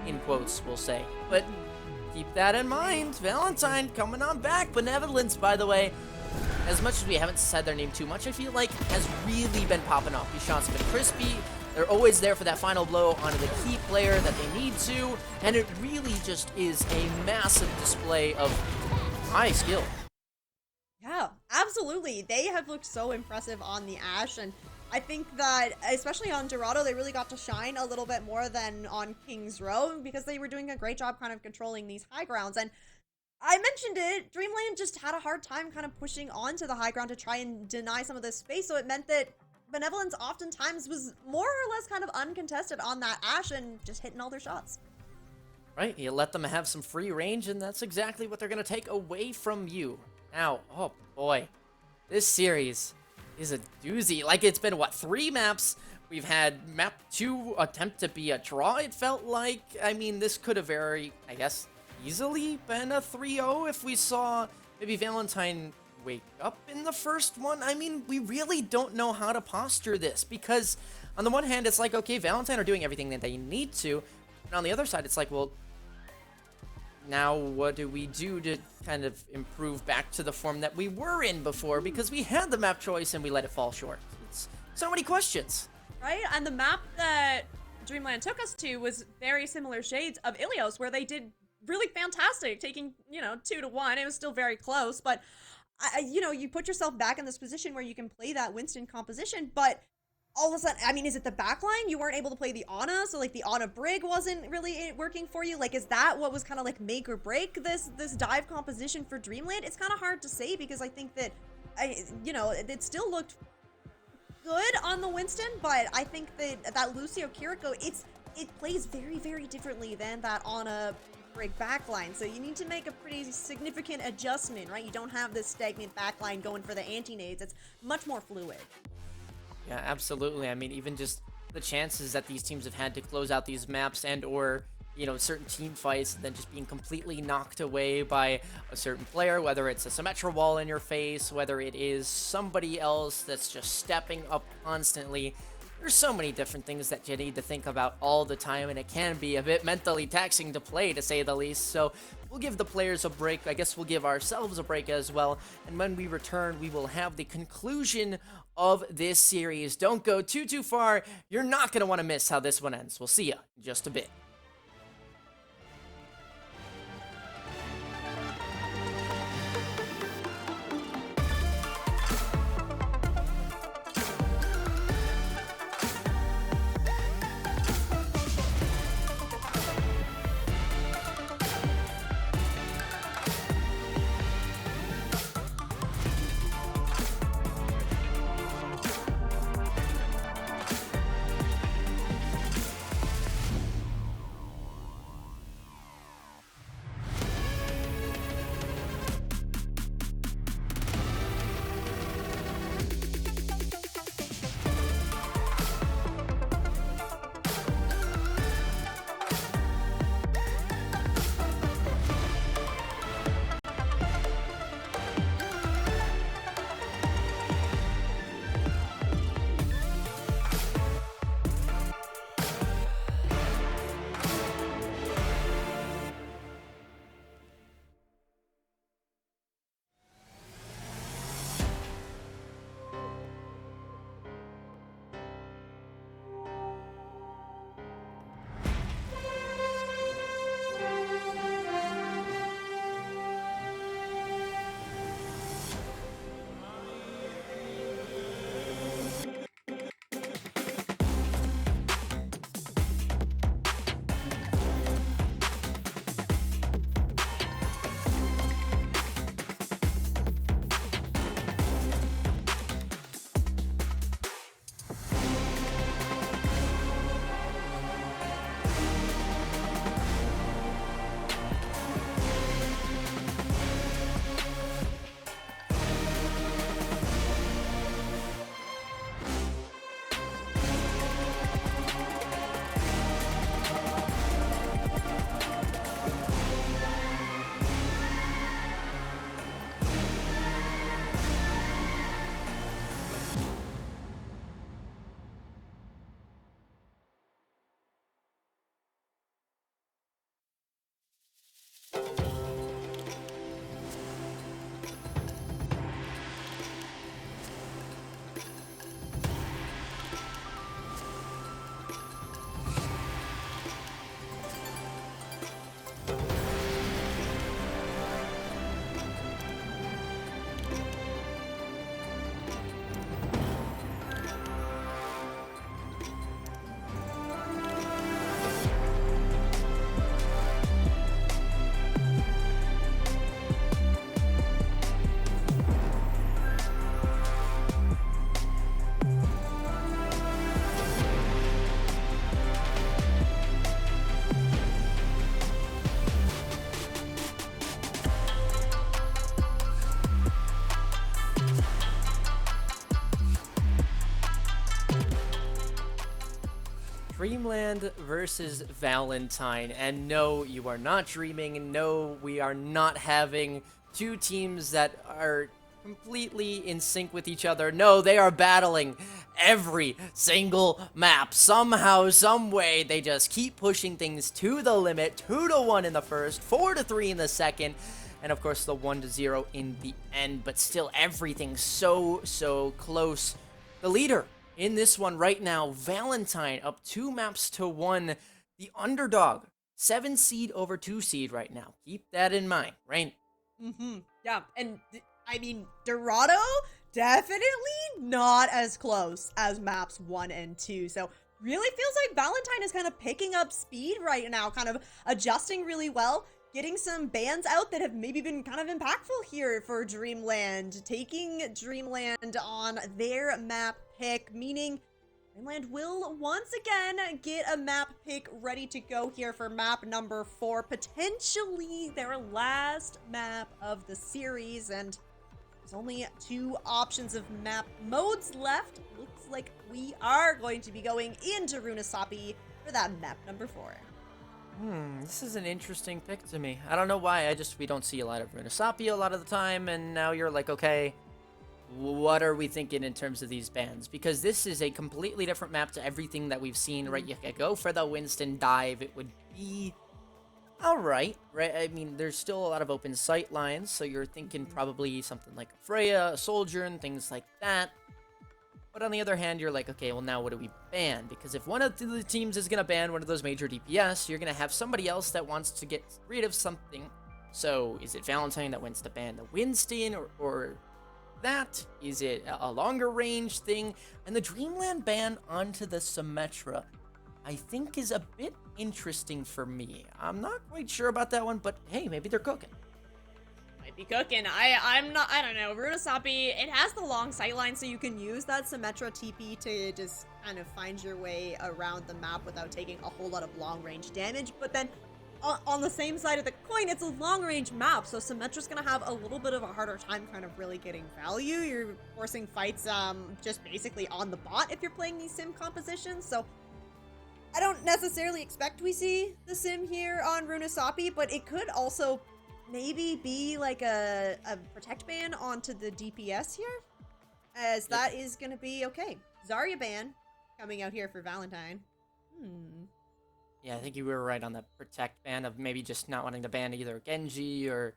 in quotes, we'll say. But keep that in mind. Valentine coming on back. Benevolence, by the way, as much as we haven't said their name too much, I feel like has really been popping off. These shots have been crispy. They're always there for that final blow onto the key player that they need to, and it really just is a massive display of high skill. Yeah, absolutely. They have looked so impressive on the Ashe, and I think that, especially on Dorado, they really got to shine a little bit more than on King's Row because they were doing a great job kind of controlling these high grounds. And I mentioned it, Dreamland just had a hard time kind of pushing onto the high ground to try and deny some of this space, so it meant that Benevolence oftentimes was more or less kind of uncontested on that Ashe and just hitting all their shots. Right, you let them have some free range, and that's exactly what they're going to take away from you. Now, oh boy, this series is a doozy. Like, it's been, what, 3 maps? We've had map 2 attempt to be a draw, it felt like. I mean, this could have very, I guess, easily been a 3-0 if we saw maybe Valentine wake up in the first one. I mean, we really don't know how to posture this because on the one hand, it's like, okay, Valentine are doing everything that they need to. And on the other side, it's like, well, now what do we do to kind of improve back to the form that we were in before because we had the map choice and we let it fall short? It's so many questions. Right? And the map that Dreamland took us to was very similar shades of Ilios, where they did really fantastic, taking, 2-1. It was still very close, but you put yourself back in this position where you can play that Winston composition, but all of a sudden, I mean, is it the backline? You weren't able to play the Ana, so like the Ana Brig wasn't really working for you. Like, is that what was kind of like make or break this dive composition for Dreamland? It's kind of hard to say because I think that, it still looked good on the Winston, but I think that Lucio Kiriko, it plays very, very differently than that Ana Brig backline. So you need to make a pretty significant adjustment, right? You don't have this stagnant backline going for the anti-nades. It's much more fluid. Yeah, absolutely. I mean, even just the chances that these teams have had to close out these maps and or, certain team fights and then just being completely knocked away by a certain player, whether it's a Symmetra wall in your face, whether it is somebody else that's just stepping up constantly. There's so many different things that you need to think about all the time, and it can be a bit mentally taxing to play, to say the least. So we'll give the players a break. I guess we'll give ourselves a break as well. And when we return, we will have the conclusion of this series. Don't go too far. You're not going to want to miss how this one ends. We'll see you in just a bit. Dreamland versus Valentine. And no, you are not dreaming. And no, we are not having two teams that are completely in sync with each other. No, they are battling every single map. Somehow, some way, they just keep pushing things to the limit. 2-1 in the first, 4-3 in the second, and of course the 1-0 in the end. But still, everything's so close. The leader in this one right now, Valentine, up 2 maps to 1. The underdog, 7 seed over 2 seed right now. Keep that in mind, right? Yeah, and I mean, Dorado, definitely not as close as maps 1 and 2. So really feels like Valentine is kind of picking up speed right now, kind of adjusting really well, getting some bans out that have maybe been kind of impactful here for Dreamland, taking Dreamland on their map pick, meaning Dreamland will once again get a map pick ready to go here for map number 4, potentially their last map of the series, and there's only 2 options of map modes left. Looks like we are going to be going into Runasapi for that map number 4. This is an interesting pick to me. I don't know why, we don't see a lot of Runasapi a lot of the time, and now you're like, okay, what are we thinking in terms of these bans? Because this is a completely different map to everything that we've seen, right? You could go for the Winston dive, it would be alright, right? I mean, there's still a lot of open sight lines, so you're thinking probably something like a Freya, a Sojourn, things like that. But on the other hand, you're like, okay, well now what do we ban? Because if one of the teams is going to ban one of those major DPS, you're going to have somebody else that wants to get rid of something. So is it Valentine that wants to ban the Winston, or that? Is it a longer range thing? And the Dreamland ban onto the Symmetra, I think, is a bit interesting for me. I'm not quite sure about that one, but hey, maybe they're cooking. Might be cooking. I don't know. Runasapi, it has the long sightline, so you can use that Symmetra TP to just kind of find your way around the map without taking a whole lot of long range damage. But then on the same side of the coin, it's a long range map, so Symmetra's gonna have a little bit of a harder time kind of really getting value. You're forcing fights just basically on the bot if you're playing these sim compositions, so I don't necessarily expect we see the sim here on Runasapi, but it could also maybe be like a protect ban onto the DPS here, as that is gonna be okay. Zarya ban coming out here for Valentine. Yeah, I think you were right on the protect ban of maybe just not wanting to ban either Genji or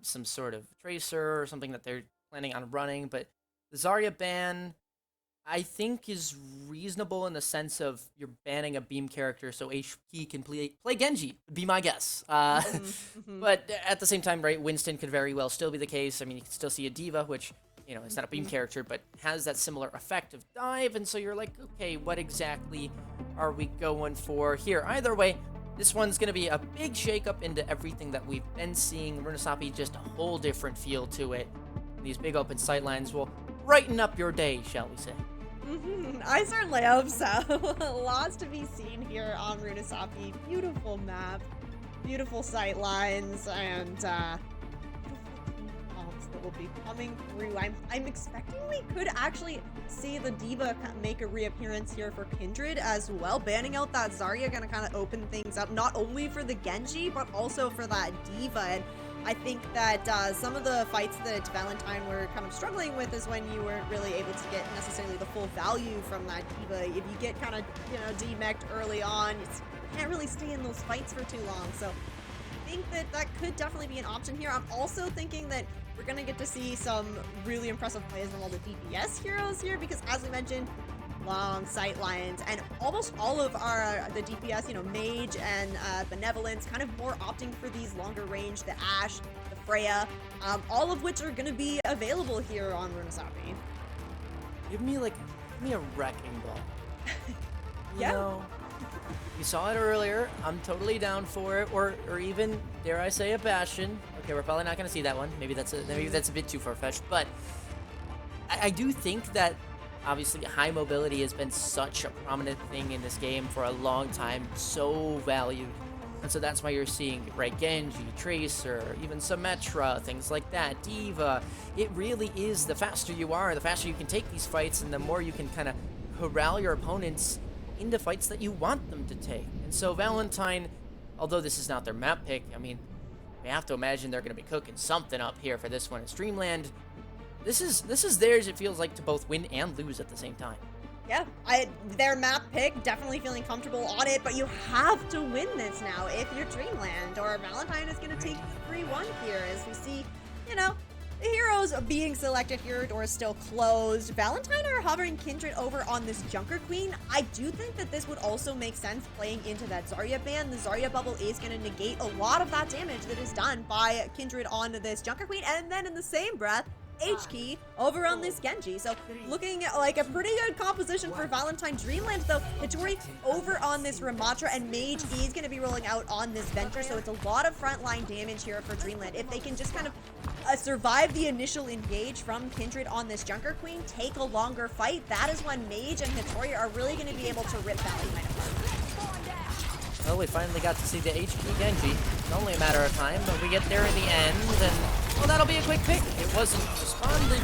some sort of tracer or something that they're planning on running. But the Zarya ban, I think, is reasonable in the sense of you're banning a beam character so HP can play Genji, would be my guess. But at the same time, right, Winston could very well still be the case. I mean, you can still see a Diva, which, you know, it's not a beam character, but has that similar effect of dive, and so you're like, okay, what exactly are we going for here? Either way, this one's going to be a big shakeup into everything that we've been seeing. Runasapi, just a whole different feel to it. These big open sightlines will brighten up your day, shall we say. I certainly hope so. Lots to be seen here on Runasapi. Beautiful map, beautiful sight lines, and that will be coming through. I'm expecting we could actually see the Diva make a reappearance here for Kindred as well. Banning out that Zarya gonna kind of open things up, not only for the Genji, but also for that Diva. And I think that some of the fights that Valentine were kind of struggling with is when you weren't really able to get necessarily the full value from that Diva. If you get kind of, you know, demeched early on, you can't really stay in those fights for too long. So I think that that could definitely be an option here. I'm also thinking that we're going to get to see some really impressive plays from all the DPS heroes here, because as we mentioned, long sight lines, and almost all of the DPS, you know, Mage and Benevolence, kind of more opting for these longer range, the Ashe, the Freya, all of which are going to be available here on Runasapi. Give me a wrecking ball. Yeah. You know, we saw it earlier. I'm totally down for it, or even, dare I say, a Bastion. Okay, we're probably not going to see that one. Maybe that's a bit too far-fetched, but I do think that obviously high mobility has been such a prominent thing in this game for a long time, so valued. And so that's why you're seeing, right, Genji, Tracer, even Symmetra, things like that, Diva. It really is, the faster you are, the faster you can take these fights, and the more you can kind of corral your opponents into fights that you want them to take. And so Valentine, although this is not their map pick, I mean, we have to imagine they're going to be cooking something up here for this one in Streamland. This is theirs, it feels like, to both win and lose at the same time. Yeah, their map pick, definitely feeling comfortable on it, but you have to win this now if you're Dreamland, or Valentine is going to take the 3-1 here as we see, you know, the heroes being selected here. Door is still closed. Valentine are hovering Kindred over on this Junker Queen. I do think that this would also make sense playing into that Zarya ban. The Zarya bubble is going to negate a lot of that damage that is done by Kindred on this Junker Queen, and then in the same breath, H-Key over on this Genji. So looking like a pretty good composition for Valentine. Dreamland though, Hittori over on this Ramatra, and Mage is going to be rolling out on this Venture, so it's a lot of frontline damage here for Dreamland. If they can just kind of survive the initial engage from Kindred on this Junker Queen, take a longer fight, that is when Mage and Hittori are really going to be able to rip Valentine apart. Well, we finally got to see the HP Genji. It's only a matter of time, but we get there in the end, and, well, that'll be a quick pick. It wasn't responded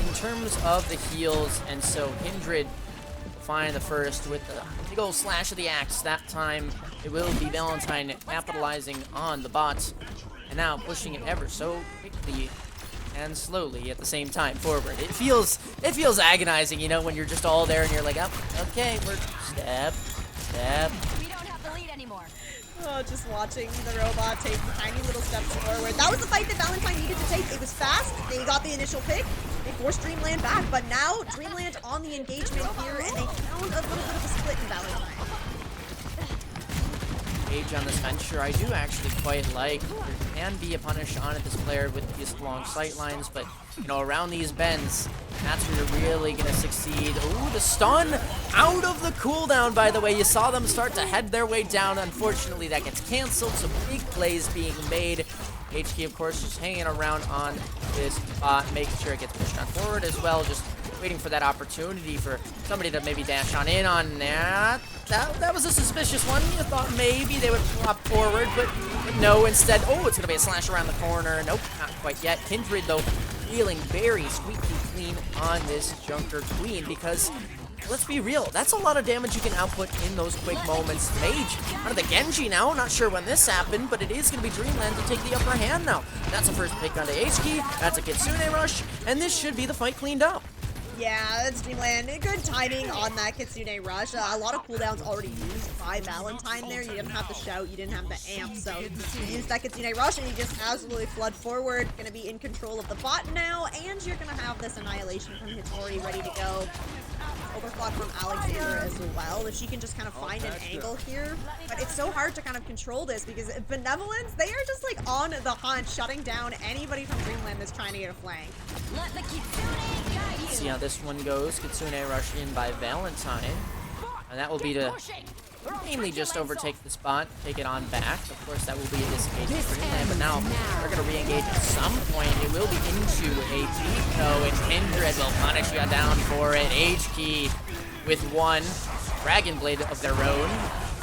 in terms of the heals, and so Kindred will find the first with the big old slash of the axe. That time, it will be Valentine capitalizing on the bots, and now pushing it ever so quickly and slowly at the same time forward. It feels agonizing, you know, when you're just all there and you're like, oh, okay, we're step. Oh, just watching the robot take tiny little steps forward. That was the fight that Valentine needed to take. It was fast. They got the initial pick. They forced Dreamland back, but now Dreamland on the engagement here, and they found a little bit of a split in Valentine. Age on this Venture, I do actually quite like. There can be a punish on it, this player with these long sight lines, but you know, around these bends, that's where you're really gonna succeed. Ooh, the stun out of the cooldown, by the way. You saw them start to head their way down. Unfortunately, that gets canceled, so big plays being made. HK, of course, just hanging around on this bot, making sure it gets pushed on forward as well, just waiting for that opportunity for somebody to maybe dash on in on that. That was a suspicious one. You thought maybe they would flop forward, but no, instead, oh, it's going to be a slash around the corner. Nope, not quite yet. Kindred, though, feeling very squeaky clean on this Junker Queen because, let's be real, that's a lot of damage you can output in those quick moments. Mage out of the Genji now. Not sure when this happened, but it is going to be Dreamland to take the upper hand now. That's a first pick onto H-Key. That's a Kitsune Rush, and this should be the fight cleaned up. Yeah, that's Dreamland. Good timing on that Kitsune Rush. A lot of cooldowns already used by Valentine there. You didn't have the shout, you didn't have the amp, so you used that Kitsune Rush and you just absolutely flood forward. Gonna be in control of the bot now, and you're gonna have this Annihilation from Hittori ready to go. Overclock from Alexander as well, if she can just kind of find an angle here. But it's so hard to kind of control this because Benevolence, they are just like on the hunt, shutting down anybody from Dreamland that's trying to get a flank. See how this one goes. Kitsune Rush in by Valentine. And that will be to mainly just overtake the spot, take it on back. Of course, that will be a disengage for Dreamland, but now they're going to re-engage at some point. It will be into a Pico, and Kindred will punish you down for it. H-Key with one Dragon Blade of their own,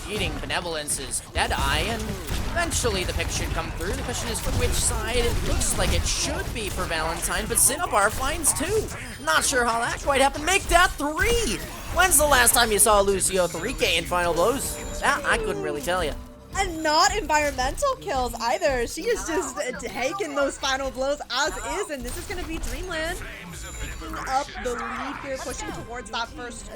beating Benevolence's Deadeye, and eventually the pick should come through. The question is for which side. It looks like it should be for Valentine, but Cinnabar finds two. Not sure how that quite happened. Make that 3! When's the last time you saw Lucio 3K in Final Blows? That I couldn't really tell you. And not environmental kills either. She is just taking those final blows as is, and this is going to be Dreamland picking up the lead here, pushing towards that first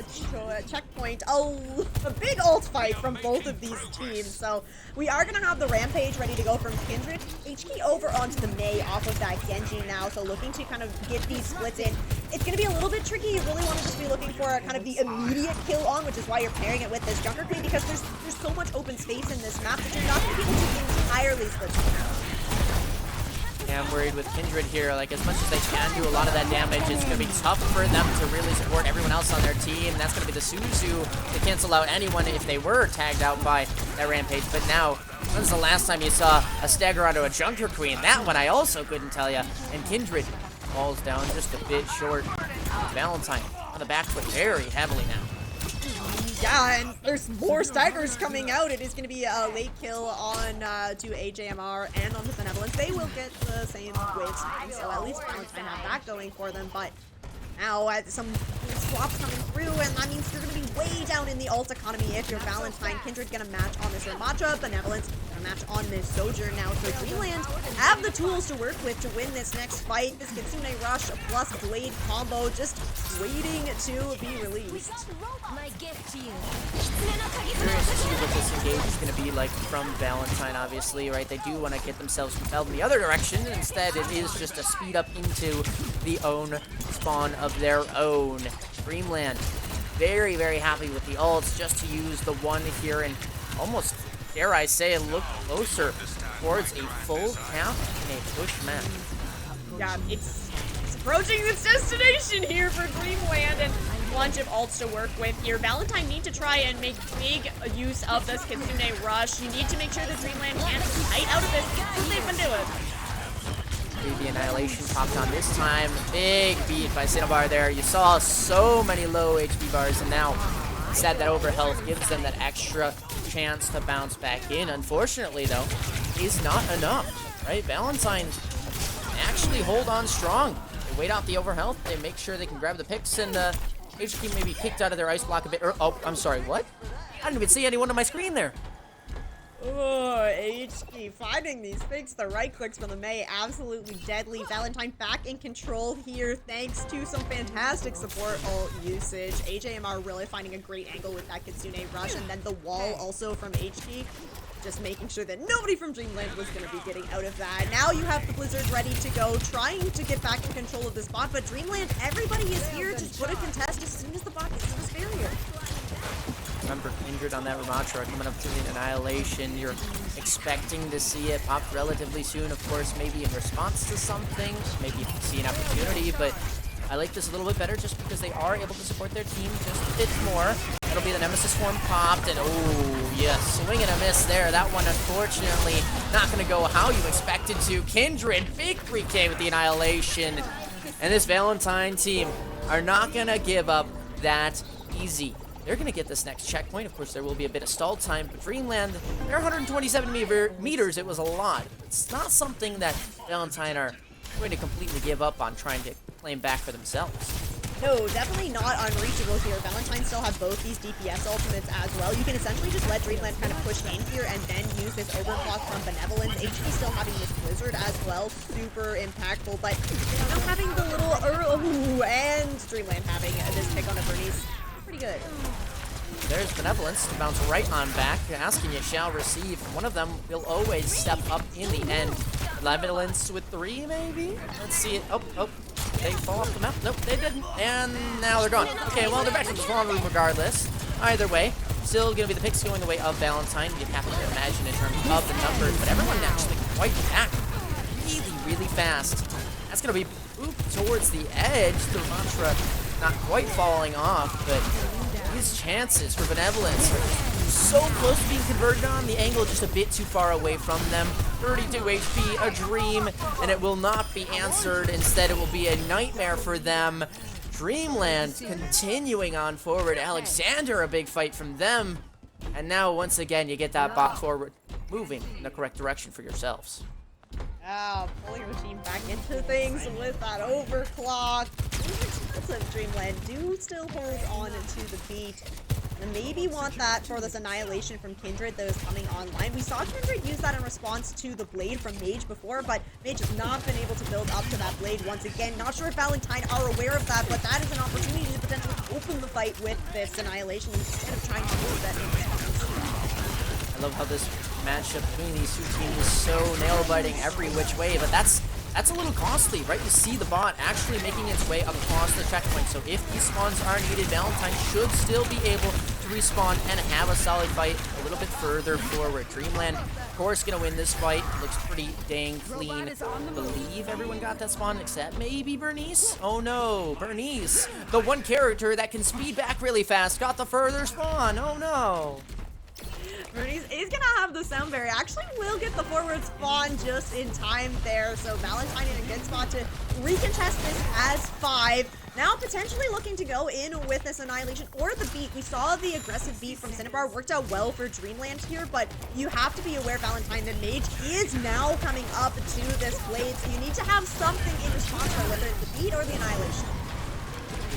checkpoint. A big ult fight from both of these teams. So we are going to have the Rampage ready to go from Kindred. HK over onto the Mei off of that Genji now, so looking to kind of get these splits in. It's going to be a little bit tricky. You really want to just be looking for kind of the immediate kill on, which is why you're pairing it with this Junker Queen, because there's so much open space in this map that you're not going to be able to entirely split out. Yeah, I'm worried with Kindred here. Like, as much as they can do a lot of that damage, it's going to be tough for them to really support everyone else on their team. That's going to be the Suzu to cancel out anyone if they were tagged out by that Rampage. But now, when's the last time you saw a stagger onto a Junker Queen? That one I also couldn't tell you. And Kindred falls down just a bit short. Valentine on the back foot very heavily now. Yeah, and there's more staggers coming out. It is going to be a late kill on to AJMR and on the Benevolence. They will get the same wave time, so at least Valentine have that going for them. But now some swaps coming through, and that means you're going to be way down in the ult economy if you're Valentine. Kindred gonna match on this Ramattra, Benevolence gonna match on this Sojourn. Now, so Dreamland have the tools to work with to win this next fight. This Kitsune Rush plus Blade combo just waiting to be released. My gift to you. Curious to see what this engage is going to be like from Valentine, obviously, right? They do want to get themselves compelled in the other direction. Instead, it is just a speed up into the own spawn of their own. Dreamland, very, very happy with the ults, just to use the one here and almost, dare I say, look closer towards a full cap in a push match. Yeah, it's approaching its destination here for Dreamland, and a bunch of ults to work with here. Valentine need to try and make big use of this Kitsune Rush. You need to make sure that Dreamland can't fight out of this, as they've been doing. The Annihilation popped on this time. Big beat by Cinnabar there. You saw so many low HP bars, and now instead that overhealth gives them that extra chance to bounce back in. Unfortunately, though, is not enough, right? Valentine actually hold on strong. They wait out the overhealth. They make sure they can grab the picks, and HQ maybe kicked out of their ice block a bit. Oh, I'm sorry, what? I didn't even see anyone on my screen there. Oh, HG finding these picks, the right clicks from the Mei, absolutely deadly. Valentine back in control here thanks to some fantastic support ult usage. AJMR really finding a great angle with that Kitsune Rush, and then the wall also from HG. Just making sure that nobody from Dreamland was going to be getting out of that. Now you have the Blizzard ready to go, trying to get back in control of this bot, but Dreamland, everybody is here to put a contest as soon as the bot gets to this barrier. Remember, Kindred on that Ramattra coming up through the Annihilation. You're expecting to see it pop relatively soon, of course, maybe in response to something. Maybe you can see an opportunity, but I like this a little bit better just because they are able to support their team just a bit more. It'll be the Nemesis form popped, and oh, yes, swing and a miss there. That one, unfortunately, not going to go how you expected to. Kindred, big 3K with the Annihilation. And this Valentine team are not going to give up that easy. They're going to get this next checkpoint. Of course, there will be a bit of stall time, but Dreamland, they're 127 meters. It was a lot. It's not something that Valentine are going to completely give up on trying to claim back for themselves. No, definitely not unreachable here. Valentine still have both these DPS ultimates as well. You can essentially just let Dreamland kind of push in here and then use this overclock from Benevolence. HP still having this Blizzard as well. Super impactful, but now having the little and Dreamland having this pick on a Bernice. Pretty good. There's Benevolence to bounce right on back. Asking you shall receive. One of them will always step up in the end. Benevolence with 3, maybe? Let's see it. Oh. They fall off the map. Nope, they didn't. And now they're gone. Okay, well, they're back to the spawn room regardless. Either way, still going to be the picks going the way of Valentine. You'd have to imagine in terms of the numbers, but everyone actually quite back really, really fast. That's going to be oop towards the edge. The mantra not quite falling off, but his chances for Benevolence are so close to being converted on. The angle just a bit too far away from them. 32 HP, a dream, and it will not be answered. Instead, it will be a nightmare for them. Dreamland continuing on forward. Alexander, a big fight from them. And now, once again, you get that bot forward, moving in the correct direction for yourselves. Pulling your team back into things with that overclock. Dreamland do still hold on to the beat. And maybe want that for this Annihilation from Kindred that is coming online. We saw Kindred use that in response to the Blade from Mage before, but Mage has not been able to build up to that Blade once again. Not sure if Valentine are aware of that, but that is an opportunity to potentially open the fight with this Annihilation instead of trying to use that in response. I love how this matchup between these two teams is so nail-biting every which way, but that's a little costly, right? You see the bot actually making its way across the checkpoint, so if these spawns are needed, Valentine should still be able to respawn and have a solid fight a little bit further forward. Dreamland, of course, gonna win this fight. Looks pretty dang clean. I believe everyone got that spawn except maybe Bernice? Oh no, Bernice, the one character that can speed back really fast, got the further spawn. Oh no. Bernice is gonna have the sound barrier. Actually will get the forward spawn just in time there. So Valentine in a good spot to recontest this as 5. Now potentially looking to go in with this Annihilation or the beat. We saw the aggressive beat from Cinnabar worked out well for Dreamland here, but you have to be aware, Valentine, that Mage is now coming up to this Blade. So you need to have something in response to whether it's the beat or the Annihilation.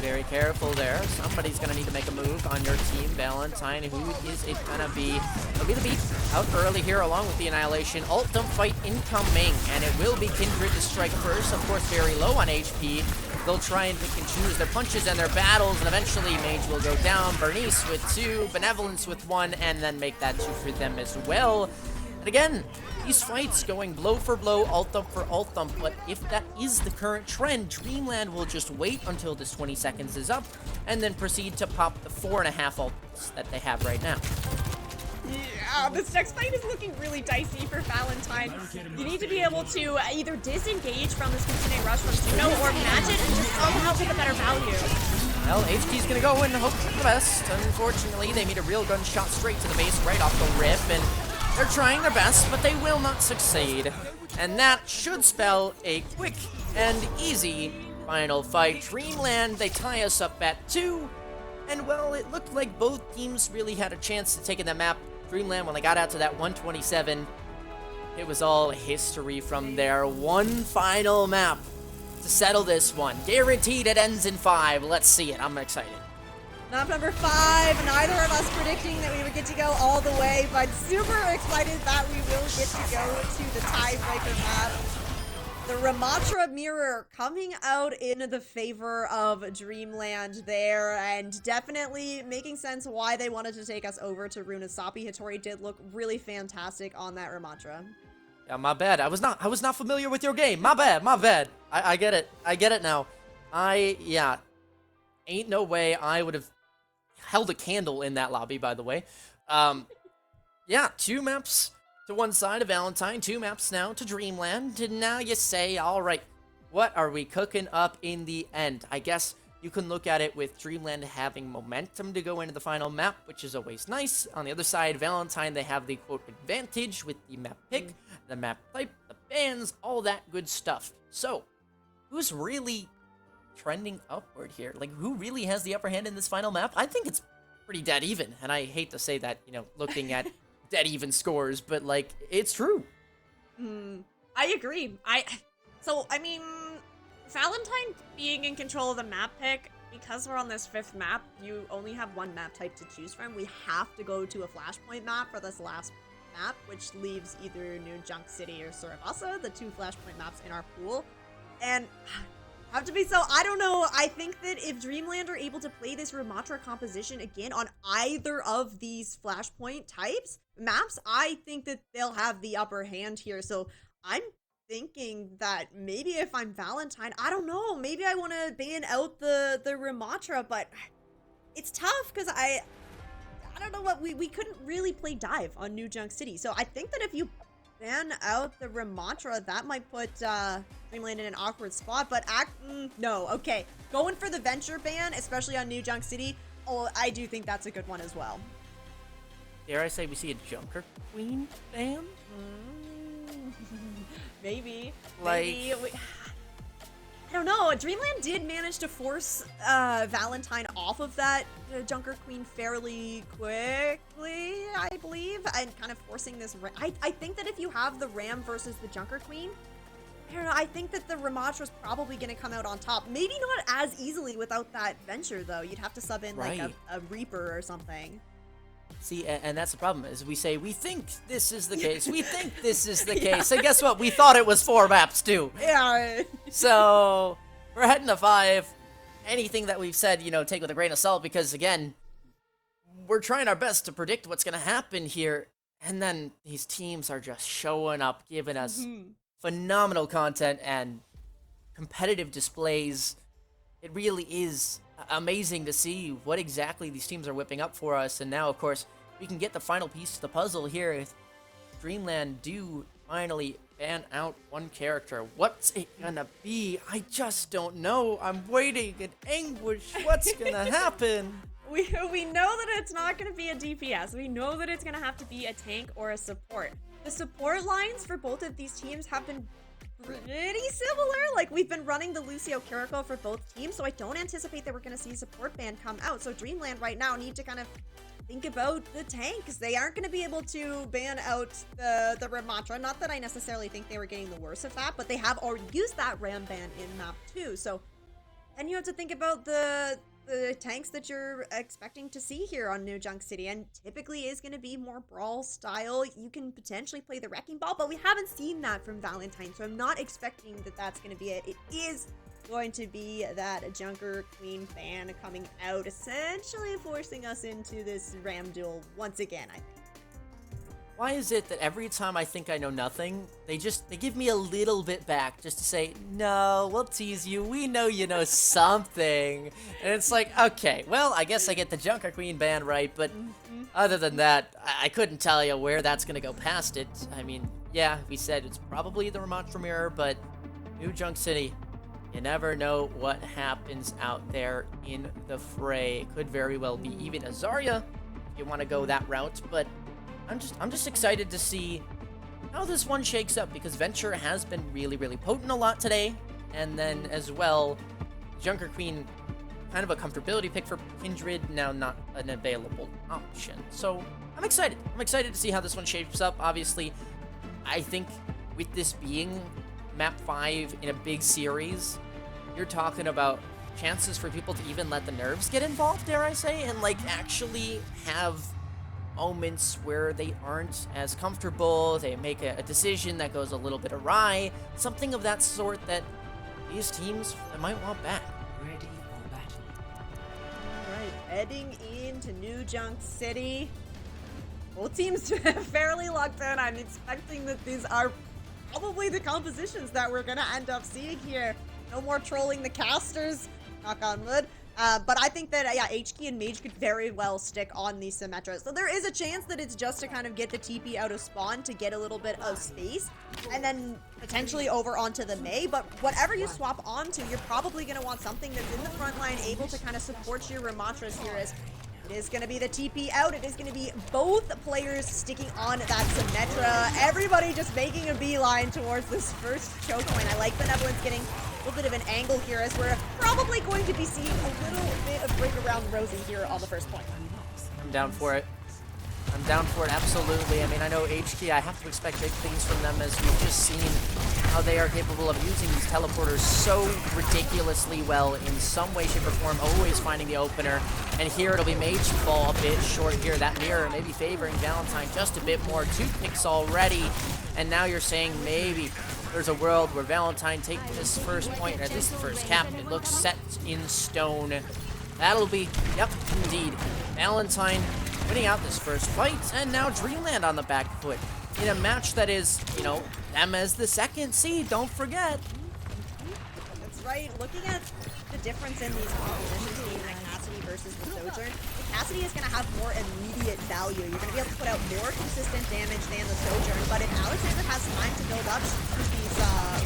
very careful there. Somebody's gonna need to make a move on your team. Valentine, who is it gonna be? It'll be the beat out early here along with the Annihilation. Ult dump fight incoming, and it will be Kindred to strike first. Of course, very low on HP. They'll try and pick and choose their punches and their battles, and eventually Mage will go down. Bernice with 2, Benevolence with 1, and then make that 2 for them as well. And again, these fights going blow for blow, ult thump for ult thump, but if that is the current trend, Dreamland will just wait until this 20 seconds is up, and then proceed to pop the 4.5 ults that they have right now. Yeah, this next fight is looking really dicey for Valentine. You need to be able to either disengage from this continuing rush from Juno or match it and just somehow pick a better value. Well, HT's gonna go and hope for the best. Unfortunately, they meet a real gunshot straight to the base right off the rip, and they're trying their best, but they will not succeed. And that should spell a quick and easy final fight. Dreamland, they tie us up at 2. And well, it looked like both teams really had a chance to take in the map. Dreamland, when they got out to that 127, it was all history from there. One final map to settle this one. Guaranteed it ends in 5. Let's see it. I'm excited. Map number 5, neither of us predicting that we would get to go all the way, but super excited that we will get to go to the tiebreaker map. The Ramatra Mirror coming out in the favor of Dreamland there, and definitely making sense why they wanted to take us over to Runasapi. Hattori did look really fantastic on that Ramatra. Yeah, my bad. I was not familiar with your game. My bad. I get it. I get it now. Yeah. Ain't no way I would have held a candle in that lobby, by the way. Yeah, 2 maps to one side of Valentine, 2 maps now to Dreamland, and now you say, alright, what are we cooking up in the end? I guess you can look at it with Dreamland having momentum to go into the final map, which is always nice. On the other side, Valentine, they have the, quote, advantage with the map pick, the map type, the bans, all that good stuff. So, who's really trending upward here? Like, who really has the upper hand in this final map? I think it's pretty dead even, and I hate to say that, you know, looking at dead even scores, but like, it's true. I agree. I mean, Valentine being in control of the map pick, because we're on this 5th map, you only have 1 map type to choose from. We have to go to a Flashpoint map for this last map, which leaves either New Junk City or Surabasa, the 2 Flashpoint maps in our pool. And have to be so, I don't know, I think that if Dreamland are able to play this Ramatra composition again on either of these Flashpoint types, maps, I think that they'll have the upper hand here. So I'm thinking that maybe if I'm Valentine, I don't know, maybe I want to ban out the Ramatra, but it's tough because I don't know what, we couldn't really play dive on New Junk City. So I think that if you ban out the Ramatra, that might put Dreamland in an awkward spot, but no, okay. Going for the Venture ban, especially on New Junk City, oh, I do think that's a good one as well. Dare I say we see a Junker Queen ban? Maybe. Like, Maybe. I don't know. Dreamland did manage to force Valentine off of that Junker Queen fairly quickly, I believe, and kind of forcing this. I think that if you have the Ram versus the Junker Queen, I don't know. I think that the Ramatra's probably going to come out on top. Maybe not as easily without that Venture, though. You'd have to sub in like a Reaper or something. See, and that's the problem, is we say, we think this is the case, we think this is the case, and guess what? We thought it was 4 maps, too. Yeah. So, we're heading to 5. Anything that we've said, you know, take with a grain of salt, because, again, we're trying our best to predict what's going to happen here, and then these teams are just showing up, giving us phenomenal content and competitive displays. It really is amazing to see what exactly these teams are whipping up for us, and now, of course, we can get the final piece to the puzzle here. If Dreamland do finally ban out one character, what's it gonna be? I just don't know. I'm waiting in anguish. What's gonna happen? We know that it's not going to be a DPS. We know that it's going to have to be a tank or a support. The support lines for both of these teams have been pretty similar. Like, we've been running the Lucio Kiriko for both teams, so I don't anticipate that we're going to see support ban come out. So Dreamland right now need to kind of think about the tanks. They aren't going to be able to ban out the Ramatra. Not that I necessarily think they were getting the worst of that, but they have already used that Ram ban in map 2. So And you have to think about the tanks that you're expecting to see here on New Junk City, and typically is going to be more brawl style. You can potentially play the Wrecking Ball, but we haven't seen that from Valentine, so I'm not expecting that that's going to be it. It is going to be that Junker Queen fan coming out, essentially forcing us into this Ram duel once again, I think. Why is it that every time I think I know nothing, they give me a little bit back just to say, no, we'll tease you, we know you know something. And it's like, okay, well, I guess I get the Junker Queen ban right, but other than that, I couldn't tell you where that's gonna go past it. I mean, yeah, we said it's probably the Ramontra Mirror, but New Junk City, you never know what happens out there in the fray. It could very well be even a Zarya, if you want to go that route, but I'm just excited to see how this one shakes up, because Venture has been really, really potent a lot today, and then as well, Junker Queen, kind of a comfortability pick for Kindred, now not an available option. So I'm excited. I'm excited to see how this one shapes up. Obviously, I think with this being map 5 in a big series, you're talking about chances for people to even let the nerves get involved, dare I say, and like actually have moments where they aren't as comfortable, they make a decision that goes a little bit awry, something of that sort that these teams might want back. Ready for battle. Alright, heading into New Junk City. Both teams fairly locked in. I'm expecting that these are probably the compositions that we're gonna end up seeing here. No more trolling the casters, knock on wood. But I think that, yeah, HK and Mage could very well stick on the Symmetra. So there is a chance that it's just to kind of get the TP out of spawn to get a little bit of space, and then potentially over onto the Mei. But whatever you swap onto, you're probably going to want something that's in the front line, able to kind of support your Ramatras here, as it is going to be the TP out. It is going to be both players sticking on that Symmetra. Everybody just making a beeline towards this first choke point. I like Benevolence getting a little bit of an angle here, as we're probably going to be seeing a little bit of break around Rosie here on the first point. I'm down for it. I'm down for it, absolutely. I mean, I know HT, I have to expect big things from them, as we've just seen how they are capable of using these teleporters so ridiculously well in some way, shape, or form, always finding the opener. And here it'll be Mage fall a bit short here. That mirror maybe favoring Valentine just a bit more. 2 picks already, and now you're saying maybe there's a world where Valentine take this first point, or at least the first cap. It looks set in stone. That'll be, yep, indeed, Valentine winning out this first fight, and now Dreamland on the back foot in a match that is, you know, them as the second seed, don't forget. That's right. Looking at the difference in these compositions being the Cassidy versus the Sojourn, the Cassidy is going to have more immediate value. You're going to be able to put out more consistent damage than the Sojourn, but if Alexander has time to build up these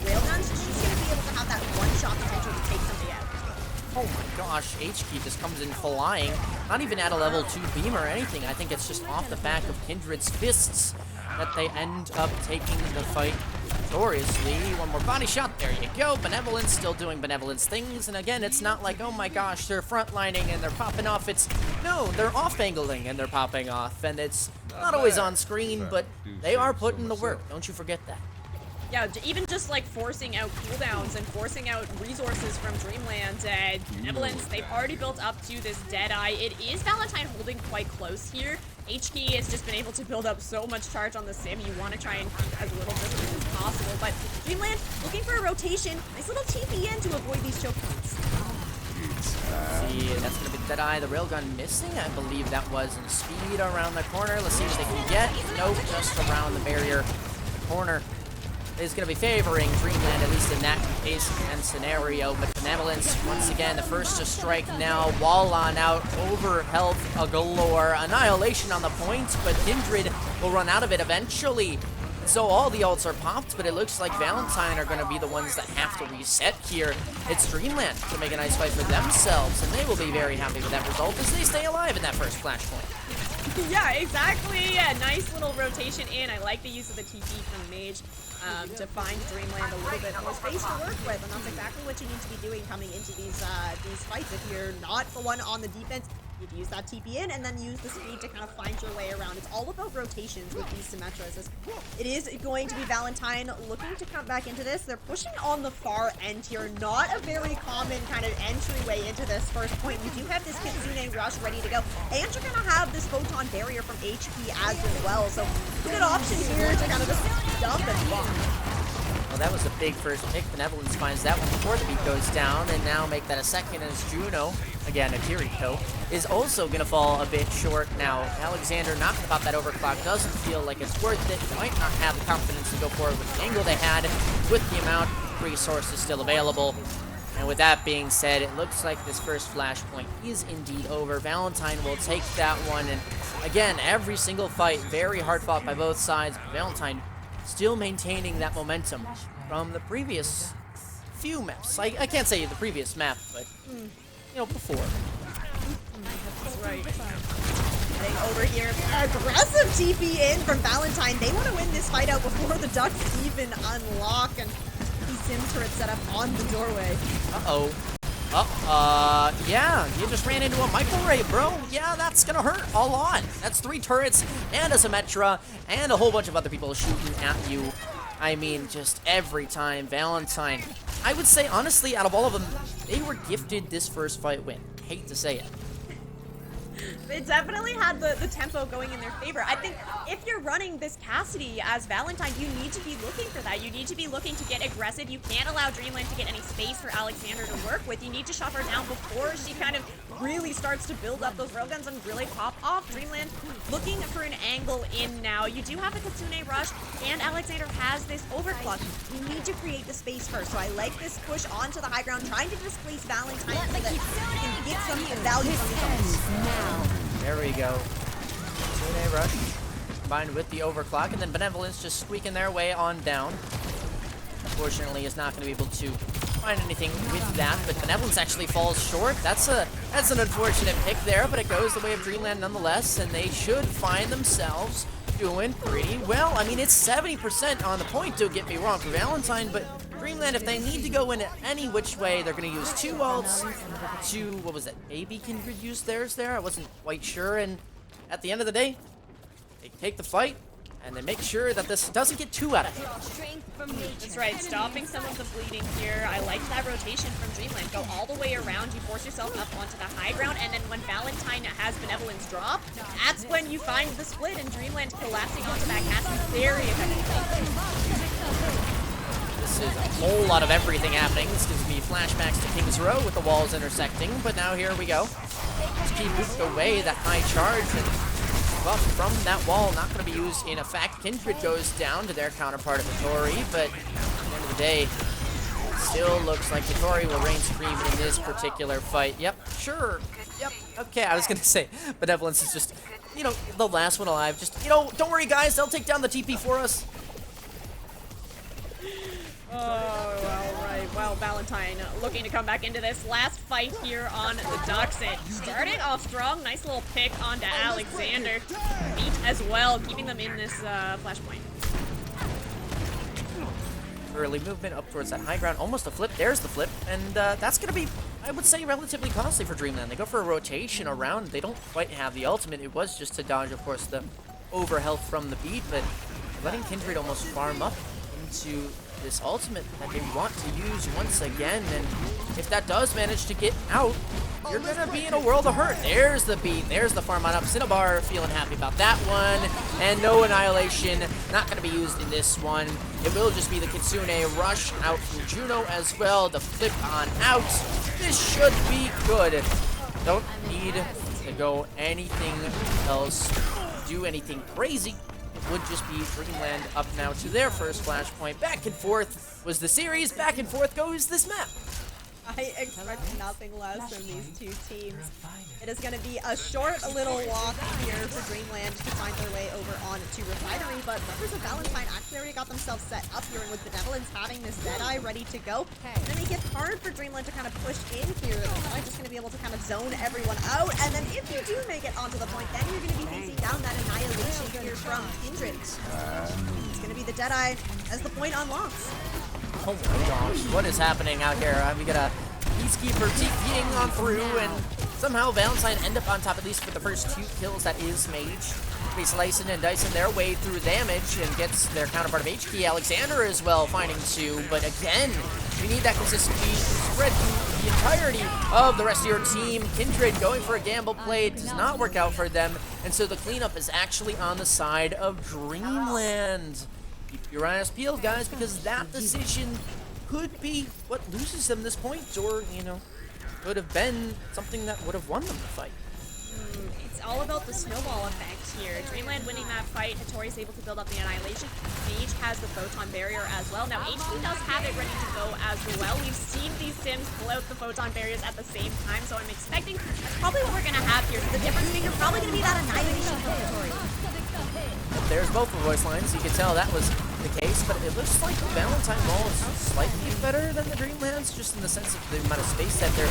railguns, she's going to be able to have that one-shot potential to take somebody out. Oh my gosh, HK just comes in flying. Not even at a level 2 beam or anything. I think it's just off the back of Kindred's fists that they end up taking the fight victoriously. One more body shot, there you go. Benevolence still doing Benevolence things. And again, it's not like, oh my gosh, they're frontlining and they're popping off. It's, no, they're off-angling and they're popping off. And it's not always on screen, but they are putting the work. Don't you forget that. Yeah, even just like forcing out cooldowns and forcing out resources from Dreamland and Benevolence, they've already built up to this Deadeye. It is Valentine holding quite close here. HK has just been able to build up so much charge on the sim. You want to try and keep as little distance as possible, but Dreamland looking for a rotation. Nice little TP in to avoid these choke points. See, that's gonna be Deadeye, the railgun missing, I believe that was, in speed around the corner. Let's see what they can get. Nope, just around the barrier. The corner is going to be favoring Dreamland, at least in that case and scenario. But Benevolence, once again, the first to strike now. Wall on out, over health galore. Annihilation on the point, but Kindred will run out of it eventually. So all the ults are popped, but it looks like Valentine are going to be the ones that have to reset here. It's Dreamland to make a nice fight for themselves, and they will be very happy with that result as they stay alive in that first flashpoint. Yeah, exactly. Yeah, nice little rotation in. I like the use of the TP from Mage to find Dreamland a little bit more space to work with, and that's exactly what you need to be doing coming into these fights. If you're not the one on the defense, You need to use that TP in and then use the speed to kind of find your way around. It's all about rotations with these Symmetras. It is going to be Valentine looking to come back into this. They're pushing on the far end here. Not a very common kind of entryway into this first point. You do have this Kitsune Rush ready to go. And you're going to have this Photon Barrier from HP as well. So a good option here to kind of just dump and block. Well, that was a big first pick. Benevolence finds that one before the beat goes down, and now make that a second as Juno, again, a Kiriko, is also going to fall a bit short now. Alexander not going to pop that overclock. Doesn't feel like it's worth it. Might not have the confidence to go forward with the angle they had, with the amount of resources still available. And with that being said, it looks like this first flashpoint is indeed over. Valentine will take that one, and again, every single fight, very hard fought by both sides. Valentine still maintaining that momentum from the previous few maps. I can't say the previous map, but, you know, before. That's right. Getting over here, aggressive TP in from Valentine. They want to win this fight out before the Ducks even unlock, and Sim turret set up on the doorway. Uh-oh. Yeah, you just ran into a micro-ray, bro. Yeah, that's gonna hurt a lot. That's 3 turrets and a Symmetra and a whole bunch of other people shooting at you. I mean, just every time. Valentine, I would say, honestly, out of all of them, they were gifted this first fight win. Hate to say it. They definitely had the tempo going in their favor. I think if you're running this Cassidy as Valentine, you need to be looking for that. You need to be looking to get aggressive. You can't allow Dreamland to get any space for Alexander to work with. You need to shut her down before she kind of really starts to build up those railguns and really pop off. Dreamland looking for an angle in now. You do have a Kitsune Rush, and Alexander has this overclock. You need to create the space first. So I like this push onto the high ground, trying to displace Valentine so that you can get some value from his own. There we go. Kitsune Rush combined with the overclock, and then Benevolence just squeaking their way on down. Unfortunately, is not going to be able to find anything with that, but Benevolence actually falls short. That's an unfortunate pick there, but it goes the way of Dreamland nonetheless, and they should find themselves doing pretty well. I mean, it's 70% on the point, don't get me wrong, for Valentine, but Dreamland, if they need to go in any which way, they're going to use 2 ults, what was it, maybe Kindred used theirs there? I wasn't quite sure, and at the end of the day, they take the fight, and they make sure that this doesn't get too out of hand. That's right, stopping some of the bleeding here. I like that rotation from Dreamland. Go all the way around, you force yourself up onto the high ground, and then when Valentine has Benevolence drop, that's when you find the split, and Dreamland collapsing onto that Cassie very effectively. This is a whole lot of everything happening. This gives me flashbacks to King's Row with the walls intersecting, but now here we go. Just keep moved away, that high charge, and buff from that wall not going to be used in effect. Kindred goes down to their counterpart of Vittori, but at the end of the day, still looks like Vittori will reign supreme in this particular fight. Yep, sure. Yep, okay, I was going to say, Benevolence is just, you know, the last one alive. Just, you know, don't worry, guys, they'll take down the TP for us. Oh, well, right. Well, Valentine looking to come back into this last fight here on the Ducks. And starting off strong, nice little pick onto Alexander. Beat as well, keeping them in this flashpoint. Early movement up towards that high ground, almost a flip. There's the flip, and that's going to be, I would say, relatively costly for Dreamland. They go for a rotation around. They don't quite have the ultimate. It was just to dodge, of course, the overhealth from the beat, but letting Kindred almost farm up into this ultimate that they want to use once again, and if that does manage to get out, you're gonna be in a world of hurt. There's the beat, there's the farm on up. Cinnabar feeling happy about that one, and no annihilation, not gonna be used in this one. It will just be the Kitsune Rush out from Juno as well, the flip on out. This should be good. Don't need to go anything else, do anything crazy. Would just be Dreamland up now to their first flashpoint. Back and forth was the series. Back and forth goes this map. I expect nothing less from these two teams. It is going to be a short little walk here for Dreamland to find their way over on to Refinery, but members of Valentine actually already got themselves set up here, and with Benevolence having this Deadeye ready to go, it's going to make it hard for Dreamland to kind of push in here. They're just going to be able to kind of zone everyone out, and then if you do make it onto the point, then you're going to be facing down that annihilation here from Kindred. It's going to be the Deadeye as the point unlocks. Oh my gosh, what is happening out here? We got a Peacekeeper TPing on through, and somehow Valentine end up on top, at least for the first 2 kills. That is Mage. Be slicing and dicing their way through damage and gets their counterpart of HK, Alexander, as well, finding 2. But again, we need that consistency spread through the entirety of the rest of your team. Kindred going for a gamble play does not work out for them, and so the cleanup is actually on the side of Dreamland. Keep your eyes peeled, guys, because that decision could be what loses them this point, or, you know, could have been something that would have won them the fight. It's all about the snowball effect here. Dreamland winning that fight, Hattori's able to build up the Annihilation. Mage has the Photon Barrier as well. Now, HP does have it ready to go as well. We've seen these Sims pull out the Photon Barriers at the same time, so I'm expecting that's probably what we're going to have here. So the difference being you're probably going to be that Annihilation from Hattori. There's both the voice lines. You can tell that was the case, but it looks like the Valentine Ball is slightly better than the Dreamlands, just in the sense of the amount of space that they're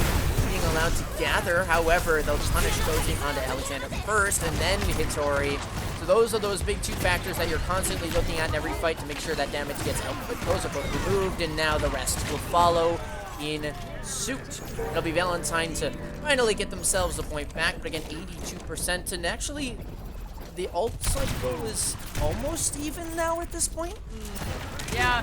being allowed to gather. However, they'll punish Koji onto Alexander first, and then Hattori. So those are those big 2 factors that you're constantly looking at in every fight to make sure that damage gets output. Those are both removed, and now the rest will follow in suit. It'll be Valentine to finally get themselves the point back, but again, 82%, and actually the ult cycle is almost even now at this point. Yeah,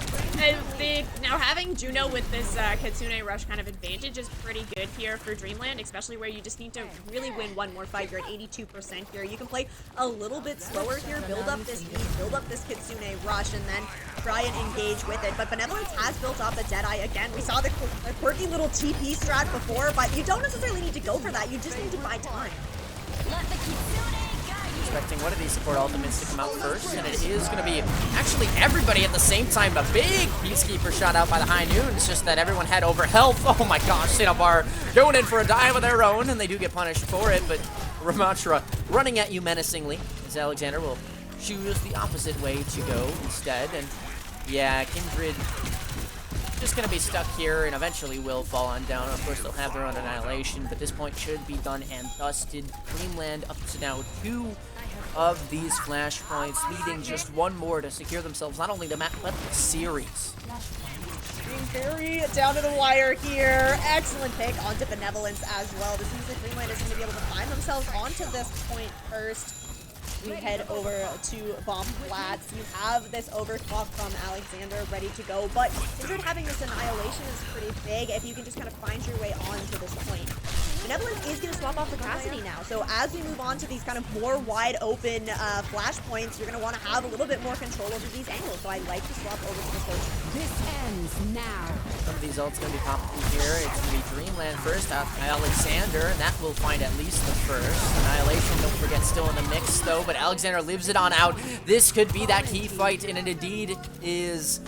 now having Juno with this Kitsune Rush kind of advantage is pretty good here for Dreamland, especially where you just need to really win one more fight. You're at 82% here. You can play a little bit slower here, build up this speed, build up this Kitsune Rush, and then try and engage with it. But Benevolence has built up the Deadeye again. We saw the quirky little TP strat before, but you don't necessarily need to go for that. You just need to buy time. Expecting one of these support ultimates to come out first, and it is going to be actually everybody at the same time. A big Peacekeeper shot out by the High Noon. It's just that everyone had over health. Oh my gosh, Cinnabar going in for a dive of their own, and they do get punished for it, but Ramatra running at you menacingly as Alexander will choose the opposite way to go instead. And yeah, Kindred just going to be stuck here and eventually will fall on down. Of course, they'll have their own Annihilation, but this point should be done and dusted. Dreamland up to now 2 of these flashpoints, leading just 1 more to secure themselves not only the map, but the series. Being very down to the wire here. Excellent pick onto Benevolence as well. This means that Dreamland is going to be able to find themselves onto this point first. We head over to Bomb Flats. You have this overclock from Alexander ready to go, but Kindred having this Annihilation is pretty big if you can just kind of find your way on to this point. Benevolence is going to swap off capacity now, so as we move on to these kind of more wide open flashpoints, you're going to want to have a little bit more control over these angles, so I like to swap over to the coach. This ends now. Some of these ults going to be popping here. It's going to be Dreamland first, Alexander, and that will find at least the first. Annihilation, don't forget, still in the mix though, but Alexander lives it on out. This could be that key fight, and it indeed is.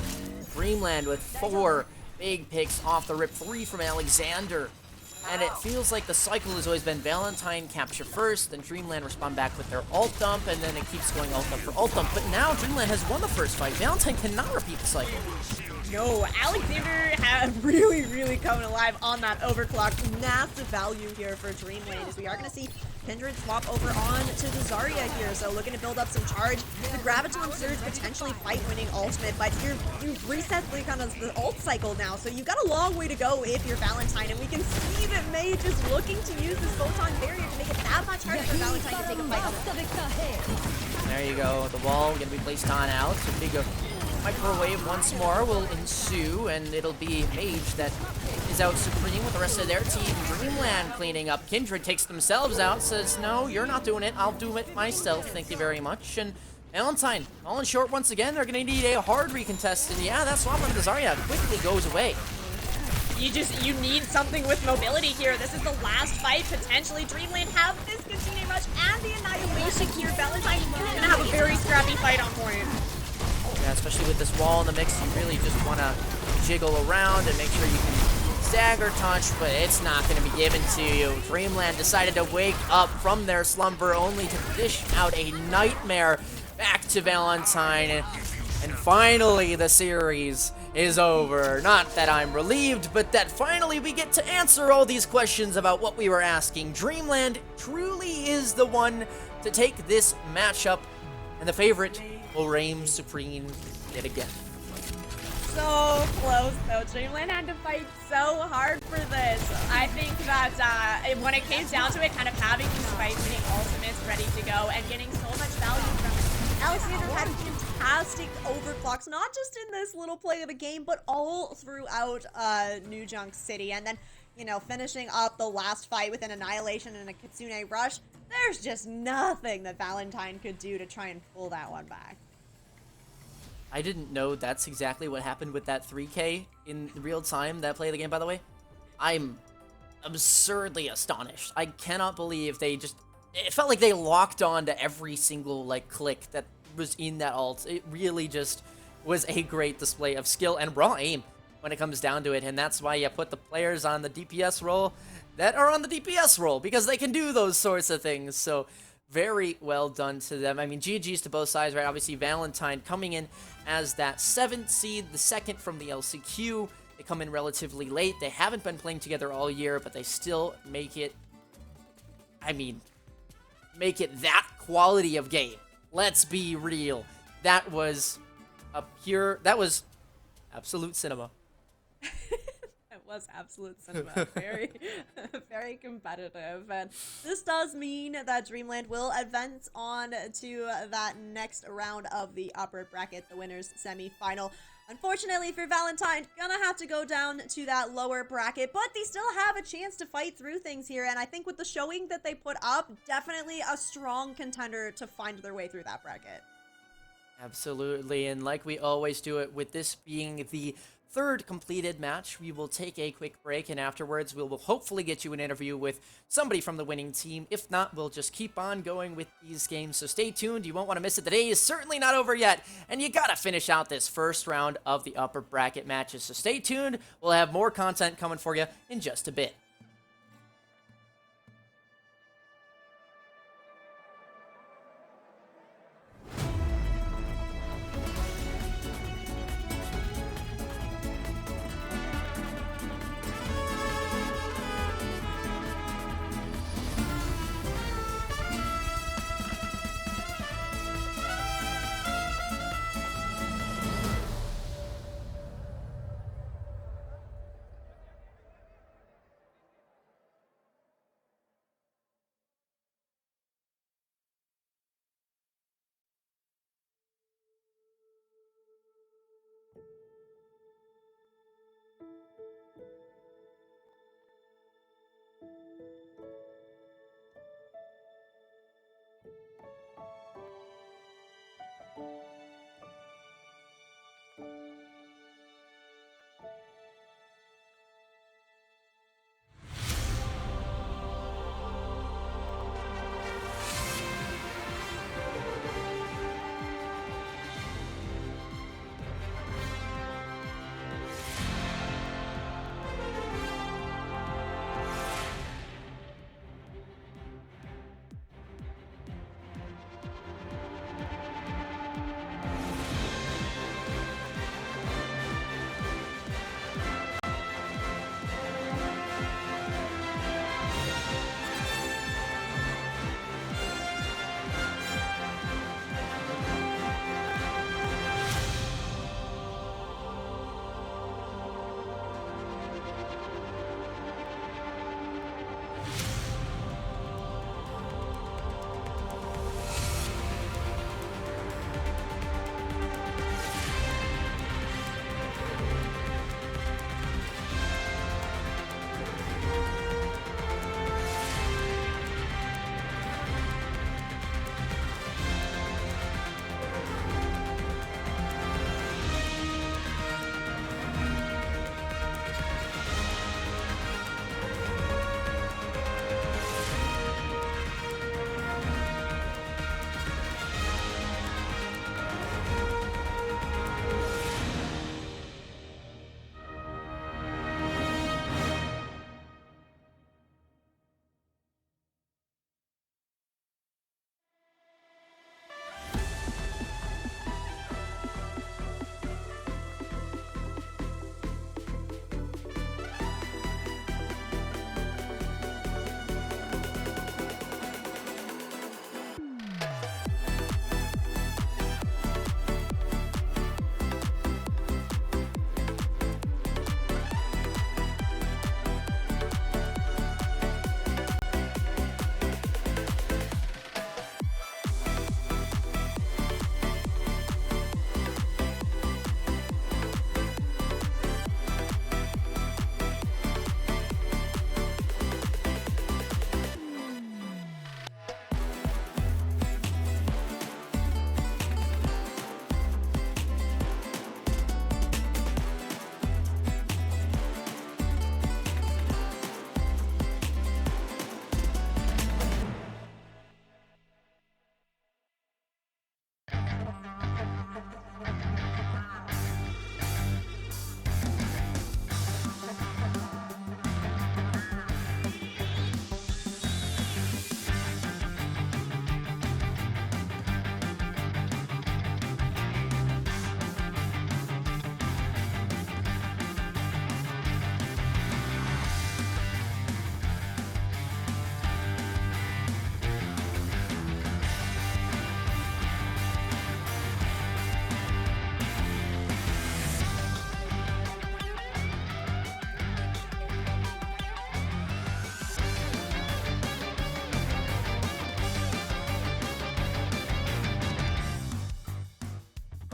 Dreamland with 4 big picks off the rip, 3 from Alexander. And it feels like the cycle has always been Valentine capture first, then Dreamland respond back with their ult dump, and then it keeps going ult dump for ult dump. But now Dreamland has won the first fight. Valentine cannot repeat the cycle. No, Alexander have really coming alive on that overclock. Massive value here for Dreamland as we are going to see Kindred swap over on to the Zarya here. So looking to build up some charge. The Graviton Surge potentially fight-winning ultimate, but you've reset the kind of the ult cycle now. So you've got a long way to go if you're Valentine, and we can see that Mage is looking to use this Photon Barrier to make it that much harder for Valentine to take a fight on it. There you go. The wall going to be placed on out. So big microwave once more will ensue, and it'll be Mage that is out supreme with the rest of their team. Dreamland cleaning up. Kindred takes themselves out, says, no, you're not doing it. I'll do it myself. Thank you very much. And Valentine falling short once again. They're going to need a hard recontest, and yeah, that swap onto the Zarya quickly goes away. You need something with mobility here. This is the last fight, potentially. Dreamland have this Kitsune Rush and the Annihilation here. Valentine is going to have a very scrappy fight on point. Yeah, especially with this wall in the mix, you really just want to jiggle around and make sure you can stagger touch, but it's not going to be given to you. Dreamland decided to wake up from their slumber only to dish out a nightmare back to Valentine, and finally the series is over. Not that I'm relieved, but that finally we get to answer all these questions about what we were asking. Dreamland truly is the one to take this matchup, and the favorite will reign supreme yet again. so close though. Dreamland had to fight so hard for this. I think that when it came down to it, kind of having these fight-winning ultimates ready to go and getting so much value from Alexander had fantastic overclocks, not just in this little play of a game, but all throughout New Junk City. And then, you know, finishing up the last fight with an Annihilation and a Kitsune Rush, there's just nothing that Valentine could do to try and pull that one back. I didn't know that's exactly what happened with that 3K in real time, that play of the game, by the way. I'm absurdly astonished. I cannot believe they just... It felt like they locked on to every single, like, click that was in that ult. It really just was a great display of skill and raw aim when it comes down to it, and that's why you put the players on the DPS role that are on the DPS role, because they can do those sorts of things. So very well done to them. I mean, GG's to both sides, right? Obviously, Valentine coming in as that 7th seed, the second from the LCQ. They come in relatively late. They haven't been playing together all year, but they still make it, I mean, make it that quality of game. Let's be real. That was that was absolute cinema. It was absolute cinema. Very, very competitive. And this does mean that Dreamland will advance on to that next round of the upper bracket, the winners semi-final. Unfortunately for Valentine, gonna have to go down to that lower bracket, but they still have a chance to fight through things here. And I think with the showing that they put up, definitely a strong contender to find their way through that bracket. Absolutely, and like we always do it, with this being the 3rd completed match, we will take a quick break, and afterwards we will hopefully get you an interview with somebody from the winning team. If not, we'll just keep on going with these games, so stay tuned. You won't want to miss it. The day is certainly not over yet, and you gotta finish out this first round of the upper bracket matches, so stay tuned. We'll have more content coming for you in just a bit.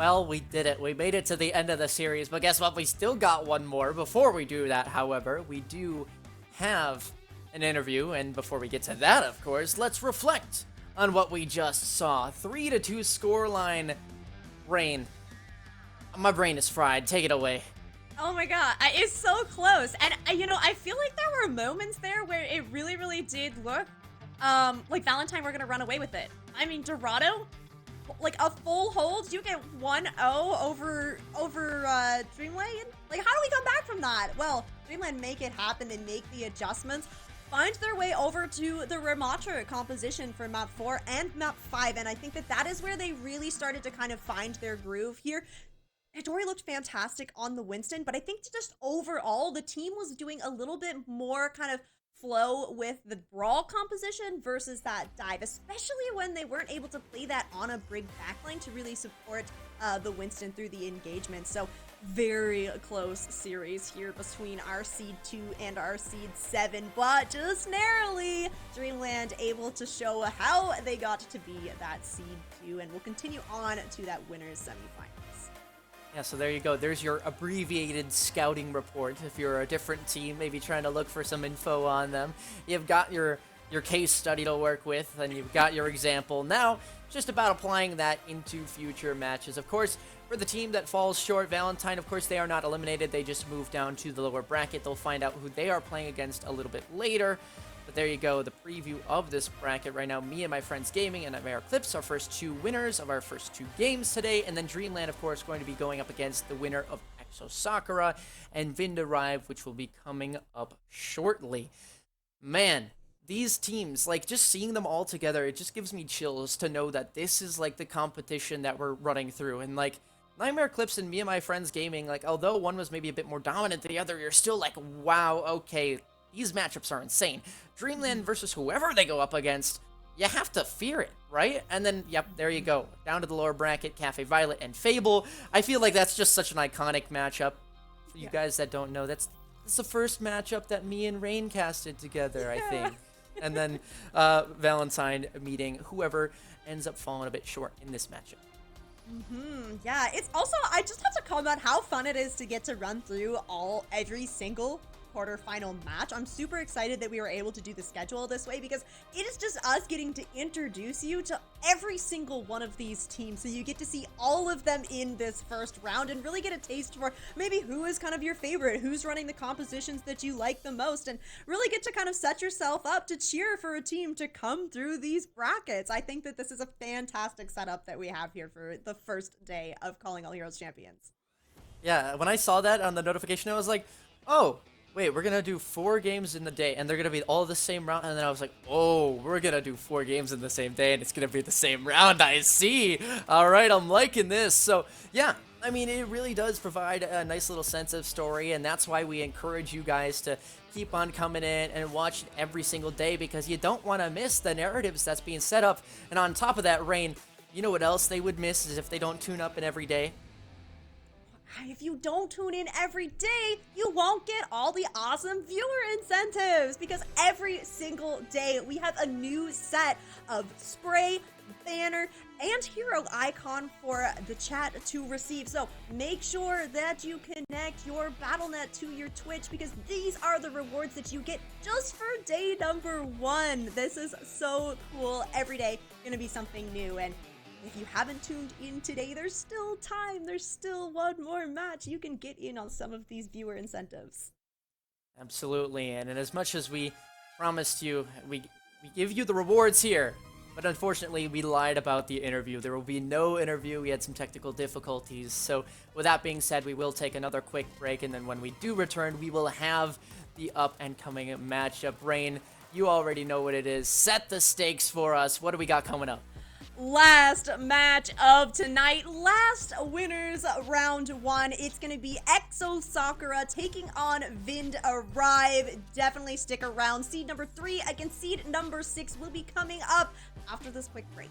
Well, we did it. We made it to the end of the series, but guess what? We still got one more. Before we do that, however, we do have an interview, and before we get to that, of course, let's reflect on what we just saw. 3-2 scoreline. Rain. My brain is fried. Take it away. Oh my god, it's so close. And, you know, I feel like there were moments there where it really, really did look like Valentine were going to run away with it. I mean, Dorado, like a full hold, you get 1-0 over Dreamland? Like, how do we come back from that? Well, Dreamland make it happen and make the adjustments, find their way over to the Ramatra composition for map 4 and map 5, and I think that that is where they really started to kind of find their groove here. Hidori looked fantastic on the Winston, but I think just overall, the team was doing a little bit more kind of flow with the Brawl composition versus that dive, especially when they weren't able to play that on a brig backline to really support the Winston through the engagement. So very close series here between our seed 2 and our seed 7, but just narrowly Dreamland able to show how they got to be that seed 2, and we'll continue on to that winners semifinals. Yeah, so there you go. There's your abbreviated scouting report. If you're a different team, maybe trying to look for some info on them, you've got your case study to work with, and you've got your example. Now, just about applying that into future matches. Of course, for the team that falls short, Valentine, of course, they are not eliminated. They just move down to the lower bracket. They'll find out who they are playing against a little bit later. But there you go, the preview of this bracket right now. Me and my friends Gaming and Nightmare Eclipse, our first 2 winners of our first 2 games today. And then Dreamland, of course, going to be going up against the winner of Exo Sakura and Vindarive, which will be coming up shortly. Man, these teams, like, just seeing them all together, it just gives me chills to know that this is, like, the competition that we're running through. And, like, Nightmare Eclipse and me and my friends Gaming, like, although one was maybe a bit more dominant than the other, you're still like, wow, okay, these matchups are insane. Dreamland versus whoever they go up against, you have to fear it, right? And then, yep, there you go. Down to the lower bracket, Cafe Violet and Fable. I feel like that's just such an iconic matchup. For you guys that don't know, that's the first matchup that me and Rain casted together, I think. And then Valentine meeting whoever ends up falling a bit short in this matchup. Yeah, it's also, I just have to comment how fun it is to get to run through every single quarterfinal match. I'm super excited that we were able to do the schedule this way, because it is just us getting to introduce you to every single one of these teams, so you get to see all of them in this first round and really get a taste for maybe who is kind of your favorite, who's running the compositions that you like the most, and really get to kind of set yourself up to cheer for a team to come through these brackets. I think that this is a fantastic setup that we have here for the first day of Calling All Heroes Champions. Yeah, when I saw that on the notification, I was like, oh, wait, we're gonna do 4 games in the day, and they're gonna be all the same round. And then I was like, oh, we're gonna do 4 games in the same day, and it's gonna be the same round. I see. All right, I'm liking this. So yeah, I mean, it really does provide a nice little sense of story, and that's why we encourage you guys to keep on coming in and watching every single day, because you don't want to miss the narratives that's being set up. And on top of that, Rain, you know what else they would miss is if they don't tune up in every day. If you don't tune in every day, you won't get all the awesome viewer incentives, because every single day we have a new set of spray, banner, and hero icon for the chat to receive. So make sure that you connect your BattleNet to your Twitch, because these are the rewards that you get just for day number 1. This is so cool. Every day gonna be something new, and if you haven't tuned in today, there's still time. There's still one more match. You can get in on some of these viewer incentives. Absolutely, and as much as we promised you, we give you the rewards here, but unfortunately we lied about the interview. There will be no interview. We had some technical difficulties. So with that being said, we will take another quick break, and then when we do return, we will have the up and coming matchup. Rain, you already know what it is. Set the stakes for us. What do we got coming up? Last match of tonight, last winners round 1. It's going to be Exo Sakura taking on Vind Arrive. Definitely stick around. Seed number 3 against seed number 6 will be coming up after this quick break.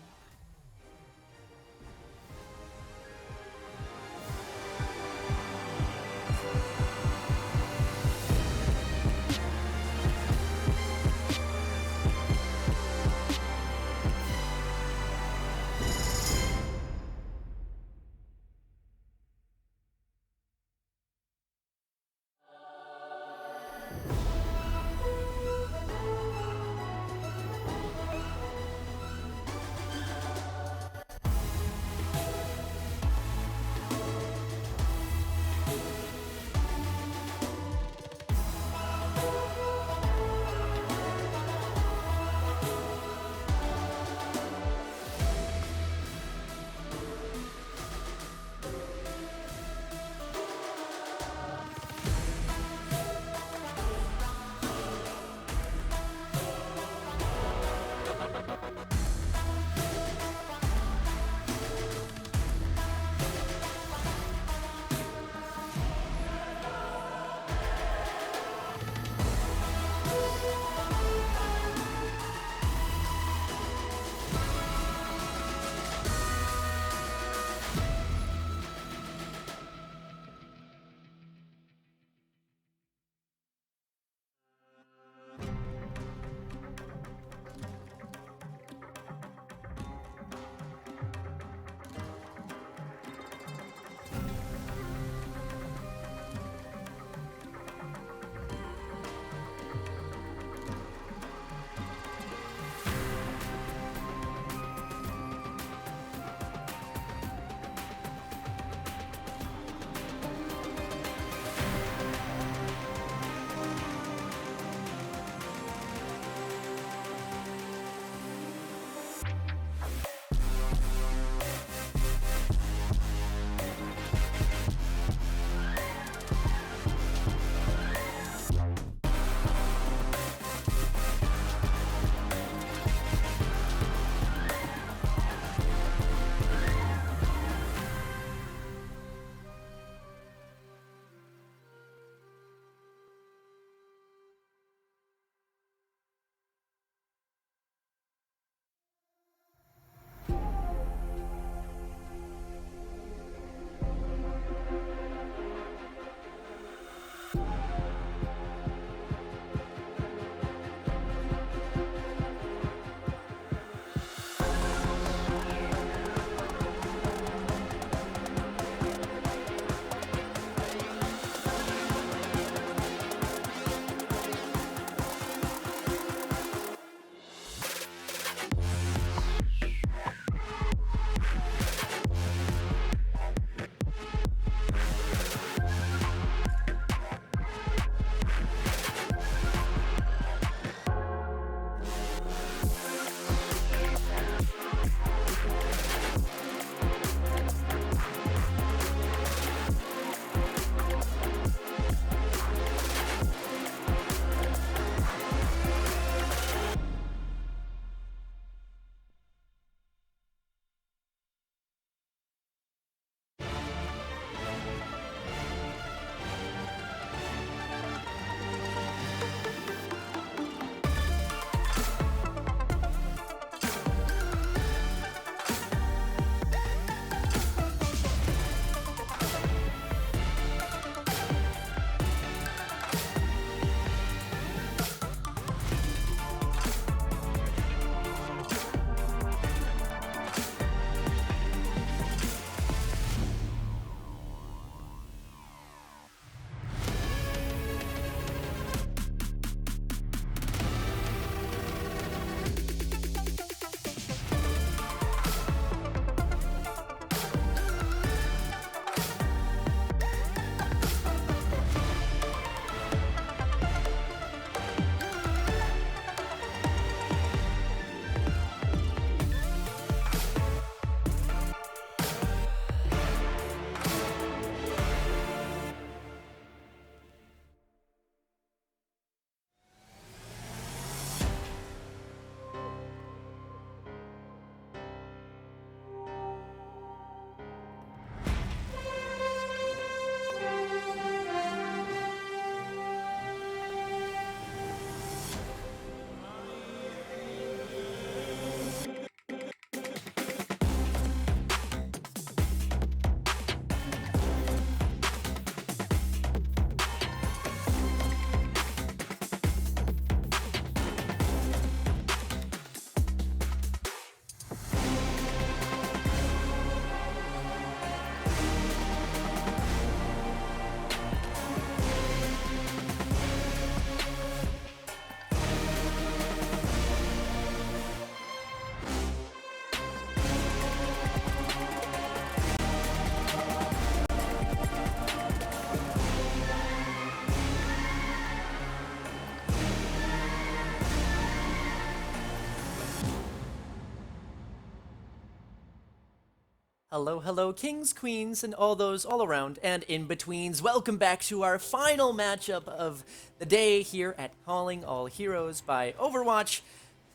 Hello, hello, kings, queens, and all those all around and in betweens. Welcome back to our final matchup of the day here at Calling All Heroes by Overwatch.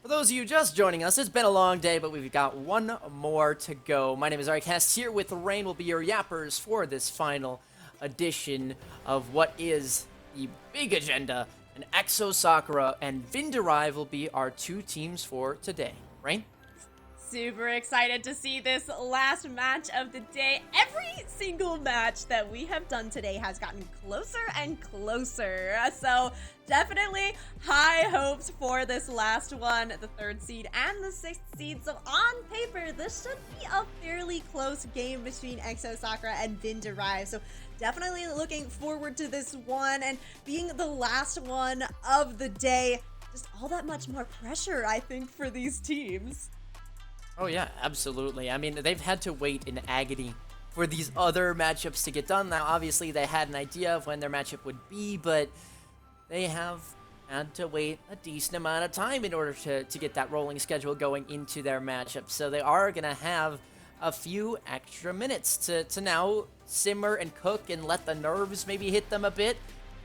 For those of you just joining us, it's been a long day, but we've got one more to go. My name is Arcast here with Rain. Will be your yappers for this final edition of what is the big agenda. And Exo Sakura and Vindarive will be our two teams for today. Rain? Super excited to see this last match of the day. Every single match that we have done today has gotten closer and closer. So definitely high hopes for this last one, the 3rd seed and the 6th seed. So on paper, this should be a fairly close game between Exo Sakura and Vindarive. So definitely looking forward to this one, and being the last one of the day, just all that much more pressure, I think, for these teams. Oh yeah, absolutely. I mean, they've had to wait in agony for these other matchups to get done. Now, obviously, they had an idea of when their matchup would be, but they have had to wait a decent amount of time in order to get that rolling schedule going into their matchup. So they are going to have a few extra minutes to now simmer and cook and let the nerves maybe hit them a bit.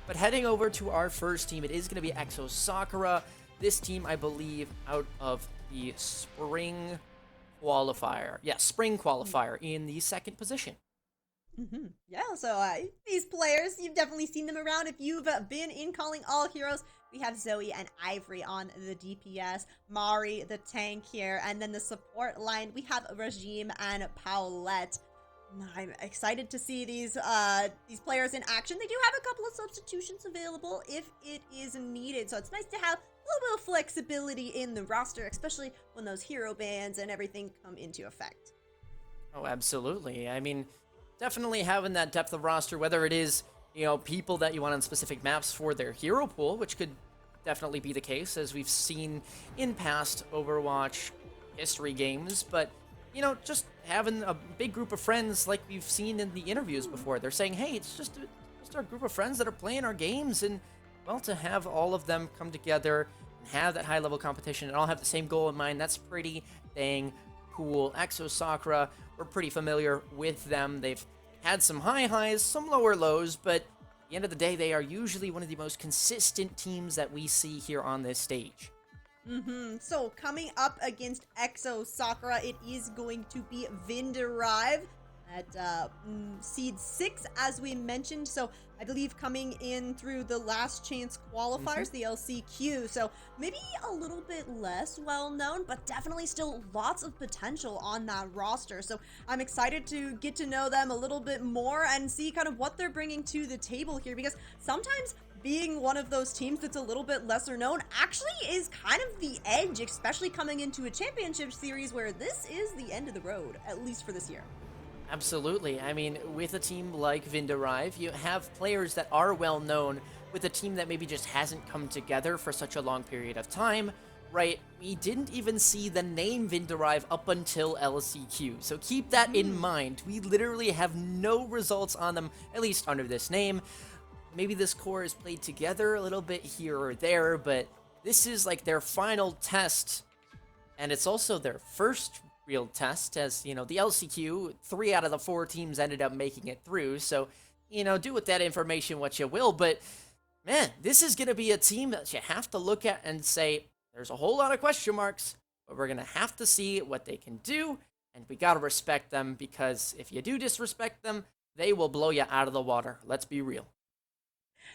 But heading over to our first team, it is going to be Exo Sakura. This team, I believe, out of the spring qualifier. Yeah, spring qualifier in the 2nd position. Yeah, so these players, you've definitely seen them around if you've been in Calling All Heroes. We have Zoe and Ivory on the DPS, Mari the tank here, and then the support line, we have Regime and Paulette. I'm excited to see these players in action. They do have a couple of substitutions available if it is needed, so it's nice to have a little bit of flexibility in the roster, especially when those hero bans and everything come into effect. Oh, absolutely. I mean, definitely having that depth of roster, whether it is, you know, people that you want on specific maps for their hero pool, which could definitely be the case, as we've seen in past Overwatch history games, but, you know, just having a big group of friends like we've seen in the interviews before. They're saying, hey, it's just our group of friends that are playing our games, and, well, to have all of them come together and have that high-level competition and all have the same goal in mind, that's pretty dang cool. Exo Sakura, we're pretty familiar with them. They've had some high highs, some lower lows, but at the end of the day, they are usually one of the most consistent teams that we see here on this stage. So coming up against Exo Sakura, it is going to be Vindarive at seed 6, as we mentioned. So I believe coming in through the last chance qualifiers, the LCQ. So maybe a little bit less well known, but definitely still lots of potential on that roster. So I'm excited to get to know them a little bit more and see kind of what they're bringing to the table here, because sometimes being one of those teams that's a little bit lesser known actually is kind of the edge, especially coming into a championship series where this is the end of the road, at least for this year. Absolutely. I mean, with a team like Vindarive, you have players that are well known with a team that maybe just hasn't come together for such a long period of time, right? We didn't even see the name Vindarive up until LCQ, so keep that in mind. We literally have no results on them, at least under this name. Maybe this core is played together a little bit here or there, but this is like their final test, and it's also their first real test, as, you know, the LCQ, 3 out of the 4 teams ended up making it through, so, you know, do with that information what you will, but, man, this is going to be a team that you have to look at and say, there's a whole lot of question marks, but we're going to have to see what they can do, and we got to respect them, because if you do disrespect them, they will blow you out of the water. Let's be real.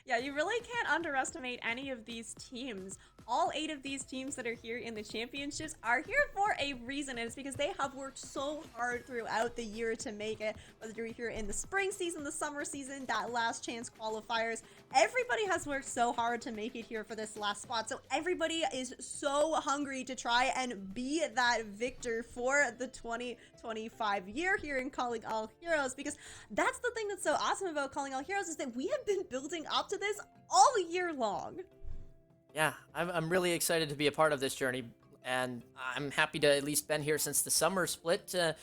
Yeah, you really can't underestimate any of these teams. All 8 of these teams that are here in the championships are here for a reason, and it's because they have worked so hard throughout the year to make it. Whether you're here in the spring season, the summer season, that last chance qualifiers, everybody has worked so hard to make it here for this last spot. So everybody is so hungry to try and be that victor for the 2025 year here in Calling All Heroes, because that's the thing that's so awesome about Calling All Heroes, is that we have been building up to this all year long. Yeah, I'm really excited to be a part of this journey, and I'm happy to at least been here since the summer split, but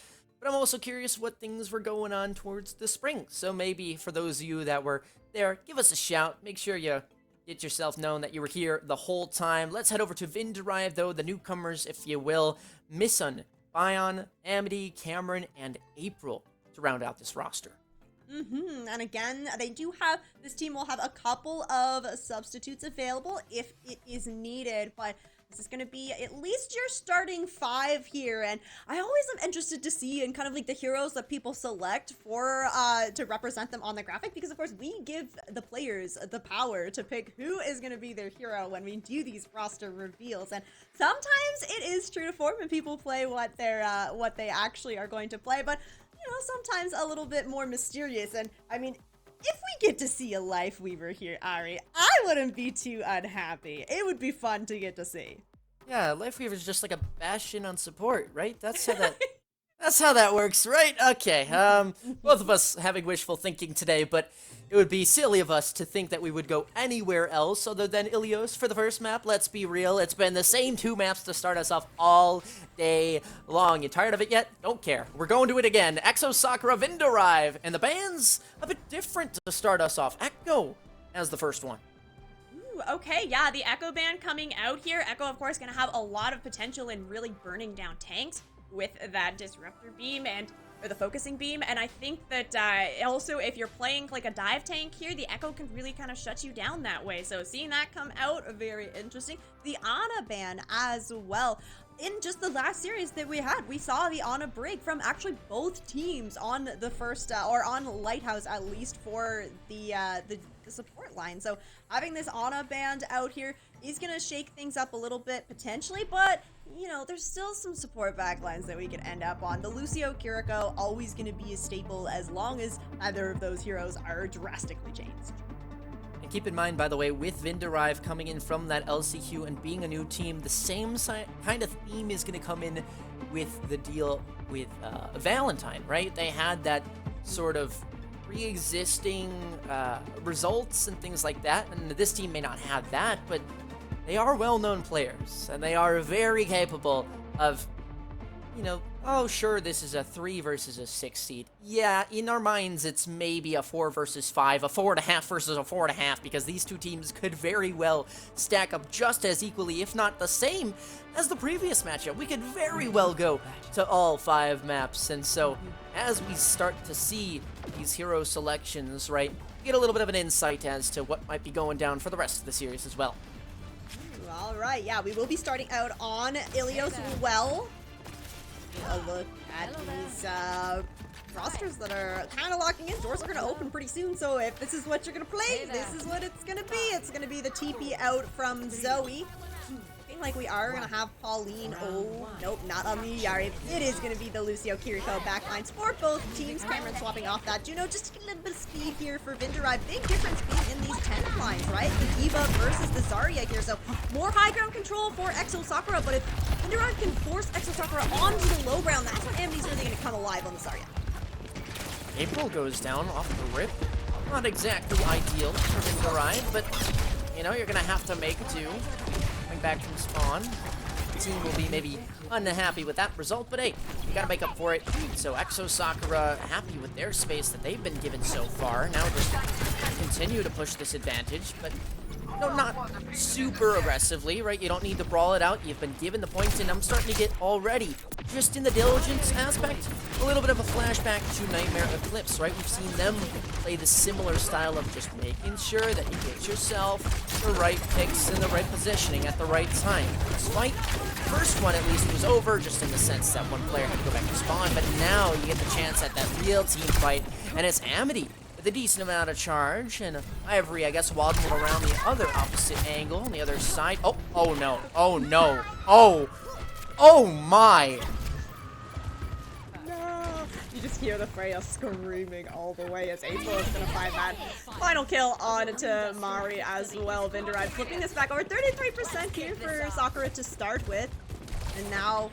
I'm also curious what things were going on towards the spring. So maybe for those of you that were there, give us a shout. Make sure you get yourself known that you were here the whole time. Let's head over to Vindarive, though, the newcomers, if you will. Missun, Bion, Amity, Cameron, and April to round out this roster. And again, this team will have a couple of substitutes available if it is needed, but this is going to be at least your starting 5 here, and I always am interested to see and kind of like the heroes that people select for to represent them on the graphic, because of course we give the players the power to pick who is going to be their hero when we do these roster reveals, and sometimes it is true to form and people play what they actually are going to play, but you know, sometimes a little bit more mysterious. And I mean, if we get to see a Lifeweaver here, Ari, I wouldn't be too unhappy. It would be fun to get to see. Yeah, Lifeweaver is just like a bastion on support, right? That's how that works, right? Okay. Both of us having wishful thinking today, but it would be silly of us to think that we would go anywhere else other than Ilios for the first map. Let's be real. It's been the same 2 maps to start us off all day long. You tired of it yet? Don't care. We're going to it again. Exo, Sakura, Vindarive, and the band's a bit different to start us off. Echo as the first one. Okay, yeah, the Echo Band coming out here. Echo, of course, gonna have a lot of potential in really burning down tanks with that Disruptor Beam or the Focusing Beam, and I think that also if you're playing like a dive tank here, the Echo can really kind of shut you down that way. So seeing that come out, very interesting. The Ana ban as well. In just the last series that we had, we saw the Ana break from actually both teams on the first, or on Lighthouse at least for the support line. So having this Ana band out here is going to shake things up a little bit potentially, but you know, there's still some support backlines that we could end up on. The Lucio Kiriko always going to be a staple as long as either of those heroes are drastically changed. And keep in mind, by the way, with Vindarive coming in from that LCQ and being a new team, the same kind of theme is going to come in with the deal with Valentine, right? They had that sort of pre-existing results and things like that, and this team may not have that, but they are well-known players, and they are very capable of, you know, oh, sure, this is a 3 versus a 6 seed. Yeah, in our minds, it's maybe a 4 versus 5, a 4.5 versus a 4.5, because these two teams could very well stack up just as equally, if not the same, as the previous matchup. We could very well go to all 5 maps, and so as we start to see these hero selections, right, we get a little bit of an insight as to what might be going down for the rest of the series as well. All right, yeah, we will be starting out on Ilios as well. A look at these rosters that are kind of locking in. Doors are going to open pretty soon, so if this is what you're going to play, this is what it's going to be. It's going to be the TP out from Zoe. Looking like we are going to have Pauline. Oh, nope, not on the Yari. It is going to be the Lucio Kiriko backlines for both teams. Cameron swapping off that Juno just to get a little bit of speed here for Vindarive. Big difference being in these 10 lines, right? The Diva versus the Zarya here, so more high ground control for Exo Sakura, but if Vindarive can force Exo Sakura onto the low ground, that's when Amity's really going to come alive on the Zarya. April goes down off the rip. Not exactly ideal for Vindarive, but, you know, you're going to have to make do. Coming back from spawn. The team will be maybe unhappy with that result, but hey, you got to make up for it. So Exo Sakura happy with their space that they've been given so far. Now just continue to push this advantage, but no, not super aggressively, right? You don't need to brawl it out. You've been given the points, and I'm starting to get already, just in the diligence aspect, a little bit of a flashback to Nightmare Eclipse, right? We've seen them play the similar style of just making sure that you get yourself the right picks and the right positioning at the right time. This fight, first one at least, was over, just in the sense that one player had to go back to spawn, but now you get the chance at that real team fight, and it's Amity with a decent amount of charge, and Ivory, I guess, waddling around the other opposite angle on the other side. Oh no, oh no, oh my! No! You just hear the Freya screaming all the way as April is going to find that final kill on to Mari as well. Vindarive flipping this back over 33% here for Sakura to start with, and now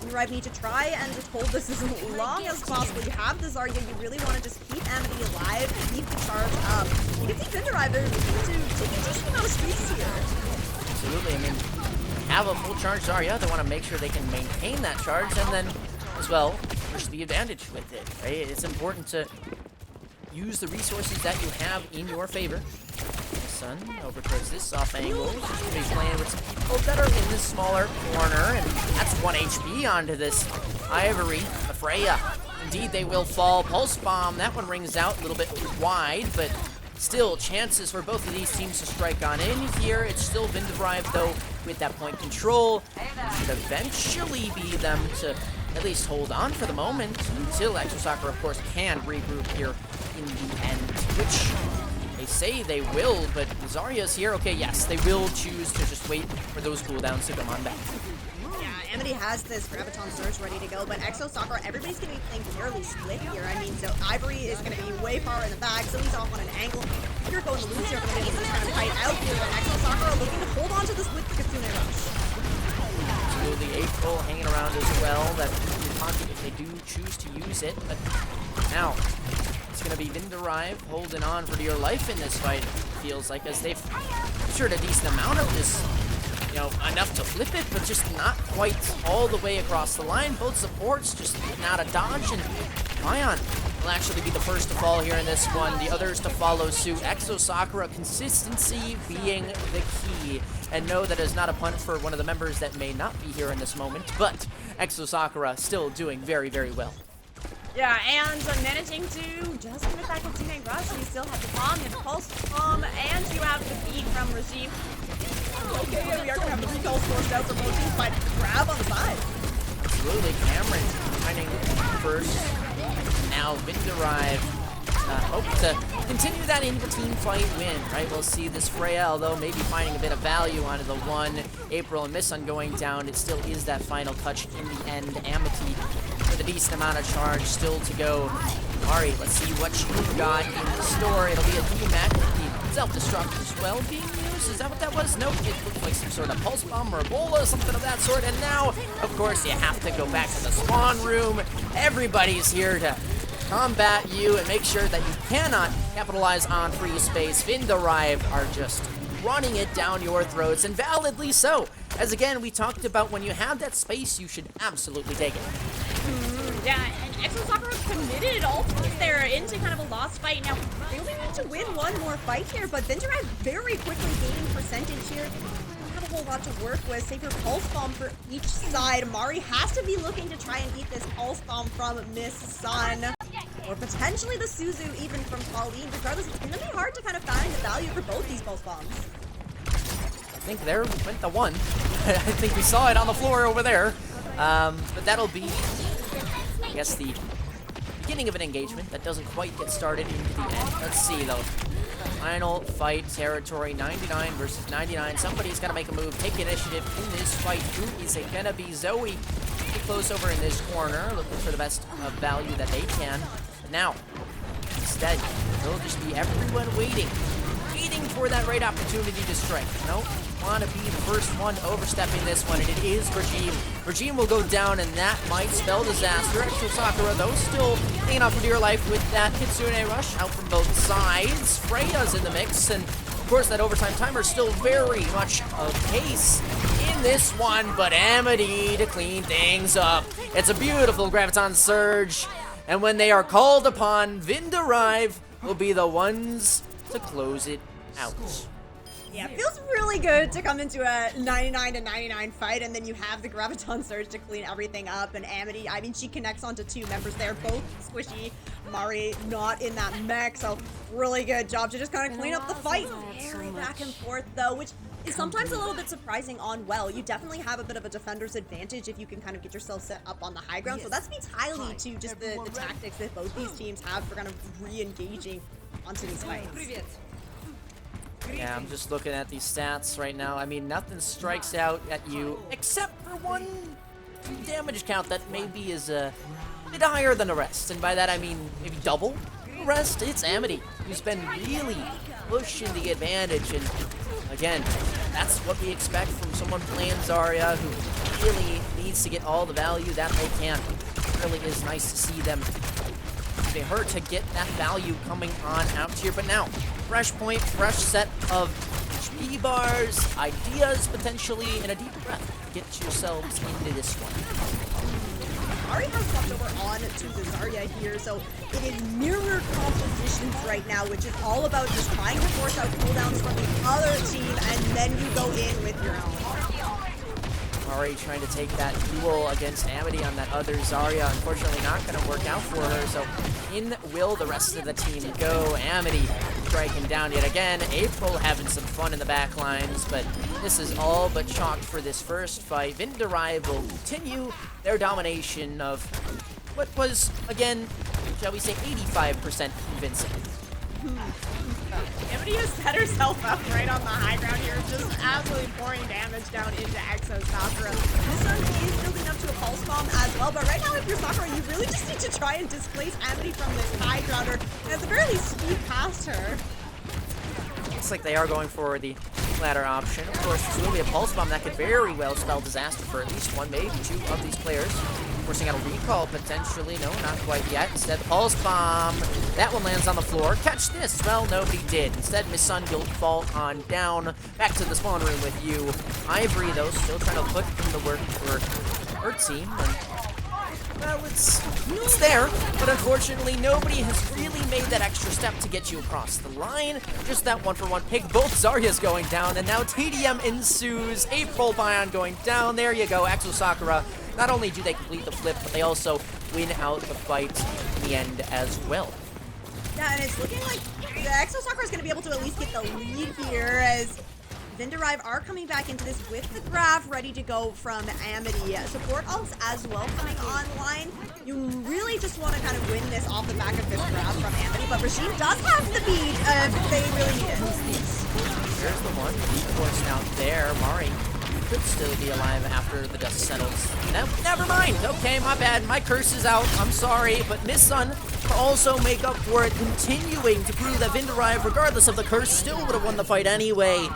Vindarive need to try and just hold this as long as possible. You have the Zarya, you really want to just keep Amity alive, keep the charge up. You can see Vindarive are looking to take a decent amount of space here. Absolutely, I mean, have a full charge Zarya, they want to make sure they can maintain that charge, and then, as well, push the advantage with it, right? It's important to use the resources that you have in your favor. Sun over towards this off angle. He's gonna be playing with some people that are in the smaller corner, and that's 1 HP onto this Ivory, the Freya. Indeed, they will fall. Pulse Bomb, that one rings out a little bit wide, but still chances for both of these teams to strike on in here. It's still Vindrive, though, with that point control. Should eventually be them to at least hold on for the moment until Exosoccer, of course, can regroup here in the end, which they say they will, but Zarya's here. Okay, yes, they will choose to just wait for those cooldowns to come on back. Yeah, Amity has this Graviton Surge ready to go, but Exosoccer, everybody's going to be playing fairly split here. I mean, so Ivory is going to be way far in the back, so he's off on an angle. If you're going to lose, you're going to be able to just kind of fight out here, but Exosoccer are looking to hold on to this with the Kitsune Rush. Absolutely, April hanging around as well. That pocket if they do choose to use it, but now it's going to be Vindrive holding on for dear life in this fight, it feels like, as they've captured a decent amount of this. You know, enough to flip it, but just not quite all the way across the line. Both supports just getting out of dodge, and Ion will actually be the first to fall here in this one. The others to follow suit. Exosoccer, consistency being the key. And no, that is not a punt for one of the members that may not be here in this moment, but Exosoccer still doing very, very well. Yeah, and managing to just get it back with Kitsune Rush. You still have the bomb, you have the pulse bomb, and you have the beat from Regime. Okay, yeah, we are going to have the recalls forced out for both teams by grab on the side. Absolutely, Cameron finding first. Now Vindrive hope to continue that in-team fight win, right? We'll see this Freya, although maybe finding a bit of value onto the one. April and Miss on going down, it still is that final touch in the end. Amity with a decent amount of charge still to go. Ari, let's see what you've got in the store. It'll be a DMAC with the self-destruct as well being used. Is that what that was? Nope, it looked like some sort of pulse bomb or Ebola, something of that sort. And now, of course, you have to go back to the spawn room. Everybody's here to combat you and make sure that you cannot capitalize on free space. Vindrive are just running it down your throats, and validly so. As again, we talked about, when you have that space, you should absolutely take it. Yeah, and Exosoccer has committed ultimates there into kind of a lost fight. Now, They only need to win one more fight here, but Vindrive very quickly gaining percentage here. Don't have a whole lot to work with, save your Pulse Bomb for each side. Mari has to be looking to try and eat this Pulse Bomb from Miss Sun. Or potentially the Suzu even from Pauline. Regardless, it's going to be hard to kind of find the value for both these Pulse Bombs. I think there went the one. I think we saw it on the floor over there. But that'll be, I guess, the beginning of an engagement that doesn't quite get started into the end. Let's see, though. Final fight territory, 99 versus 99. Somebody's got to make a move, take initiative in this fight. Who is it gonna be? Zoe, pretty close over in this corner, looking for the best of value that they can. But now, instead, it'll just be everyone waiting for that right opportunity to strike. Nope, want to be the first one overstepping this one, and it is Regime. Regime will go down, and that might spell disaster. Exosoccer, though, still hanging on for dear life with that Kitsune Rush out from both sides. Freya's in the mix, and of course that overtime timer still very much of pace in this one, but Amity to clean things up. It's a beautiful Graviton Surge, and when they are called upon, Vindrive will be the ones to close it out. Yeah, it feels really good to come into a 99-99 fight, and then you have the Graviton Surge to clean everything up. And Amity, I mean, she connects onto two members there, both squishy. Mari not in that mech, so really good job to just kind of clean up the fight. Very back and forth, though, which is sometimes a little bit surprising on well. You definitely have a bit of a defender's advantage if you can kind of get yourself set up on the high ground. So that speaks highly to just the tactics that both these teams have for kind of re-engaging onto these fights. Yeah, I'm just looking at these stats right now. I mean, nothing strikes out at you except for one damage count that maybe is a bit higher than the rest. And by that, I mean maybe double the rest. It's Amity, who's been really pushing the advantage. And again, that's what we expect from someone playing Zarya, who really needs to get all the value that they can. It really is nice to see them using her to get that value coming on out here. But now, fresh point, fresh set of HP bars, ideas potentially, and a deep breath. Get yourselves into this one. Mari has swapped over on to the Zarya here, so it is mirror compositions right now, which is all about just trying to force out cooldowns from the other team, and then you go in with your own. Already trying to take that duel against Amity on that other Zarya. Unfortunately not going to work out for her, so in will the rest of the team go. Amity striking down yet again. April having some fun in the back lines, but this is all but chalked for this first fight. Vinderive will continue their domination of what was, again, shall we say, 85% convincing. Amity has set herself up right on the high ground here, just absolutely pouring damage down into Exo Sakura. This one is building up to a pulse bomb as well, but right now if you're Sakura, you really just need to try and displace Amity from this high grounder, and at the very least speed past her. Looks like they are going for the latter option. Of course, this will be a pulse bomb that could very well spell disaster for at least one, maybe two of these players. Forcing out a recall, potentially. No, not quite yet. Instead, the pulse bomb. That one lands on the floor. Catch this. Well, nobody did. Instead, Miss Sun will fall on down. Back to the spawn room with you. Ivory, though, still trying to put in the work for her team. And, well, it's there, but unfortunately, nobody has really made that extra step to get you across the line. Just that one-for-one pick. Both Zarya's going down, and now TDM ensues. April Bion going down. There you go. Exo Sakura. Not only do they complete the flip, but they also win out the fight in the end as well. Yeah, and it's looking like the Exo Sakura is going to be able to at least get the lead here as Vinderive are coming back into this with the graph ready to go from Amity. Support ults as well coming online. You really just want to kind of win this off the back of this graph from Amity, but Regime does have the beat if they really need it. There's the one. Of course, now there, Mari could still be alive after the dust settles. Never mind. Okay, my bad. My curse is out. I'm sorry. But Miss Sun to also make up for it, continuing to prove that Vinderive, regardless of the curse, still would have won the fight anyway.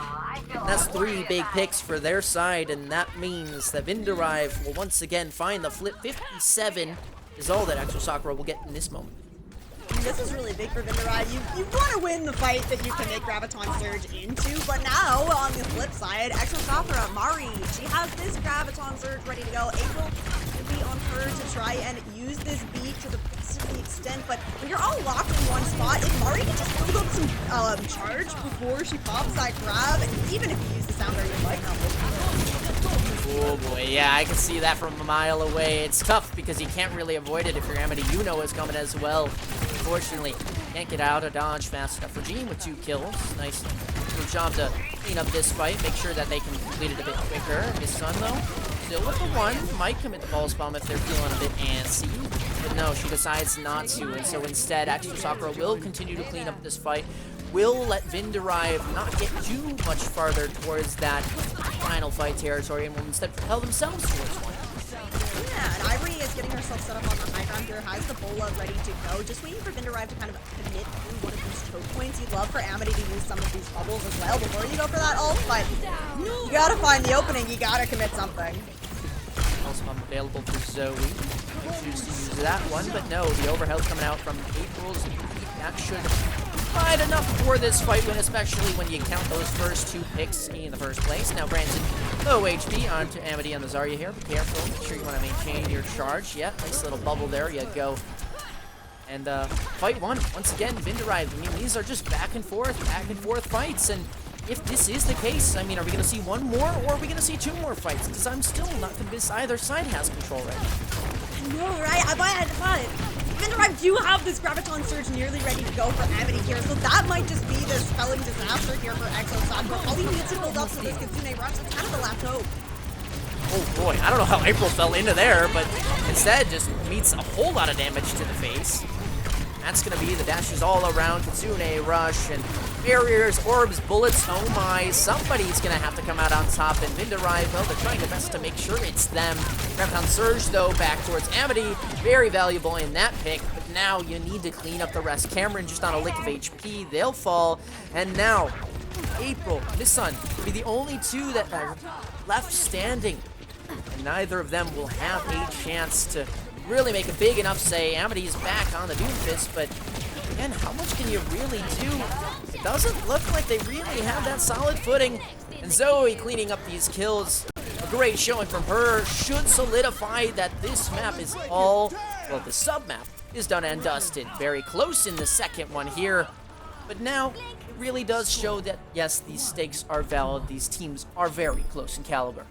That's 3 big picks for their side, and that means that Vinderive will once again find the flip. 57 is all that Exo Sakura will get in this moment. This is really big for Vinderive. You want to win the fight that you can make Graviton Surge into, but now, on the flip side, Exo Sakura, Mari, she has this Graviton Surge ready to go. April will be on her to try and use this beat to the extent, but when you're all locked in one spot, if Mari can just build up some charge before she pops that grab, even if you use the sounder, you might not win. Oh boy, yeah, I can see that from a mile away. It's tough because you can't really avoid it if your Amity is coming as well. Unfortunately, can't get out of dodge fast enough. Regime with 2 kills. Nice good job to clean up this fight, make sure that they can complete it a bit quicker. Miss Sun, though, still with the 1. Might commit the pulse bomb if they're feeling a bit antsy. But no, she decides not to, and so instead, Exo Sakura will continue to clean up this fight. Will let Vinderive not get too much farther towards that final fight territory and will instead propel themselves towards one. Yeah, and Ivory is getting herself set up on the high ground here, has the bola ready to go, just waiting for Vinderive to kind of commit through one of these choke points. You'd love for Amity to use some of these bubbles as well before you go for that ult, but you gotta find the opening, you gotta commit something. Also available for Zoe. Choose to use that one, but no, the overhead coming out from April's. That should provide enough for this fight win, especially when you count those first 2 picks in the first place. Now, granted, low HP onto Amity on the Zarya here. Be careful. Make sure you want to maintain your charge. Yeah, nice little bubble there. You go. And fight 1. Once again, Vinderive. I mean, these are just back and forth fights. And if this is the case, I mean, are we going to see 1 more or are we going to see 2 more fights? Because I'm still not convinced either side has control right now. No, right? But Vinderive do have this Graviton Surge nearly ready to go for Amity here, so that might just be the spelling disaster here for Exo Sakura. All he needs to build up to this Kitsune Rush. It's kind of the last hope. Oh boy, I don't know how April fell into there, but instead just meets a whole lot of damage to the face. That's going to be the dashes all around, Kitsune Rush, and barriers, orbs, bullets, oh my. Somebody's going to have to come out on top, and Vinderive, well, they're trying their best to make sure it's them. Graviton Surge, though, back towards Amity. Very valuable in that pick, but now you need to clean up the rest. Cameron just on a lick of HP, they'll fall, and now April, Miss Sun will be the only 2 that are left standing, and neither of them will have a chance to really make a big enough say. Amity is back on the Doomfist, but again, how much can you really do? It doesn't look like they really have that solid footing. And Zoe cleaning up these kills. great showing from her should solidify that this map is all, well, the sub-map is done and dusted. Very close in the second one here, but now it really does show that, yes, these stakes are valid. These teams are very close in caliber.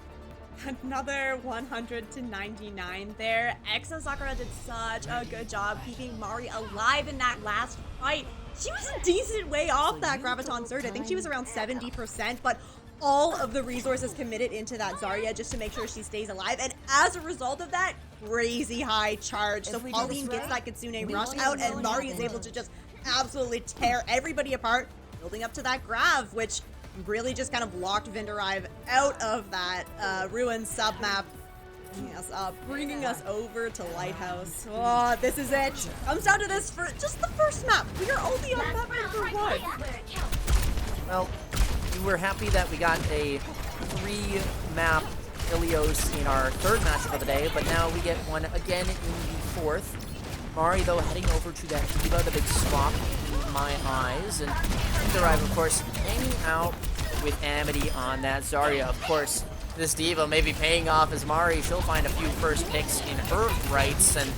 Another 100 to 99 there. Exo Sakura did such a good job keeping Mari alive in that last fight. She was a decent way off that Graviton Surge. I think she was around 70%, but all of the resources committed into that Zarya just to make sure she stays alive. And as a result of that, crazy high charge. So Pauline gets that Kitsune rush out, and Mari is able to just absolutely tear everybody apart, building up to that Grav, which really just kind of locked Vindarive out of that ruined sub-map, bringing us over to Lighthouse. Oh, this is it. Comes down to this for just the first map. We are only on map number 1. Well, we were happy that we got a 3-map Ilios in our third matchup of the day, but now we get one again in the fourth. Mari, though, heading over to that Diva, the big swap in my eyes, and Vindarive, of course, hanging out with Amity on that Zarya. Of course, this Diva may be paying off as Mari. She'll find a few first picks in her rights, and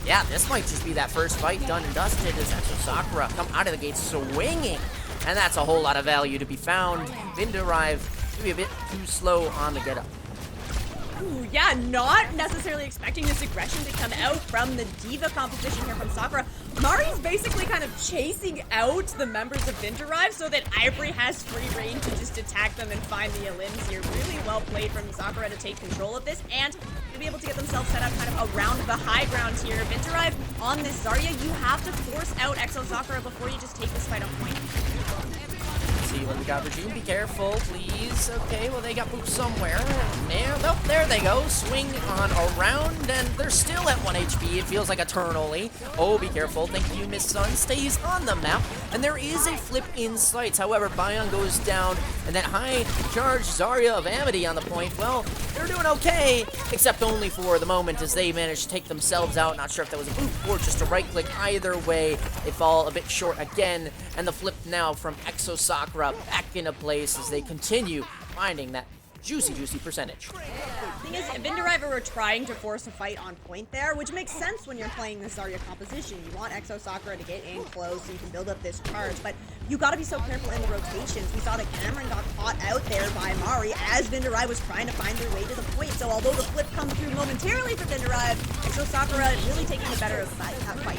yeah, this might just be that first fight done and dusted as Exo Sakura come out of the gate swinging, and that's a whole lot of value to be found. Vindarive to be a bit too slow on the get-up. Ooh, yeah, not necessarily expecting this aggression to come out from the Diva composition here from Sakura. Mari's basically kind of chasing out the members of Vindarive so that Ivory has free reign to just attack them and find the limbs here. Really well played from Sakura to take control of this and to be able to get themselves set up kind of around the high ground here. Vindarive on this Zarya, you have to force out Exo Sakura before you just take this fight on point. See what we got, Regine. Be careful, please. Okay, well, they got poop somewhere. Nope, there they go. Swing on around, and they're still at 1 HP. It feels like eternally. Oh, be careful. Thank you, Miss Sun. Stays on the map, and there is a flip in sights. However, Bayon goes down, and that high charge Zarya of Amity on the point, well, they're doing okay, except only for the moment as they manage to take themselves out. Not sure if that was a boot or just a right click. Either way, they fall a bit short again, and the flip now from Exo Sakura back into place as they continue finding that juicy percentage. Thing is, Vindarive were trying to force a fight on point there, which makes sense when you're playing this Zarya composition. You want Exo Sakura to get in close so you can build up this charge, but you gotta be so careful in the rotations. We saw that Cameron got caught out there by Mari as Vindarive was trying to find their way to the point. So although the flip comes through momentarily for Vindarive, Exo Sakura really taking the better of that fight.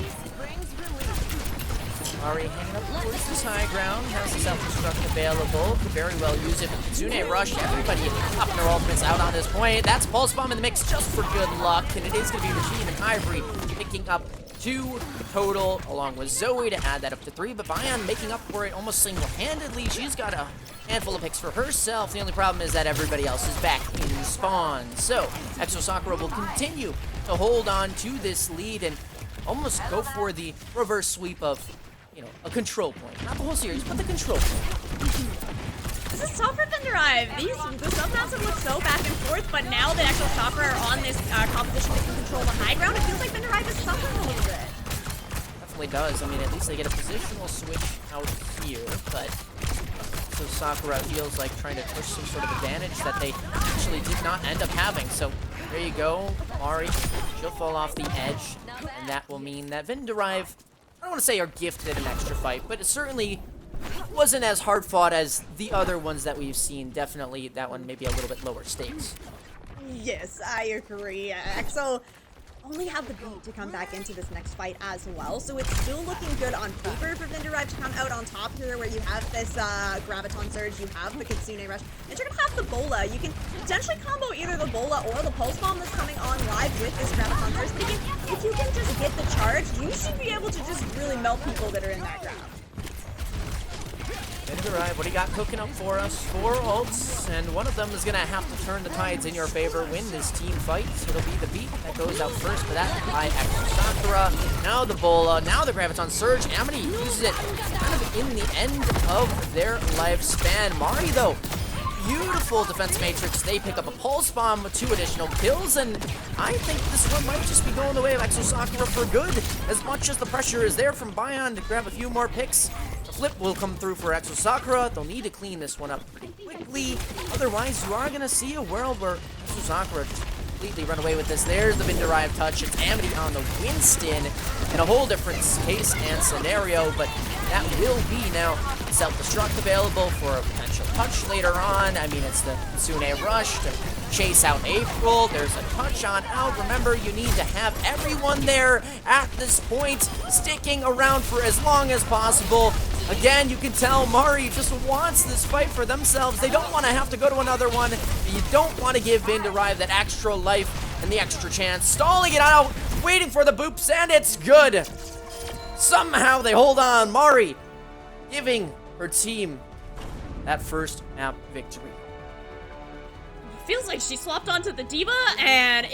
Mari hanging up towards this high ground, has the self-destruct available, could very well use it. Kitsune rush, everybody popping their ultimates out on this point. That's Pulse Bomb in the mix just for good luck, and it is going to be Regime and Ivory picking up 2 total, along with Zoe to add that up to 3, but Bayon making up for it almost single-handedly. She's got a handful of picks for herself. The only problem is that everybody else is back in spawn. So, Exo Sakura will continue to hold on to this lead and almost go for the reverse sweep of, you know, a control point. Not the whole series, but the control point. This is tough for Vindarive. The sub-maps have looked so back and forth, but now that Exo Sakura are on this competition that can control the high ground, it feels like Vindarive is suffering a little bit. Definitely does. I mean, at least they get a positional switch out here, but so Sakura feels like trying to push some sort of advantage that they actually did not end up having. So there you go. Mari, she'll fall off the edge, and that will mean that Vindarive, I don't want to say are gifted an extra fight, but it certainly wasn't as hard fought as the other ones that we've seen. Definitely that one maybe a little bit lower stakes. Yes, I agree. EXO only have the beat to come back into this next fight as well, so it's still looking good on paper for Vindarive to come out on top here, where you have this Graviton Surge, you have the Kitsune Rush, and you're gonna have the Bola. You can potentially combo either the Bola or the Pulse Bomb that's coming on live with this Graviton Surge, but again, if you can just get the charge, you should be able to just really melt people that are in that grab. Vindarive, what do you got cooking up for us? 4 ults, and one of them is going to have to turn the tides in your favor, win this team fight. It'll be the beat that goes out first, but that by Exo Sakura. Now the Bola, now the Graviton Surge. Amity uses it kind of in the end of their lifespan. Mari, though, beautiful defense matrix. They pick up a Pulse Bomb with 2 additional kills, and I think this one might just be going the way of Exo Sakura for good. As much as the pressure is there from Bayon to grab a few more picks, the flip will come through for Exo Sakura. They'll need to clean this one up pretty quickly. Otherwise, you are going to see a world where Exo Sakura just completely run away with this. There's the Vin-derived touch. It's Amity on the Winston in a whole different case and scenario, but that will be now self-destruct available for a potential touch later on. I mean, it's the Sune rush to chase out April. There's a touch on out. Remember, you need to have everyone there at this point, sticking around for as long as possible. Again, you can tell Mari just wants this fight for themselves. They don't want to have to go to another one. You don't want to give Vin-derived that extra life and the extra chance. Stalling it out, waiting for the boops, and it's good. Somehow they hold on. Mari giving her team that first map victory. Feels like she swapped onto the D.Va and